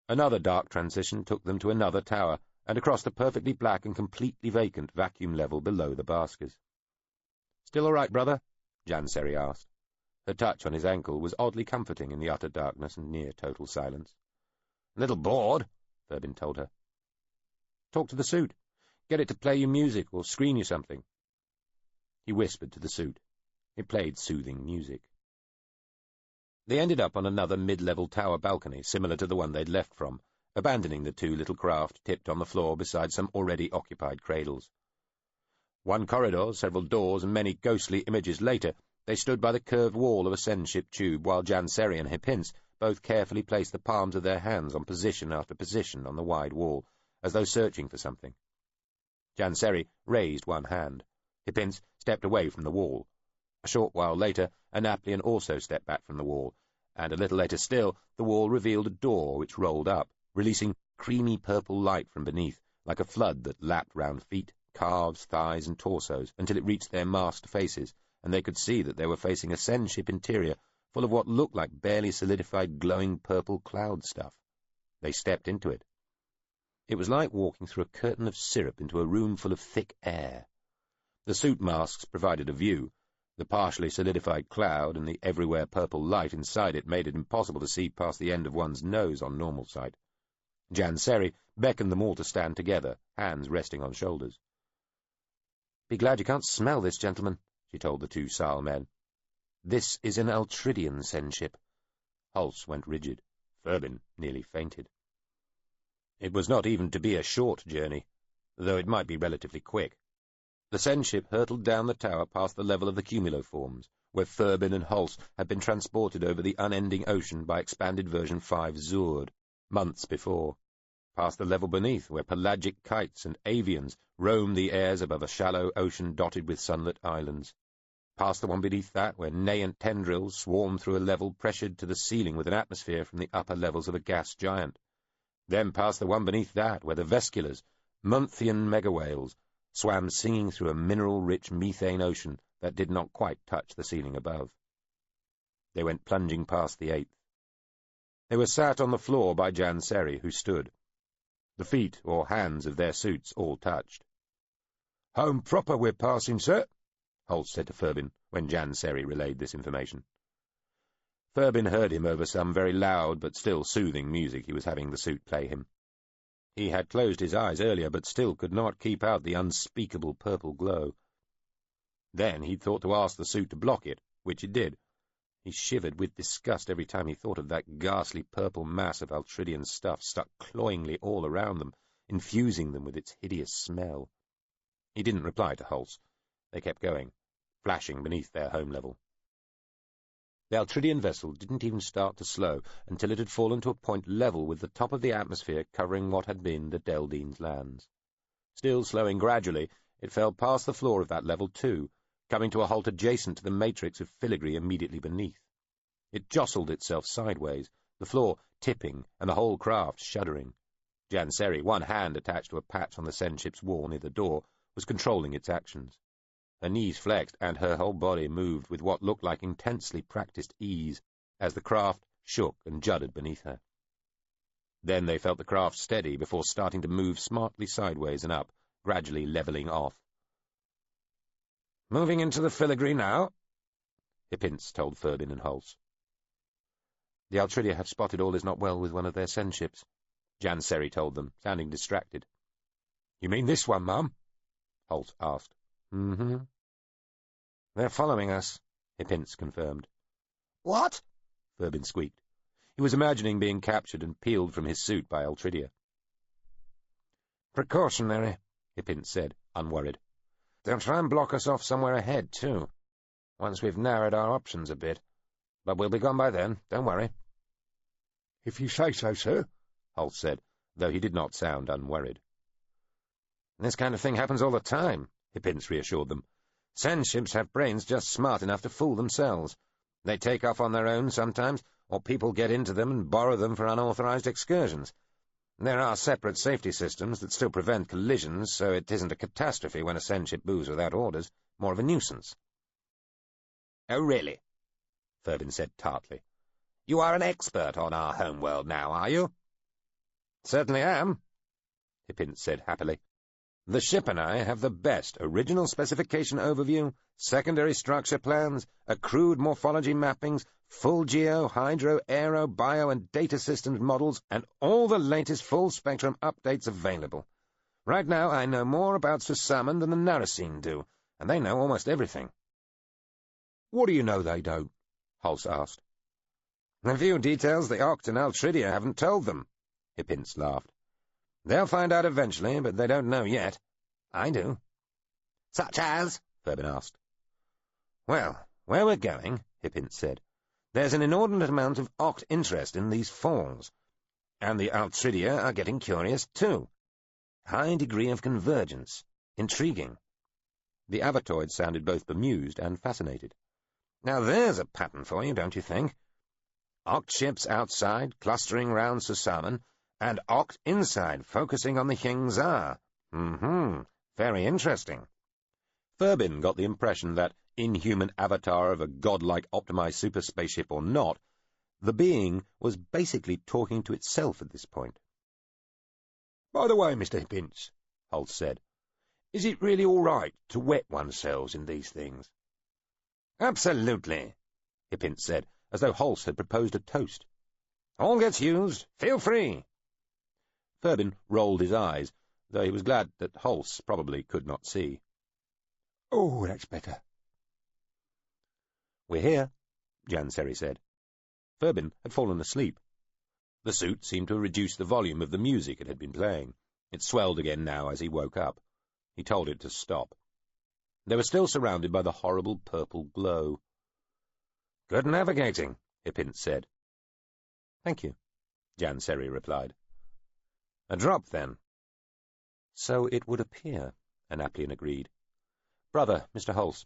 Another dark transition took them to another tower, and across the perfectly black and completely vacant vacuum level below the Baskers. "Still all right, brother?" Janseri asked. Her touch on his ankle was oddly comforting in the utter darkness and near total silence. "A little bored," Thurbin told her. "Talk to the suit. Get it to play you music or screen you something." He whispered to the suit. It played soothing music. They ended up on another mid-level tower balcony, similar to the one they'd left from, abandoning the two little craft tipped on the floor beside some already occupied cradles. One corridor, several doors, and many ghostly images later, they stood by the curved wall of a Sen ship tube while Janseri and Hipince both carefully placed the palms of their hands on position after position on the wide wall, as though searching for something. Janseri raised one hand. Hipince stepped away from the wall. A short while later, Anaplian also stepped back from the wall, and a little later still, the wall revealed a door which rolled up, releasing creamy purple light from beneath, like a flood that lapped round feet, calves, thighs, and torsos, until it reached their masked faces, and they could see that they were facing a Sen ship interior full of what looked like barely solidified glowing purple cloud stuff. They stepped into it. It was like walking through a curtain of syrup into a room full of thick air. The suit masks provided a view. The partially solidified cloud and the everywhere purple light inside it made it impossible to see past the end of one's nose on normal sight. Janseri beckoned them all to stand together, hands resting on shoulders. "Be glad you can't smell this, gentlemen," she told the two Sal men. "This is an Altridian Sen ship." Hulse went rigid. Thurbin nearly fainted. It was not even to be a short journey, though it might be relatively quick. The Sen ship hurtled down the tower past the level of the cumuloforms, where Thurbin and Hulse had been transported over the unending ocean by expanded version 5 Zord, months before, past the level beneath, where pelagic kites and avians roamed the airs above a shallow ocean dotted with sunlit islands, past the one beneath that, where naiant tendrils swarmed through a level pressured to the ceiling with an atmosphere from the upper levels of a gas giant, then past the one beneath that, where the vesculars, Munthian megawhales, swam singing through a mineral-rich methane ocean that did not quite touch the ceiling above. They went plunging past the 8th. They were sat on the floor by Janseri, who stood. The feet or hands of their suits all touched. "Home proper we're passing, sir," Hulse said to Thurbin when Janseri relayed this information. Thurbin heard him over some very loud but still soothing music he was having the suit play him. He had closed his eyes earlier, but still could not keep out the unspeakable purple glow. Then he'd thought to ask the suit to block it, which it did. He shivered with disgust every time he thought of that ghastly purple mass of Altridian stuff stuck cloyingly all around them, infusing them with its hideous smell. He didn't reply to Hulse. They kept going, flashing beneath their home level. The Altridian vessel didn't even start to slow until it had fallen to a point level with the top of the atmosphere covering what had been the Deldene's lands. Still slowing gradually, it fell past the floor of that level too, coming to a halt adjacent to the matrix of filigree immediately beneath. It jostled itself sideways, the floor tipping and the whole craft shuddering. Janseri, one hand attached to a patch on the Sen ship's wall near the door, was controlling its actions. Her knees flexed, and her whole body moved with what looked like intensely practiced ease, as the craft shook and juddered beneath her. Then they felt the craft steady before starting to move smartly sideways and up, gradually levelling off. "Moving into the filigree now?" Hippince told Furbin and Holtz. The Altridia have spotted all is not well with one of their send ships, Janseri told them, sounding distracted. You mean this one, Mum? Holtz asked. Mm-hmm. They're following us, Hippince confirmed. What? Furbin squeaked. He was imagining being captured and peeled from his suit by Altridia. Precautionary, Hippince said, unworried. They'll try and block us off somewhere ahead, too, once we've narrowed our options a bit. But we'll be gone by then, don't worry. If you say so, sir, Holtz said, though he did not sound unworried. This kind of thing happens all the time, Hippince reassured them. Send ships have brains just smart enough to fool themselves. They take off on their own sometimes, or people get into them and borrow them for unauthorized excursions. There are separate safety systems that still prevent collisions, so it isn't a catastrophe when a send ship moves without orders, more of a nuisance. Oh, really? Furbin said tartly. You are an expert on our homeworld now, are you? Certainly am, Hippince said happily. The ship and I have the best original specification overview, secondary structure plans, accrued morphology mappings, full geo, hydro, aero, bio, and data systems models, and all the latest full-spectrum updates available. Right now, I know more about Susamen than the Narasine do, and they know almost everything. What do you know they don't? Holtz asked. A few details the Oct and Altridia haven't told them, Hippince laughed. They'll find out eventually, but they don't know yet. I do. Such as? Furbin asked. Well, where we're going, Hippince said, there's an inordinate amount of Oct interest in these falls, and the Altridia are getting curious too. High degree of convergence. Intriguing. The Avatoids sounded both bemused and fascinated. Now there's a pattern for you, don't you think? Oct ships outside, clustering round Susamen, and Oct inside, focusing on the Hingzar. Very interesting. Furbin got the impression that, inhuman avatar of a godlike optimized super spaceship or not, the being was basically talking to itself at this point. By the way, Mr. Hippince, Holtz said, is it really all right to wet oneself in these things? Absolutely, Hippince said, as though Holtz had proposed a toast. All gets used. Feel free. Furbin rolled his eyes, though he was glad that Holtz probably could not see. Oh, that's better. We're here, Janseri said. Furbin had fallen asleep. The suit seemed to reduce the volume of the music it had been playing. It swelled again now as he woke up. He told it to stop. They were still surrounded by the horrible purple glow. Good navigating, Hippince said. Thank you, Janseri replied. A drop, then. So it would appear, Anaplian agreed. Brother, Mr. Holtz,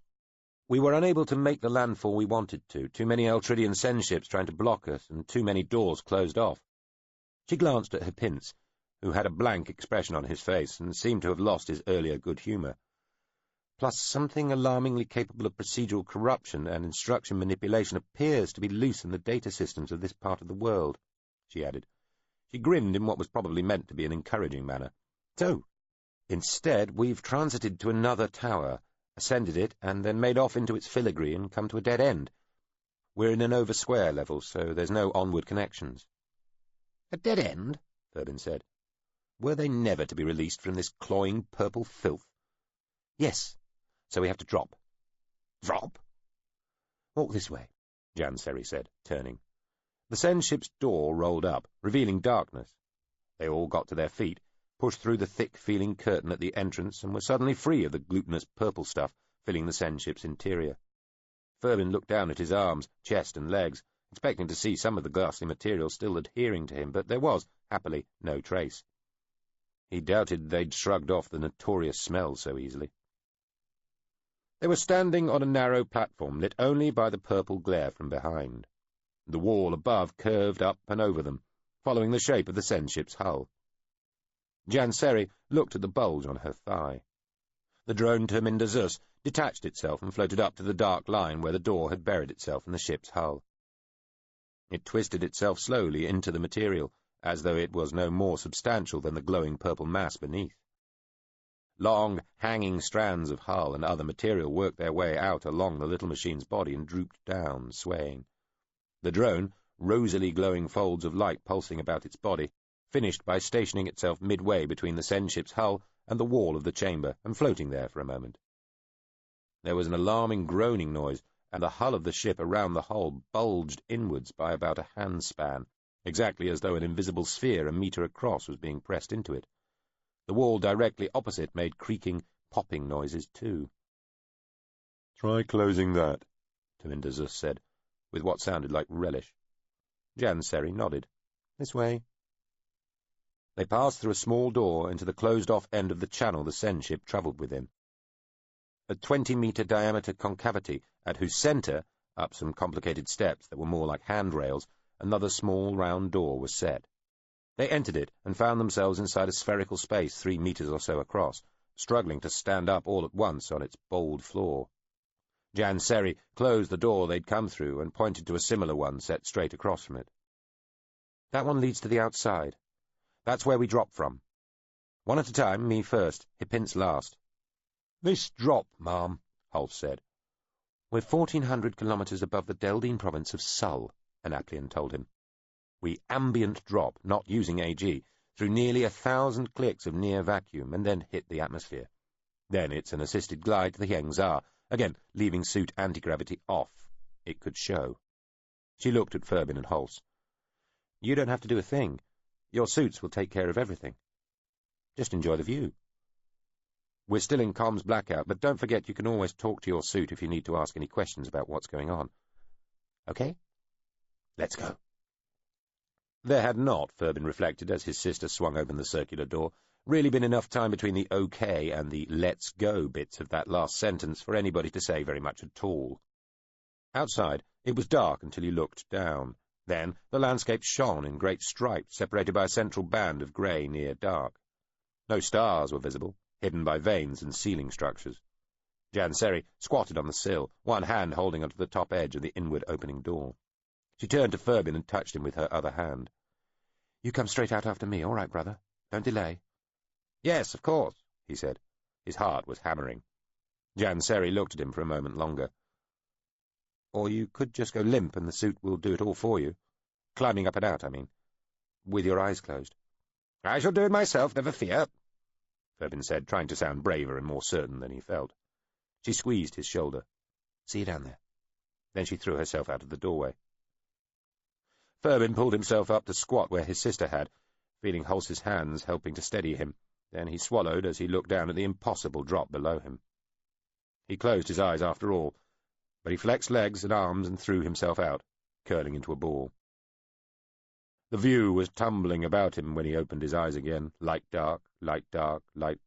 we were unable to make the landfall we wanted to. Too many Altridian send ships trying to block us, and too many doors closed off. She glanced at Hippince, who had a blank expression on his face and seemed to have lost his earlier good humour. Plus, something alarmingly capable of procedural corruption and instruction manipulation appears to be loose in the data systems of this part of the world, she added. She grinned in what was probably meant to be an encouraging manner. So, instead, we've transited to another tower, ascended it, and then made off into its filigree and come to a dead end. We're in an over-square level, so there's no onward connections. A dead end? Furbin said. Were they never to be released from this cloying purple filth? Yes, so we have to drop. Drop? Walk this way, Janseri said, turning. The send ship's door rolled up, revealing darkness. They all got to their feet, pushed through the thick-feeling curtain at the entrance, and were suddenly free of the glutinous purple stuff filling the send ship's interior. Furbin looked down at his arms, chest, and legs, expecting to see some of the ghastly material still adhering to him, but there was, happily, no trace. He doubted they'd shrugged off the notorious smell so easily. They were standing on a narrow platform, lit only by the purple glare from behind. The wall above curved up and over them, following the shape of the send ship's hull. Janseri looked at the bulge on her thigh. The drone Terminder Zeus detached itself and floated up to the dark line where the door had buried itself in the ship's hull. It twisted itself slowly into the material, as though it was no more substantial than the glowing purple mass beneath. Long, hanging strands of hull and other material worked their way out along the little machine's body and drooped down, swaying. The drone, rosily glowing folds of light pulsing about its body, finished by stationing itself midway between the Sen ship's hull and the wall of the chamber, and floating there for a moment. There was an alarming groaning noise, and the hull of the ship around the hole bulged inwards by about a handspan, exactly as though an invisible sphere a metre across was being pressed into it. The wall directly opposite made creaking, popping noises too. "Try closing that," Terindazus said, with what sounded like relish. Janseri nodded. "This way." They passed through a small door into the closed-off end of the channel the Sen ship travelled within. A 20-metre diameter concavity, at whose centre, up some complicated steps that were more like handrails, another small round door was set. They entered it and found themselves inside a spherical space 3 metres or so across, struggling to stand up all at once on its bold floor. Janseri closed the door they'd come through and pointed to a similar one set straight across from it. "That one leads to the outside. That's where we drop from. One at a time, me first, Hippin's last." "This drop, ma'am," Hulse said. "We're 1,400 kilometres above the Deldine province of Sull," Anaplian told him. "We ambient drop, not using AG, through nearly 1,000 clicks of near vacuum and then hit the atmosphere. Then it's an assisted glide to the Yengzar, again leaving suit anti-gravity off. It could show." She looked at Furbin and Hulse. "You don't have to do a thing. Your suits will take care of everything. Just enjoy the view. We're still in comms blackout, but don't forget you can always talk to your suit if you need to ask any questions about what's going on. Okay? Let's go." There had not, Furbin reflected as his sister swung open the circular door, really been enough time between the okay and the let's go bits of that last sentence for anybody to say very much at all. Outside, it was dark until you looked down. Then the landscape shone in great stripes, separated by a central band of grey near dark. No stars were visible, hidden by vanes and ceiling structures. Janseri squatted on the sill, one hand holding onto the top edge of the inward opening door. She turned to Furbin and touched him with her other hand. "You come straight out after me, all right, brother? Don't delay." "Yes, of course," he said. His heart was hammering. Janseri looked at him for a moment longer. "Or you could just go limp and the suit will do it all for you. Climbing up and out, I mean. With your eyes closed." "I shall do it myself, never fear," Furbin said, trying to sound braver and more certain than he felt. She squeezed his shoulder. "See you down there." Then she threw herself out of the doorway. Furbin pulled himself up to squat where his sister had, feeling Hulse's hands helping to steady him. Then he swallowed as he looked down at the impossible drop below him. He closed his eyes after all, but he flexed legs and arms and threw himself out, curling into a ball. The view was tumbling about him when he opened his eyes again, light dark, light dark, light.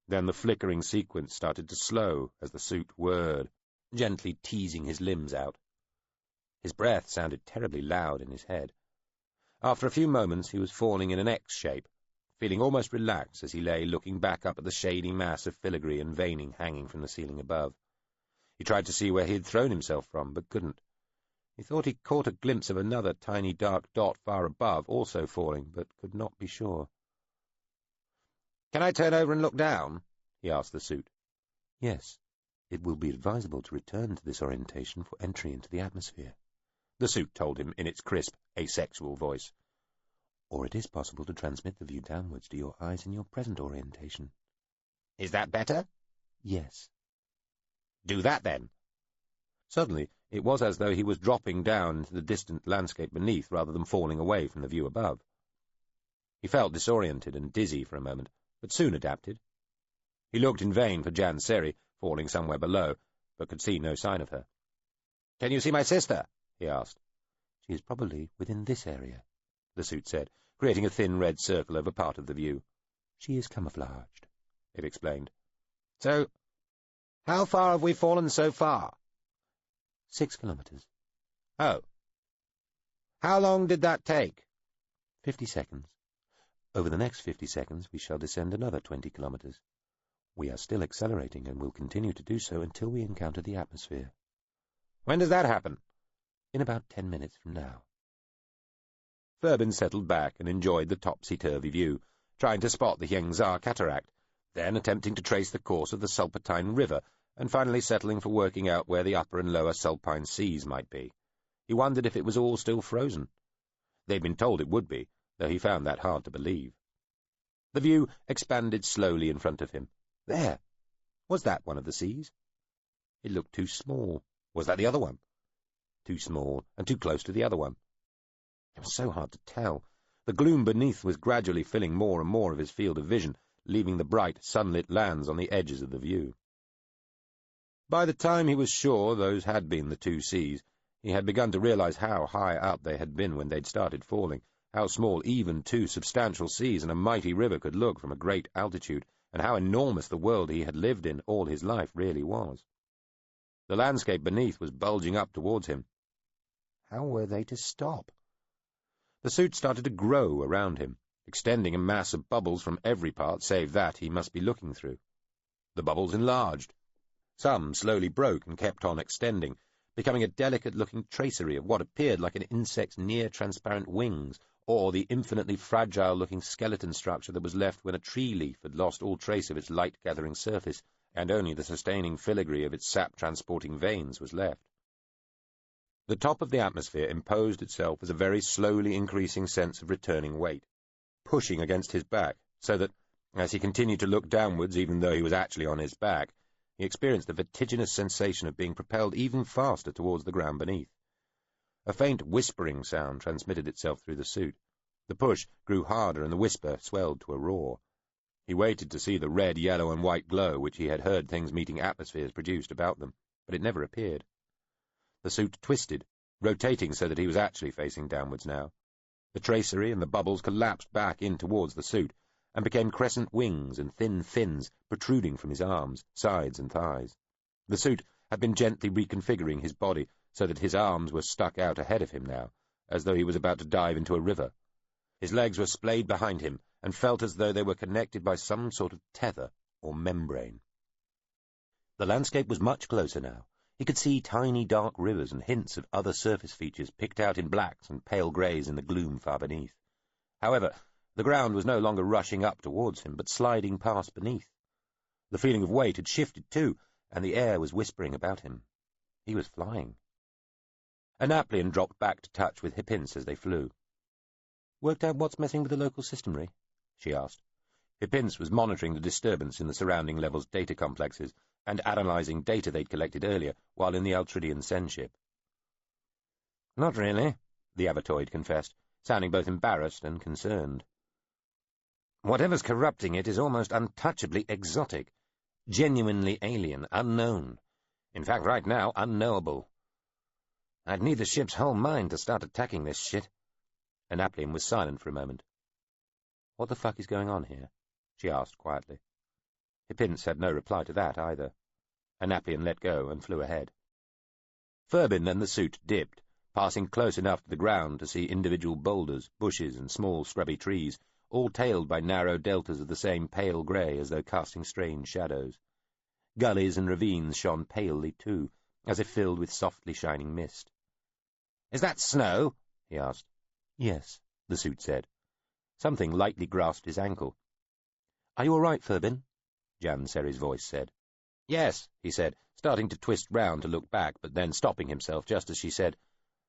Then the flickering sequence started to slow as the suit whirred, gently teasing his limbs out. His breath sounded terribly loud in his head. After a few moments he was falling in an X shape, feeling almost relaxed as he lay looking back up at the shady mass of filigree and veining hanging from the ceiling above. He tried to see where he had thrown himself from, but couldn't. He thought he caught a glimpse of another tiny dark dot far above, also falling, but could not be sure. "Can I turn over and look down?" he asked the suit. "Yes. It will be advisable to return to this orientation for entry into the atmosphere," the suit told him in its crisp, asexual voice. "Or it is possible to transmit the view downwards to your eyes in your present orientation." "Is that better?" "Yes." "Do that, then." Suddenly, it was as though he was dropping down into the distant landscape beneath rather than falling away from the view above. He felt disoriented and dizzy for a moment, but soon adapted. He looked in vain for Janseri, falling somewhere below, but could see no sign of her. "Can you see my sister?" he asked. "She is probably within this area," the suit said, creating a thin red circle over part of the view. "She is camouflaged," it explained. "So, how far have we fallen so far?" 6 kilometres. "Oh. How long did that take?" 50 seconds. Over the next 50 seconds we shall descend another 20 kilometres. We are still accelerating and will continue to do so until we encounter the atmosphere. "When does that happen?" "In about 10 minutes from now." Furbin settled back and enjoyed the topsy-turvy view, trying to spot the Yengzar cataract, then attempting to trace the course of the Sulpatine River, and finally settling for working out where the upper and lower Sulpine seas might be. He wondered if it was all still frozen. They'd been told it would be, though he found that hard to believe. The view expanded slowly in front of him. There! Was that one of the seas? It looked too small. Was that the other one? Too small, and too close to the other one. It was so hard to tell. The gloom beneath was gradually filling more and more of his field of vision, leaving the bright, sunlit lands on the edges of the view. By the time he was sure those had been the two seas, he had begun to realize how high up they had been when they'd started falling, how small even two substantial seas and a mighty river could look from a great altitude, and how enormous the world he had lived in all his life really was. The landscape beneath was bulging up towards him. How were they to stop? The suit started to grow around him, extending a mass of bubbles from every part save that he must be looking through. The bubbles enlarged. Some slowly broke and kept on extending, becoming a delicate-looking tracery of what appeared like an insect's near-transparent wings, or the infinitely fragile-looking skeleton structure that was left when a tree leaf had lost all trace of its light-gathering surface, and only the sustaining filigree of its sap-transporting veins was left. The top of the atmosphere imposed itself as a very slowly increasing sense of returning weight, pushing against his back, so that, as he continued to look downwards even though he was actually on his back, he experienced a vertiginous sensation of being propelled even faster towards the ground beneath. A faint whispering sound transmitted itself through the suit. The push grew harder and the whisper swelled to a roar. He waited to see the red, yellow, and white glow which he had heard things meeting atmospheres produced about them, but it never appeared. The suit twisted, rotating so that he was actually facing downwards now. The tracery and the bubbles collapsed back in towards the suit, and became crescent wings and thin fins protruding from his arms, sides, and thighs. The suit had been gently reconfiguring his body so that his arms were stuck out ahead of him now, as though he was about to dive into a river. His legs were splayed behind him, and felt as though they were connected by some sort of tether or membrane. The landscape was much closer now. He could see tiny dark rivers and hints of other surface features picked out in blacks and pale greys in the gloom far beneath. However, the ground was no longer rushing up towards him, but sliding past beneath. The feeling of weight had shifted too, and the air was whispering about him. He was flying. Anaplian dropped back to touch with Hippince as they flew. "Worked out what's messing with the local system, Ree?" she asked. Hippince was monitoring the disturbance in the surrounding levels' data complexes and analysing data they'd collected earlier while in the Altridian Sen-ship. "Not really," the Avatoid confessed, sounding both embarrassed and concerned. "Whatever's corrupting it is almost untouchably exotic, genuinely alien, unknown. In fact, right now, unknowable. I'd need the ship's whole mind to start attacking this shit." Anaplian was silent for a moment. "What the fuck is going on here?" she asked quietly. Hippince had no reply to that either. Anaplian let go and flew ahead. Furbin and the suit dipped, passing close enough to the ground to see individual boulders, bushes, and small scrubby trees, all tailed by narrow deltas of the same pale grey as though casting strange shadows. Gullies and ravines shone palely too, as if filled with softly shining mist. "Is that snow?" he asked. "Yes," the suit said. Something lightly grasped his ankle. "Are you all right, Furbin?" Jan Seri's voice said. "Yes," he said, starting to twist round to look back, but then stopping himself just as she said,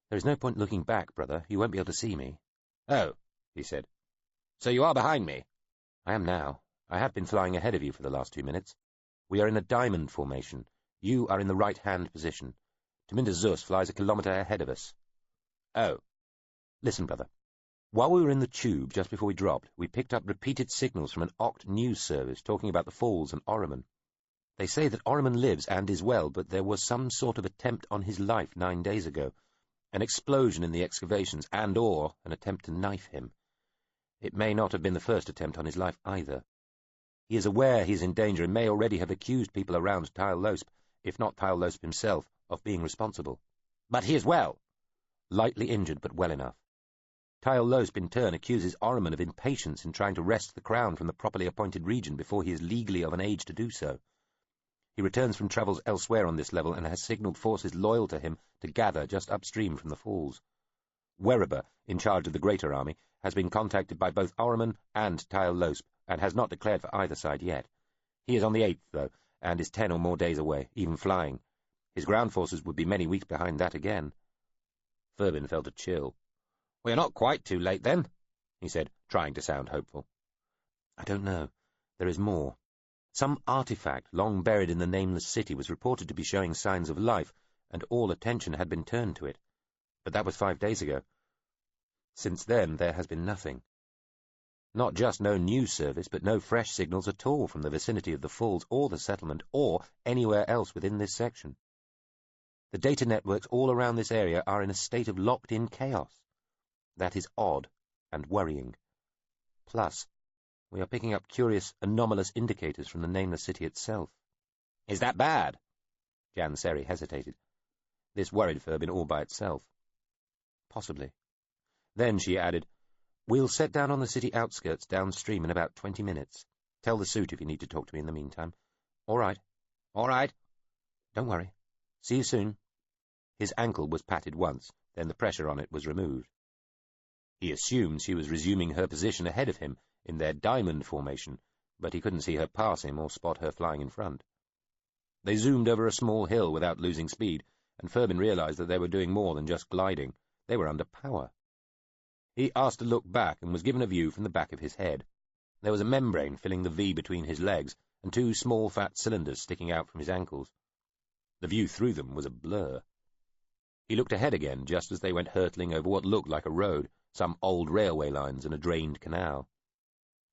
"There is no point looking back, brother. You won't be able to see me." "Oh," he said. "So you are behind me?" "I am now. I have been flying ahead of you for the last 2 minutes. We are in a diamond formation. You are in the right-hand position. Taminda Zus flies a kilometre ahead of us." "Oh." "Listen, brother. While we were in the tube, just before we dropped, we picked up repeated signals from an Oct news service talking about the falls and Orriman. They say that Orriman lives and is well, but there was some sort of attempt on his life 9 days ago. An explosion in the excavations and/or an attempt to knife him. It may not have been the first attempt on his life either. He is aware he is in danger and may already have accused people around Tyal-Losp, if not Tyal-Losp himself, of being responsible. But he is well." "Lightly injured, but well enough. Tyal-Losp in turn accuses Orriman of impatience in trying to wrest the crown from the properly appointed regent before he is legally of an age to do so. He returns from travels elsewhere on this level and has signalled forces loyal to him to gather just upstream from the falls. Wereba, in charge of the greater army, has been contacted by both Orriman and Tyal-Losp and has not declared for either side yet. He is on the 8th, though, and is 10 or more days away, even flying. His ground forces would be many weeks behind that again. Furbin felt a chill. "Well, you're not quite too late, then," he said, trying to sound hopeful. "I don't know. There is more. Some artifact long buried in the nameless city was reported to be showing signs of life, and all attention had been turned to it. But that was 5 days ago. Since then, there has been nothing. Not just no news service, but no fresh signals at all from the vicinity of the falls or the settlement, or anywhere else within this section. The data networks all around this area are in a state of locked-in chaos. That is odd and worrying. Plus, we are picking up curious, anomalous indicators from the nameless city itself." "Is that bad?" Jan Seri hesitated. This worried Furbin all by itself. Possibly. Then she added, "We'll set down on the city outskirts downstream in about 20 minutes. Tell the suit if you need to talk to me in the meantime." "All right." "All right." "Don't worry. See you soon." His ankle was patted once, then the pressure on it was removed. He assumed she was resuming her position ahead of him in their diamond formation, but he couldn't see her pass him or spot her flying in front. They zoomed over a small hill without losing speed, and Furbin realized that they were doing more than just gliding. They were under power. He asked to look back and was given a view from the back of his head. There was a membrane filling the V between his legs, and 2 small fat cylinders sticking out from his ankles. The view through them was a blur. He looked ahead again just as they went hurtling over what looked like a road, some old railway lines and a drained canal.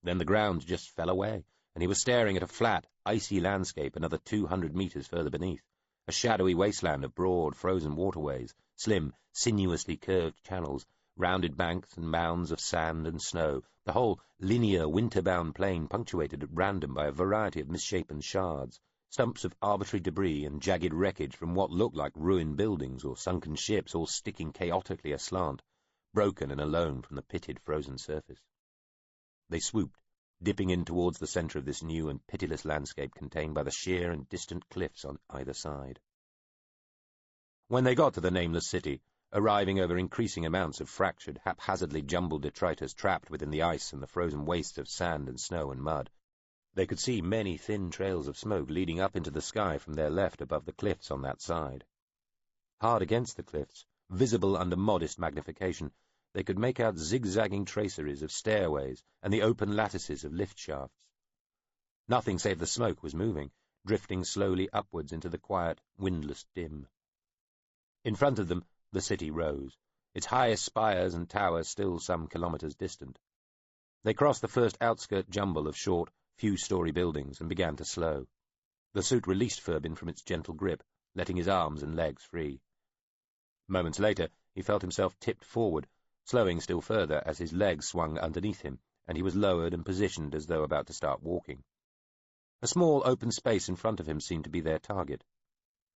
Then the ground just fell away, and he was staring at a flat, icy landscape another 200 meters further beneath, a shadowy wasteland of broad, frozen waterways, slim, sinuously curved channels, rounded banks and mounds of sand and snow, the whole linear, winter-bound plain punctuated at random by a variety of misshapen shards, stumps of arbitrary debris and jagged wreckage from what looked like ruined buildings or sunken ships all sticking chaotically aslant, broken and alone from the pitted frozen surface. They swooped, dipping in towards the centre of this new and pitiless landscape contained by the sheer and distant cliffs on either side. When they got to the nameless city, arriving over increasing amounts of fractured, haphazardly jumbled detritus trapped within the ice and the frozen wastes of sand and snow and mud, they could see many thin trails of smoke leading up into the sky from their left above the cliffs on that side. Hard against the cliffs, visible under modest magnification, they could make out zigzagging traceries of stairways and the open lattices of lift shafts. Nothing save the smoke was moving, drifting slowly upwards into the quiet, windless dim. In front of them, the city rose, its highest spires and towers still some kilometres distant. They crossed the first outskirt jumble of short, few-story buildings and began to slow. The suit released Furbin from its gentle grip, letting his arms and legs free. Moments later, he felt himself tipped forward, slowing still further as his legs swung underneath him, and he was lowered and positioned as though about to start walking. A small open space in front of him seemed to be their target.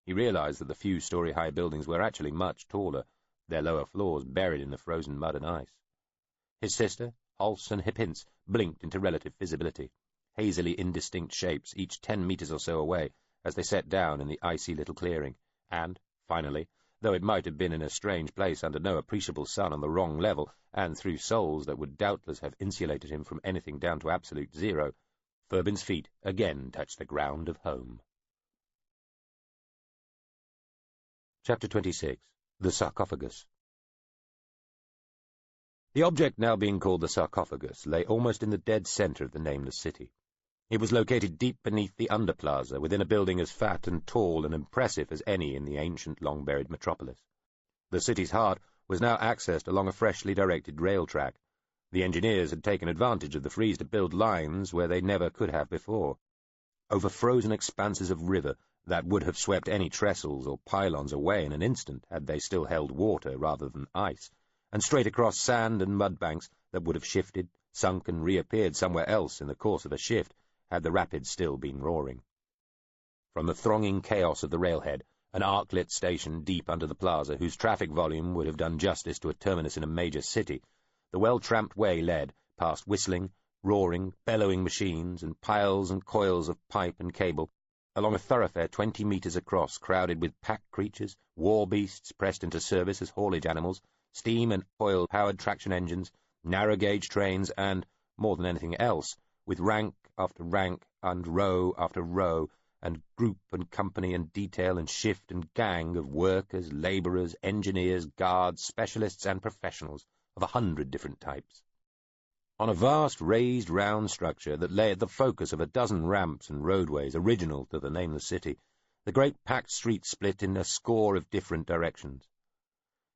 He realized that the few-story-high buildings were actually much taller, their lower floors buried in the frozen mud and ice. His sister, Hulse, and Hippince blinked into relative visibility, hazily indistinct shapes, each 10 meters or so away, as they sat down in the icy little clearing, and, finally, though it might have been in a strange place under no appreciable sun on the wrong level, and through soles that would doubtless have insulated him from anything down to absolute zero, Furbin's feet again touched the ground of home. Chapter 26. The Sarcophagus. The object now being called the sarcophagus lay almost in the dead centre of the nameless city. It was located deep beneath the underplaza, within a building as fat and tall and impressive as any in the ancient, long-buried metropolis. The city's heart was now accessed along a freshly directed rail track. The engineers had taken advantage of the freeze to build lines where they never could have before. Over frozen expanses of river that would have swept any trestles or pylons away in an instant had they still held water rather than ice, and straight across sand and mud banks that would have shifted, sunk, and reappeared somewhere else in the course of a shift, had the rapids still been roaring. From the thronging chaos of the railhead, an arc-lit station deep under the plaza, whose traffic volume would have done justice to a terminus in a major city, the well-tramped way led, past whistling, roaring, bellowing machines, and piles and coils of pipe and cable, along a thoroughfare 20 meters across, crowded with pack creatures, war beasts pressed into service as haulage animals, steam and oil-powered traction engines, narrow-gauge trains, and, more than anything else, with rank, after rank, and row after row, and group and company and detail and shift and gang of workers, labourers, engineers, guards, specialists and professionals of 100 different types. On a vast raised round structure that lay at the focus of a dozen ramps and roadways original to the nameless city, the great packed streets split in a score of different directions.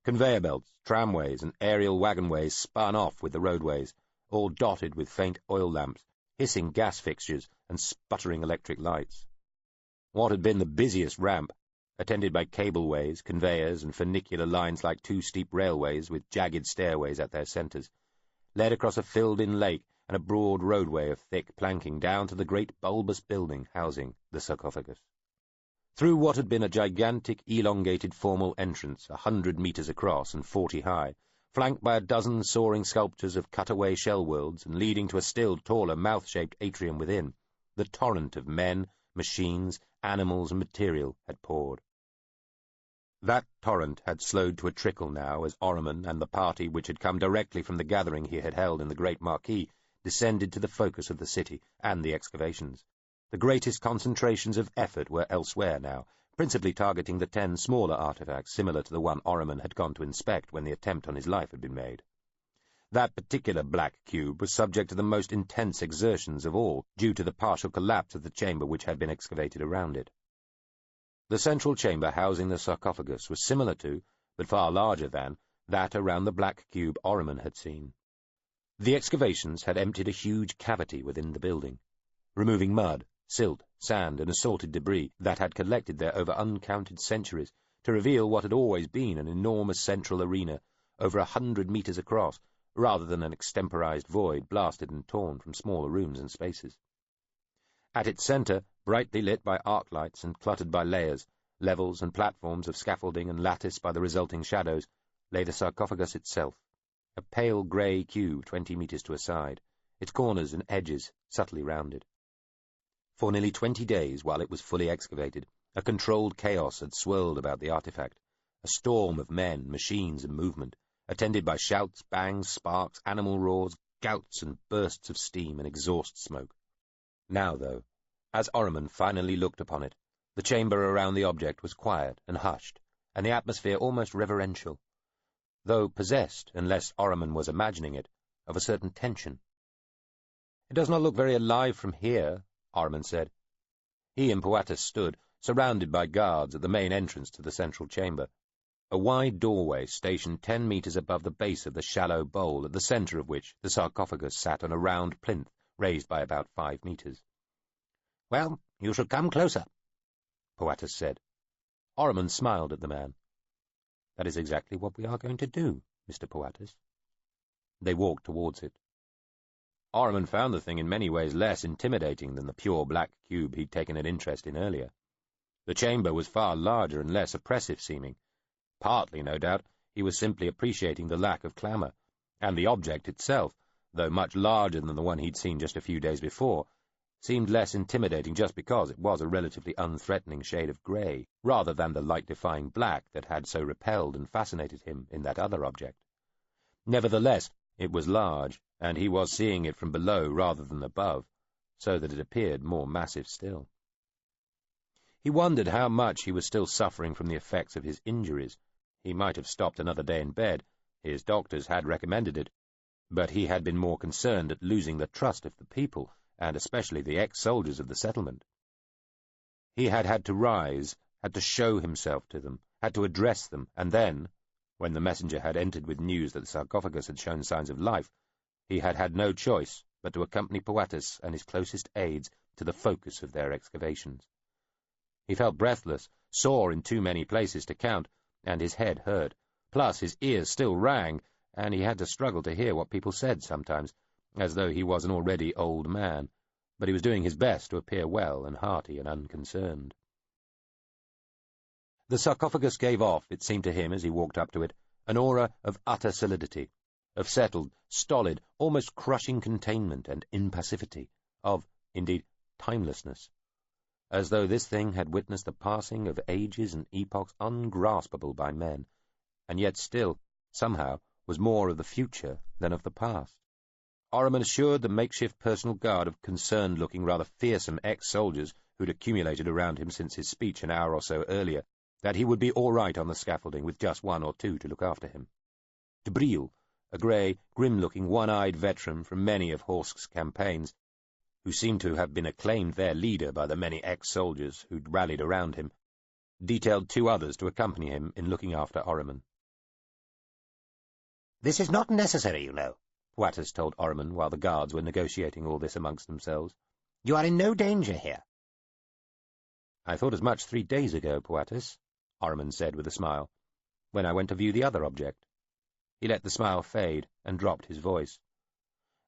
Conveyor belts, tramways and aerial wagonways spun off with the roadways, all dotted with faint oil lamps, hissing gas fixtures and sputtering electric lights. What had been the busiest ramp, attended by cableways, conveyors, and funicular lines like two steep railways with jagged stairways at their centres, led across a filled-in lake and a broad roadway of thick planking down to the great bulbous building housing the sarcophagus. Through what had been a gigantic, elongated formal entrance 100 metres across and 40 high, flanked by a dozen soaring sculptures of cut-away shell worlds and leading to a still taller mouth-shaped atrium within, the torrent of men, machines, animals and material had poured. That torrent had slowed to a trickle now as Orriman and the party which had come directly from the gathering he had held in the great marquee descended to the focus of the city and the excavations. The greatest concentrations of effort were elsewhere now, principally targeting the 10 smaller artifacts similar to the one Orriman had gone to inspect when the attempt on his life had been made. That particular black cube was subject to the most intense exertions of all, due to the partial collapse of the chamber which had been excavated around it. The central chamber housing the sarcophagus was similar to, but far larger than, that around the black cube Orriman had seen. The excavations had emptied a huge cavity within the building, removing mud, silt, sand, and assorted debris that had collected there over uncounted centuries to reveal what had always been an enormous central arena, over 100 metres across, rather than an extemporized void blasted and torn from smaller rooms and spaces. At its centre, brightly lit by arc lights and cluttered by layers, levels and platforms of scaffolding and latticed by the resulting shadows, lay the sarcophagus itself, a pale grey cube 20 metres to a side, its corners and edges subtly rounded. For nearly 20 days, while it was fully excavated, a controlled chaos had swirled about the artifact, a storm of men, machines, and movement, attended by shouts, bangs, sparks, animal roars, gouts and bursts of steam and exhaust smoke. Now, though, as Orriman finally looked upon it, the chamber around the object was quiet and hushed, and the atmosphere almost reverential, though possessed, unless Orriman was imagining it, of a certain tension. "It does not look very alive from here," Orriman said. He and Puatis stood, surrounded by guards, at the main entrance to the central chamber, a wide doorway stationed 10 metres above the base of the shallow bowl, at the centre of which the sarcophagus sat on a round plinth raised by about 5 metres. "Well, you should come closer," Puatis said. Orriman smiled at the man. "That is exactly what we are going to do, Mr. Puatis." They walked towards it. Orriman found the thing in many ways less intimidating than the pure black cube he'd taken an interest in earlier. The chamber was far larger and less oppressive seeming. Partly, no doubt, he was simply appreciating the lack of clamour, and the object itself, though much larger than the one he'd seen just a few days before, seemed less intimidating just because it was a relatively unthreatening shade of grey, rather than the light-defying black that had so repelled and fascinated him in that other object. Nevertheless, it was large, and he was seeing it from below rather than above, so that it appeared more massive still. He wondered how much he was still suffering from the effects of his injuries. He might have stopped another day in bed. His doctors had recommended it, but he had been more concerned at losing the trust of the people, and especially the ex-soldiers of the settlement. He had had to rise, had to show himself to them, had to address them, and then, when the messenger had entered with news that the sarcophagus had shown signs of life, he had had no choice but to accompany Puatis and his closest aides to the focus of their excavations. He felt breathless, sore in too many places to count, and his head hurt. Plus his ears still rang, and he had to struggle to hear what people said sometimes, as though he was an already old man, but he was doing his best to appear well and hearty and unconcerned. The sarcophagus gave off, it seemed to him as he walked up to it, an aura of utter solidity, of settled, stolid, almost crushing containment and impassivity, of, indeed, timelessness, as though this thing had witnessed the passing of ages and epochs ungraspable by men, and yet still, somehow, was more of the future than of the past. Orriman assured the makeshift personal guard of concerned-looking, rather fearsome ex-soldiers who'd accumulated around him since his speech an hour or so earlier, that he would be all right on the scaffolding with just one or two to look after him. De Briel, a grey, grim-looking, one-eyed veteran from many of Horsk's campaigns, who seemed to have been acclaimed their leader by the many ex-soldiers who'd rallied around him, detailed 2 others to accompany him in looking after Orriman. "This is not necessary, you know," Poatus told Orriman while the guards were negotiating all this amongst themselves. "You are in no danger here." "I thought as much 3 days ago, Poatus," Orriman said with a smile, "when I went to view the other object." He let the smile fade and dropped his voice.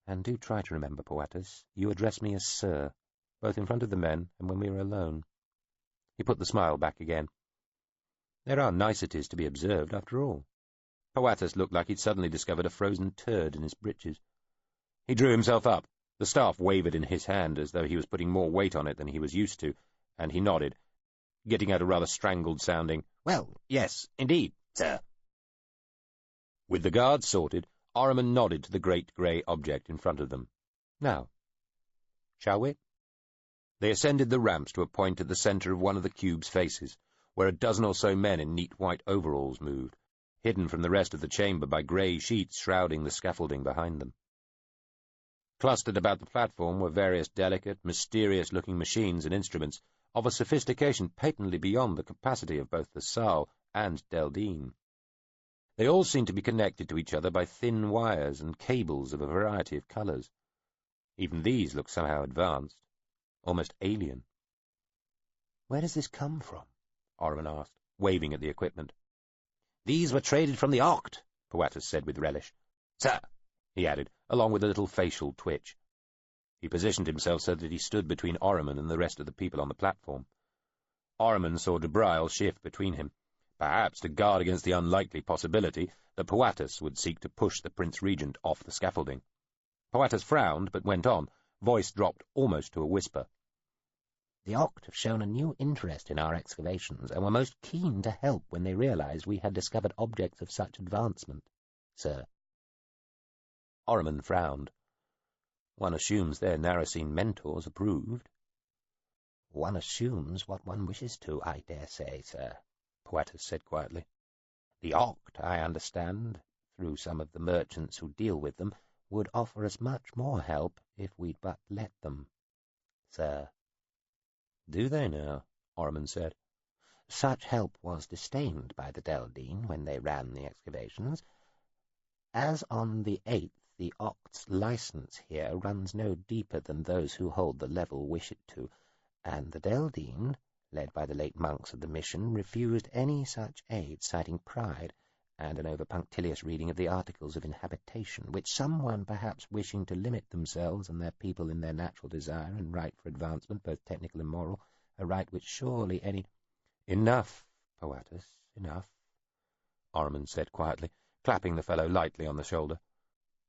"And do try to remember, Poatus, you address me as Sir, both in front of the men and when we are alone." He put the smile back again. "There are niceties to be observed, after all." Poatus looked like he'd suddenly discovered a frozen turd in his breeches. He drew himself up. The staff wavered in his hand as though he was putting more weight on it than he was used to, and he nodded, getting out a rather strangled-sounding, "Well, yes, indeed, sir." With the guards sorted, Orriman nodded to the great grey object in front of them. "Now, shall we?" They ascended the ramps to a point at the centre of one of the cube's faces, where a dozen or so men in neat white overalls moved, hidden from the rest of the chamber by grey sheets shrouding the scaffolding behind them. Clustered about the platform were various delicate, mysterious-looking machines and instruments of a sophistication patently beyond the capacity of both the Sal and Deldine. They all seemed to be connected to each other by thin wires and cables of a variety of colours. Even these looked somehow advanced, almost alien. "Where does this come from?" Orriman asked, waving at the equipment. "These were traded from the Oct," Poatus said with relish. "Sir," he added, along with a little facial twitch. He positioned himself so that he stood between Orriman and the rest of the people on the platform. Orriman saw de Briel shift between him, perhaps to guard against the unlikely possibility that Poatus would seek to push the Prince Regent off the scaffolding. Poatus frowned, but went on, voice dropped almost to a whisper. "The Oct have shown a new interest in our excavations, and were most keen to help when they realized we had discovered objects of such advancement, sir." Orriman frowned. "One assumes their Narracene mentors approved." "One assumes what one wishes to, I dare say, sir," Poatus said quietly. "The Oct, I understand, through some of the merchants who deal with them, would offer us much more help if we'd but let them, sir." "Do they now?" Orriman said. "Such help was disdained by the Deldine when they ran the excavations. As on the 8th, the Oct's license here runs no deeper than those who hold the level wish it to, and the Deldine, led by the late monks of the mission, refused any such aid, citing pride and an over-punctilious reading of the Articles of Inhabitation, which someone perhaps wishing to limit themselves and their people in their natural desire and right for advancement, both technical and moral, a right which surely any—" "Enough, Poatus, enough," Orriman said quietly, clapping the fellow lightly on the shoulder.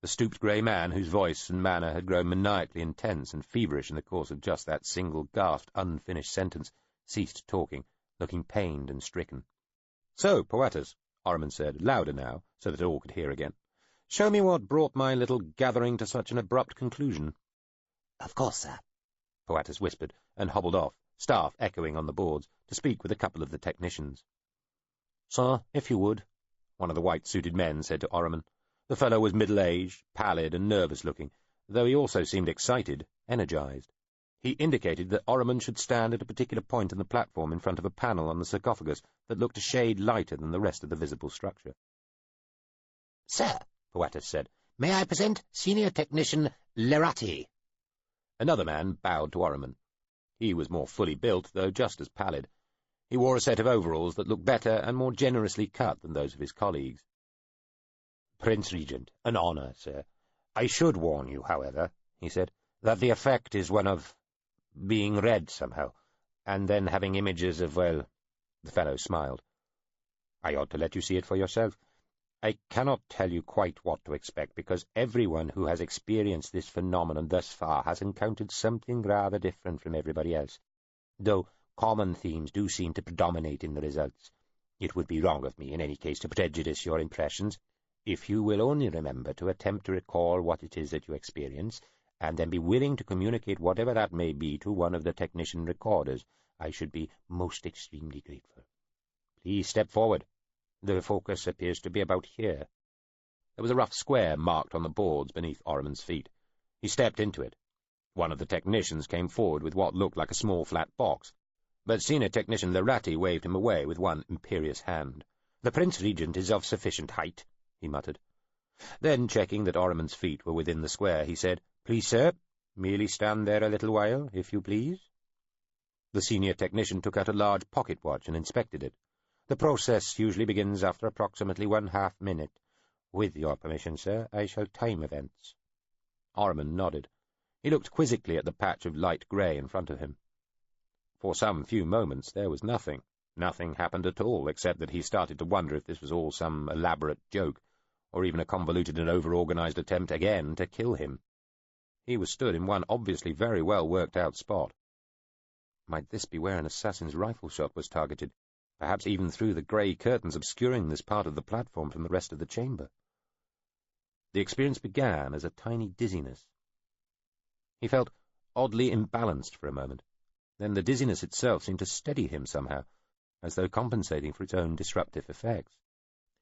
The stooped grey man, whose voice and manner had grown maniacally intense and feverish in the course of just that single gasped, unfinished sentence, ceased talking, looking pained and stricken. "So, Poatus," Orriman said, louder now, so that all could hear again, "show me what brought my little gathering to such an abrupt conclusion." "Of course, sir," Poatus whispered, and hobbled off, staff echoing on the boards, to speak with a couple of the technicians. "Sir, if you would," one of the white-suited men said to Orriman. The fellow was middle-aged, pallid and nervous-looking, though he also seemed excited, energized. He indicated that Orriman should stand at a particular point on the platform in front of a panel on the sarcophagus that looked a shade lighter than the rest of the visible structure. "Sir," Poatus said, "may I present Senior Technician Lerati?" Another man bowed to Orriman. He was more fully built, though just as pallid. He wore a set of overalls that looked better and more generously cut than those of his colleagues. "Prince Regent, an honour, sir. I should warn you, however," he said, "that the effect is one of being read somehow, and then having images of, well—" The fellow smiled. "I ought to let you see it for yourself. I cannot tell you quite what to expect, because everyone who has experienced this phenomenon thus far has encountered something rather different from everybody else, though common themes do seem to predominate in the results. It would be wrong of me, in any case, to prejudice your impressions. If you will only remember to attempt to recall what it is that you experience, and then be willing to communicate whatever that may be to one of the technician recorders, I should be most extremely grateful. Please step forward. The focus appears to be about here. There was a rough square marked on the boards beneath Ormon's feet. He stepped into it. One of the technicians came forward with what looked like a small flat box, but Senior Technician Lerati waved him away with one imperious hand. "The Prince Regent is of sufficient height," he muttered. Then, checking that Ormon's feet were within the square, he said, "Please, sir, merely stand there a little while, if you please." The senior technician took out a large pocket watch and inspected it. "The process usually begins after approximately 1/2 minute. With your permission, sir, I shall time events." Ormond nodded. He looked quizzically at the patch of light grey in front of him. For some few moments there was nothing. Nothing happened at all, except that he started to wonder if this was all some elaborate joke, or even a convoluted and over-organized attempt again to kill him. He was stood in one obviously very well worked-out spot. Might this be where an assassin's rifle shot was targeted, perhaps even through the grey curtains obscuring this part of the platform from the rest of the chamber? The experience began as a tiny dizziness. He felt oddly imbalanced for a moment. Then the dizziness itself seemed to steady him somehow, as though compensating for its own disruptive effects.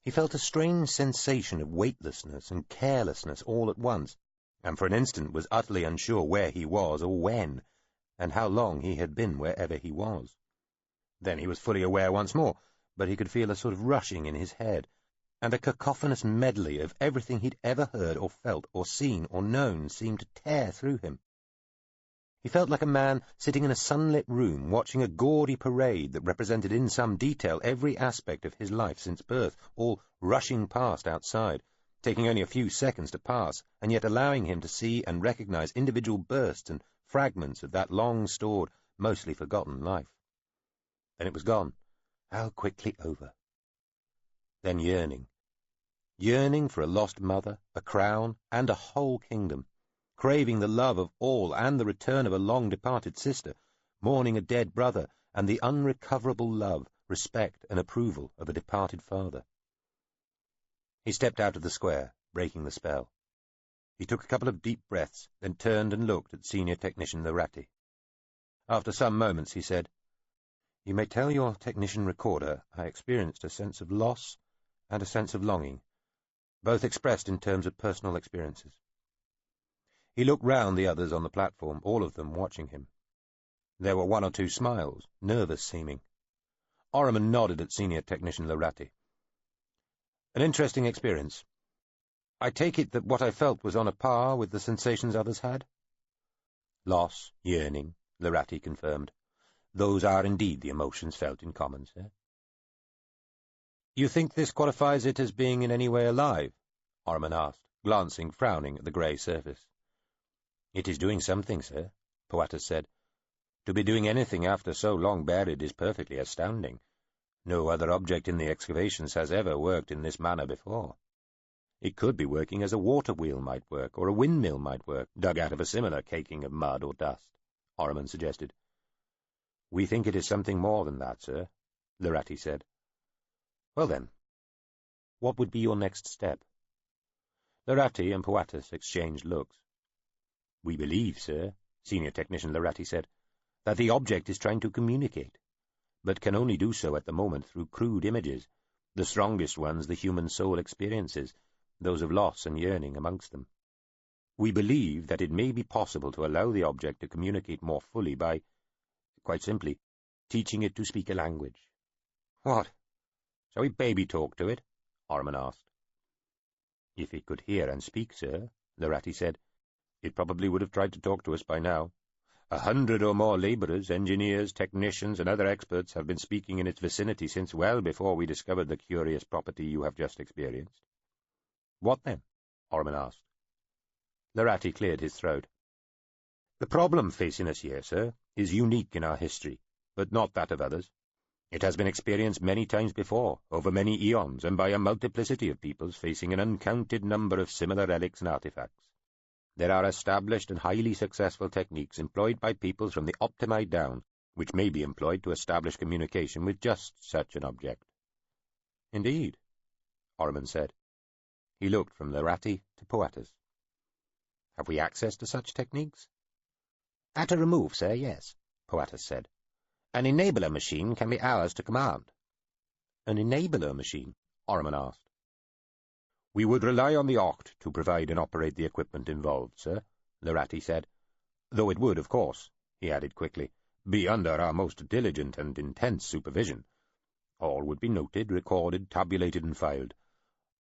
He felt a strange sensation of weightlessness and carelessness all at once, and for an instant was utterly unsure where he was or when, and how long he had been wherever he was. Then he was fully aware once more, but he could feel a sort of rushing in his head, and a cacophonous medley of everything he'd ever heard or felt or seen or known seemed to tear through him. He felt like a man sitting in a sunlit room watching a gaudy parade that represented in some detail every aspect of his life since birth, all rushing past outside, taking only a few seconds to pass, and yet allowing him to see and recognize individual bursts and fragments of that long-stored, mostly forgotten life. Then it was gone. How quickly over. Then yearning. Yearning for a lost mother, a crown, and a whole kingdom. Craving the love of all and the return of a long-departed sister, mourning a dead brother, and the unrecoverable love, respect, and approval of a departed father. He stepped out of the square, breaking the spell. He took a couple of deep breaths, then turned and looked at Senior Technician Lerati. After some moments he said, "You may tell your technician recorder I experienced a sense of loss and a sense of longing, both expressed in terms of personal experiences." He looked round the others on the platform, all of them watching him. There were one or two smiles, nervous seeming. Ormond nodded at Senior Technician Lerati. "An interesting experience. I take it that what I felt was on a par with the sensations others had?" "Loss, yearning," Lerati confirmed. "Those are indeed the emotions felt in common, sir." "You think this qualifies it as being in any way alive?" Ormond asked, glancing, frowning at the grey surface. "It is doing something, sir," Poatus said. "To be doing anything after so long buried is perfectly astounding. No other object in the excavations has ever worked in this manner before. It could be working as a water wheel might work, or a windmill might work, dug out of a similar caking of mud or dust," Ormond suggested. "We think it is something more than that, sir," Lerati said. "Well then, what would be your next step?" Lerati and Poatus exchanged looks. "We believe, sir," Senior Technician Lerati said, "that the object is trying to communicate, but can only do so at the moment through crude images, the strongest ones the human soul experiences, those of loss and yearning amongst them. We believe that it may be possible to allow the object to communicate more fully by, quite simply, teaching it to speak a language." "What? Shall we baby talk to it?" Ormond asked. "If it could hear and speak, sir," Lerati said, "it probably would have tried to talk to us by now. 100 or more labourers, engineers, technicians, and other experts have been speaking in its vicinity since well before we discovered the curious property you have just experienced." "What then?" Ormond asked. Lerati cleared his throat. "The problem facing us here, sir, is unique in our history, but not that of others. It has been experienced many times before, over many eons, and by a multiplicity of peoples facing an uncounted number of similar relics and artifacts. There are established and highly successful techniques employed by peoples from the Optimi down, which may be employed to establish communication with just such an object." "Indeed," Ormond said. He looked from Lerati to Poatus. "Have we access to such techniques?" "At a remove, sir, yes," Poatus said. "An enabler machine can be ours to command." "An enabler machine?" Orman asked. "We would rely on the Oct to provide and operate the equipment involved, sir," Lerati said. "Though it would, of course," he added quickly, "be under our most diligent and intense supervision. All would be noted, recorded, tabulated, and filed.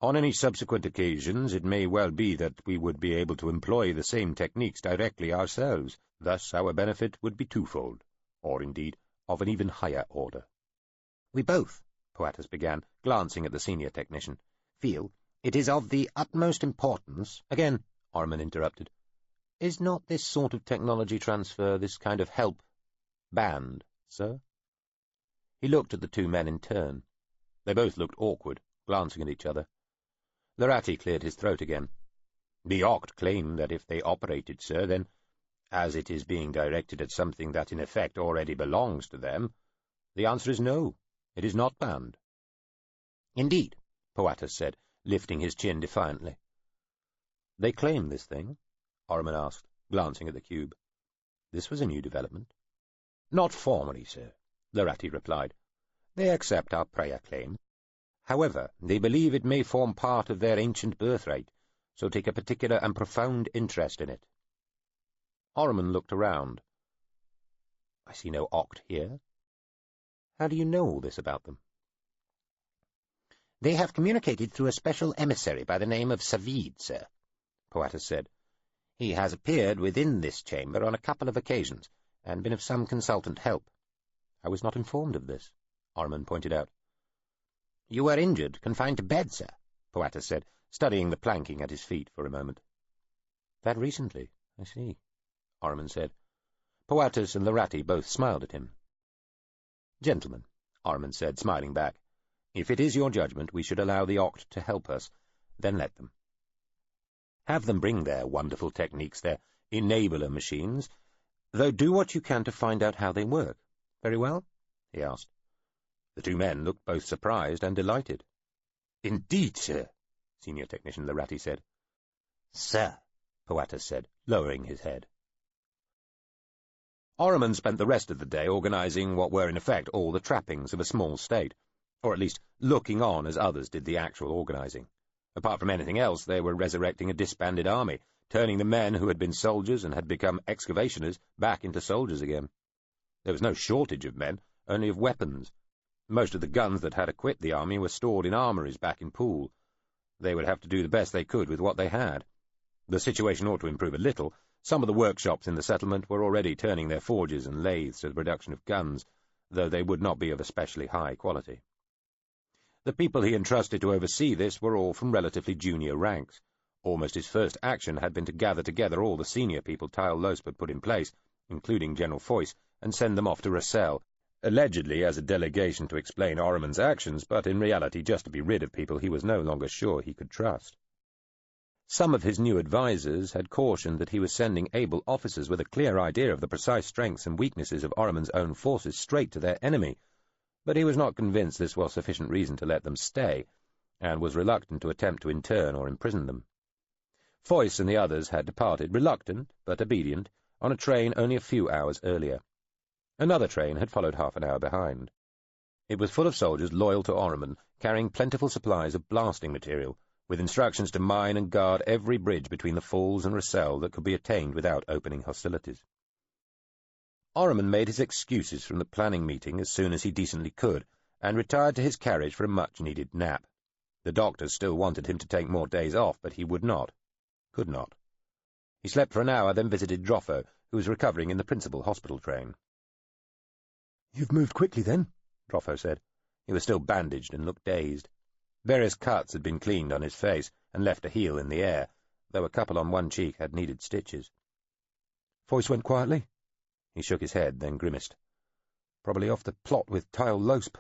On any subsequent occasions, it may well be that we would be able to employ the same techniques directly ourselves. Thus our benefit would be twofold, or indeed of an even higher order." "We both," Poatus began, glancing at the senior technician, "feel it is of the utmost importance—" "Again," Orman interrupted, "is not this sort of technology transfer, this kind of help, banned, sir?" He looked at the two men in turn. They both looked awkward, glancing at each other. Lerati cleared his throat again. "The Oct claim that if they operated, sir, then, as it is being directed at something that in effect already belongs to them, the answer is no, it is not banned." "Indeed," Poatus said, lifting his chin defiantly. "They claim this thing?" Orman asked, glancing at the cube. This was a new development. "Not formally, sir," Lerati replied. "They accept our prior claim. However, they believe it may form part of their ancient birthright, so take a particular and profound interest in it." Orman looked around. "I see no Oct here. How do you know all this about them?" "They have communicated through a special emissary by the name of Savid, sir," Poatus said. "He has appeared within this chamber on a couple of occasions, and been of some consultant help." "I was not informed of this," Orman pointed out. "You were injured, confined to bed, sir," Poatus said, studying the planking at his feet for a moment. "That recently, I see," Orman said. Poatus and Lerati both smiled at him. "Gentlemen," Orman said, smiling back, "if it is your judgment we should allow the Oct to help us, then let them. Have them bring their wonderful techniques, their enabler machines, though do what you can to find out how they work. Very well?" he asked. The two men looked both surprised and delighted. "Indeed, sir," Senior Technician Lerati said. "Sir," Poatus said, lowering his head. Orman spent the rest of the day organizing what were in effect all the trappings of a small state, or at least looking on as others did the actual organizing. Apart from anything else, they were resurrecting a disbanded army, turning the men who had been soldiers and had become excavationers back into soldiers again. There was no shortage of men, only of weapons. Most of the guns that had equipped the army were stored in armories back in Poole. They would have to do the best they could with what they had. The situation ought to improve a little. Some of the workshops in the settlement were already turning their forges and lathes to the production of guns, though they would not be of especially high quality. The people he entrusted to oversee this were all from relatively junior ranks. Almost his first action had been to gather together all the senior people Tyle Losp had put in place, including General Foyce, and send them off to Russell, allegedly as a delegation to explain Orman's actions, but in reality just to be rid of people he was no longer sure he could trust. Some of his new advisers had cautioned that he was sending able officers with a clear idea of the precise strengths and weaknesses of Orman's own forces straight to their enemy, but he was not convinced this was sufficient reason to let them stay, and was reluctant to attempt to intern or imprison them. Foyce and the others had departed, reluctant but obedient, on a train only a few hours earlier. Another train had followed half an hour behind. It was full of soldiers loyal to Orman, carrying plentiful supplies of blasting material, with instructions to mine and guard every bridge between the Falls and Russell that could be attained without opening hostilities. Orman made his excuses from the planning meeting as soon as he decently could, and retired to his carriage for a much-needed nap. The doctors still wanted him to take more days off, but he would not, could not. He slept for an hour, then visited Droffo, who was recovering in the principal hospital train. "You've moved quickly, then?" Droffo said. He was still bandaged and looked dazed. Various cuts had been cleaned on his face and left to heal in the air, though a couple on one cheek had needed stitches. "Foyce went quietly?" He shook his head, then grimaced. "Probably off the plot with Tyle Losp."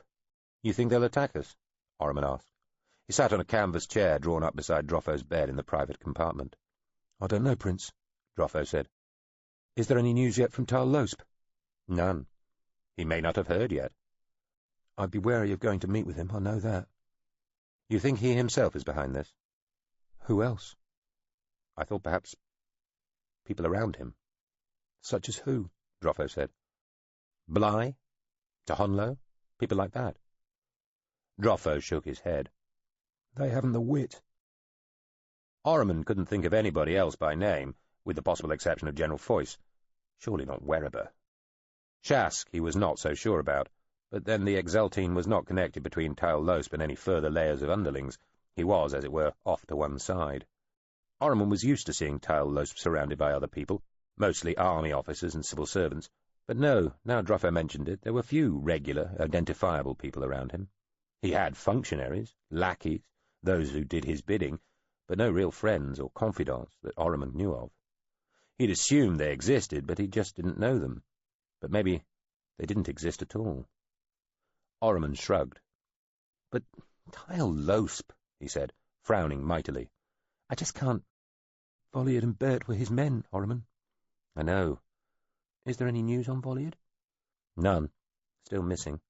"You think they'll attack us?" Orman asked. He sat on a canvas chair drawn up beside Droffo's bed in the private compartment. "I don't know, Prince," Droffo said. "Is there any news yet from Tyle Losp?" "None. He may not have heard yet." "I'd be wary of going to meet with him, I know that." "You think he himself is behind this?" Who else? I thought perhaps people around him. Such as who? Droffo said. Bly? Tohonlo? People like that. Droffo shook his head. They haven't the wit. Orriman couldn't think of anybody else by name, with the possible exception of General Foyce. Surely not Werriber. Shask he was not so sure about, but then the Exaltine was not connected between Tyal-Losp and any further layers of underlings. He was, as it were, off to one side. Orriman was used to seeing Tyal-Losp surrounded by other people, mostly army officers and civil servants, but no, now Droffo mentioned it, there were few regular, identifiable people around him. He had functionaries, lackeys, those who did his bidding, but no real friends or confidants that Orriman knew of. He'd assumed they existed, but he just didn't know them. But maybe they didn't exist at all. Orriman shrugged. But Tyal-Losp, he said, frowning mightily. I just can't. Volliard and Bert were his men, Orriman. I know. Is there any news on Volliard? None. Still missing.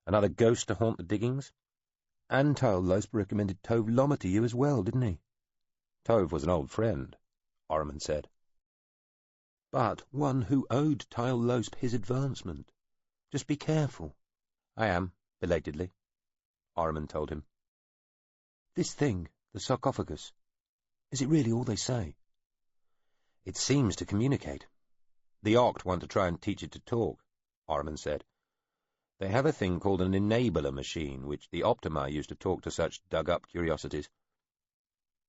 Another ghost to haunt the diggings? And Tyal-Losp recommended Tove Lommer to you as well, didn't he? Tove was an old friend, Orriman said. But one who owed Tyal-Losp his advancement. Just be careful. I am, belatedly, Orriman told him. This thing, the sarcophagus, is it really all they say? It seems to communicate. The Oct want to try and teach it to talk, Orriman said. They have a thing called an enabler machine, which the Optima used to talk to such dug-up curiosities.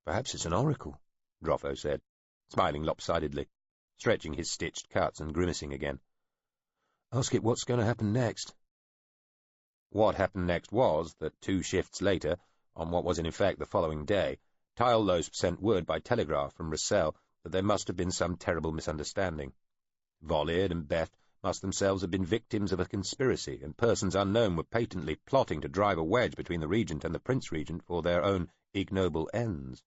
Perhaps it's an oracle, Droffo said, smiling lopsidedly, stretching his stitched cuts and grimacing again. Ask it what's going to happen next. What happened next was that 2 shifts later, on what was in effect the following day, Tyal-Losp sent word by telegraph from Rossell that there must have been some terrible misunderstanding. Volliard and Beth must themselves have been victims of a conspiracy, and persons unknown were patently plotting to drive a wedge between the Regent and the Prince-Regent for their own ignoble ends.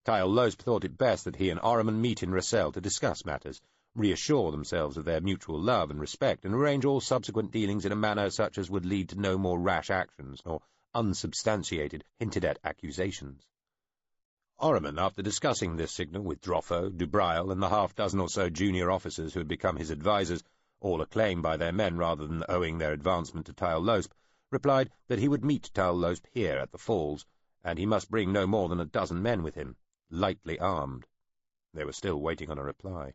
Tyal-Losp thought it best that he and Orriman meet in Rossell to discuss matters, reassure themselves of their mutual love and respect, and arrange all subsequent dealings in a manner such as would lead to no more rash actions, nor unsubstantiated, hinted-at accusations. Orriman, after discussing this signal with Droffo, Dubrile, and the half-dozen or so junior officers who had become his advisers, all acclaimed by their men rather than owing their advancement to Tyal-Losp, replied that he would meet Tyal-Losp here at the Falls, and he must bring no more than a dozen men with him, lightly armed. They were still waiting on a reply.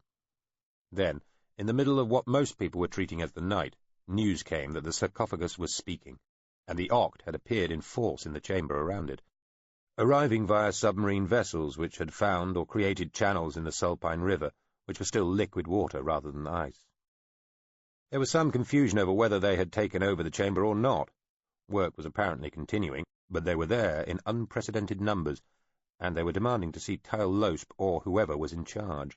Then, in the middle of what most people were treating as the night, news came that the sarcophagus was speaking, and the Oct had appeared in force in the chamber around it, arriving via submarine vessels which had found or created channels in the Sulpine River, which were still liquid water rather than ice. There was some confusion over whether they had taken over the chamber or not. Work was apparently continuing, but they were there in unprecedented numbers, and they were demanding to see Tyal-Losp or whoever was in charge.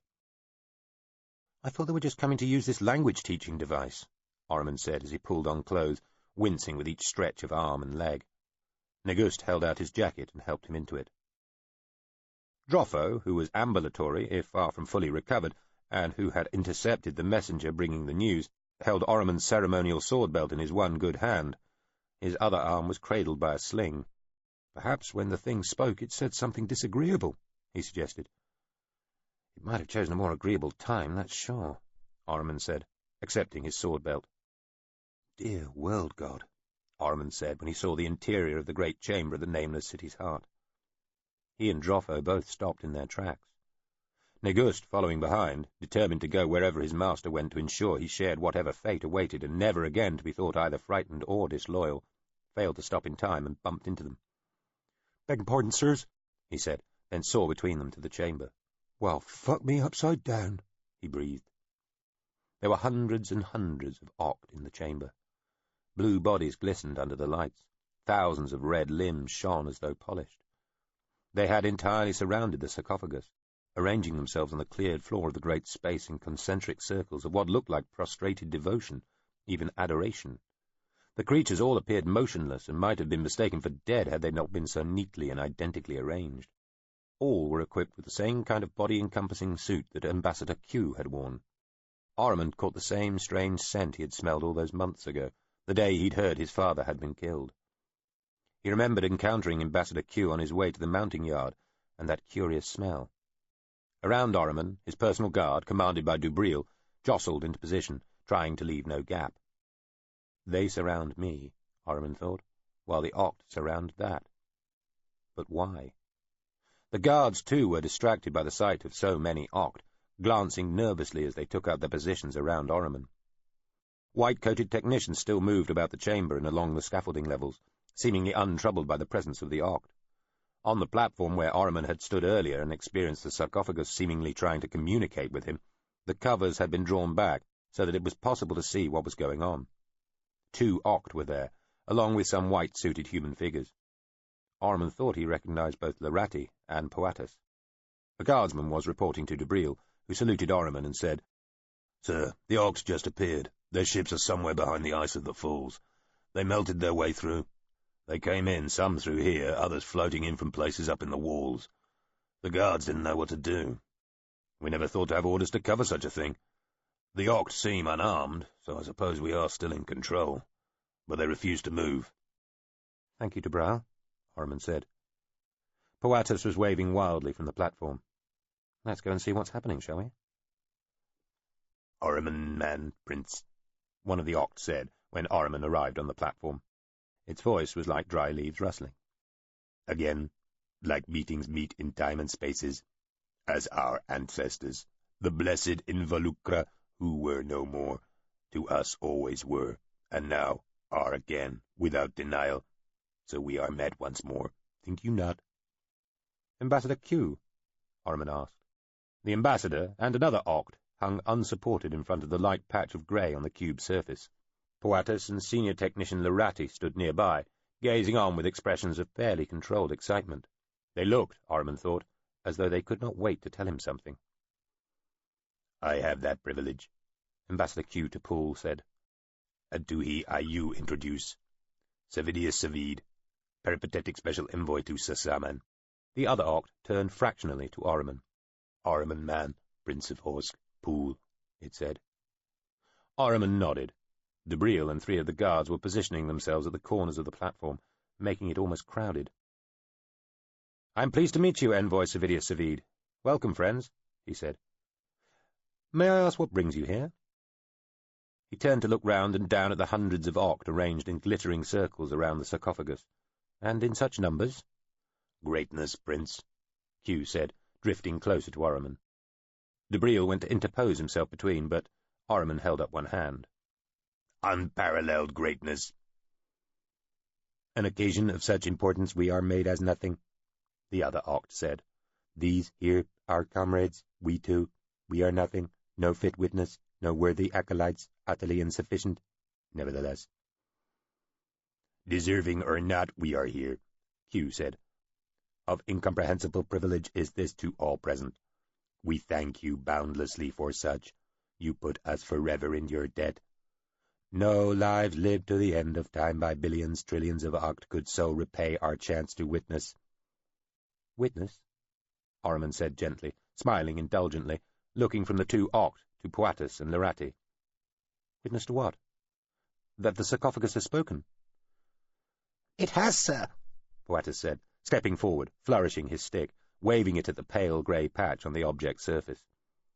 I thought they were just coming to use this language-teaching device, Orriman said as he pulled on clothes, wincing with each stretch of arm and leg. Negust held out his jacket and helped him into it. Droffo, who was ambulatory, if far from fully recovered, and who had intercepted the messenger bringing the news, held Orriman's ceremonial sword-belt in his one good hand. His other arm was cradled by a sling. Perhaps when the thing spoke it said something disagreeable, he suggested. It might have chosen a more agreeable time, that's sure, Orriman said, accepting his sword-belt. Dear world god, Orriman said when he saw the interior of the great chamber at the nameless city's heart. He and Droffo both stopped in their tracks. Negust, following behind, determined to go wherever his master went to ensure he shared whatever fate awaited and never again to be thought either frightened or disloyal, failed to stop in time and bumped into them. "Beg pardon, sirs," he said, then saw between them to the chamber. "Well, fuck me upside down," he breathed. There were hundreds and hundreds of Oct in the chamber. Blue bodies glistened under the lights. Thousands of red limbs shone as though polished. They had entirely surrounded the sarcophagus, arranging themselves on the cleared floor of the great space in concentric circles of what looked like prostrated devotion, even adoration. The creatures all appeared motionless and might have been mistaken for dead had they not been so neatly and identically arranged. All were equipped with the same kind of body-encompassing suit that Ambassador Q had worn. Orriman caught the same strange scent he had smelled all those months ago, the day he'd heard his father had been killed. He remembered encountering Ambassador Q on his way to the mounting yard, and that curious smell. Around Orriman, his personal guard, commanded by Dubril, jostled into position, trying to leave no gap. They surround me, Orriman thought, while the Oct surround that. But why? The guards, too, were distracted by the sight of so many Oct, glancing nervously as they took up their positions around Orriman. White-coated technicians still moved about the chamber and along the scaffolding levels, seemingly untroubled by the presence of the Oct. On the platform where Orriman had stood earlier and experienced the sarcophagus seemingly trying to communicate with him, the covers had been drawn back so that it was possible to see what was going on. 2 Oct were there, along with some white-suited human figures. Orriman thought he recognized both Lerati and Poatus. A guardsman was reporting to Dubril, who saluted Orriman and said, "Sir, the Octs just appeared. Their ships are somewhere behind the ice of the falls. They melted their way through. They came in, some through here, others floating in from places up in the walls. The guards didn't know what to do. We never thought to have orders to cover such a thing. The Oct seem unarmed, so I suppose we are still in control. But they refuse to move." "Thank you, Dubril," Orriman said. Poatus was waving wildly from the platform. "Let's go and see what's happening, shall we?" "Orriman, man, Prince," one of the Oct said when Orriman arrived on the platform. Its voice was like dry leaves rustling. "Again, like meetings meet in time and spaces, as our ancestors, the blessed Involucra, who were no more, to us always were, and now are again, without denial. So we are met once more, think you not?" "Ambassador Q?" Orriman asked. The ambassador and another Oct hung unsupported in front of the light patch of grey on the cube's surface. Poatus and senior technician Lerati stood nearby, gazing on with expressions of fairly controlled excitement. They looked, Orriman thought, as though they could not wait to tell him something. "I have that privilege," Ambassador Q to Poole said. "And to he I you introduce. Savidius Savid, peripatetic special envoy to Sassaman." The other Oct turned fractionally to Orriman. "Orriman man, Prince of Horsk, Poole," it said. Orriman nodded. Dubril and 3 of the guards were positioning themselves at the corners of the platform, making it almost crowded. "I'm pleased to meet you, Envoy Savidius Savid. Welcome, friends," he said. "May I ask what brings you here?" He turned to look round and down at the hundreds of Oct arranged in glittering circles around the sarcophagus. "And in such numbers?" "Greatness, Prince," Q said, drifting closer to Orriman. Dubril went to interpose himself between, but Orriman held up one hand. "Unparalleled greatness." "An occasion of such importance we are made as nothing," the other Oct said. "These here, our comrades, we too, we are nothing, no fit witness, no worthy acolytes, utterly insufficient, nevertheless." "Deserving or not, we are here," Q said. "Of incomprehensible privilege is this to all present. We thank you boundlessly for such. You put us forever in your debt. No lives lived to the end of time by billions, trillions of Oct could so repay our chance to witness." "Witness?" Orriman said gently, smiling indulgently, looking from the 2 Oct to Poatus and Lerati. "Witness to what? That the sarcophagus has spoken?" "It has, sir," Poatus said, stepping forward, flourishing his stick, waving it at the pale grey patch on the object's surface.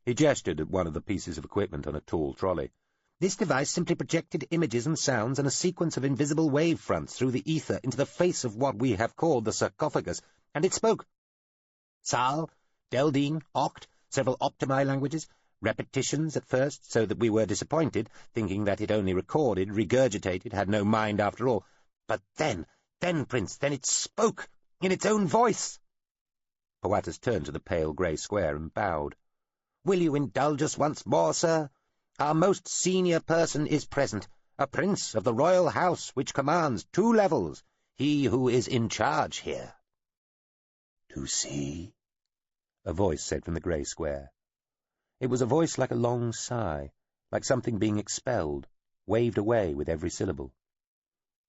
He gestured at one of the pieces of equipment on a tall trolley. "This device simply projected images and sounds and a sequence of invisible wave fronts through the ether into the face of what we have called the sarcophagus, and it spoke. Sal, Deldine, Oct, several Optimi languages, repetitions at first, so that we were disappointed, thinking that it only recorded, regurgitated, had no mind after all. But then, Prince, then it spoke, in its own voice." Poatus turned to the pale grey square and bowed. "Will you indulge us once more, sir? Our most senior person is present, a prince of the royal house which commands 2 levels, he who is in charge here." "To see?" a voice said from the grey square. It was a voice like a long sigh, like something being expelled, waved away with every syllable.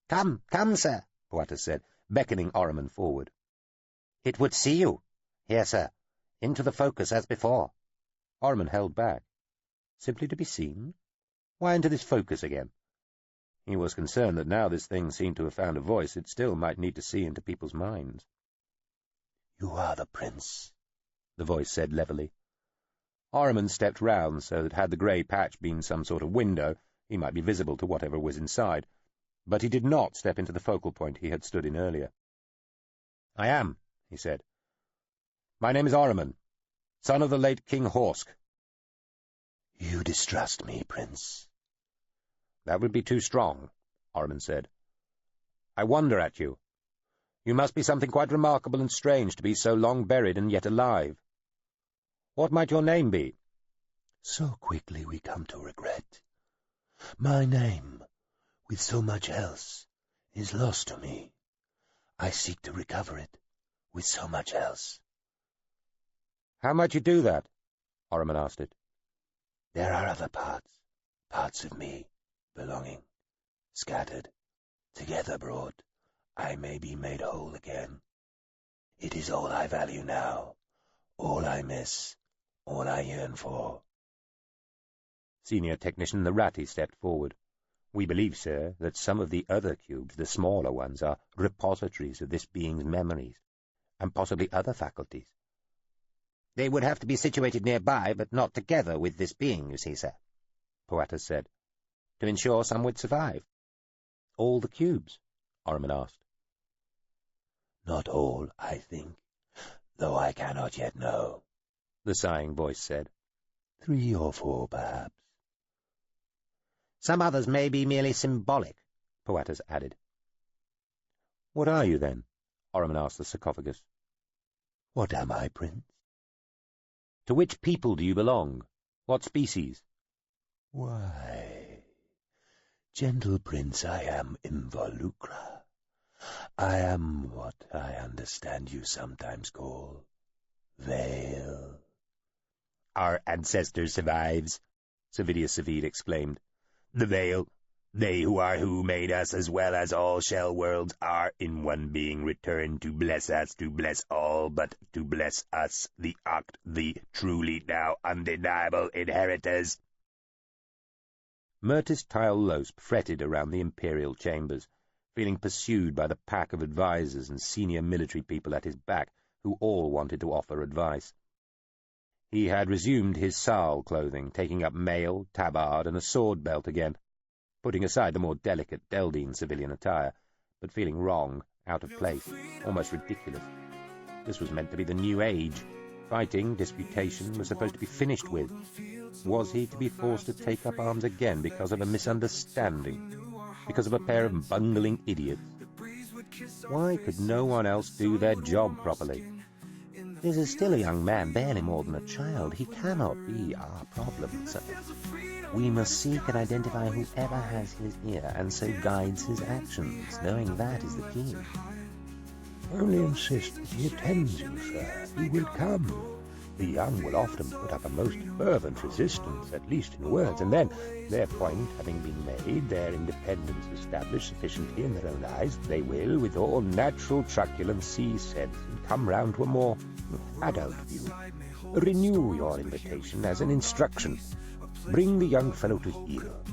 Come, sir," Poatus said, beckoning Orriman forward. "It would see you. Here, sir, into the focus as before." Orriman held back. Simply to be seen? Why into this focus again? He was concerned that now this thing seemed to have found a voice, it still might need to see into people's minds. You are the prince, the voice said levelly. Ahriman stepped round so that had the grey patch been some sort of window, he might be visible to whatever was inside, but he did not step into the focal point he had stood in earlier. "I am," he said. "My name is Ahriman, son of the late King Horsk." You distrust me, Prince. "That would be too strong," Ahriman said. "I wonder at you. You must be something quite remarkable and strange to be so long buried and yet alive. What might your name be?" So quickly we come to regret. My name, with so much else, is lost to me. I seek to recover it, with so much else. "How might you do that?" Ahriman asked it. There are other parts of me, belonging, scattered, together brought, I may be made whole again. It is all I value now, all I miss, all I yearn for. Senior Technician Narati stepped forward. "We believe, sir, that some of the other cubes, the smaller ones, are repositories of this being's memories, and possibly other faculties." "They would have to be situated nearby, but not together with this being, you see, sir," Poatus said, "to ensure some would survive." "All the cubes?" Ahriman asked. Not all, I think, though I cannot yet know, the sighing voice said. 3 or 4, perhaps. "Some others may be merely symbolic," Poatus added. "What are you, then?" Ahriman asked the sarcophagus. What am I, Prince? To which people do you belong? What species? Why, gentle Prince, I am involucra. I am what I understand you sometimes call Veil. "Our ancestor survives," Servidius Savid exclaimed. "The Veil, they who made us as well as all shell worlds, are in one being returned to bless us, to bless all, but to bless us, the Oct, the truly now undeniable inheritors." Myrtis Tile-Losp fretted around the imperial chambers, feeling pursued by the pack of advisers and senior military people at his back, who all wanted to offer advice. He had resumed his Saal clothing, taking up mail, tabard, and a sword belt again, putting aside the more delicate Deldine civilian attire, but feeling wrong, out of place, almost ridiculous. This was meant to be the new age. Fighting, disputation, was supposed to be finished with. Was he to be forced to take up arms again because of a misunderstanding? Because of a pair of bungling idiots? Why could no one else do their job properly? This is still a young man, barely more than a child. He cannot be our problem, sir. We must seek and identify whoever has his ear, and so guides his actions, knowing that is the key. Only insist that he attends you, sir. He will come. The young will often put up a most fervent resistance, at least in words, and then, their point having been made, their independence established sufficiently in their own eyes, they will, with all natural truculence, see sense and come round to a more adult view. Renew your invitation as an instruction. Bring the young fellow to heel.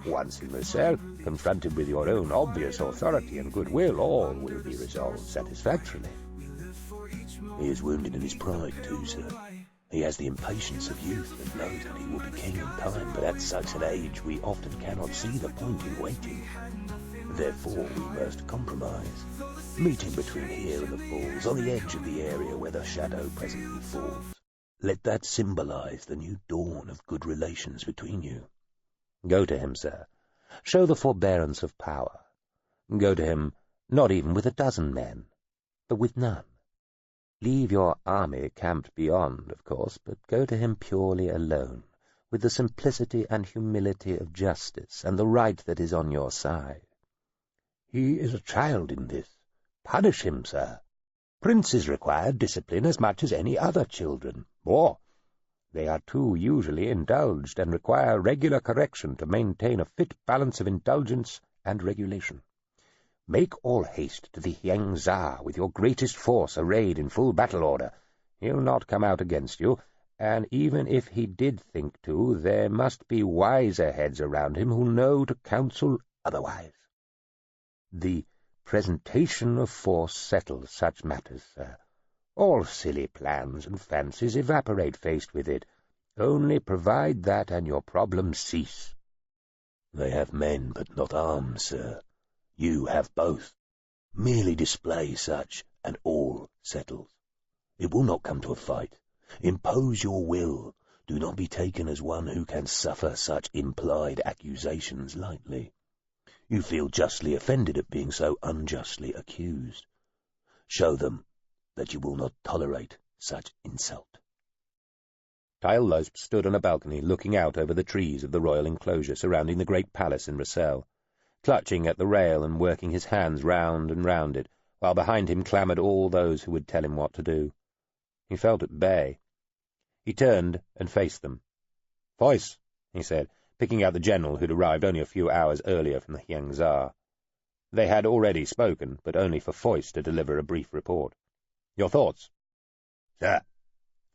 Once in the cell, confronted with your own obvious authority and goodwill, all will be resolved satisfactorily. He is wounded in his pride, too, sir. He has the impatience of youth and knows that he will be king in time, but at such an age we often cannot see the point in waiting. Therefore we must compromise, meeting between here and the falls, on the edge of the area where the shadow presently falls. Let that symbolize the new dawn of good relations between you. Go to him, sir. Show the forbearance of power. Go to him not even with 12 men, but with none. Leave your army camped beyond, of course, but go to him purely alone, with the simplicity and humility of justice and the right that is on your side. He is a child in this. Punish him, sir. Princes require discipline as much as any other children. More. They are too usually indulged and require regular correction to maintain a fit balance of indulgence and regulation. Make all haste to the Hiang Za with your greatest force arrayed in full battle order. He'll not come out against you, and even if he did think to, there must be wiser heads around him who know to counsel otherwise. The presentation of force settles such matters, sir. All silly plans and fancies evaporate faced with it. Only provide that and your problems cease. They have men, but not arms, sir. You have both. Merely display such, and all settles. It will not come to a fight. Impose your will. Do not be taken as one who can suffer such implied accusations lightly. You feel justly offended at being so unjustly accused. Show them that you will not tolerate such insult. Tyle-Losp stood on a balcony looking out over the trees of the royal enclosure surrounding the great palace in Rossell, clutching at the rail and working his hands round and round it, while behind him clamoured all those who would tell him what to do. He felt at bay. He turned and faced them. "Voice," he said, picking out the general who'd arrived only a few hours earlier from the Hyangzar. They had already spoken, but only for Foyce to deliver a brief report. "Your thoughts?" "Sir,"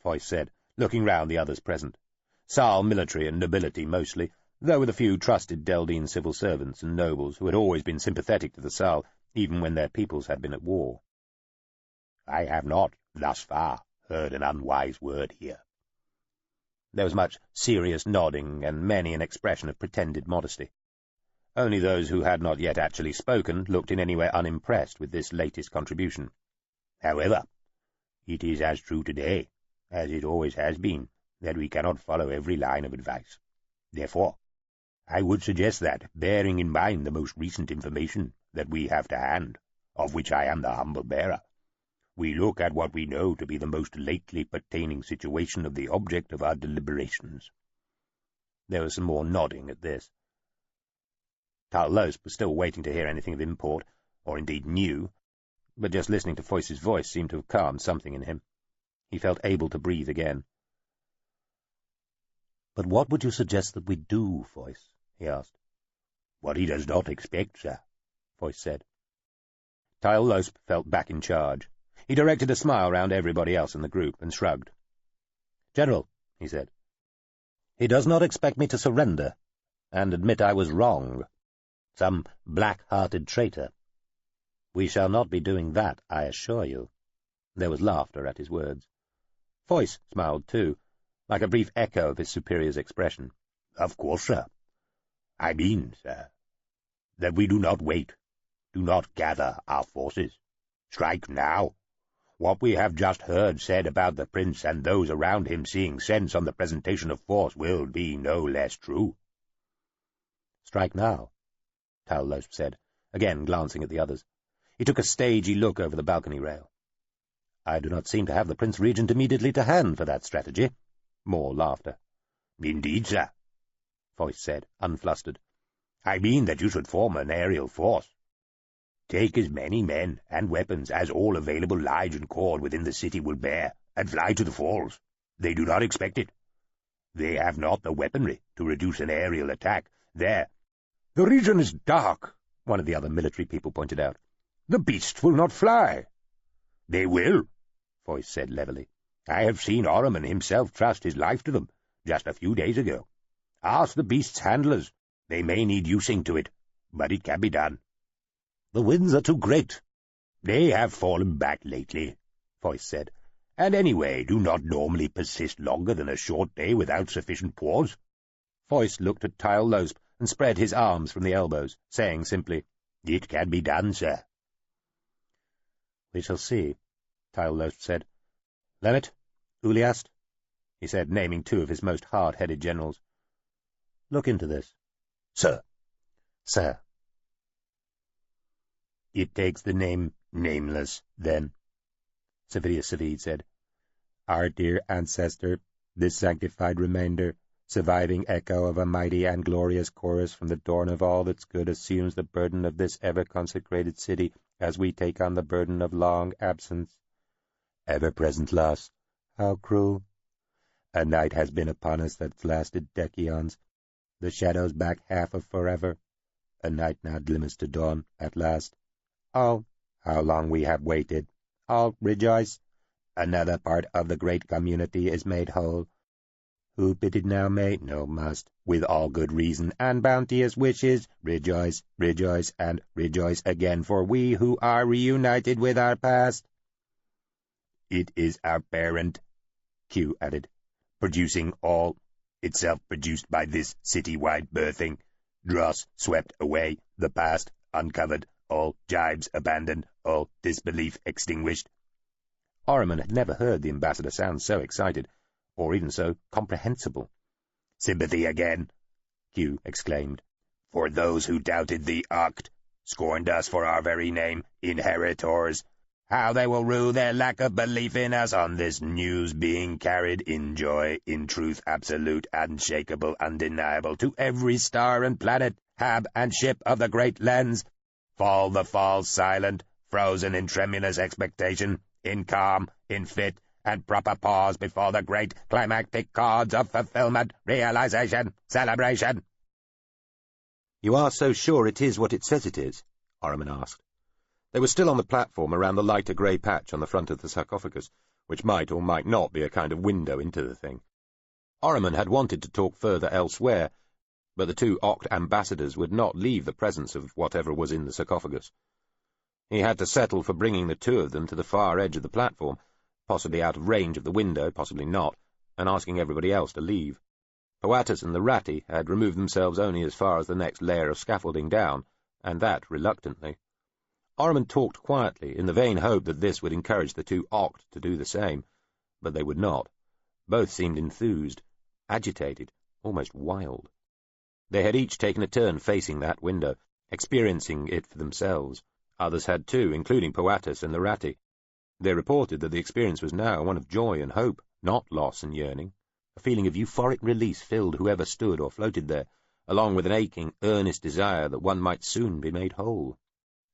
Foyce said, looking round the others present. Sal military and nobility mostly, though with a few trusted Deldine civil servants and nobles who had always been sympathetic to the Sal, even when their peoples had been at war. "I have not, thus far, heard an unwise word here." There was much serious nodding and many an expression of pretended modesty. Only those who had not yet actually spoken looked in any way unimpressed with this latest contribution. "However, it is as true today, as it always has been, that we cannot follow every line of advice. Therefore, I would suggest that, bearing in mind the most recent information that we have to hand, of which I am the humble bearer, we look at what we know to be the most lately pertaining situation of the object of our deliberations." There was some more nodding at this. Tyle-Losp was still waiting to hear anything of import, or indeed new, but just listening to Foyce's voice seemed to have calmed something in him. He felt able to breathe again. "But what would you suggest that we do, Foyce?" he asked. "What he does not expect, sir," Foyce said. Tyle-Losp felt back in charge. He directed a smile round everybody else in the group and shrugged. "General," he said, "he does not expect me to surrender and admit I was wrong. Some black-hearted traitor. We shall not be doing that, I assure you." There was laughter at his words. Foyce smiled too, like a brief echo of his superior's expression. "Of course, sir. I mean, sir, that we do not wait, do not gather our forces. Strike now. What we have just heard said about the prince and those around him seeing sense on the presentation of force will be no less true." "Strike now," Tyle-Losp said, again glancing at the others. He took a stagey look over the balcony rail. "I do not seem to have the Prince Regent immediately to hand for that strategy." More laughter. "Indeed, sir," Foyce said, unflustered. "I mean that you should form an aerial force. Take as many men and weapons as all available liege and cord within the city will bear, and fly to the falls. They do not expect it. They have not the weaponry to reduce an aerial attack. There, the region is dark," one of the other military people pointed out. "The beasts will not fly." "They will," Foyce said levelly. "I have seen Orman himself trust his life to them, just a few days ago. Ask the beasts' handlers. They may need using to it, but it can be done." "The winds are too great." "They have fallen back lately," Foyce said, "and anyway do not normally persist longer than a short day without sufficient pause." Foyce looked at Tyle-Losp and spread his arms from the elbows, saying simply, "It can be done, sir." "We shall see," Tyle-Losp said. "Lemet, Uliast," he said, naming two of his most hard-headed generals. "Look into this." "Sir." "Sir." "It takes the name Nameless, then," Savidius Savid said. "Our dear ancestor, this sanctified remainder, surviving echo of a mighty and glorious chorus from the dawn of all that's good, assumes the burden of this ever-consecrated city as we take on the burden of long absence. Ever-present loss, how cruel! A night has been upon us that's lasted decades, the shadows back half of forever. A night now glimmers to dawn, at last. Oh, how long we have waited! All rejoice! Another part of the great community is made whole. Who pitied now may, no must, with all good reason and bounteous wishes, rejoice, rejoice, and rejoice again, for we who are reunited with our past." It is our parent, Q added, producing all, itself produced by this city-wide birthing. Dross swept away, the past uncovered, all jibes abandoned, all disbelief extinguished. Orriman had never heard the ambassador sound so excited, or even so comprehensible. Sympathy again, Q exclaimed, for those who doubted the Oct, scorned us for our very name, inheritors. How they will rue their lack of belief in us on this news being carried in joy, in truth absolute, unshakable, undeniable, to every star and planet, hab and ship of the great lens. Fall the falls silent, frozen in tremulous expectation, in calm, in fit, and proper pause before the great climactic chords of fulfillment, realization, celebration. You are so sure it is what it says it is? Orriman asked. They were still on the platform around the lighter grey patch on the front of the sarcophagus, which might or might not be a kind of window into the thing. Orriman had wanted to talk further elsewhere, but the two Oct ambassadors would not leave the presence of whatever was in the sarcophagus. He had to settle for bringing the two of them to the far edge of the platform, possibly out of range of the window, possibly not, and asking everybody else to leave. Poatus and the Ratty had removed themselves only as far as the next layer of scaffolding down, and that reluctantly. Orriman talked quietly, in the vain hope that this would encourage the two Oct to do the same, but they would not. Both seemed enthused, agitated, almost wild. They had each taken a turn facing that window, experiencing it for themselves. Others had too, including Poatus and the Ratty. They reported that the experience was now one of joy and hope, not loss and yearning. A feeling of euphoric release filled whoever stood or floated there, along with an aching, earnest desire that one might soon be made whole.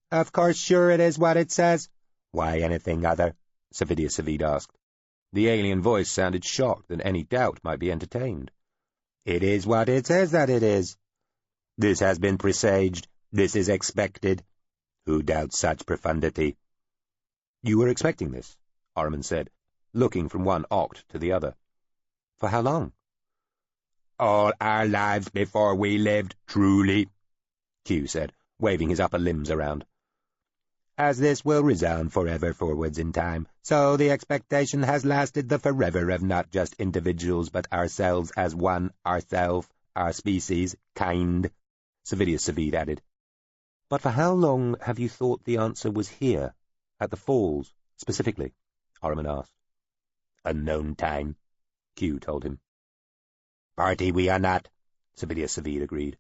Of course, sure it is what it says. Why anything other? Savidius Savid asked. The alien voice sounded shocked that any doubt might be entertained. It is what it says that it is. This has been presaged. This is expected. Who doubts such profundity? You were expecting this, Orriman said, looking from one Oct to the other. For how long? All our lives before we lived, truly, Q said, waving his upper limbs around. As this will resound forever forwards in time, so the expectation has lasted the forever of not just individuals, but ourselves as one, ourself, our species, kind, Savidius Savid added. But for how long have you thought the answer was here, at the Falls, specifically? Orriman asked. Unknown time, Q told him. Party we are not, Savidius Savid agreed.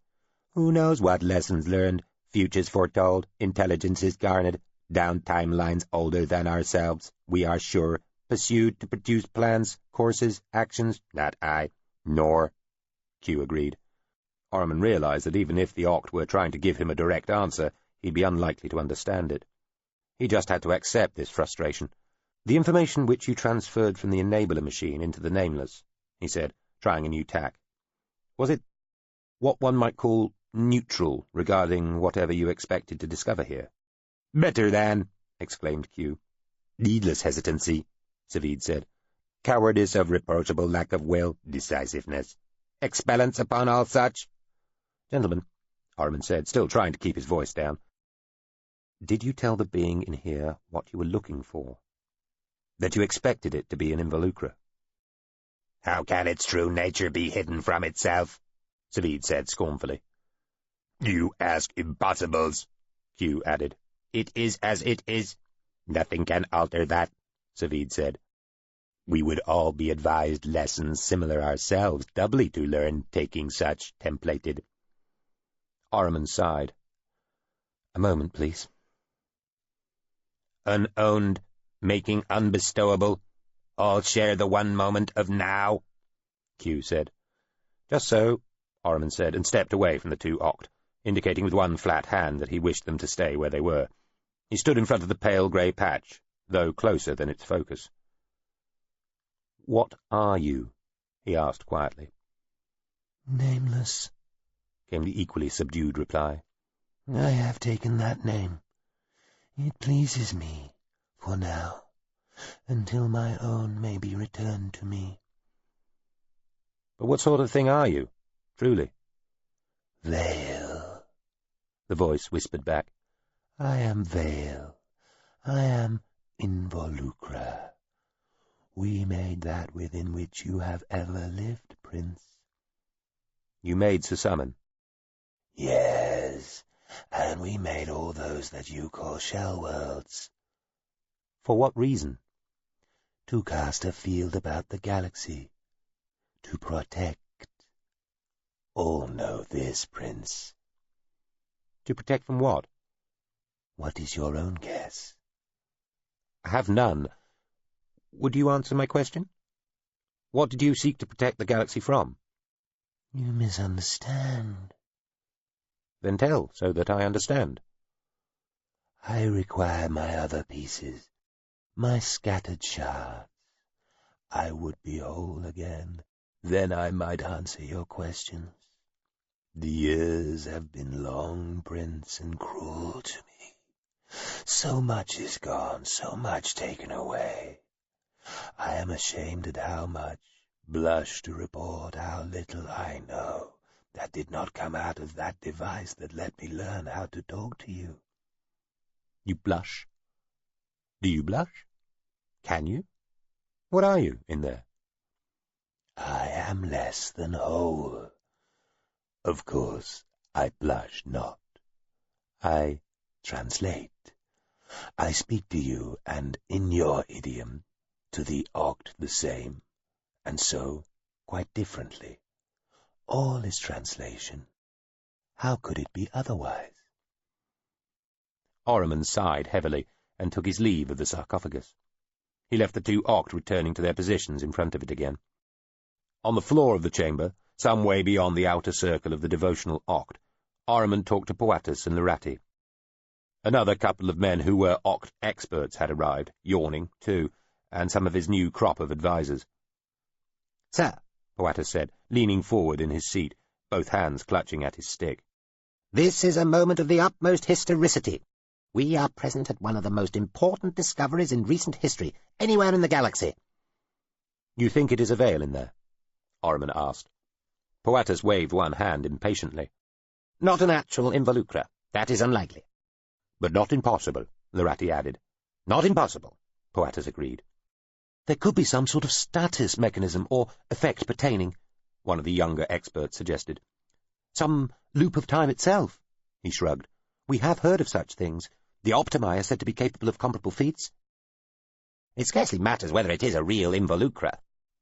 Who knows what lessons learned, futures foretold, intelligences garnered, down timelines older than ourselves, we are sure, pursued to produce plans, courses, actions, not I, nor, Q agreed. Orriman realized that even if the Oct were trying to give him a direct answer, he'd be unlikely to understand it. He just had to accept this frustration. The information which you transferred from the enabler machine into the Nameless, he said, trying a new tack. Was it what one might call neutral regarding whatever you expected to discover here? Better than, exclaimed Q. Needless hesitancy, Savid said. Cowardice of reproachable lack of will, decisiveness. Expellence upon all such. Gentlemen, Orriman said, still trying to keep his voice down, did you tell the being in here what you were looking for? That you expected it to be an involucra? How can its true nature be hidden from itself? Savid said scornfully. You ask impossibles, Q added. It is as it is. Nothing can alter that, Savid said. We would all be advised lessons similar ourselves, doubly to learn, taking such templated. Orriman sighed. A moment, please. Unowned, making unbestowable, all share the one moment of now, Q said. Just so, Orriman said, and stepped away from the two Oct, indicating with one flat hand that he wished them to stay where they were. He stood in front of the pale grey patch, though closer than its focus. What are you? He asked quietly. Nameless, came the equally subdued reply. I have taken that name. It pleases me, for now, until my own may be returned to me. But what sort of thing are you, truly? Veil, the voice whispered back. I am Veil. I am involucra. We made that within which you have ever lived, Prince. You made Susamen? Yes, and we made all those that you call shell worlds. For what reason? To cast a field about the galaxy. To protect. All know this, Prince. To protect from what? What is your own guess? I have none. Would you answer my question? What did you seek to protect the galaxy from? You misunderstand. Then tell, so that I understand. I require my other pieces, my scattered shards. I would be whole again, then I might answer your questions. The years have been long, Prince, and cruel to me. So much is gone, so much taken away. I am ashamed at how much, blush to report how little I know that did not come out of that device that let me learn how to talk to you. You blush? Do you blush? Can you? What are you in there? I am less than whole. Of course, I blush not. I translate. I speak to you, and in your idiom, to the Oct the same, and so quite differently. All is translation. How could it be otherwise? Ormond sighed heavily and took his leave of the sarcophagus. He left the two Oct returning to their positions in front of it again. On the floor of the chamber, some way beyond the outer circle of the devotional Oct, Ormond talked to Poatus and Lurati. Another couple of men who were Oct experts had arrived, yawning, too, and some of his new crop of advisers. "Sir," Poatus said, leaning forward in his seat, both hands clutching at his stick. "this is a moment of the utmost historicity. We are present at one of the most important discoveries in recent history, anywhere in the galaxy." "You think it is a veil in there?" Ormond asked. Poatus waved one hand impatiently. "Not an actual involucra. That is unlikely." "But not impossible," Lurati added. "Not impossible," Poatus agreed. "There could be some sort of status mechanism or effect pertaining," one of the younger experts suggested. "Some loop of time itself," he shrugged. "We have heard of such things. The Optimi are said to be capable of comparable feats." "It scarcely matters whether it is a real involucra,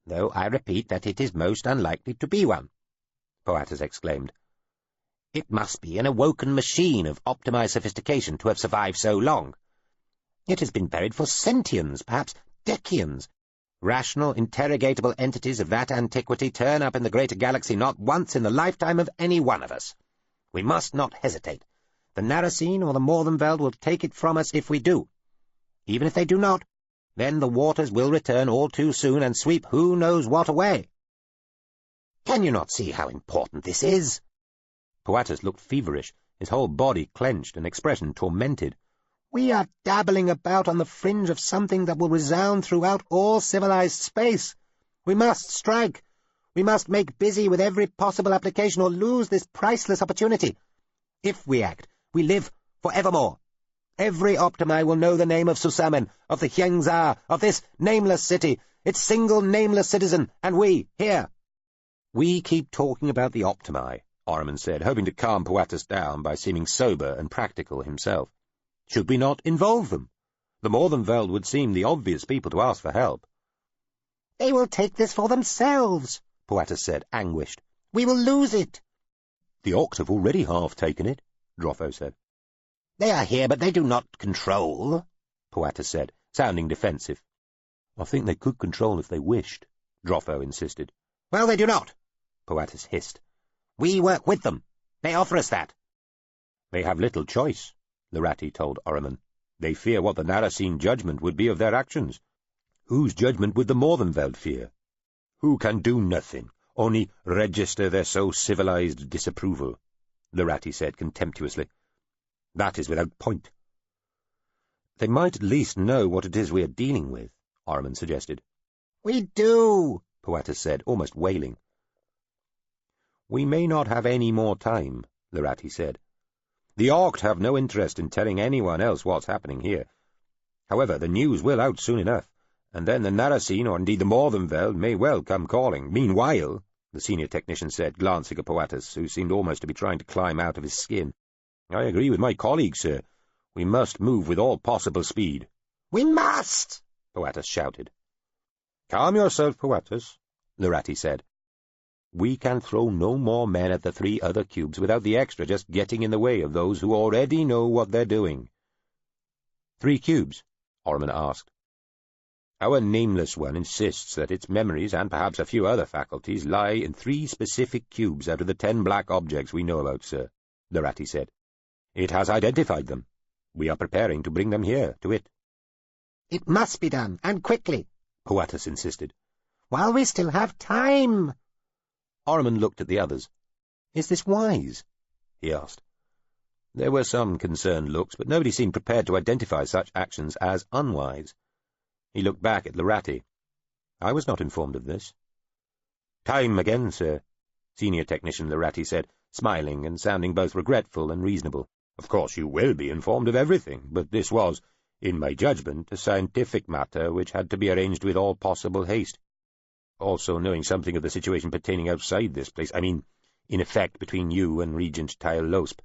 though I repeat that it is most unlikely to be one," Poatus exclaimed. "It must be an awoken machine of optimized sophistication to have survived so long. It has been buried for centuries, perhaps decades. Rational, interrogatable entities of that antiquity turn up in the greater galaxy not once in the lifetime of any one of us. We must not hesitate. The Narasine or the Morvenveld will take it from us if we do. Even if they do not, then the waters will return all too soon and sweep who knows what away. Can you not see how important this is?" Poatus looked feverish, his whole body clenched, an expression tormented. "We are dabbling about on the fringe of something that will resound throughout all civilized space. We must strike. We must make busy with every possible application or lose this priceless opportunity. If we act, we live forevermore. Every Optimi will know the name of Susamen, of the Hyangza, of this nameless city, its single nameless citizen, and we, here." "We keep talking about the Optimi," Ormond said, hoping to calm Poatus down by seeming sober and practical himself. "Should we not involve them? The Morvenveld would seem the obvious people to ask for help." "They will take this for themselves," Poatus said, anguished. "We will lose it." "The Oct have already half taken it," Drofo said. "They are here, but they do not control," Poatus said, sounding defensive. "I think they could control if they wished," Drofo insisted. "Well, they do not," Poatus hissed. "We work with them. They offer us that." "They have little choice," Lurati told Ormond. "They fear what the Narasine judgment would be of their actions. Whose judgment would the Morvenveld fear? Who can do nothing, only register their so civilized disapproval," Lurati said contemptuously. "That is without point." "They might at least know what it is we are dealing with," Ormond suggested. "We do," Poatus said, almost wailing. "We may not have any more time," Lurati said. "The Oct have no interest in telling anyone else what's happening here. However, the news will out soon enough, and then the Narasine, or indeed the Morvenveld, may well come calling. Meanwhile, the senior technician said, glancing at Poatus, who seemed almost to be trying to climb out of his skin. I agree with my colleague, sir. We must move with all possible speed. We must! Poatus shouted. Calm yourself, Poatus, Lorati said. We can throw no more men at the 3 other cubes without the extra just getting in the way of those who already know what they're doing. 3 cubes? Orman asked. Our nameless one insists that its memories, and perhaps a few other faculties, lie in 3 specific cubes out of the 10 black objects we know about, sir, Lorati said. It has identified them. We are preparing to bring them here, to it. It must be done, and quickly, Poatus insisted. While we still have time. Orman looked at the others. Is this wise? He asked. There were some concerned looks, but nobody seemed prepared to identify such actions as unwise. He looked back at Lorati. I was not informed of this. Time again, sir, Senior Technician Lorati said, smiling and sounding both regretful and reasonable. Of course you will be informed of everything, but this was, in my judgment, a scientific matter which had to be arranged with all possible haste. Also knowing something of the situation pertaining outside this place, I mean, in effect between you and Regent Tyl-Losp.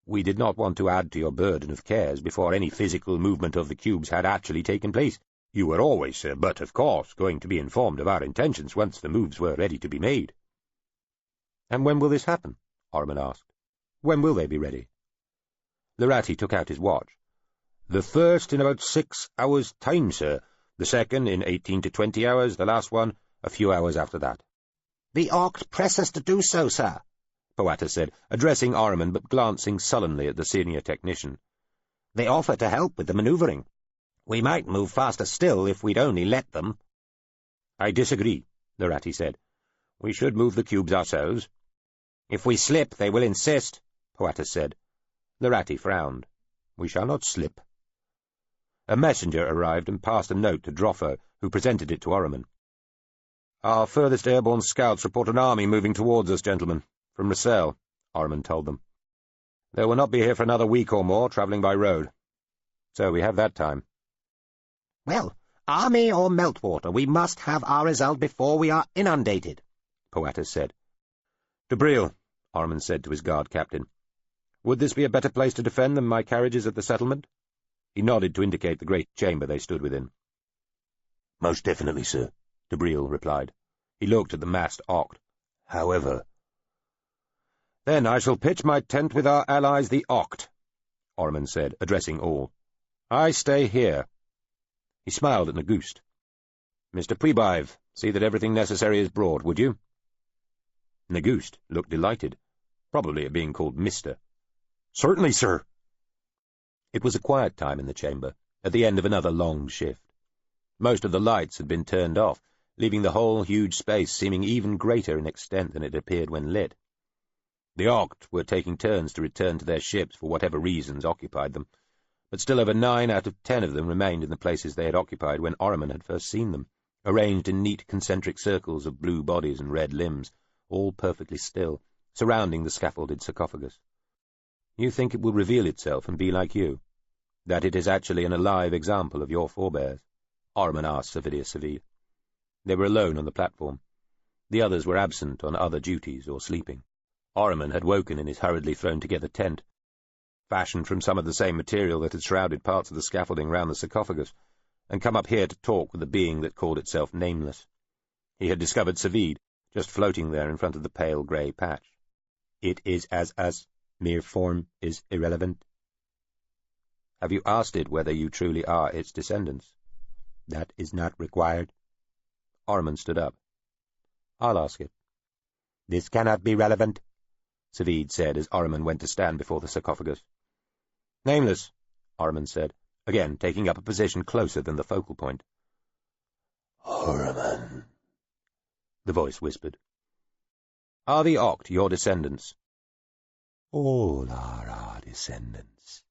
We did not want to add to your burden of cares before any physical movement of the cubes had actually taken place. You were always, sir, but, of course, going to be informed of our intentions once the moves were ready to be made. And when will this happen? Orman asked. When will they be ready? Lorati took out his watch. The first in about 6 hours' time, sir. The second in 18 to 20 hours, the last one a few hours after that. The Oct press us to do so, sir, Poatus said, addressing Orman but glancing sullenly at the senior technician. They offer to help with the manoeuvring. We might move faster still if we'd only let them. I disagree, Lorati said. We should move the cubes ourselves. If we slip, they will insist, Poatus said. Lorati frowned. We shall not slip. A messenger arrived and passed a note to Drofo, who presented it to Orman. Our furthest airborne scouts report an army moving towards us, gentlemen. From Rossel, Orman told them. They will not be here for another week or more, travelling by road. So we have that time. Well, army or meltwater, we must have our result before we are inundated, Poatus said. To Briel, Orman said to his guard captain. Would this be a better place to defend than my carriages at the settlement? He nodded to indicate the great chamber they stood within. Most definitely, sir, de Briel replied. He looked at the massed Oct. However... Then I shall pitch my tent with our allies the Oct, Orman said, addressing all. I stay here. He smiled at Nagust. Mr. Prebive, see that everything necessary is brought, would you? Nagust looked delighted, probably at being called Mr. Certainly, sir. It was a quiet time in the chamber, at the end of another long shift. Most of the lights had been turned off, leaving the whole huge space seeming even greater in extent than it appeared when lit. The Oct were taking turns to return to their ships for whatever reasons occupied them, but still over 9 out of 10 of them remained in the places they had occupied when Orman had first seen them, arranged in neat concentric circles of blue bodies and red limbs, all perfectly still, surrounding the scaffolded sarcophagus. You think it will reveal itself and be like you? That it is actually an alive example of your forebears? Orman asked Servidus Seville. They were alone on the platform. The others were absent on other duties or sleeping. Orman had woken in his hurriedly thrown-together tent, fashioned from some of the same material that had shrouded parts of the scaffolding round the sarcophagus, and come up here to talk with the being that called itself Nameless. He had discovered Seville, just floating there in front of the pale grey patch. It is as us. Mere form is irrelevant. Have you asked it whether you truly are its descendants? That is not required. Orman stood up. I'll ask it. This cannot be relevant, Seville said as Orman went to stand before the sarcophagus. Nameless, Orman said, again taking up a position closer than the focal point. Orman, the voice whispered. Are the Oct your descendants? All are our descendants.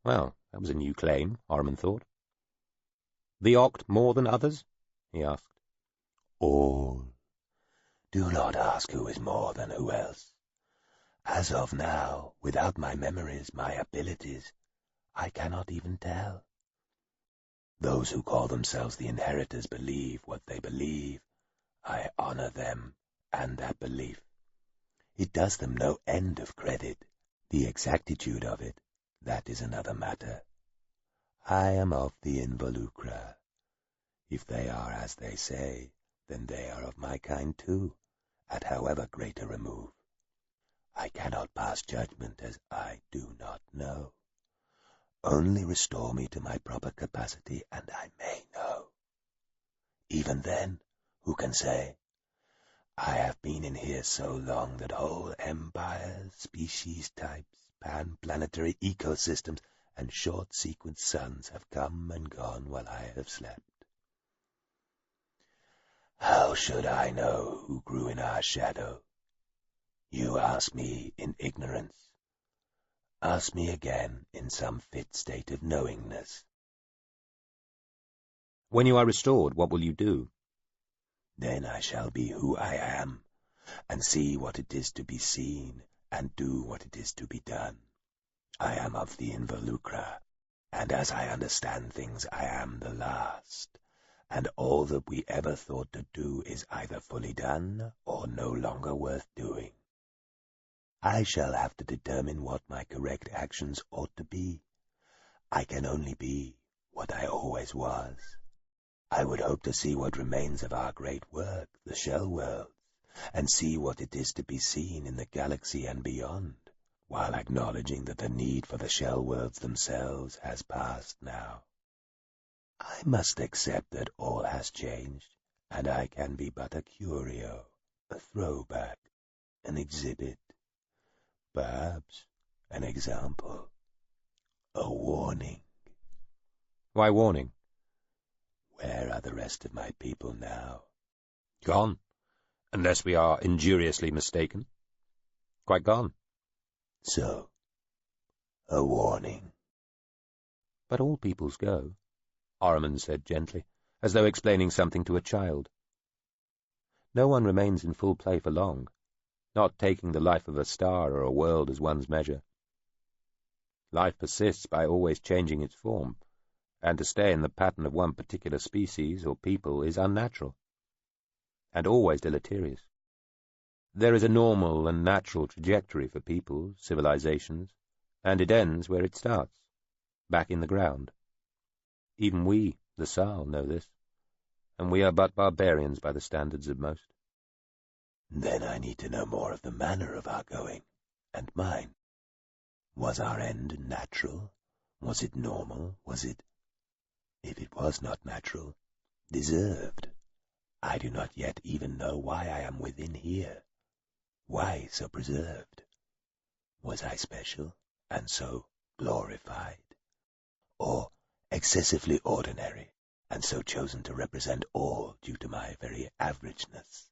Well, that was a new claim, Orman thought. The Oct more than others? He asked. All. Do not ask who is more than who else. As of now, without my memories, my abilities, I cannot even tell. Those who call themselves the inheritors believe what they believe. I honor them and that belief. It does them no end of credit. The exactitude of it, that is another matter. I am of the involucra. If they are as they say, then they are of my kind too, at however great a remove. I cannot pass judgment as I do not know. Only restore me to my proper capacity, and I may know. Even then, who can say? I have been in here so long that whole empires, species types, pan-planetary ecosystems, and short-sequence suns have come and gone while I have slept. How should I know who grew in our shadow? You ask me in ignorance. Ask me again in some fit state of knowingness. When you are restored, what will you do? Then I shall be who I am, and see what it is to be seen, and do what it is to be done. I am of the involucra, and as I understand things, I am the last, and all that we ever thought to do is either fully done or no longer worth doing. I shall have to determine what my correct actions ought to be. I can only be what I always was. I would hope to see what remains of our great work, the shell worlds, and see what it is to be seen in the galaxy and beyond, while acknowledging that the need for the shell worlds themselves has passed now. I must accept that all has changed, and I can be but a curio, a throwback, an exhibit, perhaps an example, a warning. Why warning? Where are the rest of my people now? Gone, unless we are injuriously mistaken. Quite gone. So, a warning. But all peoples go, Orriman said gently, as though explaining something to a child. No one remains in full play for long, not taking the life of a star or a world as one's measure. Life persists by always changing its form, and to stay in the pattern of one particular species or people is unnatural, and always deleterious. There is a normal and natural trajectory for peoples, civilizations, and it ends where it starts, back in the ground. Even we, the Sal, know this, and we are but barbarians by the standards of most. Then I need to know more of the manner of our going, and mine. Was our end natural? Was it normal? Was it, if it was not natural, deserved? I do not yet even know why I am within here. Why so preserved? Was I special, and so glorified? Or excessively ordinary, and so chosen to represent all due to my very averageness?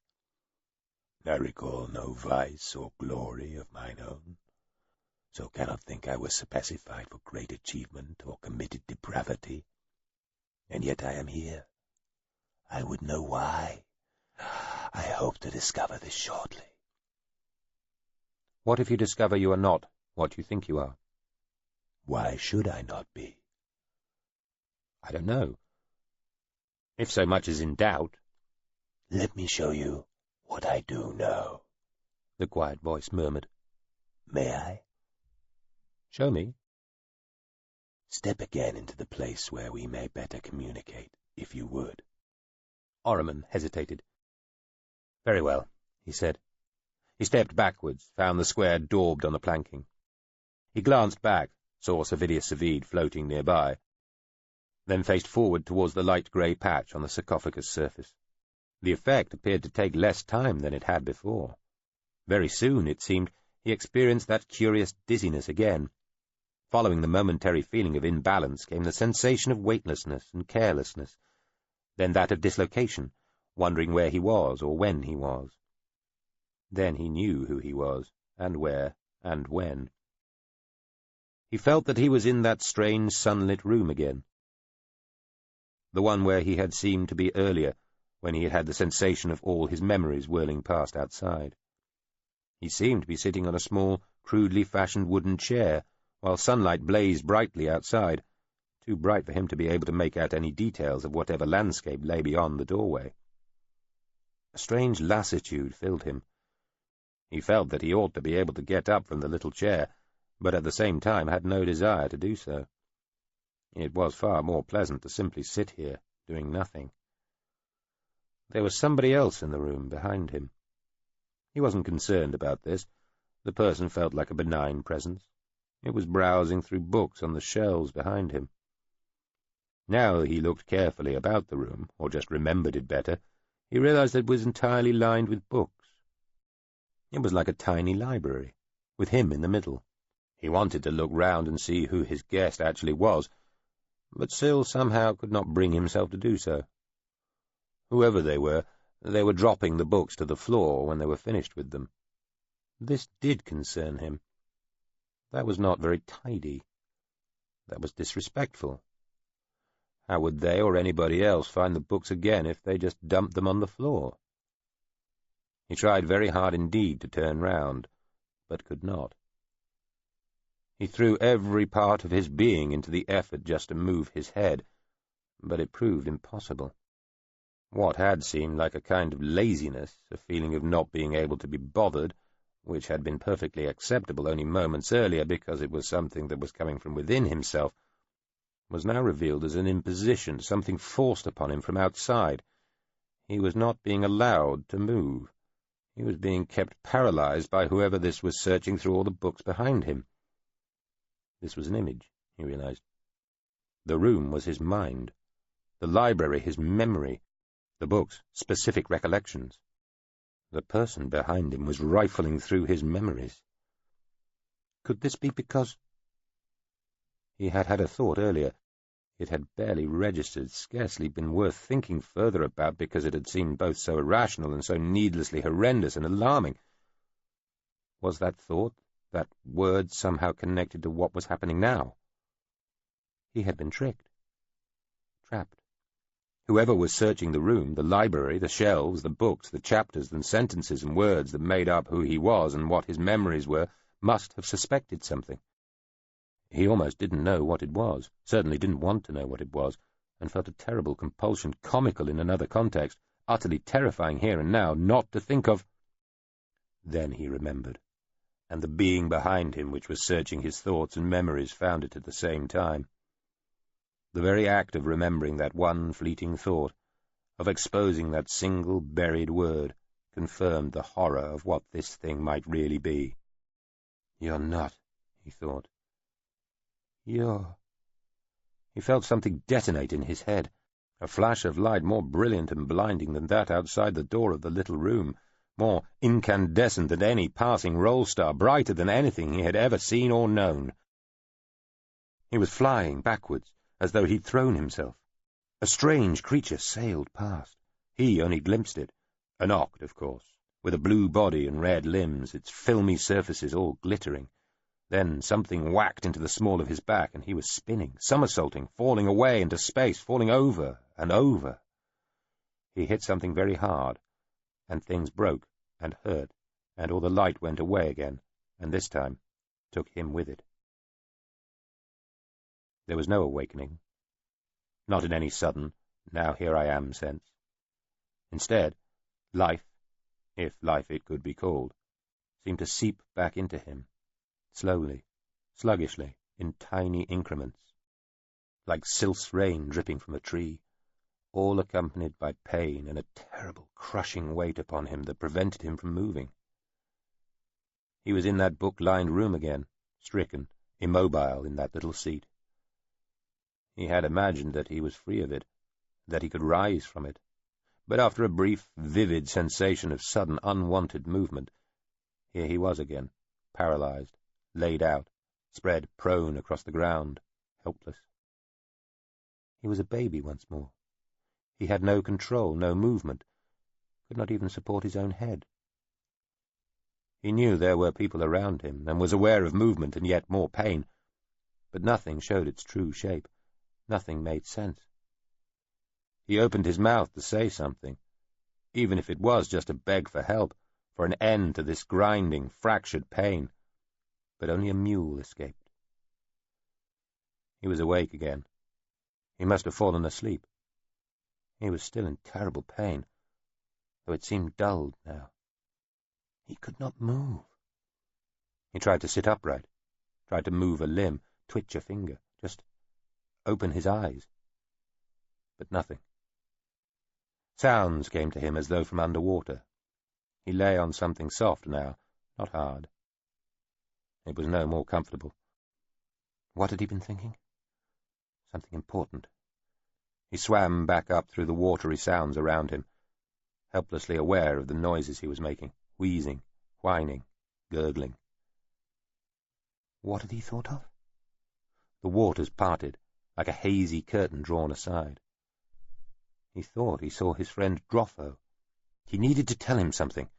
I recall no vice or glory of mine own, so cannot think I was specified for great achievement or committed depravity. And yet I am here. I would know why. I hope to discover this shortly. What if you discover you are not what you think you are? Why should I not be? I don't know. If so much is in doubt. Let me show you what I do know, the quiet voice murmured. May I? Show me. Step again into the place where we may better communicate, if you would. Orriman hesitated. Very well, he said. He stepped backwards, found the square daubed on the planking. He glanced back, saw Servilius Savid floating nearby, then faced forward towards the light grey patch on the sarcophagus surface. The effect appeared to take less time than it had before. Very soon, it seemed, he experienced that curious dizziness again. Following the momentary feeling of imbalance came the sensation of weightlessness and carelessness, then that of dislocation, wondering where he was or when he was. Then he knew who he was, and where, and when. He felt that he was in that strange sunlit room again, the one where he had seemed to be earlier, when he had had the sensation of all his memories whirling past outside. He seemed to be sitting on a small, crudely fashioned wooden chair, while sunlight blazed brightly outside, too bright for him to be able to make out any details of whatever landscape lay beyond the doorway. A strange lassitude filled him. He felt that he ought to be able to get up from the little chair, but at the same time had no desire to do so. It was far more pleasant to simply sit here, doing nothing. There was somebody else in the room behind him. He wasn't concerned about this. The person felt like a benign presence. It was browsing through books on the shelves behind him. Now he looked carefully about the room, or just remembered it better, he realized that it was entirely lined with books. It was like a tiny library, with him in the middle. He wanted to look round and see who his guest actually was, but still somehow could not bring himself to do so. Whoever they were dropping the books to the floor when they were finished with them. This did concern him. That was not very tidy. That was disrespectful. How would they or anybody else find the books again if they just dumped them on the floor? He tried very hard indeed to turn round, but could not. He threw every part of his being into the effort just to move his head, but it proved impossible. What had seemed like a kind of laziness, a feeling of not being able to be bothered, which had been perfectly acceptable only moments earlier because it was something that was coming from within himself, was now revealed as an imposition, something forced upon him from outside. He was not being allowed to move. He was being kept paralyzed by whoever this was searching through all the books behind him. This was an image, he realized. The room was his mind, the library his memory, the books specific recollections. The person behind him was rifling through his memories. Could this be because... He had had a thought earlier. It had barely registered, scarcely been worth thinking further about because it had seemed both so irrational and so needlessly horrendous and alarming. Was that thought, that word, somehow connected to what was happening now? He had been tricked. Trapped. Whoever was searching the room, the library, the shelves, the books, the chapters and sentences and words that made up who he was and what his memories were, must have suspected something. He almost didn't know what it was, certainly didn't want to know what it was, and felt a terrible compulsion, comical in another context, utterly terrifying here and now, not to think of... Then he remembered, and the being behind him which was searching his thoughts and memories found it at the same time. The very act of remembering that one fleeting thought, of exposing that single buried word, confirmed the horror of what this thing might really be. "You're not," he thought. "You're—" He felt something detonate in his head, a flash of light more brilliant and blinding than that outside the door of the little room, more incandescent than any passing roll-star, brighter than anything he had ever seen or known. He was flying backwards, as though he'd thrown himself. A strange creature sailed past. He only glimpsed it. An oct, of course, with a blue body and red limbs, its filmy surfaces all glittering. Then something whacked into the small of his back, and he was spinning, somersaulting, falling away into space, falling over and over. He hit something very hard, and things broke and hurt, and all the light went away again, and this time took him with it. There was no awakening, not in any sudden, now here I am sense. Instead, life, if life it could be called, seemed to seep back into him, slowly, sluggishly, in tiny increments, like Sylph's rain dripping from a tree, all accompanied by pain and a terrible crushing weight upon him that prevented him from moving. He was in that book-lined room again, stricken, immobile in that little seat. He had imagined that he was free of it, that he could rise from it, but after a brief, vivid sensation of sudden, unwanted movement, here he was again, paralyzed, laid out, spread prone across the ground, helpless. He was a baby once more. He had no control, no movement, could not even support his own head. He knew there were people around him, and was aware of movement and yet more pain, but nothing showed its true shape. Nothing made sense. He opened his mouth to say something, even if it was just to beg for help, for an end to this grinding, fractured pain, but only a mule escaped. He was awake again, He must have fallen asleep. He was still in terrible pain, though it seemed dulled now. He could not move. He tried to sit upright, tried to move a limb, twitch a finger, just open his eyes. But nothing. Sounds came to him as though from underwater. He lay on something soft now, not hard. It was no more comfortable. What had he been thinking? Something important. He swam back up through the watery sounds around him, helplessly aware of the noises he was making, wheezing, whining, gurgling. What had he thought of? The waters parted, like a hazy curtain drawn aside. He thought he saw his friend Drofo. He needed to tell him something.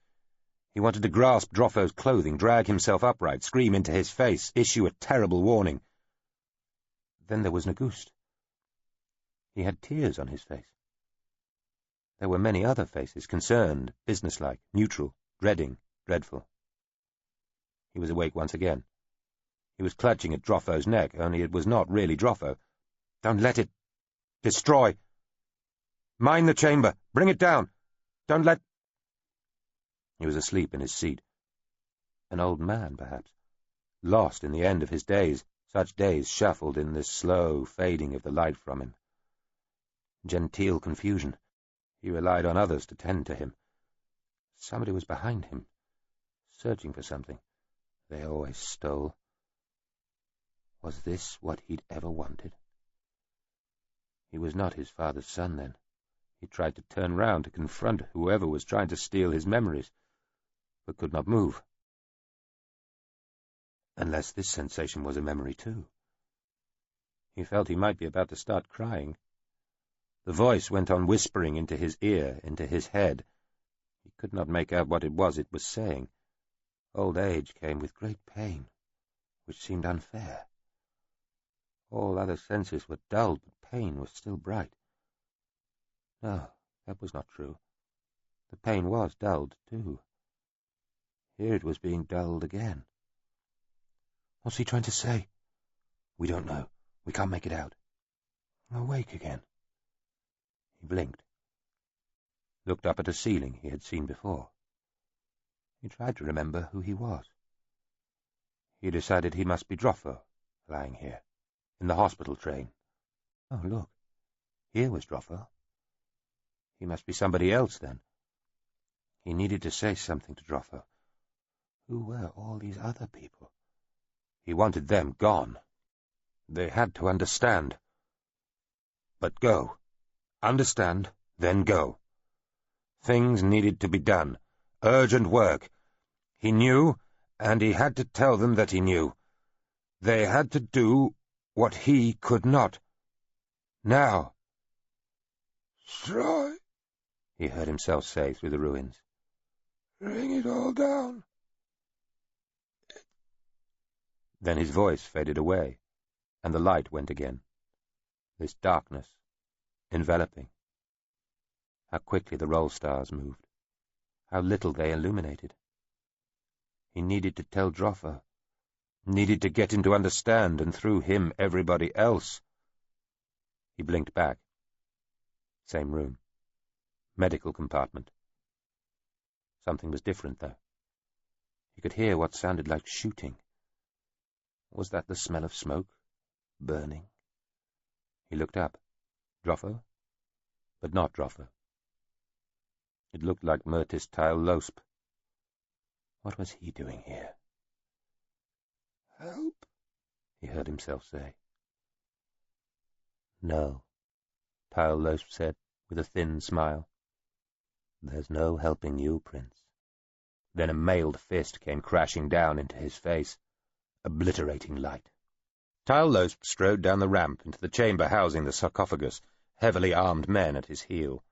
He wanted to grasp Drofo's clothing, drag himself upright, scream into his face, issue a terrible warning. Then there was Nagust. He had tears on his face. There were many other faces, concerned, businesslike, neutral, dreading, dreadful. He was awake once again. He was clutching at Drofo's neck, only it was not really Drofo. "Don't let it... destroy! Mind the chamber! Bring it down! Don't let..." He was asleep in his seat. An old man, perhaps, lost in the end of his days, such days shuffled in this slow fading of the light from him. Genteel confusion. He relied on others to tend to him. Somebody was behind him, searching for something. They always stole. Was this what he'd ever wanted? He was not his father's son, then. He tried to turn round to confront whoever was trying to steal his memories, but could not move. Unless this sensation was a memory, too. He felt he might be about to start crying. The voice went on whispering into his ear, into his head. He could not make out what it was saying. Old age came with great pain, which seemed unfair. All other senses were dulled, but pain was still bright. No, that was not true. The pain was dulled, too. Here it was being dulled again. What's he trying to say? We don't know. We can't make it out. Awake again. He blinked. Looked up at a ceiling he had seen before. He tried to remember who he was. He decided he must be Drofo, lying here, in the hospital train. Oh, look. Here was Drofo. He must be somebody else, then. He needed to say something to Drofo. Who were all these other people? He wanted them gone. They had to understand. But go. Understand, then go. Things needed to be done. Urgent work. He knew, and he had to tell them that he knew. They had to do what he could not. Now. Try, he heard himself say through the ruins. Bring it all down. Then his voice faded away, and the light went again. This darkness, enveloping. How quickly the roll stars moved. How little they illuminated. He needed to tell Drofo. Needed to get him to understand, and through him everybody else. He blinked back. Same room. Medical compartment. Something was different, though. He could hear what sounded like shooting. Was that the smell of smoke? Burning? He looked up. Drofo? But not Drofo. It looked like Myrtis Tyle-Losp. What was he doing here? Help, he heard himself say. No, Tyle-Losp said, with a thin smile. There's no helping you, Prince. Then a mailed fist came crashing down into his face, obliterating light. Tyle-Losp strode down the ramp into the chamber housing the sarcophagus, heavily armed men at his heel.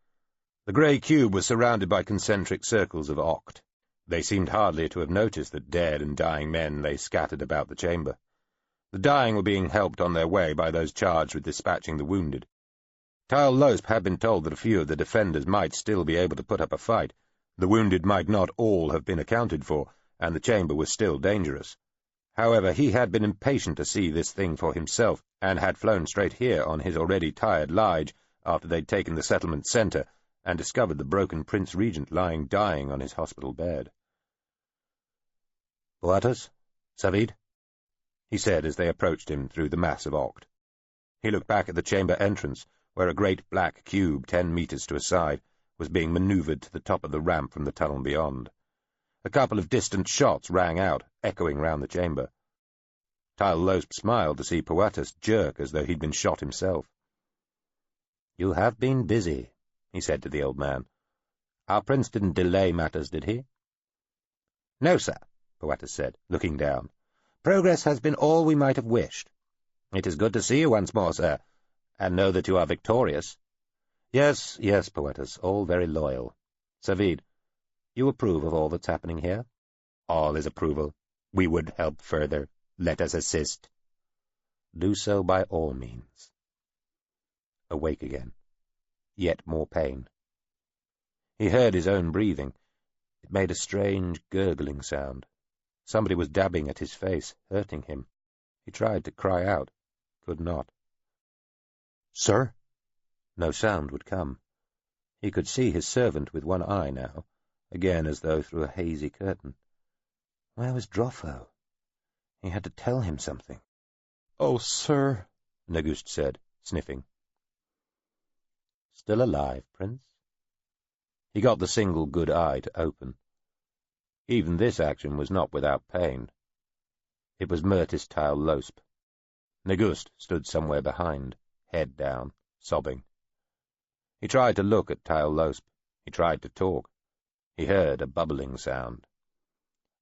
The grey cube was surrounded by concentric circles of oct. They seemed hardly to have noticed that dead and dying men lay scattered about the chamber. The dying were being helped on their way by those charged with dispatching the wounded. Tyle-Losp had been told that a few of the defenders might still be able to put up a fight. The wounded might not all have been accounted for, and the chamber was still dangerous. However, he had been impatient to see this thing for himself, and had flown straight here on his already tired lige after they'd taken the settlement centre and discovered the broken Prince Regent lying dying on his hospital bed. "Boatus? Savid?" he said as they approached him through the mass of Oct. He looked back at the chamber entrance, where a great black cube 10 metres to a side was being manoeuvred to the top of the ramp from the tunnel beyond. A couple of distant shots rang out, echoing round the chamber. Tyl-Losp smiled to see Boatus jerk as though he'd been shot himself. "You have been busy," he said to the old man. "Our prince didn't delay matters, did he?" "No, sir," Boatus said, looking down. "Progress has been all we might have wished. It is good to see you once more, sir, and know that you are victorious." "Yes, yes, Boatus, all very loyal. Savid, you approve of all that's happening here?" "All is approval. We would help further. Let us assist." "Do so by all means." Awake again. Yet more pain. He heard his own breathing. It made a strange, gurgling sound. Somebody was dabbing at his face, hurting him. He tried to cry out, could not. "Sir?" No sound would come. He could see his servant with one eye now, again as though through a hazy curtain. Where was Droffo? He had to tell him something. "Oh, sir," Negust said, sniffing. "Still alive, Prince?" He got the single good eye to open. Even this action was not without pain. It was Mirtis Tyl-Losp. Negust stood somewhere behind, head down, sobbing. He tried to look at Tyl-Losp. He tried to talk. He heard a bubbling sound.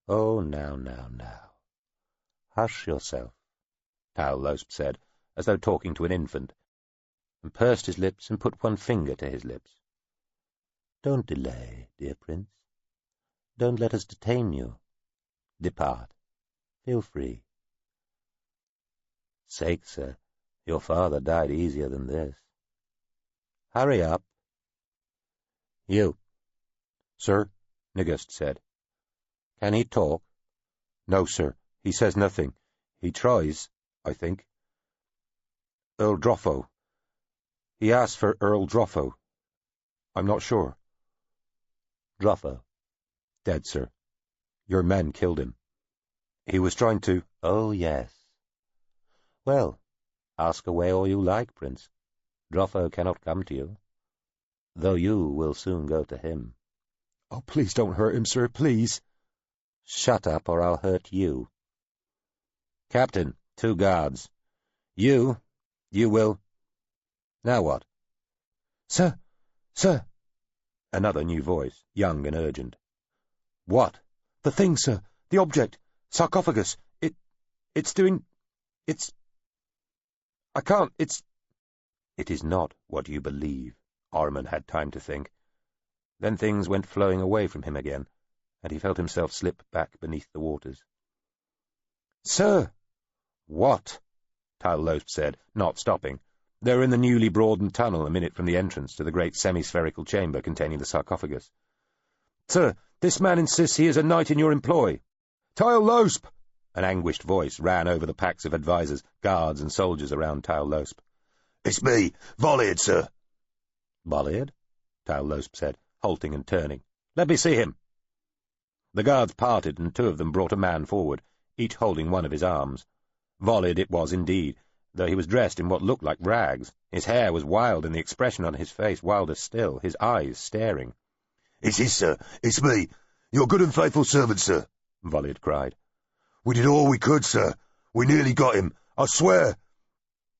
"Oh, now. Hush yourself," Tyl-Losp said, as though talking to an infant, and pursed his lips and put one finger to his lips. "Don't delay, dear Prince. Don't let us detain you. Depart. Feel free." "Sake, sir, your father died easier than this. Hurry up." "You." "Sir," Negust said. "Can he talk?" "No, sir. He says nothing. He tries, I think. Earl Droffo. He asked for Earl Droffo. I'm not sure." "Droffo?" "Dead, sir. Your men killed him. He was trying to—" "Oh, yes. Well, ask away all you like, Prince. Droffo cannot come to you, though you will soon go to him." "Oh, please don't hurt him, sir, please." "Shut up, or I'll hurt you. Captain, 2 guards. You will—" "Now what?" Sir! Another new voice, young and urgent. "What?" "The thing, sir. The object. Sarcophagus. It's doing... I can't... "It is not what you believe," Orman had time to think. Then things went flowing away from him again, and he felt himself slip back beneath the waters. "Sir!" "What?" Tyl-Losp said, not stopping. They were in the newly broadened tunnel a minute from the entrance to the great semi-spherical chamber containing the sarcophagus. "Sir, this man insists he is a knight in your employ." "Tyl-Losp!" An anguished voice ran over the packs of advisers, guards, and soldiers around Tyl-Losp. "It's me, Volliard, sir." "Volliard?" Tyl-Losp said, halting and turning. "Let me see him." The guards parted, and 2 of them brought a man forward, each holding one of his arms. Volliard it was indeed, though he was dressed in what looked like rags. His hair was wild, and the expression on his face wilder still, his eyes staring. "It is, sir. It's me. Your good and faithful servant, sir," Volliard cried. "We did all we could, sir. We nearly got him. I swear.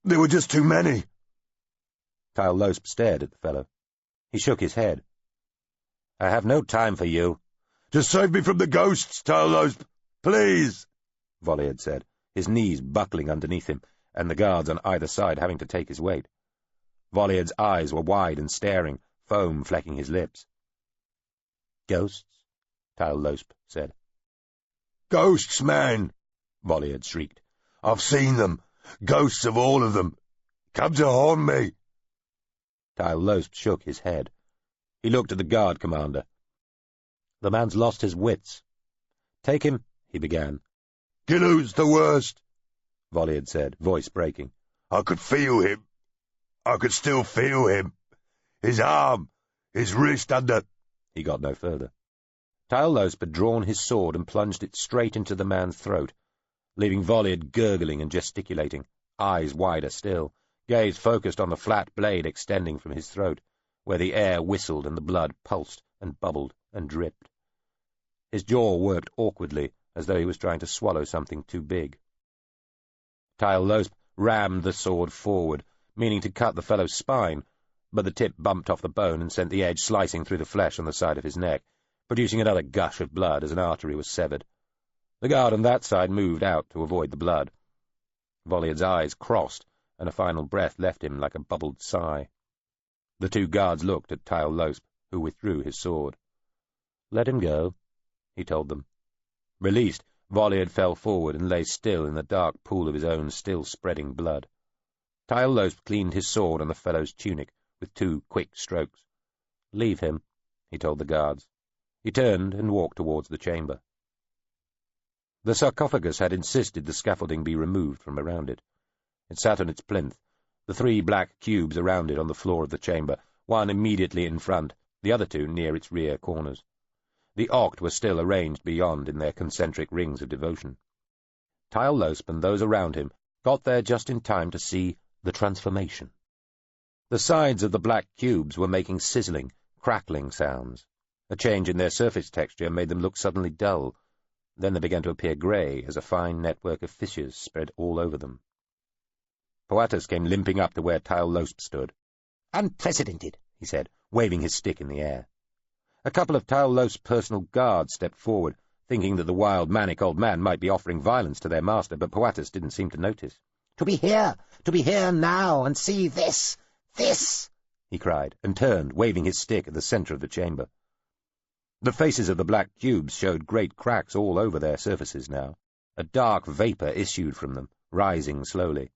There were just too many." Tyl-Losp stared at the fellow. He shook his head. "I have no time for you." "Just save me from the ghosts, Tyl-Losp. Please," Volliard said, his knees buckling underneath him, and the guards on either side having to take his weight. Volliard's eyes were wide and staring, foam flecking his lips. "Ghosts?" Tyl-Losp said. "Ghosts, man," Volliard shrieked. "I've seen them. Ghosts of all of them. Come to haunt me." Tyl-Losp shook his head. He looked at the guard commander. "The man's lost his wits." "Take him," he began. Gillu's the worst, Volley had said, voice breaking. I could feel him. I could still feel him. His arm, his wrist under... He got no further. Tylelope had drawn his sword and plunged it straight into the man's throat, leaving Volleyard gurgling and gesticulating, eyes wider still, gaze focused on the flat blade extending from his throat, where the air whistled and the blood pulsed and bubbled and dripped. His jaw worked awkwardly, as though he was trying to swallow something too big. Tylelope rammed the sword forward, meaning to cut the fellow's spine, but the tip bumped off the bone and sent the edge slicing through the flesh on the side of his neck, producing another gush of blood as an artery was severed. The guard on that side moved out to avoid the blood. Volleyard's eyes crossed, and a final breath left him like a bubbled sigh. The two guards looked at Tylelope, who withdrew his sword. "Let him go," he told them. Released, Volleyard fell forward and lay still in the dark pool of his own still-spreading blood. Tylelope cleaned his sword on the fellow's tunic with 2 quick strokes. "Leave him," he told the guards. He turned and walked towards the chamber. The sarcophagus had insisted the scaffolding be removed from around it. It sat on its plinth, the 3 black cubes around it on the floor of the chamber, one immediately in front, the other 2 near its rear corners. The Oct were still arranged beyond in their concentric rings of devotion. Tylelope and those around him got there just in time to see the transformation. The sides of the black cubes were making sizzling, crackling sounds. A change in their surface texture made them look suddenly dull. Then they began to appear grey as a fine network of fissures spread all over them. Poatus came limping up to where Tylelope stood. "Unprecedented," he said, waving his stick in the air. A couple of Tylelope's personal guards stepped forward, thinking that the wild, manic old man might be offering violence to their master, but Poatus didn't seem to notice. To be here now, and see this, he cried, and turned, waving his stick at the centre of the chamber. The faces of the black cubes showed great cracks all over their surfaces now. A dark vapour issued from them, rising slowly.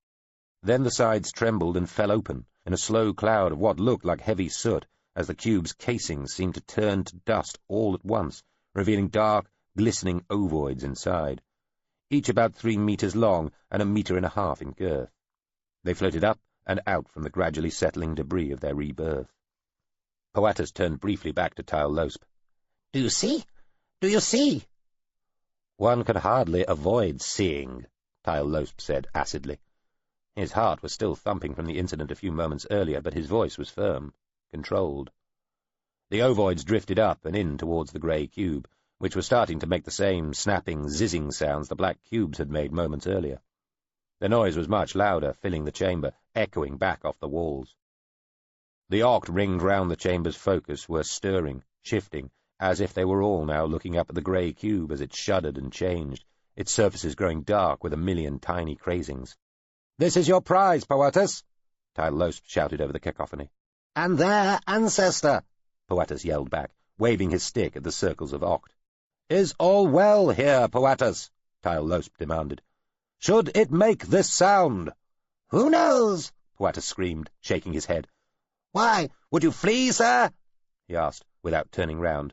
Then the sides trembled and fell open, in a slow cloud of what looked like heavy soot, as the cube's casings seemed to turn to dust all at once, revealing dark, glistening ovoids inside, each about 3 meters long and 1.5 meters in girth. They floated up and out from the gradually settling debris of their rebirth. Poatus turned briefly back to Tylelope. "Do you see? Do you see?" "One could hardly avoid seeing," Tylelope said acidly. His heart was still thumping from the incident a few moments earlier, but his voice was firm, controlled. The ovoids drifted up and in towards the grey cube, which was starting to make the same snapping, zizzing sounds the black cubes had made moments earlier. The noise was much louder, filling the chamber, echoing back off the walls. The Oct ringed round the chamber's focus were stirring, shifting, as if they were all now looking up at the grey cube as it shuddered and changed, its surfaces growing dark with 1,000,000 tiny crazings. "This is your prize, Poatus!" Tylelope shouted over the cacophony. "And their ancestor!" Poatus yelled back, waving his stick at the circles of Oct. "Is all well here, Poatus?" Tylelope demanded. "Should it make this sound?" "Who knows?" Poatus screamed, shaking his head. "Why, would you flee, sir?" he asked, without turning round.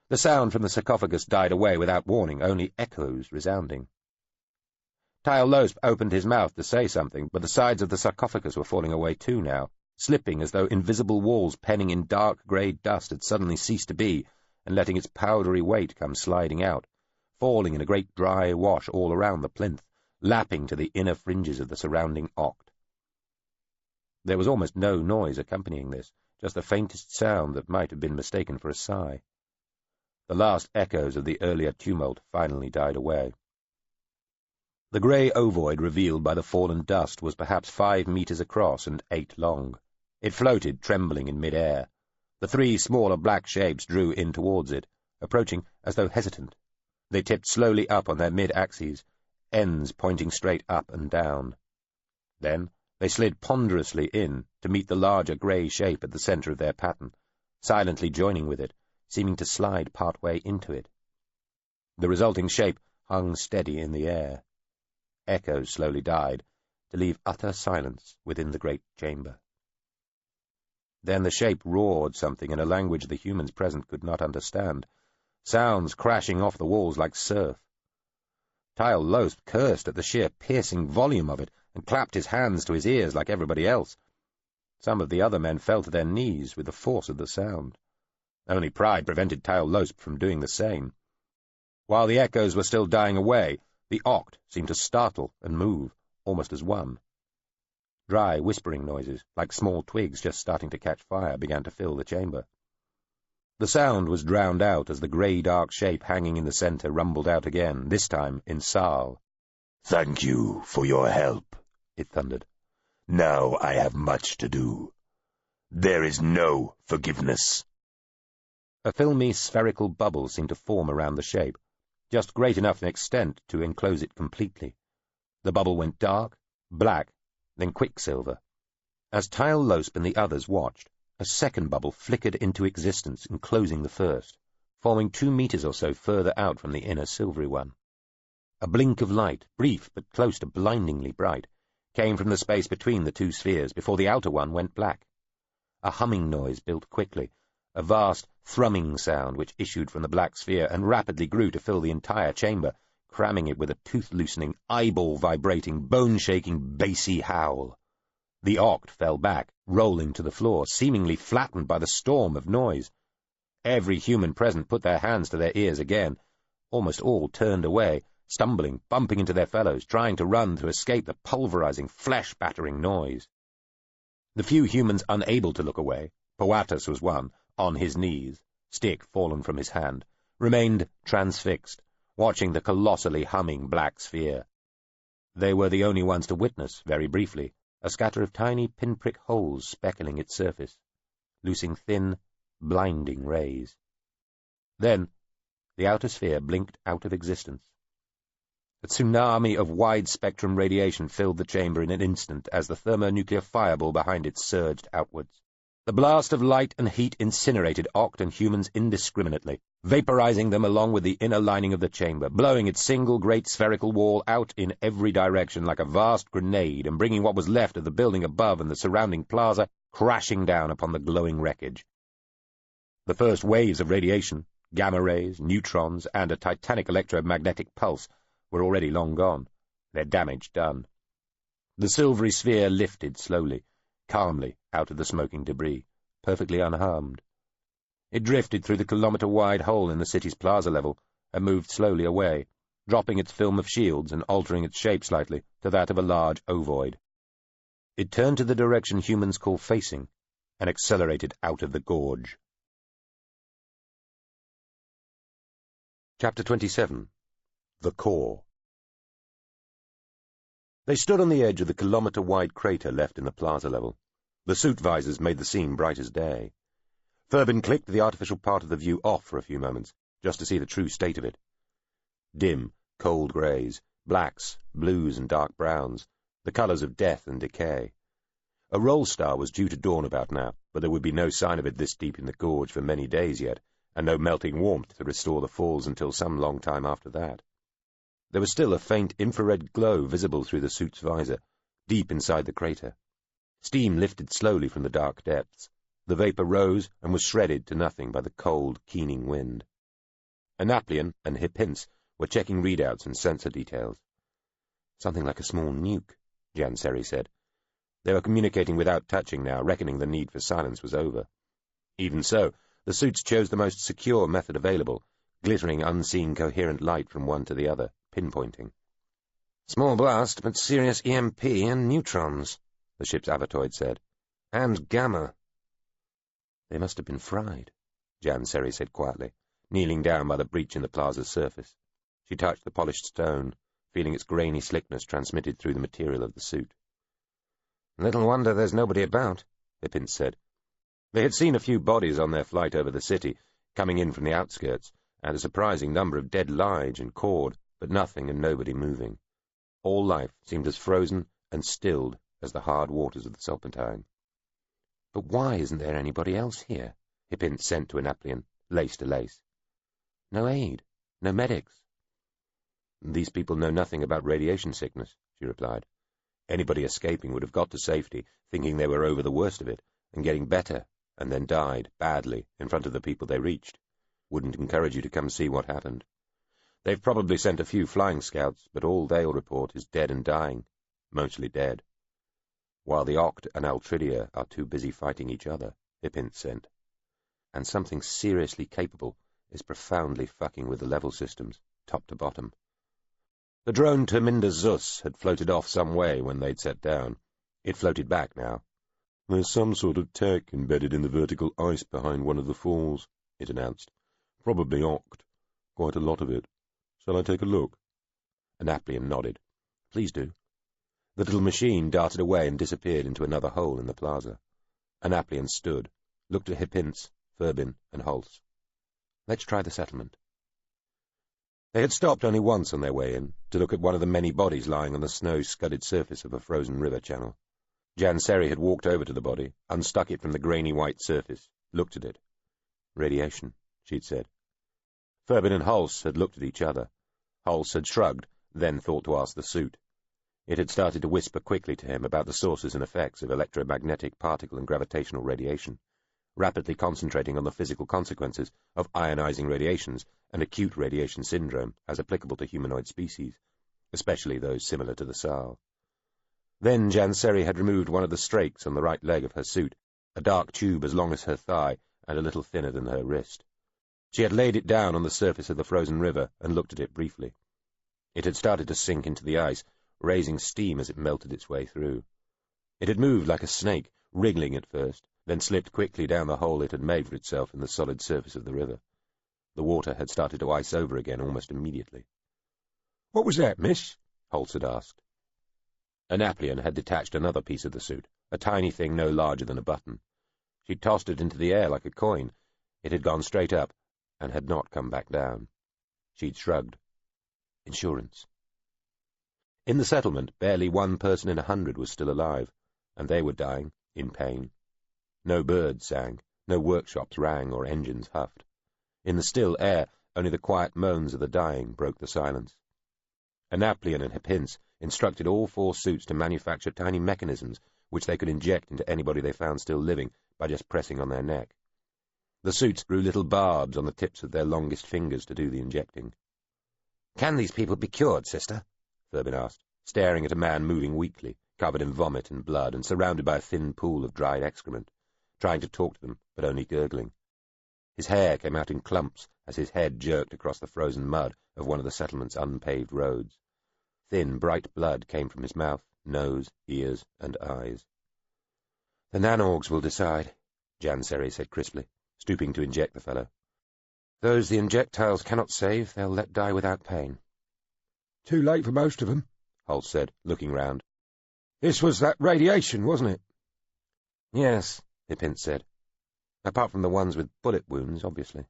The sound from the sarcophagus died away without warning, only echoes resounding. Tylelope opened his mouth to say something, but the sides of the sarcophagus were falling away too now, slipping as though invisible walls penning in dark grey dust had suddenly ceased to be, and letting its powdery weight come sliding out, falling in a great dry wash all around the plinth, lapping to the inner fringes of the surrounding Oct. There was almost no noise accompanying this, just the faintest sound that might have been mistaken for a sigh. The last echoes of the earlier tumult finally died away. The grey ovoid revealed by the fallen dust was perhaps 5 meters across and 8 long. It floated, trembling in mid-air. The 3 smaller black shapes drew in towards it, approaching as though hesitant. They tipped slowly up on their mid-axes, ends pointing straight up and down. Then they slid ponderously in to meet the larger grey shape at the centre of their pattern, silently joining with it, seeming to slide part way into it. The resulting shape hung steady in the air. Echoes slowly died, to leave utter silence within the great chamber. Then the shape roared something in a language the humans present could not understand, sounds crashing off the walls like surf. Tyle Losp cursed at the sheer piercing volume of it and clapped his hands to his ears like everybody else. Some of the other men fell to their knees with the force of the sound. Only pride prevented Tyle Losp from doing the same. While the echoes were still dying away, the Oct seemed to startle and move, almost as one. Dry, whispering noises, like small twigs just starting to catch fire, began to fill the chamber. The sound was drowned out as the grey dark shape hanging in the centre rumbled out again, this time in Sal. "Thank you for your help," it thundered. "Now I have much to do. There is no forgiveness." A filmy, spherical bubble seemed to form around the shape, just great enough in extent to enclose it completely. The bubble went dark, black, then quicksilver. As Tyle Losp and the others watched, a second bubble flickered into existence, enclosing the first, forming 2 meters or so further out from the inner silvery one. A blink of light, brief but close to blindingly bright, came from the space between the 2 spheres before the outer one went black. A humming noise built quickly, a vast thrumming sound which issued from the black sphere and rapidly grew to fill the entire chamber, cramming it with a tooth-loosening, eyeball-vibrating, bone-shaking, bassy howl. The Oct fell back, rolling to the floor, seemingly flattened by the storm of noise. Every human present put their hands to their ears again. Almost all turned away, stumbling, bumping into their fellows, trying to run to escape the pulverizing, flesh-battering noise. The few humans unable to look away, Poatus was one, on his knees, stick fallen from his hand, remained transfixed, watching the colossally humming black sphere. They were the only ones to witness, very briefly, a scatter of tiny pinprick holes speckling its surface, loosing thin, blinding rays. Then the outer sphere blinked out of existence. A tsunami of wide-spectrum radiation filled the chamber in an instant as the thermonuclear fireball behind it surged outwards. The blast of light and heat incinerated Oct and humans indiscriminately, vaporizing them along with the inner lining of the chamber, blowing its single great spherical wall out in every direction like a vast grenade and bringing what was left of the building above and the surrounding plaza crashing down upon the glowing wreckage. The first waves of radiation, gamma rays, neutrons, and a titanic electromagnetic pulse were already long gone, their damage done. The silvery sphere lifted slowly, calmly out of the smoking debris, perfectly unharmed. It drifted through the kilometre-wide hole in the city's plaza level and moved slowly away, dropping its film of shields and altering its shape slightly to that of a large ovoid. It turned to the direction humans call facing and accelerated out of the gorge. Chapter 27. The Core. They stood on the edge of the kilometre-wide crater left in the plaza level. The suit visors made the scene bright as day. Furbin clicked the artificial part of the view off for a few moments, just to see the true state of it. Dim, cold greys, blacks, blues and dark browns, the colours of death and decay. A roll star was due to dawn about now, but there would be no sign of it this deep in the gorge for many days yet, and no melting warmth to restore the falls until some long time after that. There was still a faint infrared glow visible through the suit's visor, deep inside the crater. Steam lifted slowly from the dark depths. The vapour rose and was shredded to nothing by the cold, keening wind. Annaplian and Hipince were checking readouts and sensor details. "Something like a small nuke," Janseri said. They were communicating without touching now, reckoning the need for silence was over. Even so, the suits chose the most secure method available, glittering unseen coherent light from one to the other, pinpointing. "Small blast, but serious EMP and neutrons," the ship's avatoid said. "And gamma." "They must have been fried," Janseri said quietly, kneeling down by the breach in the plaza's surface. She touched the polished stone, feeling its grainy slickness transmitted through the material of the suit. "Little wonder there's nobody about," Hipince said. They had seen a few bodies on their flight over the city, coming in from the outskirts, and a surprising number of dead live and cord, but nothing and nobody moving. All life seemed as frozen and stilled as the hard waters of the Serpentine. "But why isn't there anybody else here?" Hipince sent to Annaplian, lace to lace. "No aid, no medics." "These people know nothing about radiation sickness," she replied. "Anybody escaping would have got to safety, thinking they were over the worst of it, and getting better, and then died, badly, in front of the people they reached. Wouldn't encourage you to come see what happened. They've probably sent a few flying scouts, but all they'll report is dead and dying, mostly dead. While the Oct and Altridia are too busy fighting each other, Hippint sent. And something seriously capable is profoundly fucking with the level systems, top to bottom. The drone Terminda Zus had floated off some way when they'd set down. It floated back now. "There's some sort of tech embedded in the vertical ice behind one of the falls," it announced. "Probably Oct. Quite a lot of it. Shall I take a look?" Annaplian nodded. "Please do." The little machine darted away and disappeared into another hole in the plaza. Annaplian stood, looked at Hippints, Furbin, and Holtz. "Let's try the settlement." They had stopped only once on their way in, to look at one of the many bodies lying on the snow-scudded surface of a frozen river channel. Janseri had walked over to the body, unstuck it from the grainy white surface, looked at it. "Radiation," she'd said. Furbin and Holtz had looked at each other. Holtz had shrugged, then thought to ask the suit. It had started to whisper quickly to him about the sources and effects of electromagnetic, particle, and gravitational radiation, rapidly concentrating on the physical consequences of ionizing radiations and acute radiation syndrome as applicable to humanoid species, especially those similar to the Sal. Then Janseri had removed one of the strakes on the right leg of her suit, a dark tube as long as her thigh and a little thinner than her wrist. She had laid it down on the surface of the frozen river and looked at it briefly. It had started to sink into the ice, raising steam as it melted its way through. It had moved like a snake, wriggling at first, then slipped quickly down the hole it had made for itself in the solid surface of the river. The water had started to ice over again almost immediately. "What was that, miss?" Holtz had asked. Annaplian had detached another piece of the suit, a tiny thing no larger than a button. She'd tossed it into the air like a coin. It had gone straight up, and had not come back down. She'd shrugged. "Insurance." In the settlement, barely 1 person in 100 was still alive, and they were dying, in pain. No birds sang, no workshops rang or engines huffed. In the still air, only the quiet moans of the dying broke the silence. Annaplian and Hippints instructed all 4 suits to manufacture tiny mechanisms which they could inject into anybody they found still living by just pressing on their neck. The suits grew little barbs on the tips of their longest fingers to do the injecting. "Can these people be cured, sister?" Furbin asked, staring at a man moving weakly, covered in vomit and blood, and surrounded by a thin pool of dried excrement, trying to talk to them, but only gurgling. His hair came out in clumps as his head jerked across the frozen mud of one of the settlement's unpaved roads. Thin, bright blood came from his mouth, nose, ears, and eyes. "The nanorgs will decide," Janseri said crisply, stooping to inject the fellow. "Those the injectiles cannot save, they'll let die without pain." "Too late for most of them," Holtz said, looking round. "This was that radiation, wasn't it?" "Yes," Hippint said. "Apart from the ones with bullet wounds, obviously,"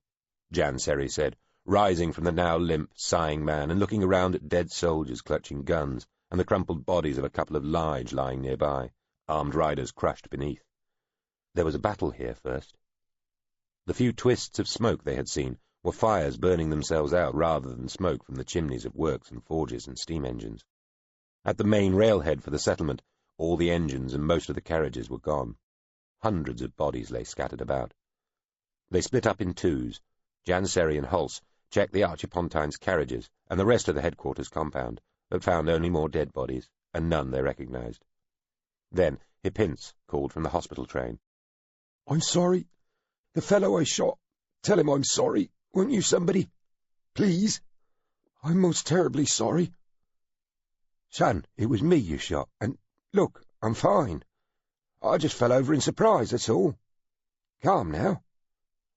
Janseri said, rising from the now limp, sighing man and looking around at dead soldiers clutching guns and the crumpled bodies of a couple of Lige lying nearby, armed riders crushed beneath. There was a battle here first. The few twists of smoke they had seen were fires burning themselves out rather than smoke from the chimneys of works and forges and steam engines. At the main railhead for the settlement, all the engines and most of the carriages were gone. Hundreds of bodies lay scattered about. They split up in twos. Janseri and Holtz checked the Archipontine's carriages and the rest of the headquarters compound, but found only more dead bodies, and none they recognized. Then Hippints called from the hospital train. "I'm sorry. The fellow I shot. Tell him I'm sorry, won't you, somebody? Please? I'm most terribly sorry." "Son, it was me you shot, and look, I'm fine. I just fell over in surprise, that's all. Calm now."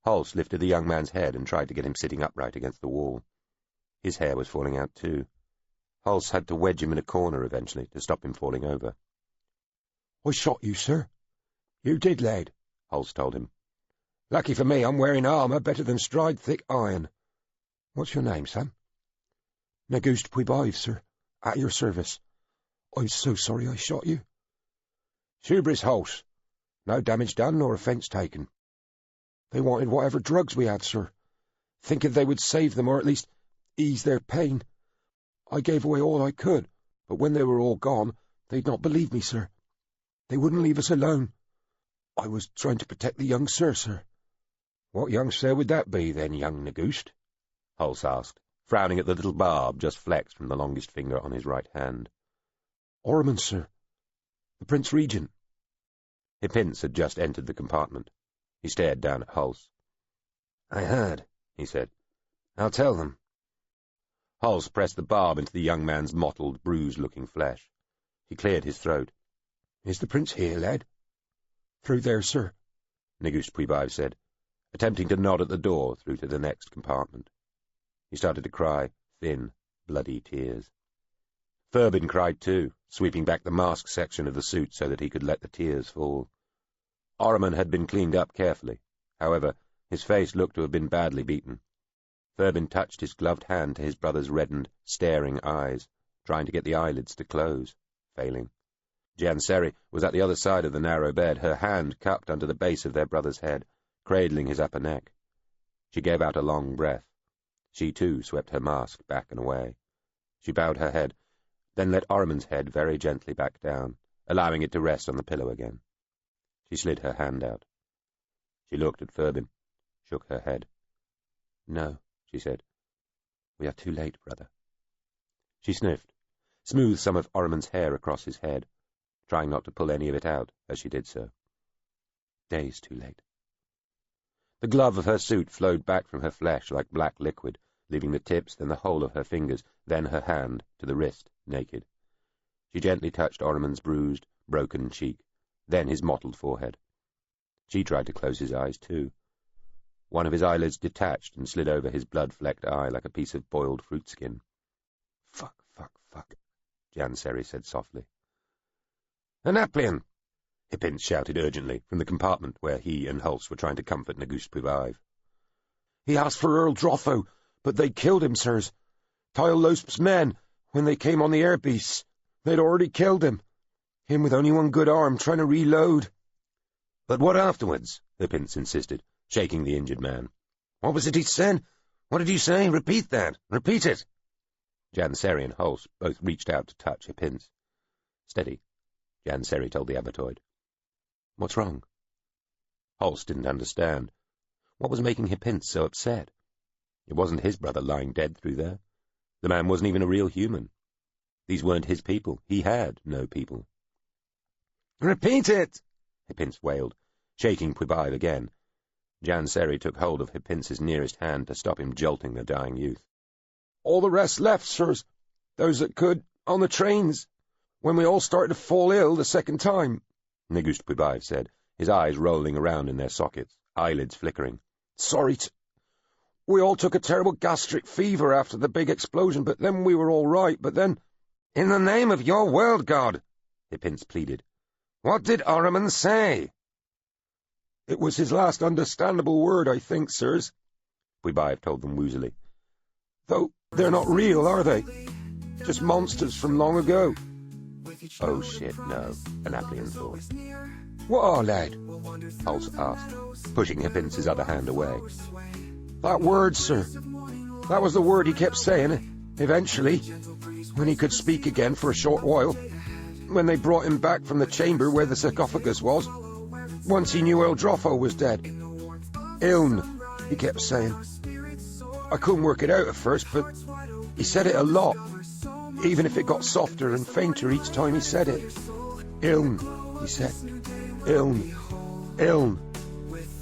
Holtz lifted the young man's head and tried to get him sitting upright against the wall. His hair was falling out too. Holtz had to wedge him in a corner eventually to stop him falling over. "I shot you, sir." "You did, lad," Holtz told him. "Lucky for me I'm wearing armour better than stride-thick iron. What's your name, son?" "Nagust Puibive, sir. At your service. I'm so sorry I shot you." "Subris Holtz. No damage done nor offence taken." "They wanted whatever drugs we had, sir, thinking they would save them or at least ease their pain. I gave away all I could, but when they were all gone, they'd not believe me, sir. They wouldn't leave us alone. I was trying to protect the young sir." "What young sir would that be, then, young Nagust?" Holtz asked, frowning at the little barb just flexed from the longest finger on his right hand. "Ormond, sir. The Prince Regent." Hippince had just entered the compartment. He stared down at Hulse. "I heard," he said. "I'll tell them." Hulse pressed the barb into the young man's mottled, bruised-looking flesh. He cleared his throat. "Is the Prince here, lad?" "Through there, sir," Negust Puibaev said, attempting to nod at the door through to the next compartment. He started to cry, thin, bloody tears. Furbin cried too, sweeping back the mask section of the suit so that he could let the tears fall. Ormond had been cleaned up carefully. However, his face looked to have been badly beaten. Furbin touched his gloved hand to his brother's reddened, staring eyes, trying to get the eyelids to close, failing. Janseri was at the other side of the narrow bed, her hand cupped under the base of their brother's head, cradling his upper neck. She gave out a long breath. She, too, swept her mask back and away. She bowed her head, then let Ormond's head very gently back down, allowing it to rest on the pillow again. She slid her hand out. She looked at Furbin, shook her head. "No," she said. "We are too late, brother." She sniffed, smoothed some of Ormond's hair across his head, trying not to pull any of it out as she did so. "Days too late." The glove of her suit flowed back from her flesh like black liquid, leaving the tips, then the whole of her fingers, then her hand, to the wrist, naked. She gently touched Ormond's bruised, broken cheek, then his mottled forehead. She tried to close his eyes, too. One of his eyelids detached and slid over his blood-flecked eye like a piece of boiled fruit skin. "Fuck, fuck, fuck," Janseri said softly. "Annaplion!" Hippince shouted urgently from the compartment where he and Hulse were trying to comfort Negust Puibaev. "He asked for Earl Droffo, but they killed him, sirs. Tylosp's men, when they came on the air beasts, they'd already killed him. Him with only one good arm, trying to reload." "But what afterwards?" Hippince insisted, shaking the injured man. "What was it he said? What did you say? Repeat that. Repeat it." Janseri and Hulse both reached out to touch Hippince. "Steady," Janseri told the abbatoid. "What's wrong?" Hulse didn't understand. What was making Hippince so upset? It wasn't his brother lying dead through there. The man wasn't even a real human. These weren't his people. He had no people. "Repeat it!" Hippince wailed, shaking Puibaev again. Janseri took hold of Hippince's nearest hand to stop him jolting the dying youth. "All the rest left, sirs. Those that could, on the trains, when we all started to fall ill the second time," Negust Puibaev said, his eyes rolling around in their sockets, eyelids flickering. We all took a terrible gastric fever after the big explosion, but then we were all right, but then—" "In the name of your world god," Hippince pleaded, "what did Ormond say?" "It was his last understandable word, I think, sirs," Puibaev told them woozily. "Though they're not real, are they? Just monsters from long ago." "Oh shit, no," Annaplion thought. "What are, lad?" Hulse asked, pushing Hippince's other hand away. "That word, sir. That was the word he kept saying, eventually, when he could speak again for a short while, when they brought him back from the chamber where the sarcophagus was, once he knew Earl Droffo was dead. Iln, he kept saying. I couldn't work it out at first, but he said it a lot, even if it got softer and fainter each time he said it. Iln, he said. Iln, Iln,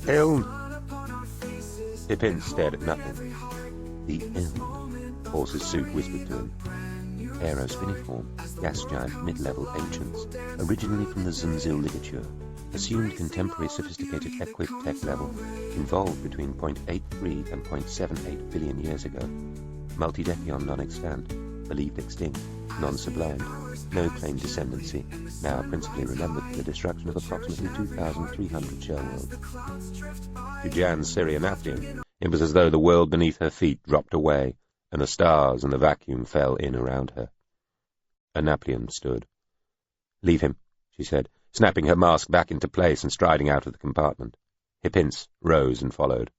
Iln." Hippince stared at nothing. "The Iln," Horse's suit whispered to him. "Aerospiniform, gas giant, mid-level ancients, originally from the Zunzil ligature, assumed contemporary sophisticated equip-tech level, evolved between 0.83 and 0.78 billion years ago. Multidechion non-extant, believed extinct, non-sublimed, no claimed descendancy, now principally remembered for the destruction of approximately 2,300 shell worlds." To Janseri and Annaplion, it was as though the world beneath her feet dropped away, and the stars and the vacuum fell in around her. Annaplion stood. "Leave him," she said, snapping her mask back into place and striding out of the compartment. Hippince rose and followed.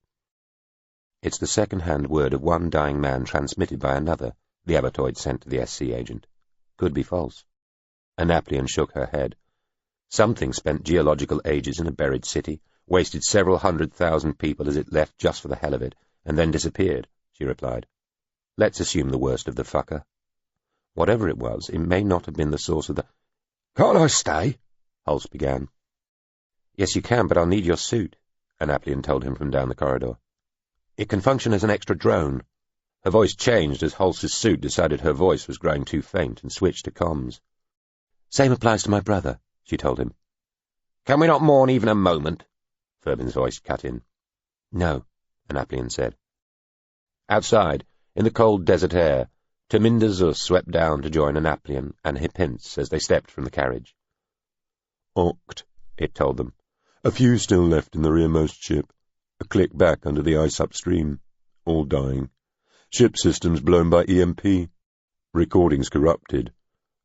"It's the second-hand word of one dying man transmitted by another," the abbatoid sent to the SC agent. "Could be false." Annaplion shook her head. "Something spent geological ages in a buried city, wasted several 100,000 people as it left just for the hell of it, and then disappeared," she replied. Let's assume the worst of the fucker. Whatever it was, it may not have been the source of the— "Can't I stay?" Hulse began. "Yes, you can, but I'll need your suit," Annaplian told him from down the corridor. "It can function as an extra drone." Her voice changed as Hulse's suit decided her voice was growing too faint and switched to comms. "Same applies to my brother," she told him. "Can we not mourn even a moment?" Ferbin's voice cut in. "No," Annaplian said. Outside, in the cold desert air, Terminder Zus swept down to join Annaplian and Hipince as they stepped from the carriage. "Oct," it told them. "A few still left in the rearmost ship. A click back under the ice upstream. All dying. Ship systems blown by EMP. Recordings corrupted.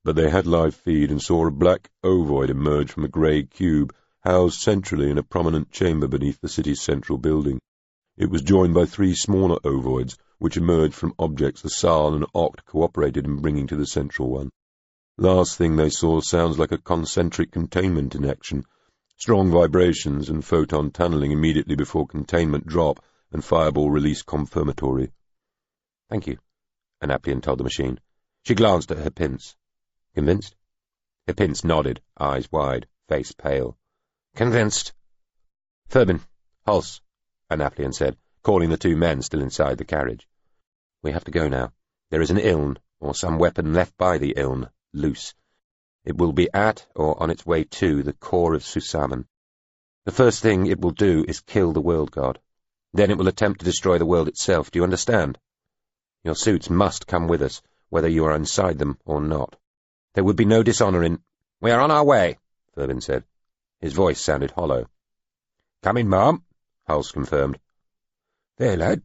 But they had live feed and saw a black ovoid emerge from a grey cube housed centrally in a prominent chamber beneath the city's central building. It was joined by 3 smaller ovoids, which emerged from objects the Sal and Oct cooperated in bringing to the central one. Last thing they saw sounds like a concentric containment in action. Strong vibrations and photon tunneling immediately before containment drop and fireball release confirmatory." "Thank you," Annaplian told the machine. She glanced at Hipince. "Convinced?" Hipince nodded, eyes wide, face pale. "Convinced." "Ferbin, Hulse," Annaplian said, calling the 2 men still inside the carriage. "We have to go now. There is an Iln, or some weapon left by the Iln, loose. It will be at, or on its way to, the core of Susamen. The first thing it will do is kill the world god. Then it will attempt to destroy the world itself. Do you understand? Your suits must come with us, whether you are inside them or not. There would be no dishonor in— "We are on our way," Ferbin said. His voice sounded hollow. "Coming, ma'am," Hulse confirmed. "There, lad.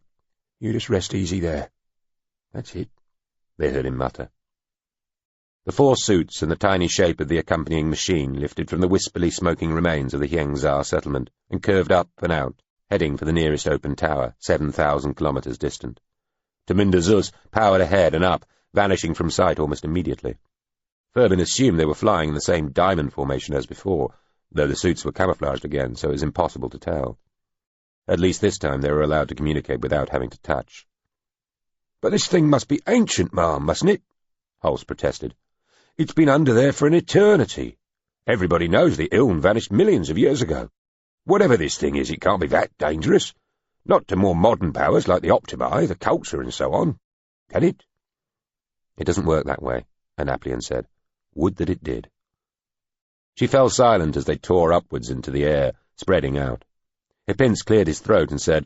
You just rest easy there. That's it," they heard him mutter. The 4 suits and the tiny shape of the accompanying machine lifted from the wispily smoking remains of the Hyangzar settlement and curved up and out, heading for the nearest open tower, 7,000 kilometers distant. Terminder Zus powered ahead and up, vanishing from sight almost immediately. Ferbin assumed they were flying in the same diamond formation as before, though the suits were camouflaged again, so it was impossible to tell. At least this time they were allowed to communicate without having to touch. "But this thing must be ancient, ma'am, mustn't it?" Hulse protested. "It's been under there for an eternity. Everybody knows the Iln vanished millions of years ago. Whatever this thing is, it can't be that dangerous. Not to more modern powers like the Optimi, the Culture, and so on. Can it?" "It doesn't work that way," Annaplian said. "Would that it did." She fell silent as they tore upwards into the air, spreading out. Hipince cleared his throat and said,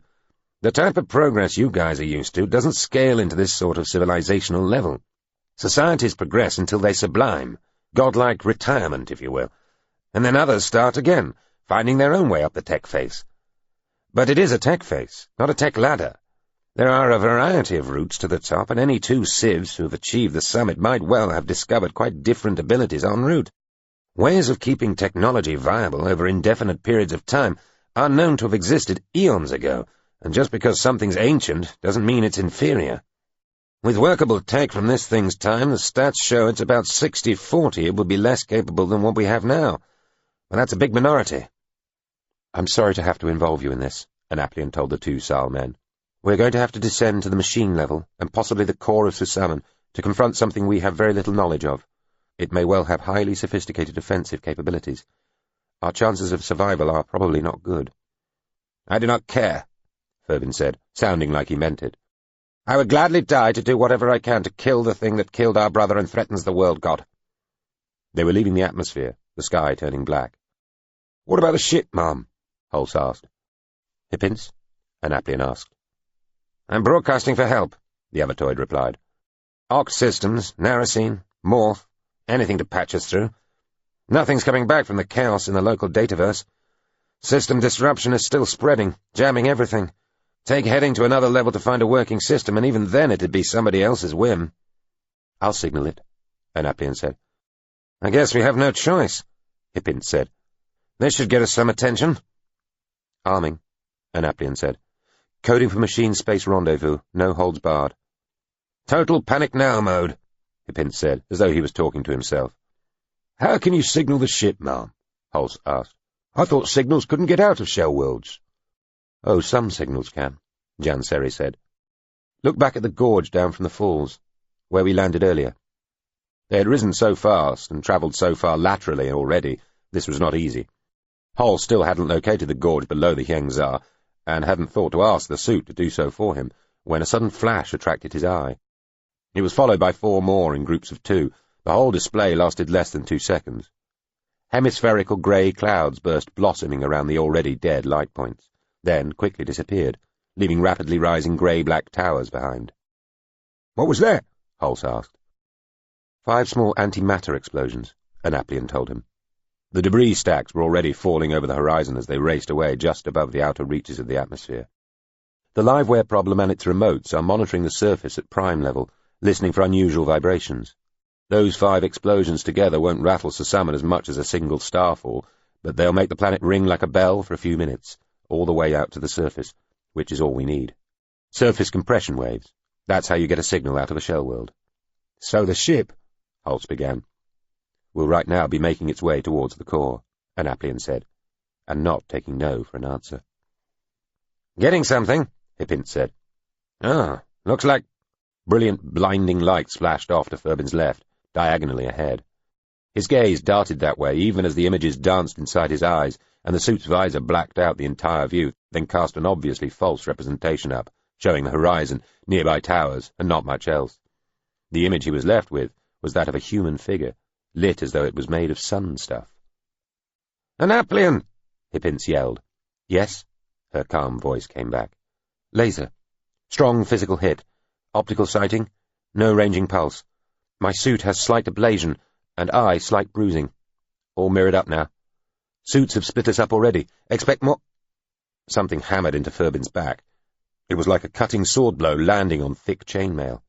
"The type of progress you guys are used to doesn't scale into this sort of civilizational level. Societies progress until they sublime, godlike retirement, if you will, and then others start again, finding their own way up the tech face. But it is a tech face, not a tech ladder. There are a variety of routes to the top, and any 2 civs who have achieved the summit might well have discovered quite different abilities en route. Ways of keeping technology viable over indefinite periods of time are known to have existed eons ago, and just because something's ancient doesn't mean it's inferior. With workable tech from this thing's time, the stats show it's about 60-40 it would be less capable than what we have now. But that's a big minority." "I'm sorry to have to involve you in this," Annaplian told the 2 Sal men. "We're going to have to descend to the machine level, and possibly the core of Susamen, to confront something we have very little knowledge of. It may well have highly sophisticated offensive capabilities. Our chances of survival are probably not good." "I do not care," Ferbin said, sounding like he meant it. "I would gladly die to do whatever I can to kill the thing that killed our brother and threatens the world god." They were leaving the atmosphere, the sky turning black. "What about the ship, ma'am?" Hulse asked. "Hipince?" Annaplian asked. "I'm broadcasting for help," the Avatoid replied. "Oct systems, Narasine, Morph, anything to patch us through. Nothing's coming back from the chaos in the local dataverse. System disruption is still spreading, jamming everything. Take heading to another level to find a working system, and even then it'd be somebody else's whim." "I'll signal it," Annaplian said. "I guess we have no choice," Hipince said. "This should get us some attention." "Arming," Annaplian said. "Coding for machine space rendezvous, no holds barred." "Total panic now mode," Hipince said, as though he was talking to himself. "How can you signal the ship, ma'am?" Hulse asked. "I thought signals couldn't get out of shell worlds." "Oh, some signals can," Janseri said. Look back at the gorge down from the falls, where we landed earlier. They had risen so fast and travelled so far laterally already, this was not easy. Hull still hadn't located the gorge below the Hyangza, and hadn't thought to ask the suit to do so for him, when a sudden flash attracted his eye. It was followed by 4 more in groups of 2. The whole display lasted less than 2 seconds. Hemispherical grey clouds burst blossoming around the already dead light points, then quickly disappeared, leaving rapidly rising grey-black towers behind. "What was that?" Hulse asked. 5 small antimatter explosions, Anaplian told him. The debris stacks were already falling over the horizon as they raced away just above the outer reaches of the atmosphere. The liveware problem and its remotes are monitoring the surface at prime level, listening for unusual vibrations. Those 5 explosions together won't rattle Susaman as much as a single starfall, but they'll make the planet ring like a bell for a few minutes, all the way out to the surface, which is all we need. Surface compression waves. That's how you get a signal out of the shell world. "So the ship," Hulse began. "Will right now be making its way towards the core," Anaplian said, and not taking no for an answer. "Getting something," Hippint said. "Ah, looks like—" Brilliant, blinding light splashed off to Furbin's left, diagonally ahead. His gaze darted that way even as the images danced inside his eyes, and the suit's visor blacked out the entire view, then cast an obviously false representation up, showing the horizon, nearby towers, and not much else. The image he was left with was that of a human figure, lit as though it was made of sun stuff. "Anaplian!" Hippin's yelled. "Yes?" Her calm voice came back. "Laser. Strong physical hit. Optical sighting. No ranging pulse. My suit has slight ablation, and I slight bruising. All mirrored up now. Suits have split us up already. Expect more—" Something hammered into Furbin's back. It was like a cutting sword blow landing on thick chainmail.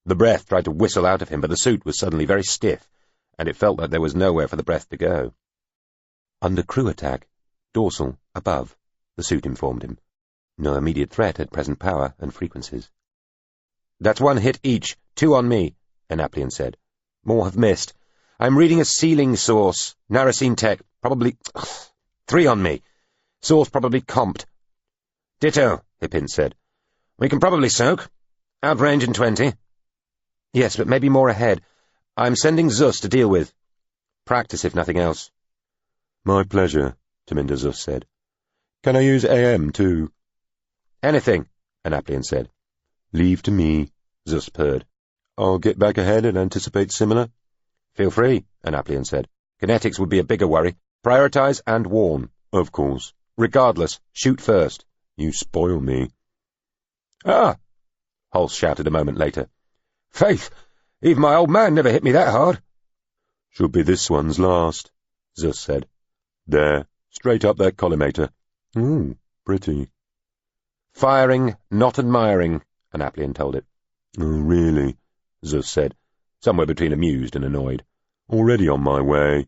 The breath tried to whistle out of him, but the suit was suddenly very stiff, and it felt like there was nowhere for the breath to go. "Under crew attack. Dorsal, above," the suit informed him. "No immediate threat at present power and frequencies." "That's 1 hit each, 2 on me," Anaplian said. "More have missed. I'm reading a sealing source. Narasine tech, probably 3 on me. Source probably comped." "Ditto," Hippin said. "We can probably soak. Outrange in 20. "Yes, but maybe more ahead. I'm sending Zus to deal with. Practice, if nothing else." "My pleasure," Taminder Zus said. "Can I use AM, too?" "Anything," Anaplian said. "Leave to me," Zus purred. "I'll get back ahead and anticipate similar." "Feel free," Anaplian said. "Kinetics would be a bigger worry. Prioritize and warn." "Of course." "Regardless, shoot first." "You spoil me." "Ah!" Hulse shouted a moment later. "Faith, even my old man never hit me that hard." "Should be this one's last," Zus said. "There, straight up that collimator. Pretty." "Firing, not admiring," Anaplian told it. "Oh, really?" Zus said, somewhere between amused and annoyed. "Already on my way."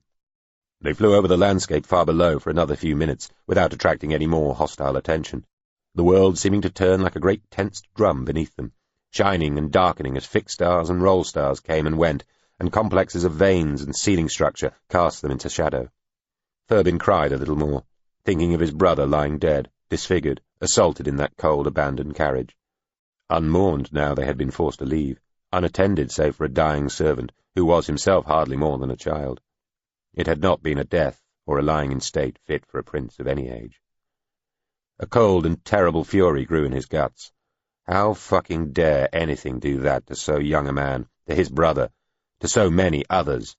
They flew over the landscape far below for another few minutes, without attracting any more hostile attention, the world seeming to turn like a great tensed drum beneath them, shining and darkening as fixed stars and roll stars came and went, and complexes of veins and ceiling structure cast them into shadow. Furbin cried a little more, thinking of his brother lying dead, disfigured, assaulted in that cold, abandoned carriage. Unmourned now they had been forced to leave, unattended save for a dying servant, who was himself hardly more than a child. It had not been a death or a lying in state fit for a prince of any age. A cold and terrible fury grew in his guts. How fucking dare anything do that to so young a man, to his brother, to so many others?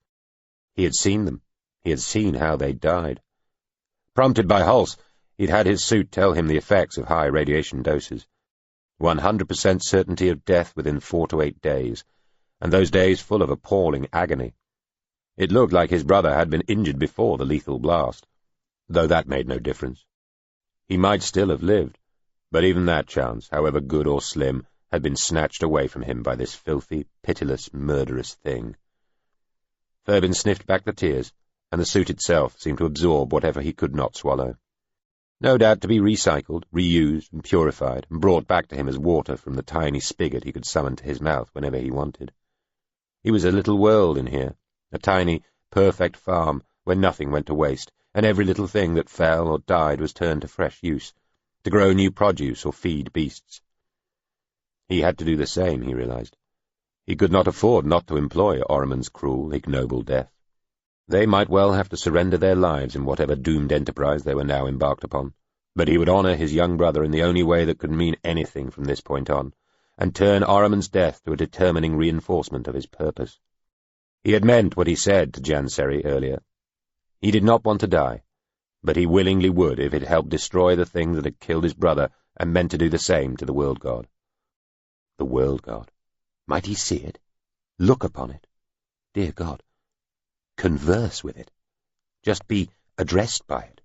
He had seen them. He had seen how they died. Prompted by Hulse, he'd had his suit tell him the effects of high radiation doses. 100% certainty of death within 4 to 8 days, and those days full of appalling agony. It looked like his brother had been injured before the lethal blast, though that made no difference. He might still have lived, but even that chance, however good or slim, had been snatched away from him by this filthy, pitiless, murderous thing. Furbin sniffed back the tears, and the suit itself seemed to absorb whatever he could not swallow. No doubt to be recycled, reused, and purified, and brought back to him as water from the tiny spigot he could summon to his mouth whenever he wanted. He was a little world in here, a tiny, perfect farm where nothing went to waste, and every little thing that fell or died was turned to fresh use, to grow new produce or feed beasts. He had to do the same, he realized. He could not afford not to employ Ormon's cruel, ignoble death. They might well have to surrender their lives in whatever doomed enterprise they were now embarked upon, but he would honour his young brother in the only way that could mean anything from this point on, and turn Ormon's death to a determining reinforcement of his purpose. He had meant what he said to Janseri earlier. He did not want to die, but he willingly would if it helped destroy the thing that had killed his brother and meant to do the same to the World God. The World God. Might he see it? Look upon it? Dear God. Converse with it. Just be addressed by it.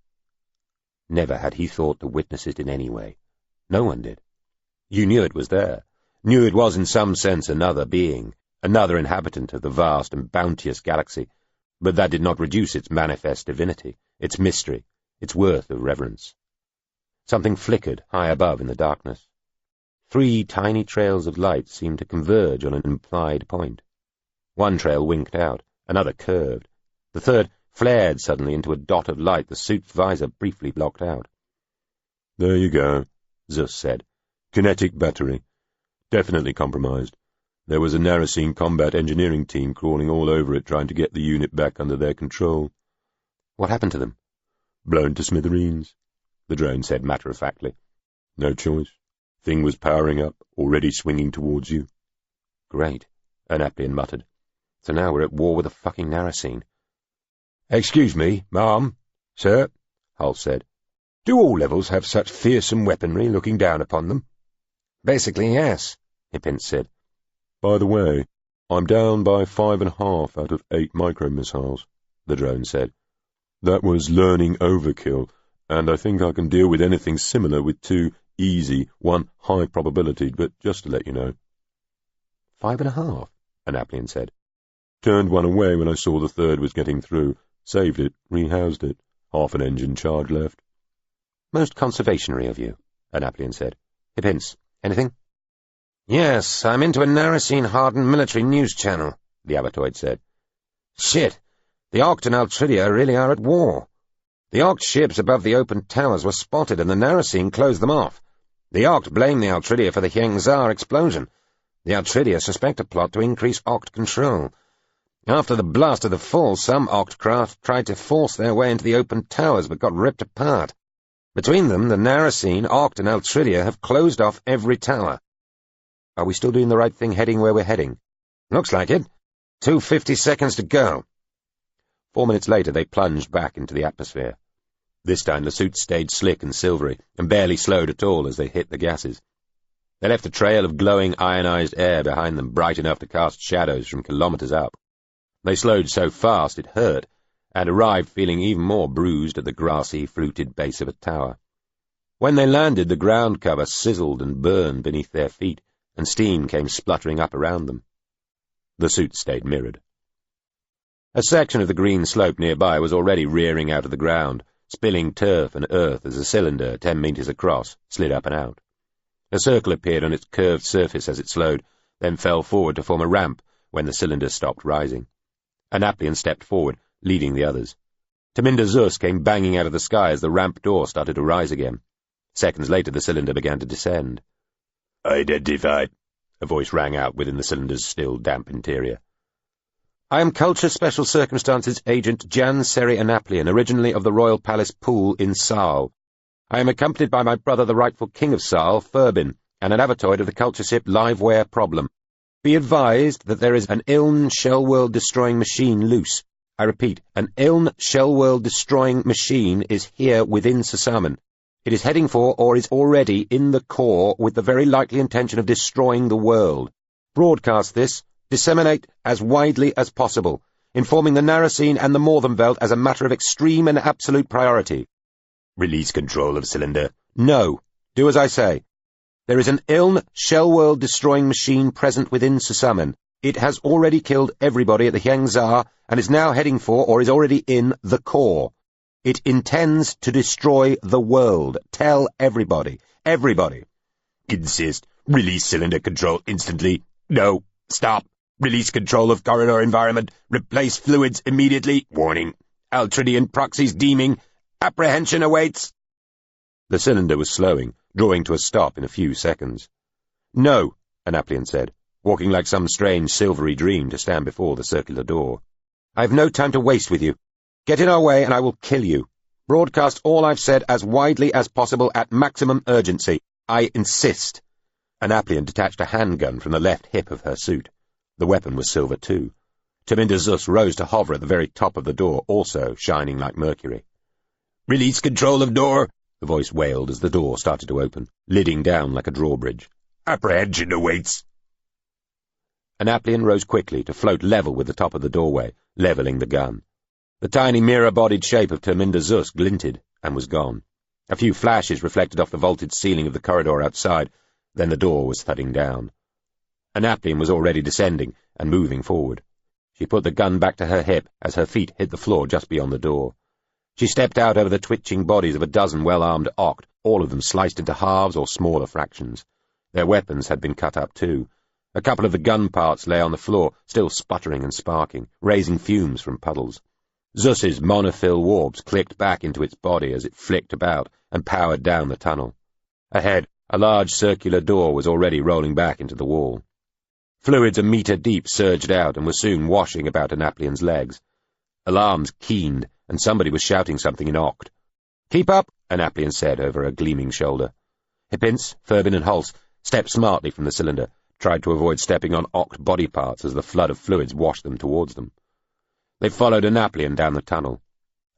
Never had he thought to witness it in any way. No one did. You knew it was there. Knew it was in some sense another being, another inhabitant of the vast and bounteous galaxy, but that did not reduce its manifest divinity, its mystery, its worth of reverence. Something flickered high above in the darkness. 3 tiny trails of light seemed to converge on an implied point. One trail winked out, another curved. The third flared suddenly into a dot of light the suit's visor briefly blocked out. "There you go," Zeus said. "Kinetic battery. Definitely compromised. There was a Narasine combat engineering team crawling all over it trying to get the unit back under their control." "What happened to them?" "Blown to smithereens," the drone said matter-of-factly. "No choice. Thing was powering up, already swinging towards you." "Great," Anaplian muttered. "So now we're at war with a fucking Narasine." "Excuse me, ma'am, sir," Hull said. "Do all levels have such fearsome weaponry looking down upon them?" "Basically, yes," Hipince said. "By the way, I'm down by 5.5 out of 8 micro-missiles," the drone said. "That was learning overkill, and I think I can deal with anything similar with 2 easy, 1 high probability, but just to let you know." 5.5, Anaplian said. "Turned one away when I saw the third was getting through. Saved it, rehoused it. Half an engine charge left." "Most conservationary of you," Anaplian said. "Hipince, anything?" "Yes, I'm into a Narasine-hardened military news channel," the Abbatoid said. "Shit, the Oct and Altridia really are at war. The Oct ships above the open towers were spotted and the Narasine closed them off. The Oct blame the Altridia for the Hyangzar explosion. The Altridia suspect a plot to increase Oct control. After the blast of the fall, some Oct craft tried to force their way into the open towers but got ripped apart. Between them, the Narasine, Oct, and Altridia have closed off every tower." "Are we still doing the right thing heading where we're heading?" "Looks like it. 250 seconds to go." 4 minutes later, they plunged back into the atmosphere. This time the suits stayed slick and silvery, and barely slowed at all as they hit the gases. They left a trail of glowing ionized air behind them, bright enough to cast shadows from kilometers up. They slowed so fast it hurt, and arrived feeling even more bruised at the grassy, fluted base of a tower. When they landed, the ground cover sizzled and burned beneath their feet, and steam came spluttering up around them. The suits stayed mirrored. A section of the green slope nearby was already rearing out of the ground, spilling turf and earth as a cylinder, 10 meters across, slid up and out. A circle appeared on its curved surface as it slowed, then fell forward to form a ramp when the cylinder stopped rising. Anaplian stepped forward, leading the others. Taminder Zeus came banging out of the sky as the ramp door started to rise again. Seconds later, the cylinder began to descend. "Identified," a voice rang out within the cylinder's still, damp interior. "I am Culture Special Circumstances Agent Janseri Anaplian, originally of the Royal Palace Pool in Saal. I am accompanied by my brother, the rightful King of Saal, Furbin, and an Abbatoid of the culture ship Liveware Problem. Be advised that there is an Iln shell-world-destroying machine loose. I repeat, an Iln shell-world-destroying machine is here within Susamen. It is heading for, or is already, in the core, with the very likely intention of destroying the world. Broadcast this, disseminate as widely as possible, informing the Narasine and the Morthenveld as a matter of extreme and absolute priority." "Release control of cylinder." "No. Do as I say. There is an Iln shell-world-destroying machine present within Susamen. It has already killed everybody at the Hyangzar and is now heading for, or is already in, the core. It intends to destroy the world. Tell everybody. Everybody." "Insist. Release cylinder control instantly. No. Stop. Release control of corridor environment. Replace fluids immediately. Warning. Altridian proxies deeming. Apprehension awaits." The cylinder was slowing, drawing to a stop in a few seconds. "No," Annaplian said, walking like some strange silvery dream to stand before the circular door. I have no time to waste with you. Get in our way and I will kill you. Broadcast all I've said as widely as possible at maximum urgency. I insist. Annaplian detached a handgun from the left hip of her suit. The weapon was silver too. Terminda Zus rose to hover at the very top of the door, also shining like mercury. Release control of door, the voice wailed as the door started to open, lidding down like a drawbridge. Apprehension awaits. Annaplian rose quickly to float level with the top of the doorway, levelling the gun. The tiny mirror-bodied shape of Terminda Zus glinted and was gone. A few flashes reflected off the vaulted ceiling of the corridor outside, then the door was thudding down. Annaplian was already descending and moving forward. She put the gun back to her hip as her feet hit the floor just beyond the door. She stepped out over the twitching bodies of a dozen well-armed Oct, all of them sliced into halves or smaller fractions. Their weapons had been cut up too. A couple of the gun parts lay on the floor, still sputtering and sparking, raising fumes from puddles. Zus's monophyll warps clicked back into its body as it flicked about and powered down the tunnel. Ahead, a large circular door was already rolling back into the wall. Fluids a metre deep surged out and were soon washing about Annaplian's legs. Alarms keened, and somebody was shouting something in Oct. Keep up, Annaplian said over a gleaming shoulder. Hippince, Furbin and Hulse stepped smartly from the cylinder, tried to avoid stepping on Oct body parts as the flood of fluids washed them towards them. They followed Annaplian down the tunnel.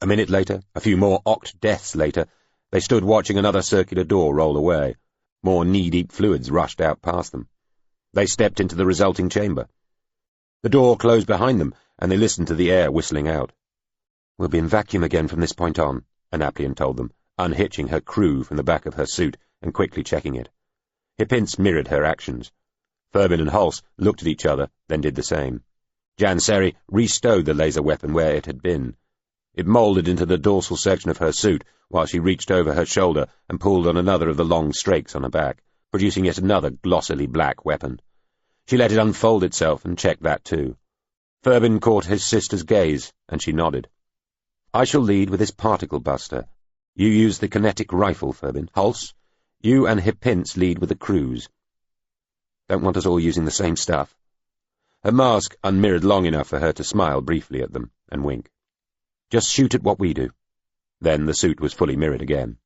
A minute later, a few more Oct deaths later, they stood watching another circular door roll away. More knee-deep fluids rushed out past them. They stepped into the resulting chamber. The door closed behind them, and they listened to the air whistling out. We'll be in vacuum again from this point on, Annaplian told them, unhitching her crew from the back of her suit and quickly checking it. Hippince mirrored her actions. Furbin and Hulse looked at each other, then did the same. Janseri restowed the laser weapon where it had been. It moulded into the dorsal section of her suit while she reached over her shoulder and pulled on another of the long strakes on her back, producing yet another glossily black weapon. She let it unfold itself and checked that too. Furbin caught his sister's gaze, and she nodded. I shall lead with this particle buster. You use the kinetic rifle, Furbin. Hulse, you and Hippince lead with the cruise. Don't want us all using the same stuff. Her mask unmirrored long enough for her to smile briefly at them and wink. Just shoot at what we do. Then the suit was fully mirrored again.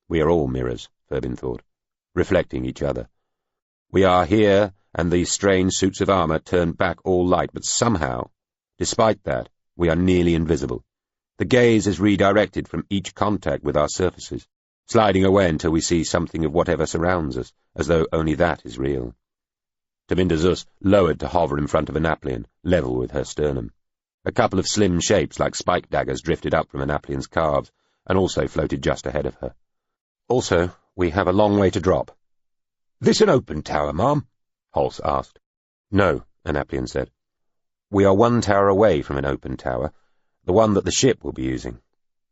We are all mirrors, Furbin thought, reflecting each other. We are here, and these strange suits of armour turn back all light, but somehow, despite that, we are nearly invisible. The gaze is redirected from each contact with our surfaces, sliding away until we see something of whatever surrounds us, as though only that is real. Terminda Zus lowered to hover in front of Annaplian, level with her sternum. A couple of slim shapes like spike daggers drifted up from Annaplian's calves, and also floated just ahead of her. Also, we have a long way to drop. This an open tower, ma'am? Hulse asked. No, Annaplian said. We are one tower away from an open tower, the one that the ship will be using.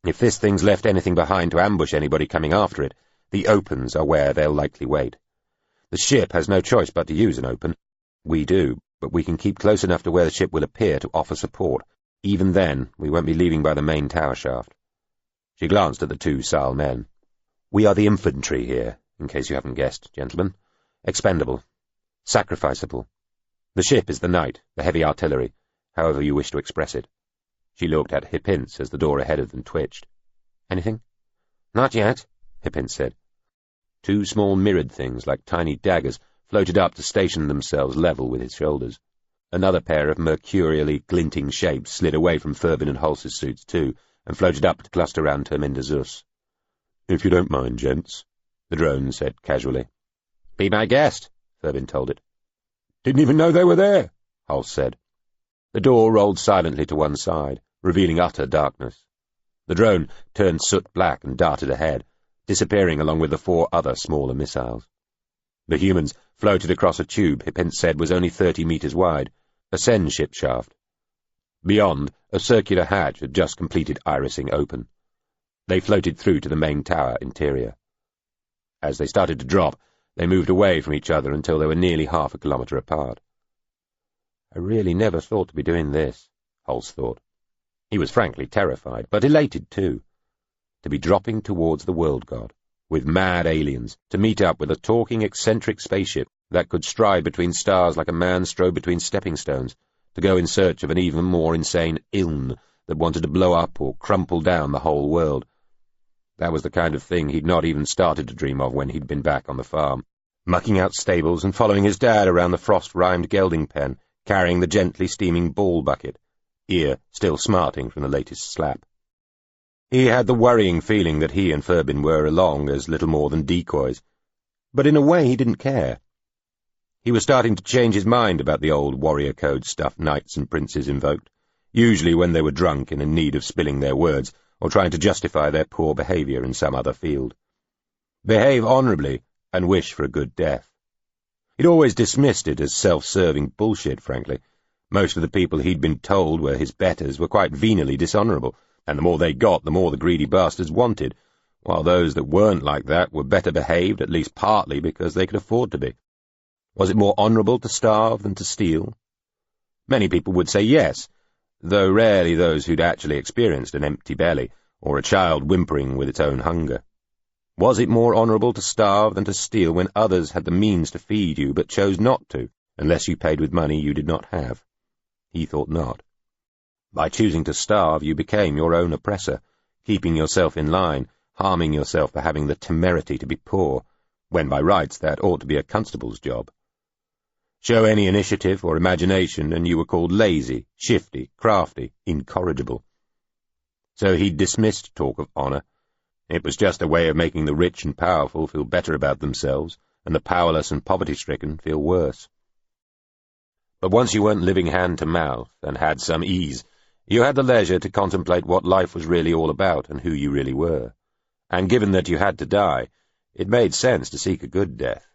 If this thing's left anything behind to ambush anybody coming after it, the opens are where they'll likely wait. The ship has no choice but to use an open. We do, but we can keep close enough to where the ship will appear to offer support. Even then, we won't be leaving by the main tower shaft. She glanced at the two Sal men. We are the infantry here, in case you haven't guessed, gentlemen. Expendable. Sacrificeable. The ship is the knight, the heavy artillery, however you wish to express it. She looked at Hippince as the door ahead of them twitched. Anything? Not yet, Hippince said. Two small mirrored things, like tiny daggers, floated up to station themselves level with his shoulders. Another pair of mercurially glinting shapes slid away from Furbin and Hulse's suits too, and floated up to cluster round Terminda Zus. If you don't mind, gents, the drone said casually. Be my guest, Furbin told it. Didn't even know they were there, Hulse said. The door rolled silently to one side, revealing utter darkness. The drone turned soot black and darted ahead, disappearing along with the four other smaller missiles. The humans floated across a tube Hippince said was only 30 meters wide, a Sen ship shaft. Beyond, a circular hatch had just completed irising open. They floated through to the main tower interior. As they started to drop, they moved away from each other until they were nearly half a kilometre apart. I really never thought to be doing this, Hulse thought. He was frankly terrified, but elated too. To be dropping towards the world god, with mad aliens, to meet up with a talking eccentric spaceship that could stride between stars like a man strode between stepping stones, to go in search of an even more insane Iln that wanted to blow up or crumple down the whole world. That was the kind of thing he'd not even started to dream of when he'd been back on the farm, mucking out stables and following his dad around the frost-rimed gelding pen, carrying the gently steaming ball bucket, ear still smarting from the latest slap. He had the worrying feeling that he and Furbin were along as little more than decoys, but in a way he didn't care. He was starting to change his mind about the old warrior code stuff knights and princes invoked, usually when they were drunk and in need of spilling their words or trying to justify their poor behaviour in some other field. Behave honourably and wish for a good death. He'd always dismissed it as self-serving bullshit, frankly. Most of the people he'd been told were his betters were quite venally dishonourable, and the more they got, the more the greedy bastards wanted, while those that weren't like that were better behaved, at least partly because they could afford to be. Was it more honourable to starve than to steal? Many people would say yes, though rarely those who'd actually experienced an empty belly, or a child whimpering with its own hunger. Was it more honourable to starve than to steal when others had the means to feed you but chose not to, unless you paid with money you did not have? He thought not. By choosing to starve, you became your own oppressor, keeping yourself in line, harming yourself for having the temerity to be poor, when by rights that ought to be a constable's job. Show any initiative or imagination, and you were called lazy, shifty, crafty, incorrigible. So he'd dismissed talk of honour. It was just a way of making the rich and powerful feel better about themselves, and the powerless and poverty-stricken feel worse. But once you weren't living hand to mouth, and had some ease, you had the leisure to contemplate what life was really all about and who you really were. And given that you had to die, it made sense to seek a good death.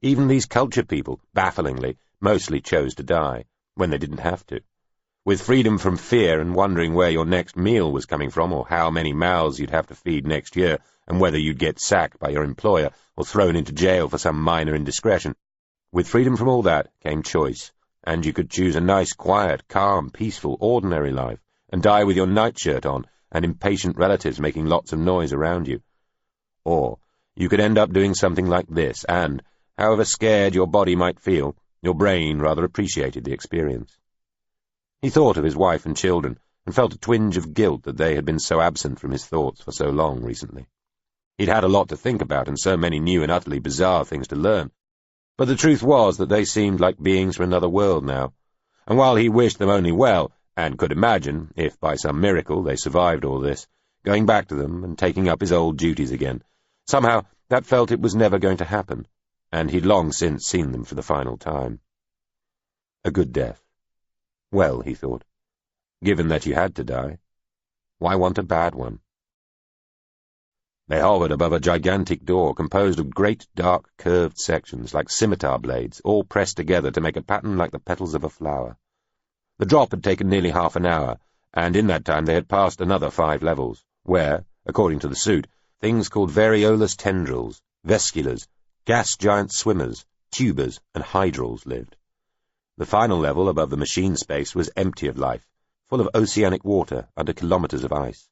Even these culture people, bafflingly, mostly chose to die, when they didn't have to. With freedom from fear and wondering where your next meal was coming from or how many mouths you'd have to feed next year and whether you'd get sacked by your employer or thrown into jail for some minor indiscretion. With freedom from all that came choice, and you could choose a nice, quiet, calm, peaceful, ordinary life and die with your nightshirt on and impatient relatives making lots of noise around you. Or you could end up doing something like this and, however scared your body might feel, your brain rather appreciated the experience. He thought of his wife and children, and felt a twinge of guilt that they had been so absent from his thoughts for so long recently. He'd had a lot to think about and so many new and utterly bizarre things to learn, but the truth was that they seemed like beings from another world now, and while he wished them only well, and could imagine, if by some miracle they survived all this, going back to them and taking up his old duties again, somehow that felt it was never going to happen, and he'd long since seen them for the final time. A good death. Well, he thought, given that you had to die, why want a bad one? They hovered above a gigantic door composed of great dark curved sections like scimitar blades, all pressed together to make a pattern like the petals of a flower. The drop had taken nearly half an hour, and in that time they had passed another 5 levels, where, according to the suit, things called variolous tendrils, vesculars, gas-giant swimmers, tubers, and hydrals lived. The final level above the machine space was empty of life, full of oceanic water under kilometres of ice.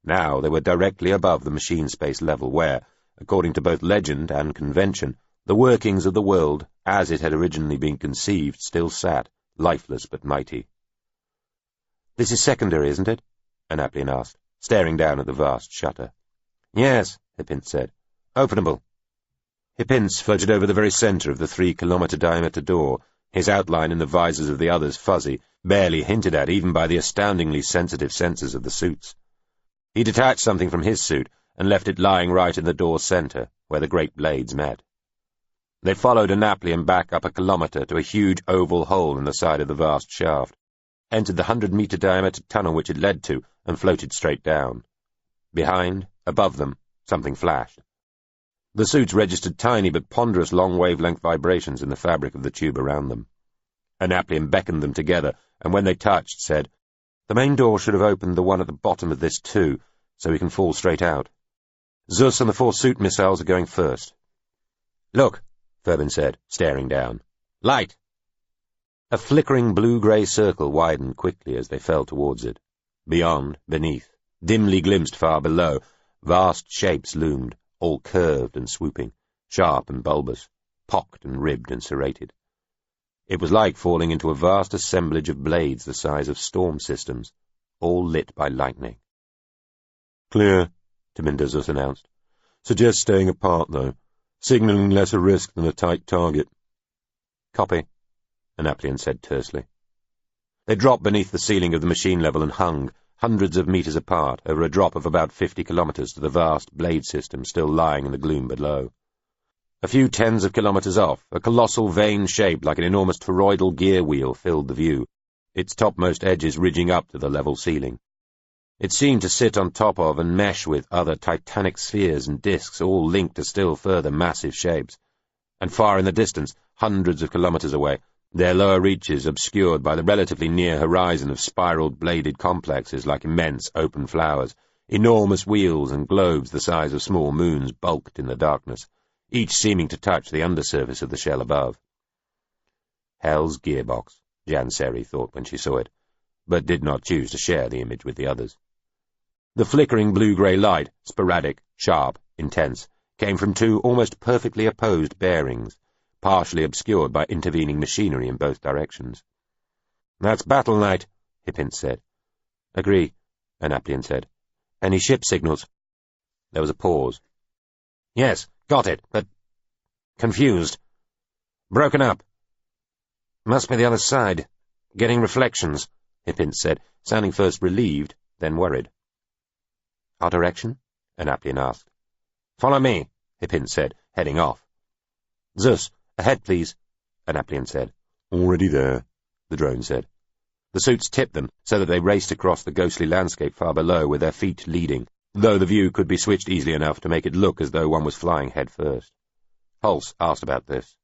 Now they were directly above the machine space level where, according to both legend and convention, the workings of the world, as it had originally been conceived, still sat, lifeless but mighty. "This is secondary, isn't it?" Anaplian asked, staring down at the vast shutter. "Yes," Hipince said. "Openable." Hipince floated over the very centre of the 3-kilometre diameter door, his outline in the visors of the others fuzzy, barely hinted at even by the astoundingly sensitive sensors of the suits. He detached something from his suit and left it lying right in the door's centre, where the great blades met. They followed Anaplian back up a kilometre to a huge oval hole in the side of the vast shaft, entered the 100-metre diameter tunnel which it led to, and floated straight down. Behind, above them, something flashed. The suits registered tiny but ponderous long-wavelength vibrations in the fabric of the tube around them. Anaplian beckoned them together, and when they touched, said, "The main door should have opened the one at the bottom of this too, so we can fall straight out. Zeus and the 4 suit missiles are going first." "Look," Furbin said, staring down. "Light!" A flickering blue-grey circle widened quickly as they fell towards it. Beyond, beneath, dimly glimpsed far below, vast shapes loomed, all curved and swooping, sharp and bulbous, pocked and ribbed and serrated. It was like falling into a vast assemblage of blades the size of storm systems, all lit by lightning. "Clear," Taminder Zus announced. "Suggest staying apart, though. Signalling less a risk than a tight target." "Copy," Annaplian said tersely. They dropped beneath the ceiling of the machine level and hung, hundreds of meters apart, over a drop of about 50 kilometers to the vast blade system still lying in the gloom below. A few tens of kilometers off, a colossal vein shaped like an enormous toroidal gear wheel filled the view, its topmost edges ridging up to the level ceiling. It seemed to sit on top of and mesh with other titanic spheres and disks, all linked to still further massive shapes. And far in the distance, hundreds of kilometers away, their lower reaches obscured by the relatively near horizon of spiral-bladed complexes like immense open flowers, enormous wheels and globes the size of small moons bulked in the darkness, each seeming to touch the undersurface of the shell above. Hell's gearbox, Jan Seri thought when she saw it, but did not choose to share the image with the others. The flickering blue-grey light, sporadic, sharp, intense, came from two almost perfectly opposed bearings, partially obscured by intervening machinery in both directions. "That's battle night," Hippint said. "Agree," Annaplian said. "Any ship signals?" There was a pause. "Yes, got it, but confused. Broken up." "Must be the other side. Getting reflections," Hippint said, sounding first relieved, then worried. "Our direction?" Annaplian asked. "Follow me," Hippint said, heading off. "Zus, ahead, please," Annaplian said. "Already there," the drone said. The suits tipped them so that they raced across the ghostly landscape far below with their feet leading, though the view could be switched easily enough to make it look as though one was flying head first. Hulse asked about this.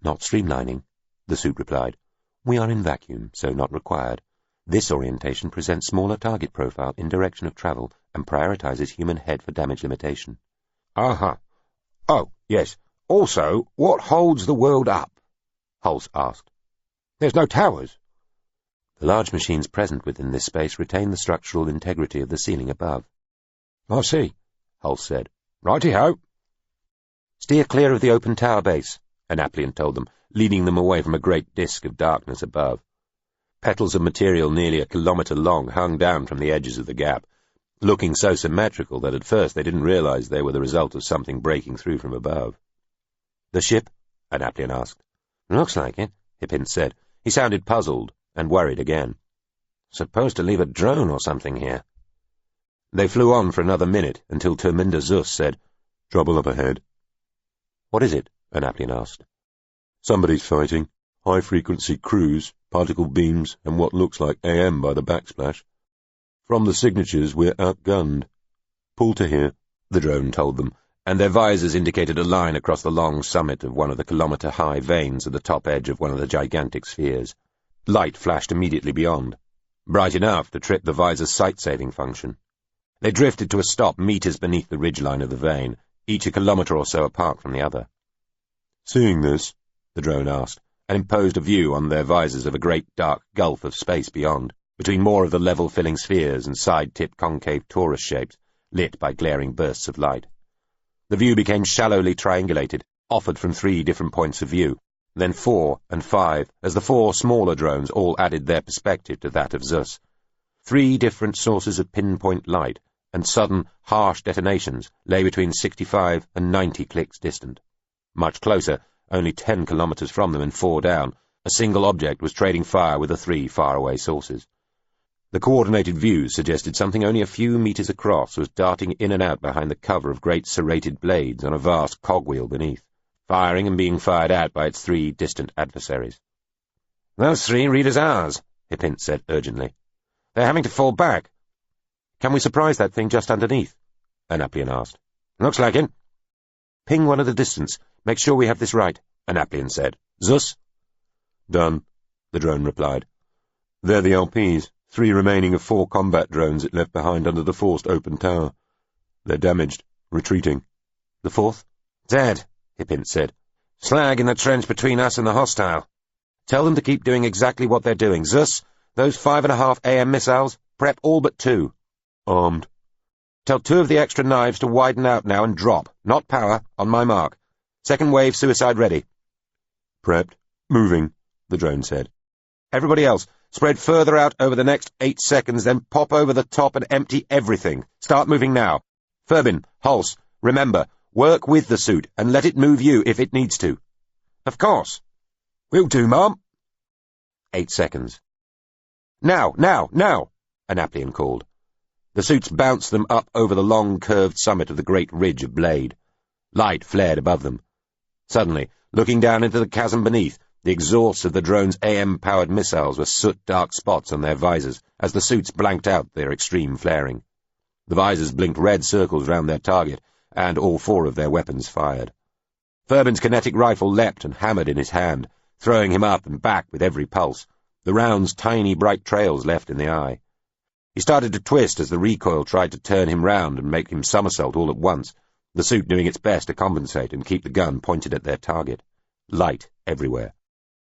"Not streamlining," the suit replied. "We are in vacuum, so not required. This orientation presents smaller target profile in direction of travel and prioritizes human head for damage limitation." Uh-huh. Oh, yes. Also, what holds the world up? Hulse asked. There's no towers. The large machines present within this space retain the structural integrity of the ceiling above. I see, Hulse said. Righty-ho. "Steer clear of the open tower base," Annaplian told them, leading them away from a great disk of darkness above. Petals of material nearly a kilometre long hung down from the edges of the gap, looking so symmetrical that at first they didn't realize they were the result of something breaking through from above. "The ship?" Annaplian asked. "Looks like it," Hippint said. He sounded puzzled and worried again. "Supposed to leave a drone or something here." They flew on for another minute until Taminder Zus said, "Trouble up ahead." "What is it?" Annaplian asked. "Somebody's fighting. High-frequency cruise, particle beams, and what looks like AM by the backsplash. From the signatures, we're outgunned. Pull to here," the drone told them, and their visors indicated a line across the long summit of one of the kilometre-high veins at the top edge of one of the gigantic spheres. Light flashed immediately beyond, bright enough to trip the visor's sight-saving function. They drifted to a stop meters beneath the ridgeline of the vein, each a kilometre or so apart from the other. "Seeing this?" the drone asked, and imposed a view on their visors of a great dark gulf of space beyond, between more of the level-filling spheres and side-tipped concave torus shapes, lit by glaring bursts of light. The view became shallowly triangulated, offered from 3 different points of view, then 4 and 5, as the 4 smaller drones all added their perspective to that of Zus. 3 different sources of pinpoint light, and sudden, harsh detonations lay between 65 and 90 clicks distant. Much closer, only 10 kilometres from them and 4 down, a single object was trading fire with the 3 faraway sources. The coordinated views suggested something only a few meters across was darting in and out behind the cover of great serrated blades on a vast cogwheel beneath, firing and being fired at by its 3 distant adversaries. "Those 3 read as ours," Hippint said urgently. "They're having to fall back." "Can we surprise that thing just underneath?" Annaplian asked. "Looks like it." "Ping one at a distance. Make sure we have this right," Annaplian said. "Zus?" "Done," the drone replied. "They're the LPs, 3 remaining of 4 combat drones it left behind under the forced open tower. They're damaged, retreating." "The 4th? "Dead," Hippint said. "Slag in the trench between us and the hostile. Tell them to keep doing exactly what they're doing. Zus, those 5.5 AM missiles, prep all but 2. "Armed." Tell 2 of the extra knives to widen out now and drop. Not power, on my mark. Second wave suicide ready. Prepped. Moving, the drone said. Everybody else, spread further out over the next 8 seconds, then pop over the top and empty everything. Start moving now. Furbin, Hulse, remember, work with the suit and let it move you if it needs to. Of course. Will do, Mum. 8 seconds. Now, Anaplian called. The suits bounced them up over the long, curved summit of the great ridge of blade. Light flared above them. Suddenly, looking down into the chasm beneath, the exhausts of the drone's AM-powered missiles were soot-dark spots on their visors as the suits blanked out their extreme flaring. The visors blinked red circles round their target, and all 4 of their weapons fired. Furbin's kinetic rifle leapt and hammered in his hand, throwing him up and back with every pulse, the round's tiny bright trails left in the eye. He started to twist as the recoil tried to turn him round and make him somersault all at once, the suit doing its best to compensate and keep the gun pointed at their target. Light everywhere.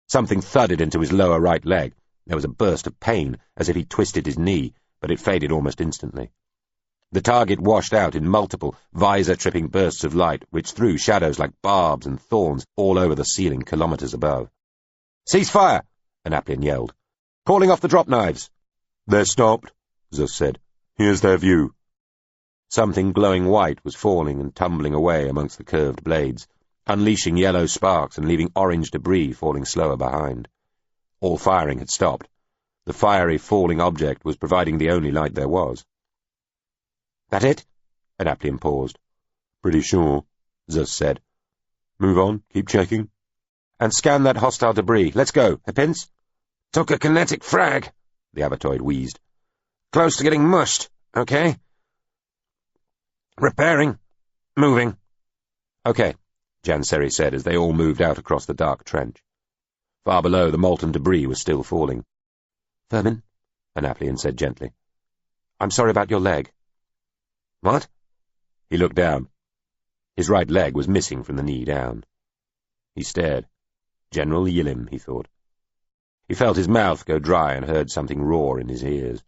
Something thudded into his lower right leg. There was a burst of pain, as if he'd twisted his knee, but it faded almost instantly. The target washed out in multiple, visor-tripping bursts of light, which threw shadows like barbs and thorns all over the ceiling kilometers above. "Cease fire!" Anaplian yelled. "Calling off the drop knives." "They're stopped," Zus said. "Here's their view." Something glowing white was falling and tumbling away amongst the curved blades, unleashing yellow sparks and leaving orange debris falling slower behind. All firing had stopped. The fiery, falling object was providing the only light there was. "That it?" Anaplian paused. "Pretty sure," Zus said. "Move on, keep checking." "And scan that hostile debris. Let's go. Hippins?" "Took a kinetic frag," the abbatoid wheezed. "Close to getting mushed, okay? Repairing. Moving." "Okay," Janseri said as they all moved out across the dark trench. Far below, the molten debris was still falling. "Furbin," Anaplian said gently. "I'm sorry about your leg." "What?" He looked down. His right leg was missing from the knee down. He stared. General Iain, he thought. He felt his mouth go dry and heard something roar in his ears.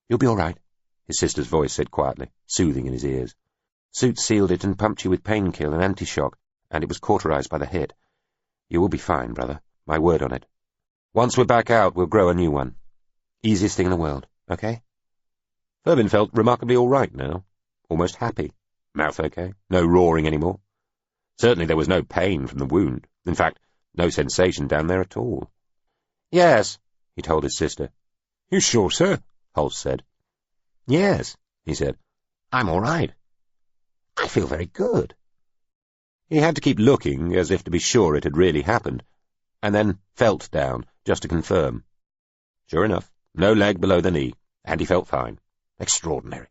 "You'll be all right," his sister's voice said quietly, soothing in his ears. "Suit sealed it and pumped you with pain-kill and anti-shock, and it was cauterized by the hit. You will be fine, brother, my word on it. Once we're back out, we'll grow a new one. Easiest thing in the world, okay?" Furbin felt remarkably all right now, almost happy. Mouth okay, no roaring anymore. Certainly there was no pain from the wound. In fact, no sensation down there at all. "Yes," he told his sister. "You sure, sir?" Hulse said. "Yes," he said. "I'm all right. I feel very good." He had to keep looking, as if to be sure it had really happened, and then felt down, just to confirm. Sure enough, no leg below the knee, and he felt fine. Extraordinary.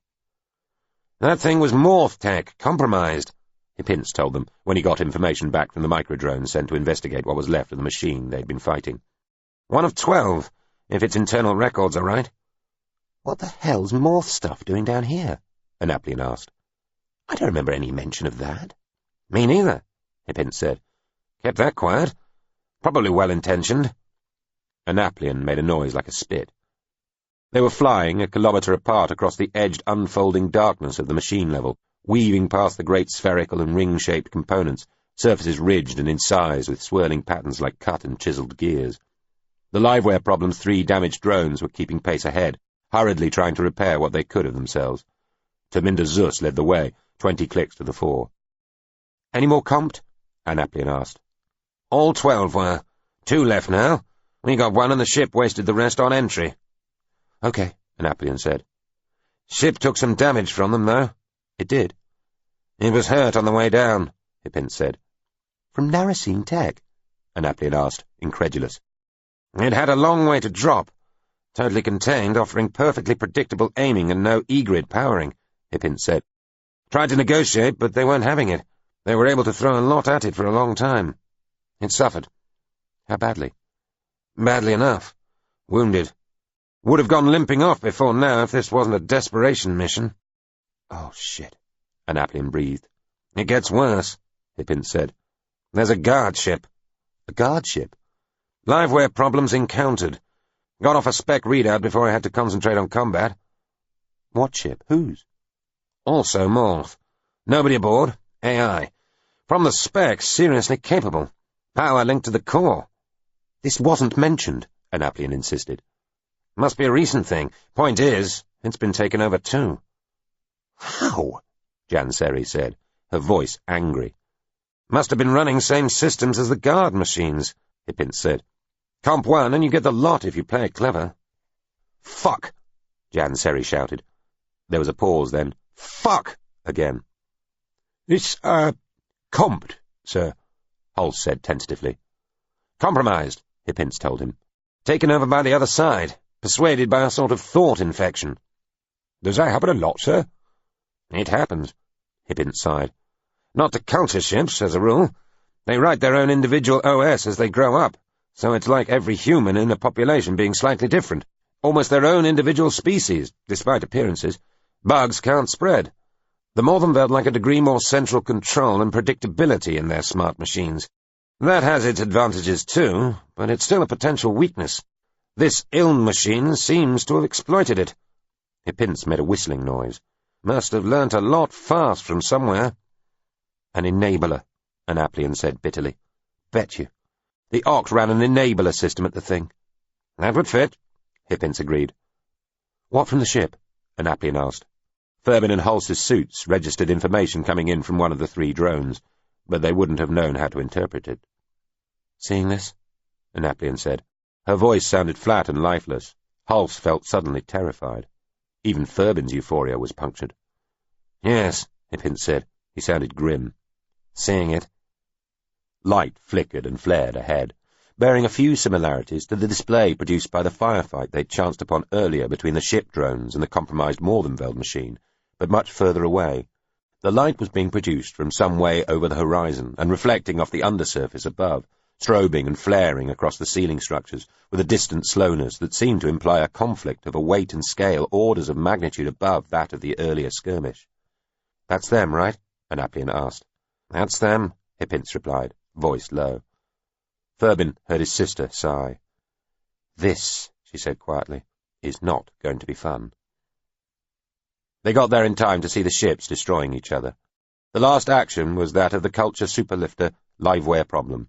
"That thing was morph tech, compromised," Hippins told them when he got information back from the microdrone sent to investigate what was left of the machine they'd been fighting. "1 of 12, if its internal records are right." "What the hell's morph stuff doing down here?" Anaplian asked. "I don't remember any mention of that." "Me neither," Hippins said. "Kept that quiet. Probably well-intentioned." Anaplian made a noise like a spit. They were flying a kilometre apart across the edged, unfolding darkness of the machine level, weaving past the great spherical and ring-shaped components, surfaces ridged and incised with swirling patterns like cut and chiselled gears. The Liveware Problem's 3 damaged drones were keeping pace ahead, hurriedly trying to repair what they could of themselves. Terminder Zus led the way, 20 clicks to the fore. "Any more comped?" Anaplian asked. "All 12 were. 2 left now. We got 1 and the ship wasted the rest on entry." "Okay," Anaplian said. "Ship took some damage from them, though." "It did." "It was hurt on the way down," Hippins said. "From Narasine Tech?" Anaplian asked, incredulous. "It had a long way to drop. Totally contained, offering perfectly predictable aiming and no E-grid powering," Hippins said. "Tried to negotiate, but they weren't having it. They were able to throw a lot at it for a long time. It suffered." "How badly?" "Badly enough. Wounded. Would have gone limping off before now if this wasn't a desperation mission." "Oh, shit," Anaplian breathed. "It gets worse," Hippins said. "There's a guard ship." "A guard ship?" "Liveware Problems encountered. Got off a spec readout before I had to concentrate on combat." "What ship? Whose?" "Also Morph. Nobody aboard. AI. From the specs, seriously capable. Power linked to the core. This wasn't mentioned, Anaplian insisted. Must be a recent thing. Point is, it's been taken over too. How? Janseri said, her voice angry. Must have been running same systems as the guard machines, Hippins said. Comp 1 and you get the lot if you play it clever. Fuck! Janseri shouted. There was a pause, then, fuck! Again. It's, comped, sir, Hulse said tentatively. Compromised, Hippins told him. Taken over by the other side. Persuaded by a sort of thought infection. Does that happen a lot, sir? It happens, Hippins sighed. Not to culture ships, as a rule. They write their own individual OS as they grow up, so it's like every human in the population being slightly different. Almost their own individual species, despite appearances. Bugs can't spread. The Morvenveld like a degree more central control and predictability in their smart machines. That has its advantages too, but it's still a potential weakness. This Ilm machine seems to have exploited it. Hippins made a whistling noise. Must have learnt a lot fast from somewhere. An enabler, Anaplian said bitterly. Bet you. The Oct ran an enabler system at the thing. That would fit, Hippins agreed. What from the ship? Anaplian asked. Furbin and Hulse's suits registered information coming in from one of the 3 drones, but they wouldn't have known how to interpret it. Seeing this? Anaplian said. Her voice sounded flat and lifeless. Hulse felt suddenly terrified. Even Furbin's euphoria was punctured. Yes, Hippins said. He sounded grim. Seeing it. Light flickered and flared ahead, bearing a few similarities to the display produced by the firefight they'd chanced upon earlier between the ship drones and the compromised Morvenveld machine, but much further away. The light was being produced from some way over the horizon and reflecting off the undersurface above, strobing and flaring across the ceiling structures with a distant slowness that seemed to imply a conflict of a weight and scale orders of magnitude above that of the earlier skirmish. That's them, right? Anaplian asked. That's them, Hippins replied, voice low. Furbin heard his sister sigh. This, she said quietly, is not going to be fun. They got there in time to see the ships destroying each other. The last action was that of the culture superlifter Liveware Problem.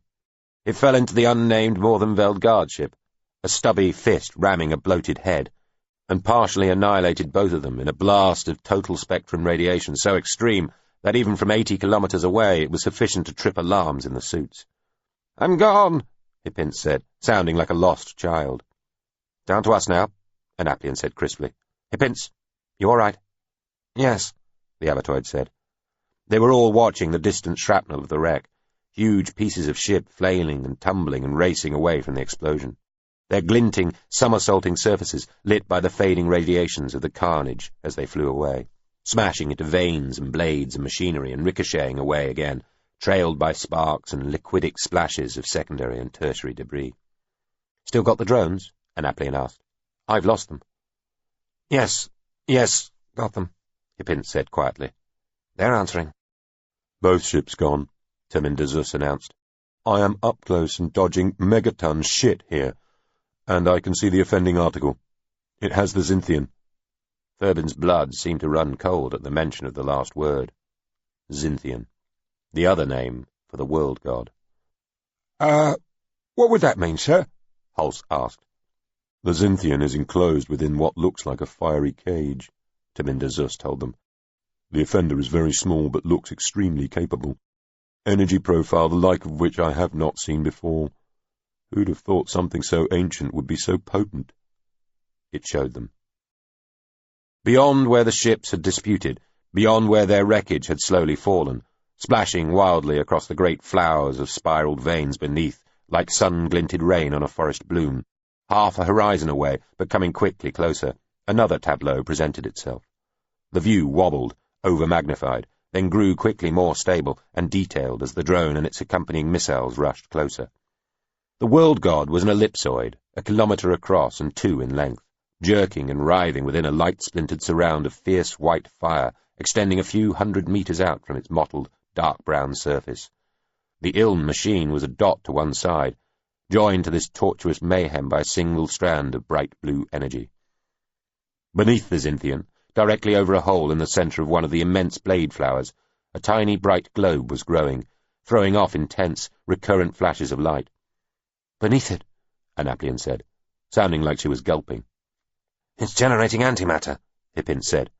It fell into the unnamed Morvenveld guard ship, a stubby fist ramming a bloated head, and partially annihilated both of them in a blast of total spectrum radiation so extreme that even from 80 kilometers away it was sufficient to trip alarms in the suits. "I'm gone," Hippins said, sounding like a lost child. "Down to us now," Anaplian said crisply. "Hippins, you all right?" "Yes," the Abatoid said. They were all watching the distant shrapnel of the wreck, huge pieces of ship flailing and tumbling and racing away from the explosion, their glinting, somersaulting surfaces lit by the fading radiations of the carnage as they flew away, smashing into vanes and blades and machinery and ricocheting away again, trailed by sparks and liquidic splashes of secondary and tertiary debris. "Still got the drones?" Anaplian asked. "I've lost them." Yes, got them," Hippins said quietly. "They're answering." "Both ships gone," Terminder Zus announced. "I am up close and dodging megaton shit here, and I can see the offending article. It has the Zynthian." Furbin's blood seemed to run cold at the mention of the last word. Zynthian. The other name for the world god. What would that mean, sir?" Hulse asked. "The Zynthian is enclosed within what looks like a fiery cage," Terminder Zus told them. "The offender is very small but looks extremely capable. Energy profile the like of which I have not seen before. Who'd have thought something so ancient would be so potent?" It showed them. Beyond where the ships had disputed, beyond where their wreckage had slowly fallen, splashing wildly across the great flowers of spiraled veins beneath, like sun-glinted rain on a forest bloom, half a horizon away, but coming quickly closer, another tableau presented itself. The view wobbled, over-magnified, then grew quickly more stable and detailed as the drone and its accompanying missiles rushed closer. The world god was an ellipsoid, 1 kilometer across and 2 in length, jerking and writhing within a light-splintered surround of fierce white fire, extending a few 100 meters out from its mottled, dark-brown surface. The Ilm machine was a dot to one side, joined to this tortuous mayhem by a single strand of bright blue energy. Beneath the Zynthian, directly over a hole in the center of one of the immense blade flowers, a tiny bright globe was growing, throwing off intense, recurrent flashes of light. "Beneath it," Annaplian said, sounding like she was gulping. "It's generating antimatter," Hippin said.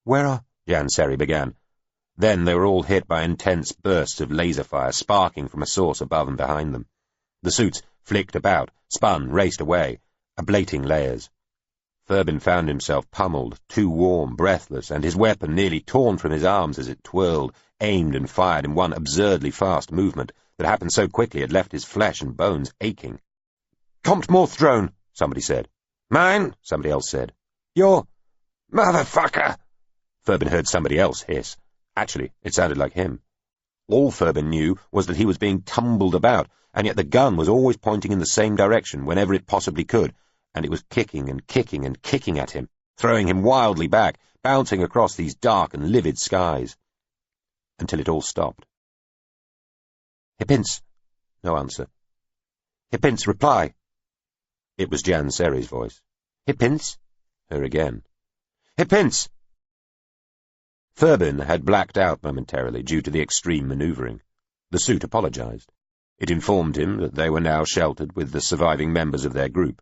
"Where are—" Janseri began. Then they were all hit by intense bursts of laser fire sparking from a source above and behind them. The suits flicked about, spun, raced away, ablating layers. Thurbin found himself pummeled, too warm, breathless, and his weapon nearly torn from his arms as it twirled, aimed and fired in one absurdly fast movement that happened so quickly it left his flesh and bones aching. "Compt Morth drone," somebody said. "Mine," Somebody else said. "Your motherfucker," Thurbin heard somebody else hiss. Actually, it sounded like him. All Thurbin knew was that he was being tumbled about, and yet the gun was always pointing in the same direction whenever it possibly could, and it was kicking and kicking and kicking at him, throwing him wildly back, bouncing across these dark and livid skies. Until it all stopped. "Hippince." No answer. "Hippince, reply." It was Janseri's voice. "Hippince." Her again. "Hippince." Thurbin had blacked out momentarily due to the extreme manoeuvring. The suit apologized. It informed him that they were now sheltered with the surviving members of their group,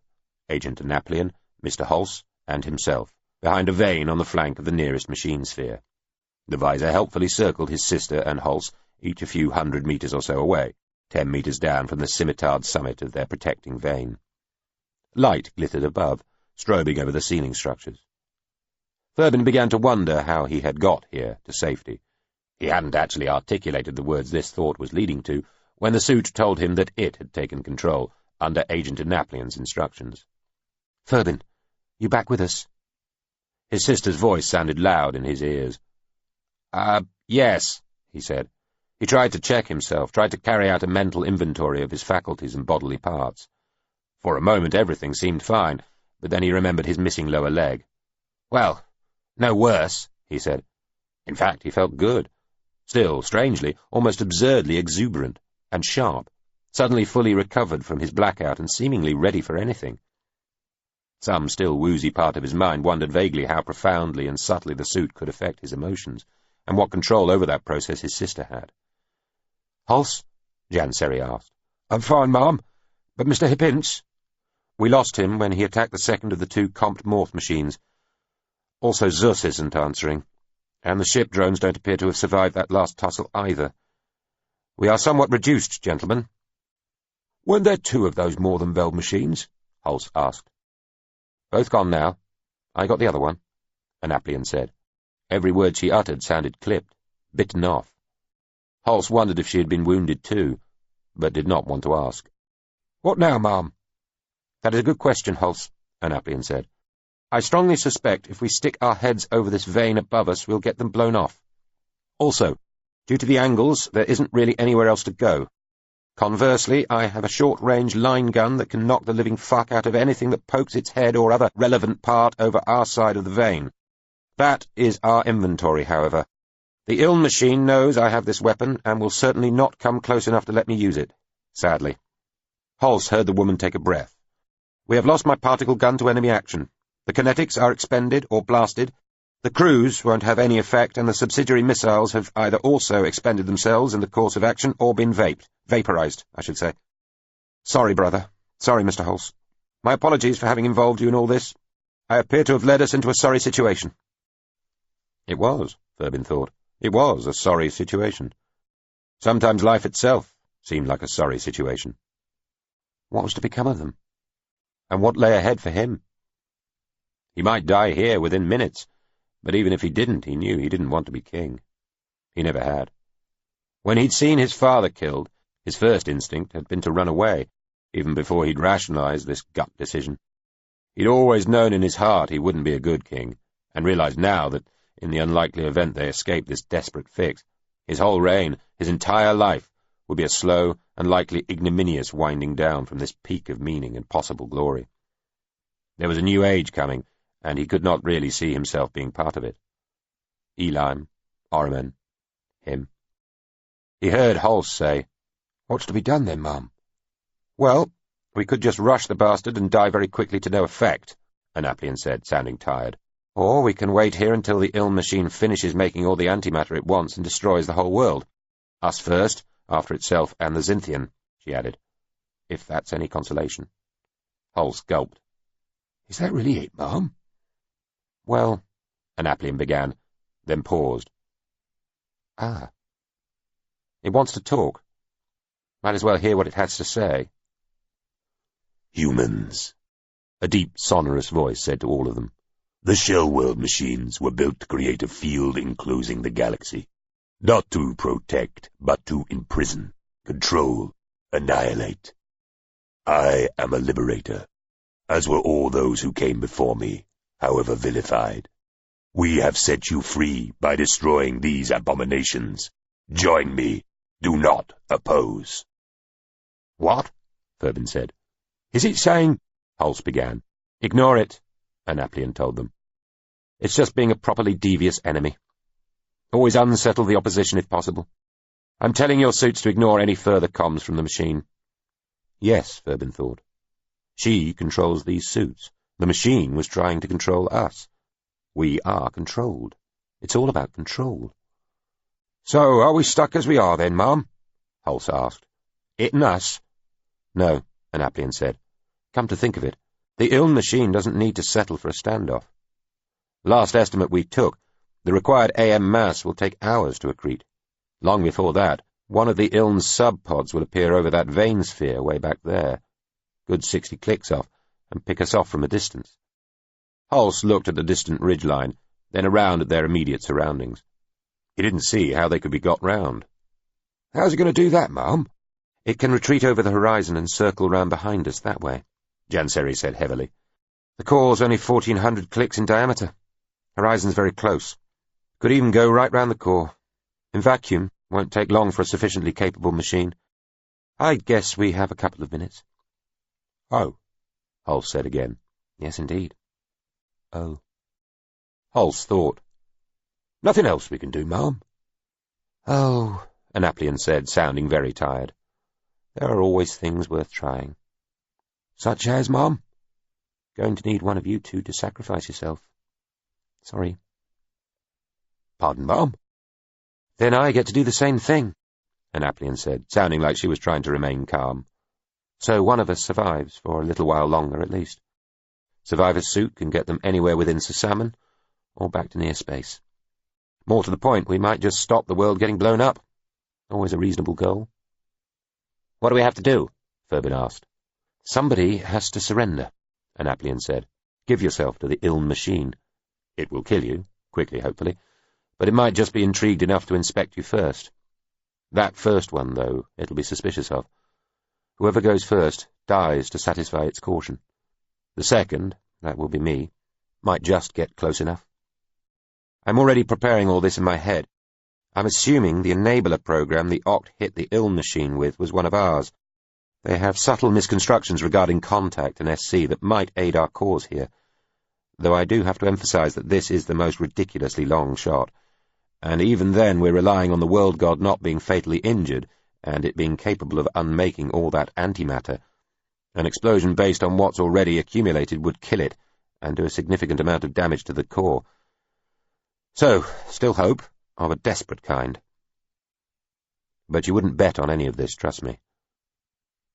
Agent Annaplian, Mr. Hulse, and himself, behind a vane on the flank of the nearest machine sphere. The visor helpfully circled his sister and Hulse, each a few 100 meters or so away, 10 meters down from the scimitarred summit of their protecting vane. Light glittered above, strobing over the ceiling structures. Thurbin began to wonder how he had got here to safety. He hadn't actually articulated the words this thought was leading to, when the suit told him that it had taken control, under Agent Annaplian's instructions. "Thurbin, you back with us?" His sister's voice sounded loud in his ears. Yes," he said. He tried to check himself, tried to carry out a mental inventory of his faculties and bodily parts. For a moment everything seemed fine, but then he remembered his missing lower leg. "Well, no worse," he said. In fact, he felt good. Still, strangely, almost absurdly exuberant, and sharp, suddenly fully recovered from his blackout and seemingly ready for anything. Some still woozy part of his mind wondered vaguely how profoundly and subtly the suit could affect his emotions, and what control over that process his sister had. "Hulse?" Janseri asked. "I'm fine, Ma'am. But Mr. Hippince—" "We lost him when he attacked the second of the 2 Compt Morth machines. Also Zus isn't answering, and the ship drones don't appear to have survived that last tussle either. We are somewhat reduced, gentlemen." "Weren't there 2 of those More-than-Veld machines?" Hulse asked. "Both gone now. I got the other one," Annaplian said. Every word she uttered sounded clipped, bitten off. Hulse wondered if she had been wounded too, but did not want to ask. "What now, Ma'am?" "That is a good question, Hulse," Annaplian said. "I strongly suspect if we stick our heads over this vein above us, we'll get them blown off. Also, due to the angles, there isn't really anywhere else to go. Conversely, I have a short-range line gun that can knock the living fuck out of anything that pokes its head or other relevant part over our side of the vein. That is our inventory, however. The Ilm machine knows I have this weapon and will certainly not come close enough to let me use it, sadly." Hulse heard the woman take a breath. "We have lost my particle gun to enemy action. The kinetics are expended or blasted. The crews won't have any effect, and the subsidiary missiles have either also expended themselves in the course of action or been vaporized, I should say. Sorry, brother. Sorry, Mr. Hulse. My apologies for having involved you in all this. I appear to have led us into a sorry situation." It was, Thurbin thought. It was a sorry situation. Sometimes life itself seemed like a sorry situation. What was to become of them? And what lay ahead for him? He might die here within minutes, but even if he didn't, he knew he didn't want to be king. He never had. When he'd seen his father killed, his first instinct had been to run away, even before he'd rationalized this gut decision. He'd always known in his heart he wouldn't be a good king, and realized now that, in the unlikely event they escaped this desperate fix, his whole reign, his entire life, would be a slow and likely ignominious winding down from this peak of meaning and possible glory. There was a new age coming, and he could not really see himself being part of it. Elim, Orman, him. He heard Hulse say, "What's to be done then, Mum?" "Well, we could just rush the bastard and die very quickly to no effect," Annaplian said, sounding tired. "Or we can wait here until the Ilm machine finishes making all the antimatter it wants and destroys the whole world. Us first, after itself and the Zynthian, she added, if that's any consolation. Hulse gulped. Is that really it, Ma'am? Well, Annaplian began, then paused. Ah. It wants to talk. Might as well hear what it has to say. Humans, a deep, sonorous voice said to all of them. The shell world machines were built to create a field enclosing the galaxy. Not to protect, but to imprison, control, annihilate. I am a liberator, as were all those who came before me, however vilified. We have set you free by destroying these abominations. Join me. Do not oppose. What? Ferbin said. Is it saying... Hulse began. Ignore it, Annaplian told them. It's just being a properly devious enemy. Always unsettle the opposition if possible. I'm telling your suits to ignore any further comms from the machine. Yes, Ferbin thought. She controls these suits. The machine was trying to control us. We are controlled. It's all about control. So, are we stuck as we are then, Ma'am? Hulse asked. It and us? No, Annaplian said. Come to think of it, the Iln machine doesn't need to settle for a standoff. Last estimate we took, the required AM mass will take hours to accrete. Long before that, one of the Iln's sub-pods will appear over that vein sphere way back there. Good 60 clicks off, and pick us off from a distance. Hulse looked at the distant ridgeline, then around at their immediate surroundings. He didn't see how they could be got round. How's it going to do that, Ma'am? It can retreat over the horizon and circle round behind us that way, Janseri said heavily. The core's only 1,400 clicks in diameter. Horizon's very close. Could even go right round the core. In vacuum, won't take long for a sufficiently capable machine. I guess we have a couple of minutes. Oh, Hulse said again. Yes, indeed. Oh. Hulse thought. Nothing else we can do, Ma'am? Oh, Annaplian said, sounding very tired. There are always things worth trying. Such as, Ma'am? Going to need one of you two to sacrifice yourself. Sorry. Pardon, Ma'am? Then I get to do the same thing, Annaplian said, sounding like she was trying to remain calm. So one of us survives, for a little while longer at least. Survivor's suit can get them anywhere within Sasaman, or back to near space. More to the point, we might just stop the world getting blown up. Always a reasonable goal. What do we have to do? Ferbin asked. Somebody has to surrender, Annaplian said. Give yourself to the Iln machine. It will kill you, quickly hopefully, but it might just be intrigued enough to inspect you first. That first one, though, it'll be suspicious of. Whoever goes first dies to satisfy its caution. The second, that will be me, might just get close enough. I'm already preparing all this in my head. I'm assuming the enabler program the Oct hit the Iln machine with was one of ours. They have subtle misconstructions regarding contact and SC that might aid our cause here, though I do have to emphasize that this is the most ridiculously long shot, and even then we're relying on the world god not being fatally injured, and it being capable of unmaking all that antimatter. An explosion based on what's already accumulated would kill it, and do a significant amount of damage to the core. So, still hope, of a desperate kind. But you wouldn't bet on any of this, trust me.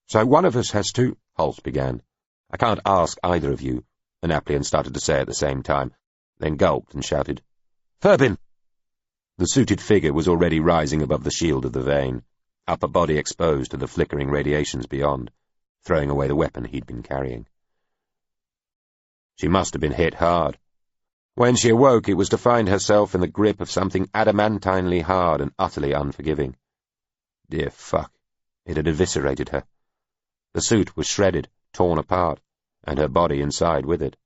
So one of us has to... Hulse began. I can't ask either of you, Annaplian started to say at the same time, then gulped and shouted, Ferbin! The suited figure was already rising above the shield of the vein, upper body exposed to the flickering radiations beyond, throwing away the weapon he'd been carrying. She must have been hit hard. When she awoke, it was to find herself in the grip of something adamantinely hard and utterly unforgiving. Dear fuck, it had eviscerated her. The suit was shredded, torn apart, and her body inside with it.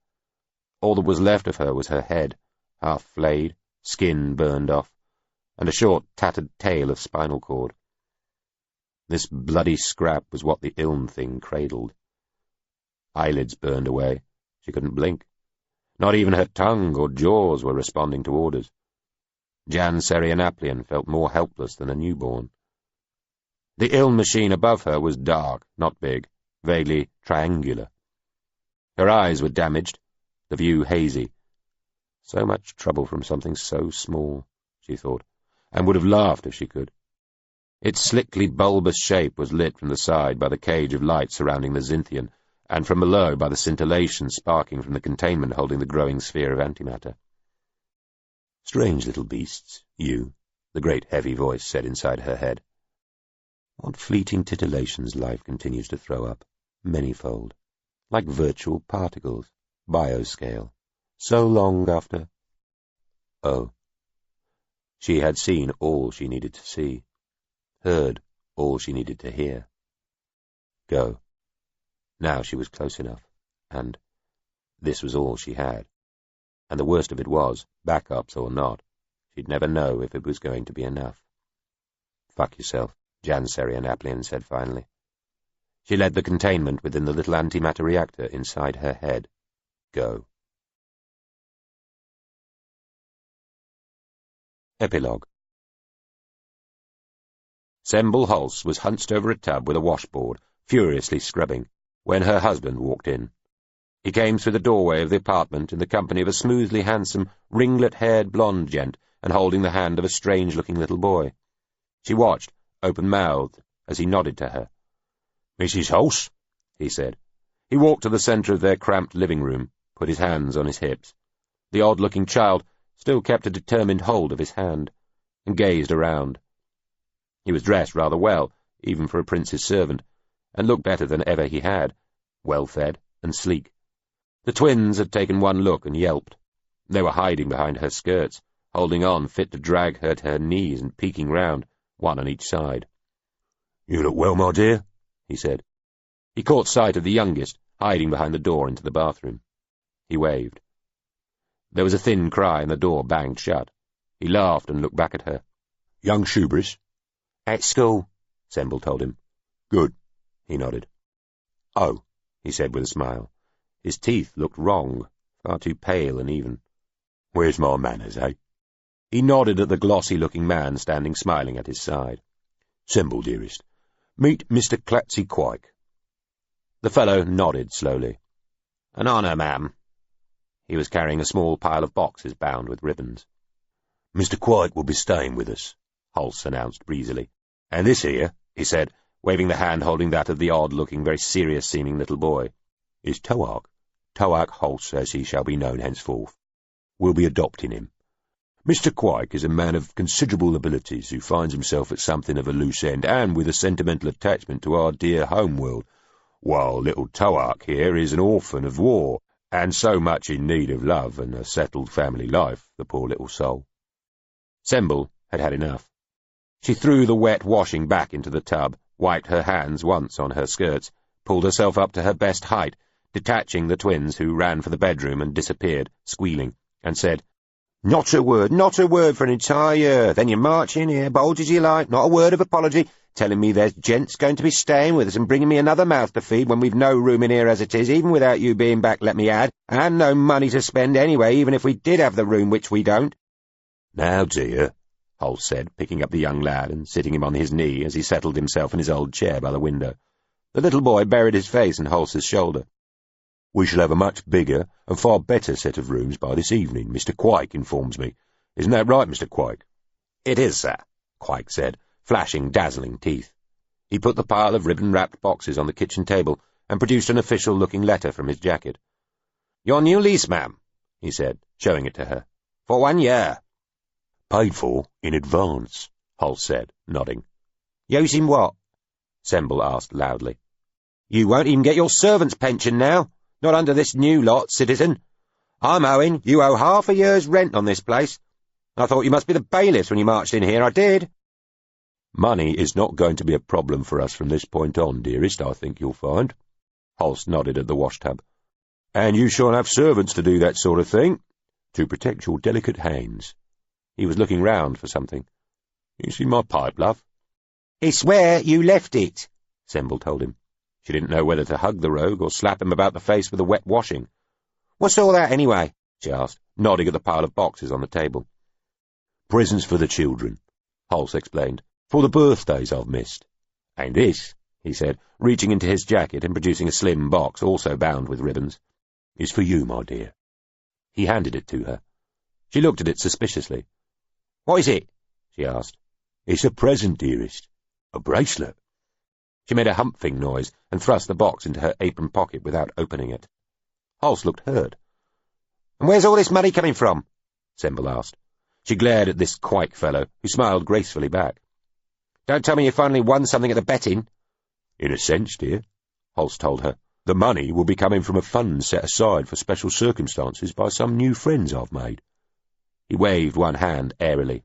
All that was left of her was her head, half flayed, skin burned off, and a short, tattered tail of spinal cord. This bloody scrap was what the Iln thing cradled. Eyelids burned away. She couldn't blink. Not even her tongue or jaws were responding to orders. Janseri Annaplian felt more helpless than a newborn. The Iln machine above her was dark, not big, vaguely triangular. Her eyes were damaged, the view hazy. So much trouble from something so small, she thought, and would have laughed if she could. Its slickly bulbous shape was lit from the side by the cage of light surrounding the Zintian, and from below by the scintillation sparking from the containment holding the growing sphere of antimatter. "Strange little beasts, you," the great heavy voice said inside her head. "What fleeting titillations life continues to throw up, manyfold, like virtual particles, bioscale, so long after—" Oh. She had seen all she needed to see, heard all she needed to hear. Go. Now she was close enough, and this was all she had. And the worst of it was, backups or not, she'd never know if it was going to be enough. "Fuck yourself," Janseri Aplian said finally. She led the containment within the little antimatter reactor inside her head. Go. Epilogue. Semble Hulse was hunched over a tub with a washboard, furiously scrubbing, when her husband walked in. He came through the doorway of the apartment in the company of a smoothly handsome, ringlet-haired blonde gent and holding the hand of a strange-looking little boy. She watched, open-mouthed, as he nodded to her. "Mrs. Hulse," he said. He walked to the centre of their cramped living room, put his hands on his hips. The odd-looking child still kept a determined hold of his hand, and gazed around. He was dressed rather well, even for a prince's servant, and looked better than ever he had, well-fed and sleek. The twins had taken one look and yelped. They were hiding behind her skirts, holding on fit to drag her to her knees and peeking round, one on each side. "You look well, my dear," he said. He caught sight of the youngest, hiding behind the door into the bathroom. He waved. There was a thin cry and the door banged shut. He laughed and looked back at her. "Young Shoebris?" "At school," Semble told him. "Good," he nodded. "Oh," he said with a smile. His teeth looked wrong, far too pale and even. "Where's my manners, eh?" He nodded at the glossy-looking man standing smiling at his side. "Semble, dearest, meet Mr. Clatsy Quike." The fellow nodded slowly. "An honour, ma'am." He was carrying a small pile of boxes bound with ribbons. "Mr. Quike will be staying with us," Hulse announced breezily. "And this here," he said, waving the hand holding that of the odd-looking, very serious-seeming little boy, "is Toark Hulse, as he shall be known henceforth. We'll be adopting him. Mr. Quike is a man of considerable abilities who finds himself at something of a loose end and with a sentimental attachment to our dear home world, while little Toark here is an orphan of war, and so much in need of love and a settled family life, the poor little soul." Semble had had enough. She threw the wet washing back into the tub, wiped her hands once on her skirts, pulled herself up to her best height, detaching the twins who ran for the bedroom and disappeared, squealing, and said, not a word for an entire year. Then you march in here, bold as you like, not a word of apology, telling me there's gents going to be staying with us and bringing me another mouth to feed when we've no room in here as it is, even without you being back, let me add, and no money to spend anyway, even if we did have the room, which we don't." "Now, dear," Hulse said, picking up the young lad and sitting him on his knee as he settled himself in his old chair by the window. The little boy buried his face in Hulse's shoulder. "We shall have a much bigger and far better set of rooms by this evening, Mr. Quike informs me. Isn't that right, Mr. Quike?" "It is, sir," Quike said, flashing dazzling teeth. He put the pile of ribbon-wrapped boxes on the kitchen table and produced an official-looking letter from his jacket. "Your new lease, ma'am," he said, showing it to her. "For 1 year." "Paid for in advance," Hulse said, nodding. "Using what?" Semble asked loudly. "You won't even get your servant's pension now. Not under this new lot, citizen. I'm owing. You owe half a year's rent on this place. I thought you must be the bailiffs when you marched in here, I did." "Money is not going to be a problem for us from this point on, dearest, I think you'll find." Hulse nodded at the washtub. "And you shan't have servants to do that sort of thing, to protect your delicate hands." He was looking round for something. "You see my pipe, love?" "It's where you left it," Semble told him. She didn't know whether to hug the rogue or slap him about the face with the wet washing. "What's all that, anyway?" she asked, nodding at the pile of boxes on the table. "Presents for the children," Hulse explained, "for the birthdays I've missed. And this," he said, reaching into his jacket and producing a slim box, also bound with ribbons, "is for you, my dear." He handed it to her. She looked at it suspiciously. "What is it?" she asked. "It's a present, dearest. A bracelet? She made a humping noise and thrust the box into her apron pocket without opening it. Hulse looked hurt. And where's all this money coming from? Semble asked. She glared at this quike fellow, who smiled gracefully back. Don't tell me you finally won something at the betting. In a sense, dear, Hulse told her. The money will be coming from a fund set aside for special circumstances by some new friends I've made. He waved one hand airily.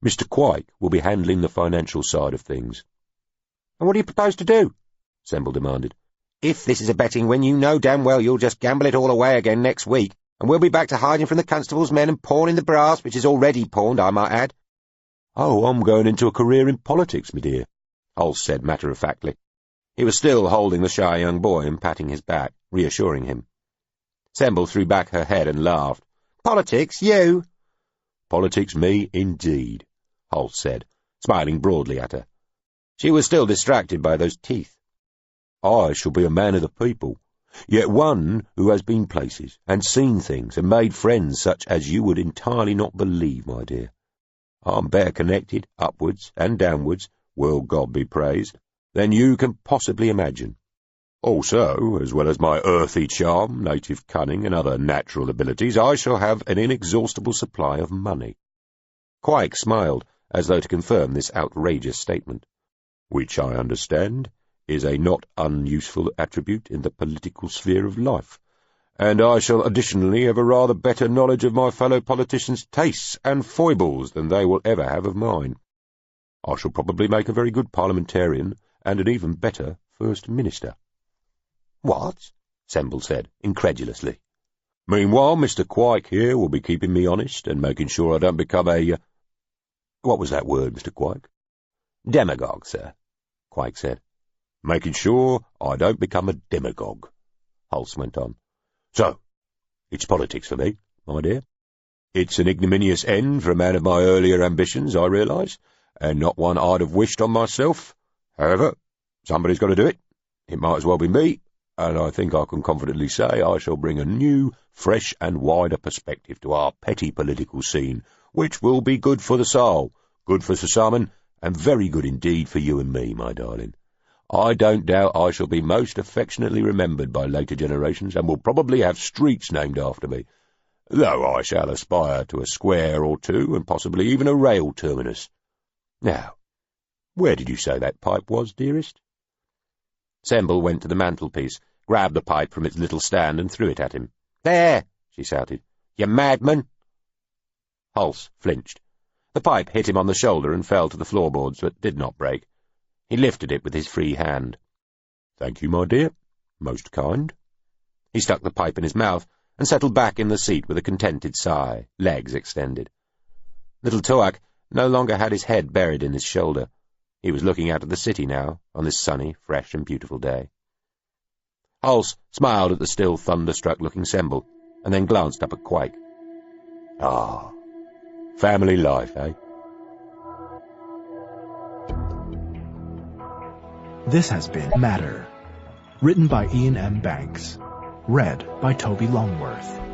Mr. Quike will be handling the financial side of things. And what do you propose to do? Semble demanded. If this is a betting win, you know damn well you'll just gamble it all away again next week, and we'll be back to hiding from the constable's men and pawning the brass, which is already pawned, I might add. Oh, I'm going into a career in politics, me dear, Hulse said matter-of-factly. He was still holding the shy young boy and patting his back, reassuring him. Semble threw back her head and laughed. Politics, you? Politics me, indeed, Hulse said, smiling broadly at her. She was still distracted by those teeth. I shall be a man of the people, yet one who has been places, and seen things, and made friends such as you would entirely not believe, my dear. I'm better connected, upwards and downwards, will God be praised, than you can possibly imagine. Also, as well as my earthy charm, native cunning, and other natural abilities, I shall have an inexhaustible supply of money. Quike smiled, as though to confirm this outrageous statement. Which I understand is a not unuseful attribute in the political sphere of life, and I shall additionally have a rather better knowledge of my fellow politicians' tastes and foibles than they will ever have of mine. I shall probably make a very good parliamentarian and an even better First Minister. What? Semble said, incredulously. Meanwhile, Mr. Quike here will be keeping me honest and making sure I don't become a... What was that word, Mr. Quike? Demagogue, sir, Quike said. Making sure I don't become a demagogue, Hulse went on. So, it's politics for me, my dear. It's an ignominious end for a man of my earlier ambitions, I realise, and not one I'd have wished on myself. However, somebody's got to do it. It might as well be me, and I think I can confidently say I shall bring a new, fresh and wider perspective to our petty political scene, which will be good for the soul, good for Sir Simon, and very good indeed for you and me, my darling. I don't doubt I shall be most affectionately remembered by later generations, and will probably have streets named after me, though I shall aspire to a square or two, and possibly even a rail terminus. Now, where did you say that pipe was, dearest? Semble went to the mantelpiece, grabbed the pipe from its little stand, and threw it at him. There, she shouted. You madman! Hulse flinched. The pipe hit him on the shoulder and fell to the floorboards, but did not break. He lifted it with his free hand. Thank you, my dear. Most kind. He stuck the pipe in his mouth and settled back in the seat with a contented sigh, legs extended. Little Toak no longer had his head buried in his shoulder. He was looking out at the city now, on this sunny, fresh and beautiful day. Hulse smiled at the still thunderstruck-looking Semble, and then glanced up at Quike. Ah, family life, eh? This has been Matter, written by Iain M. Banks, read by Toby Longworth.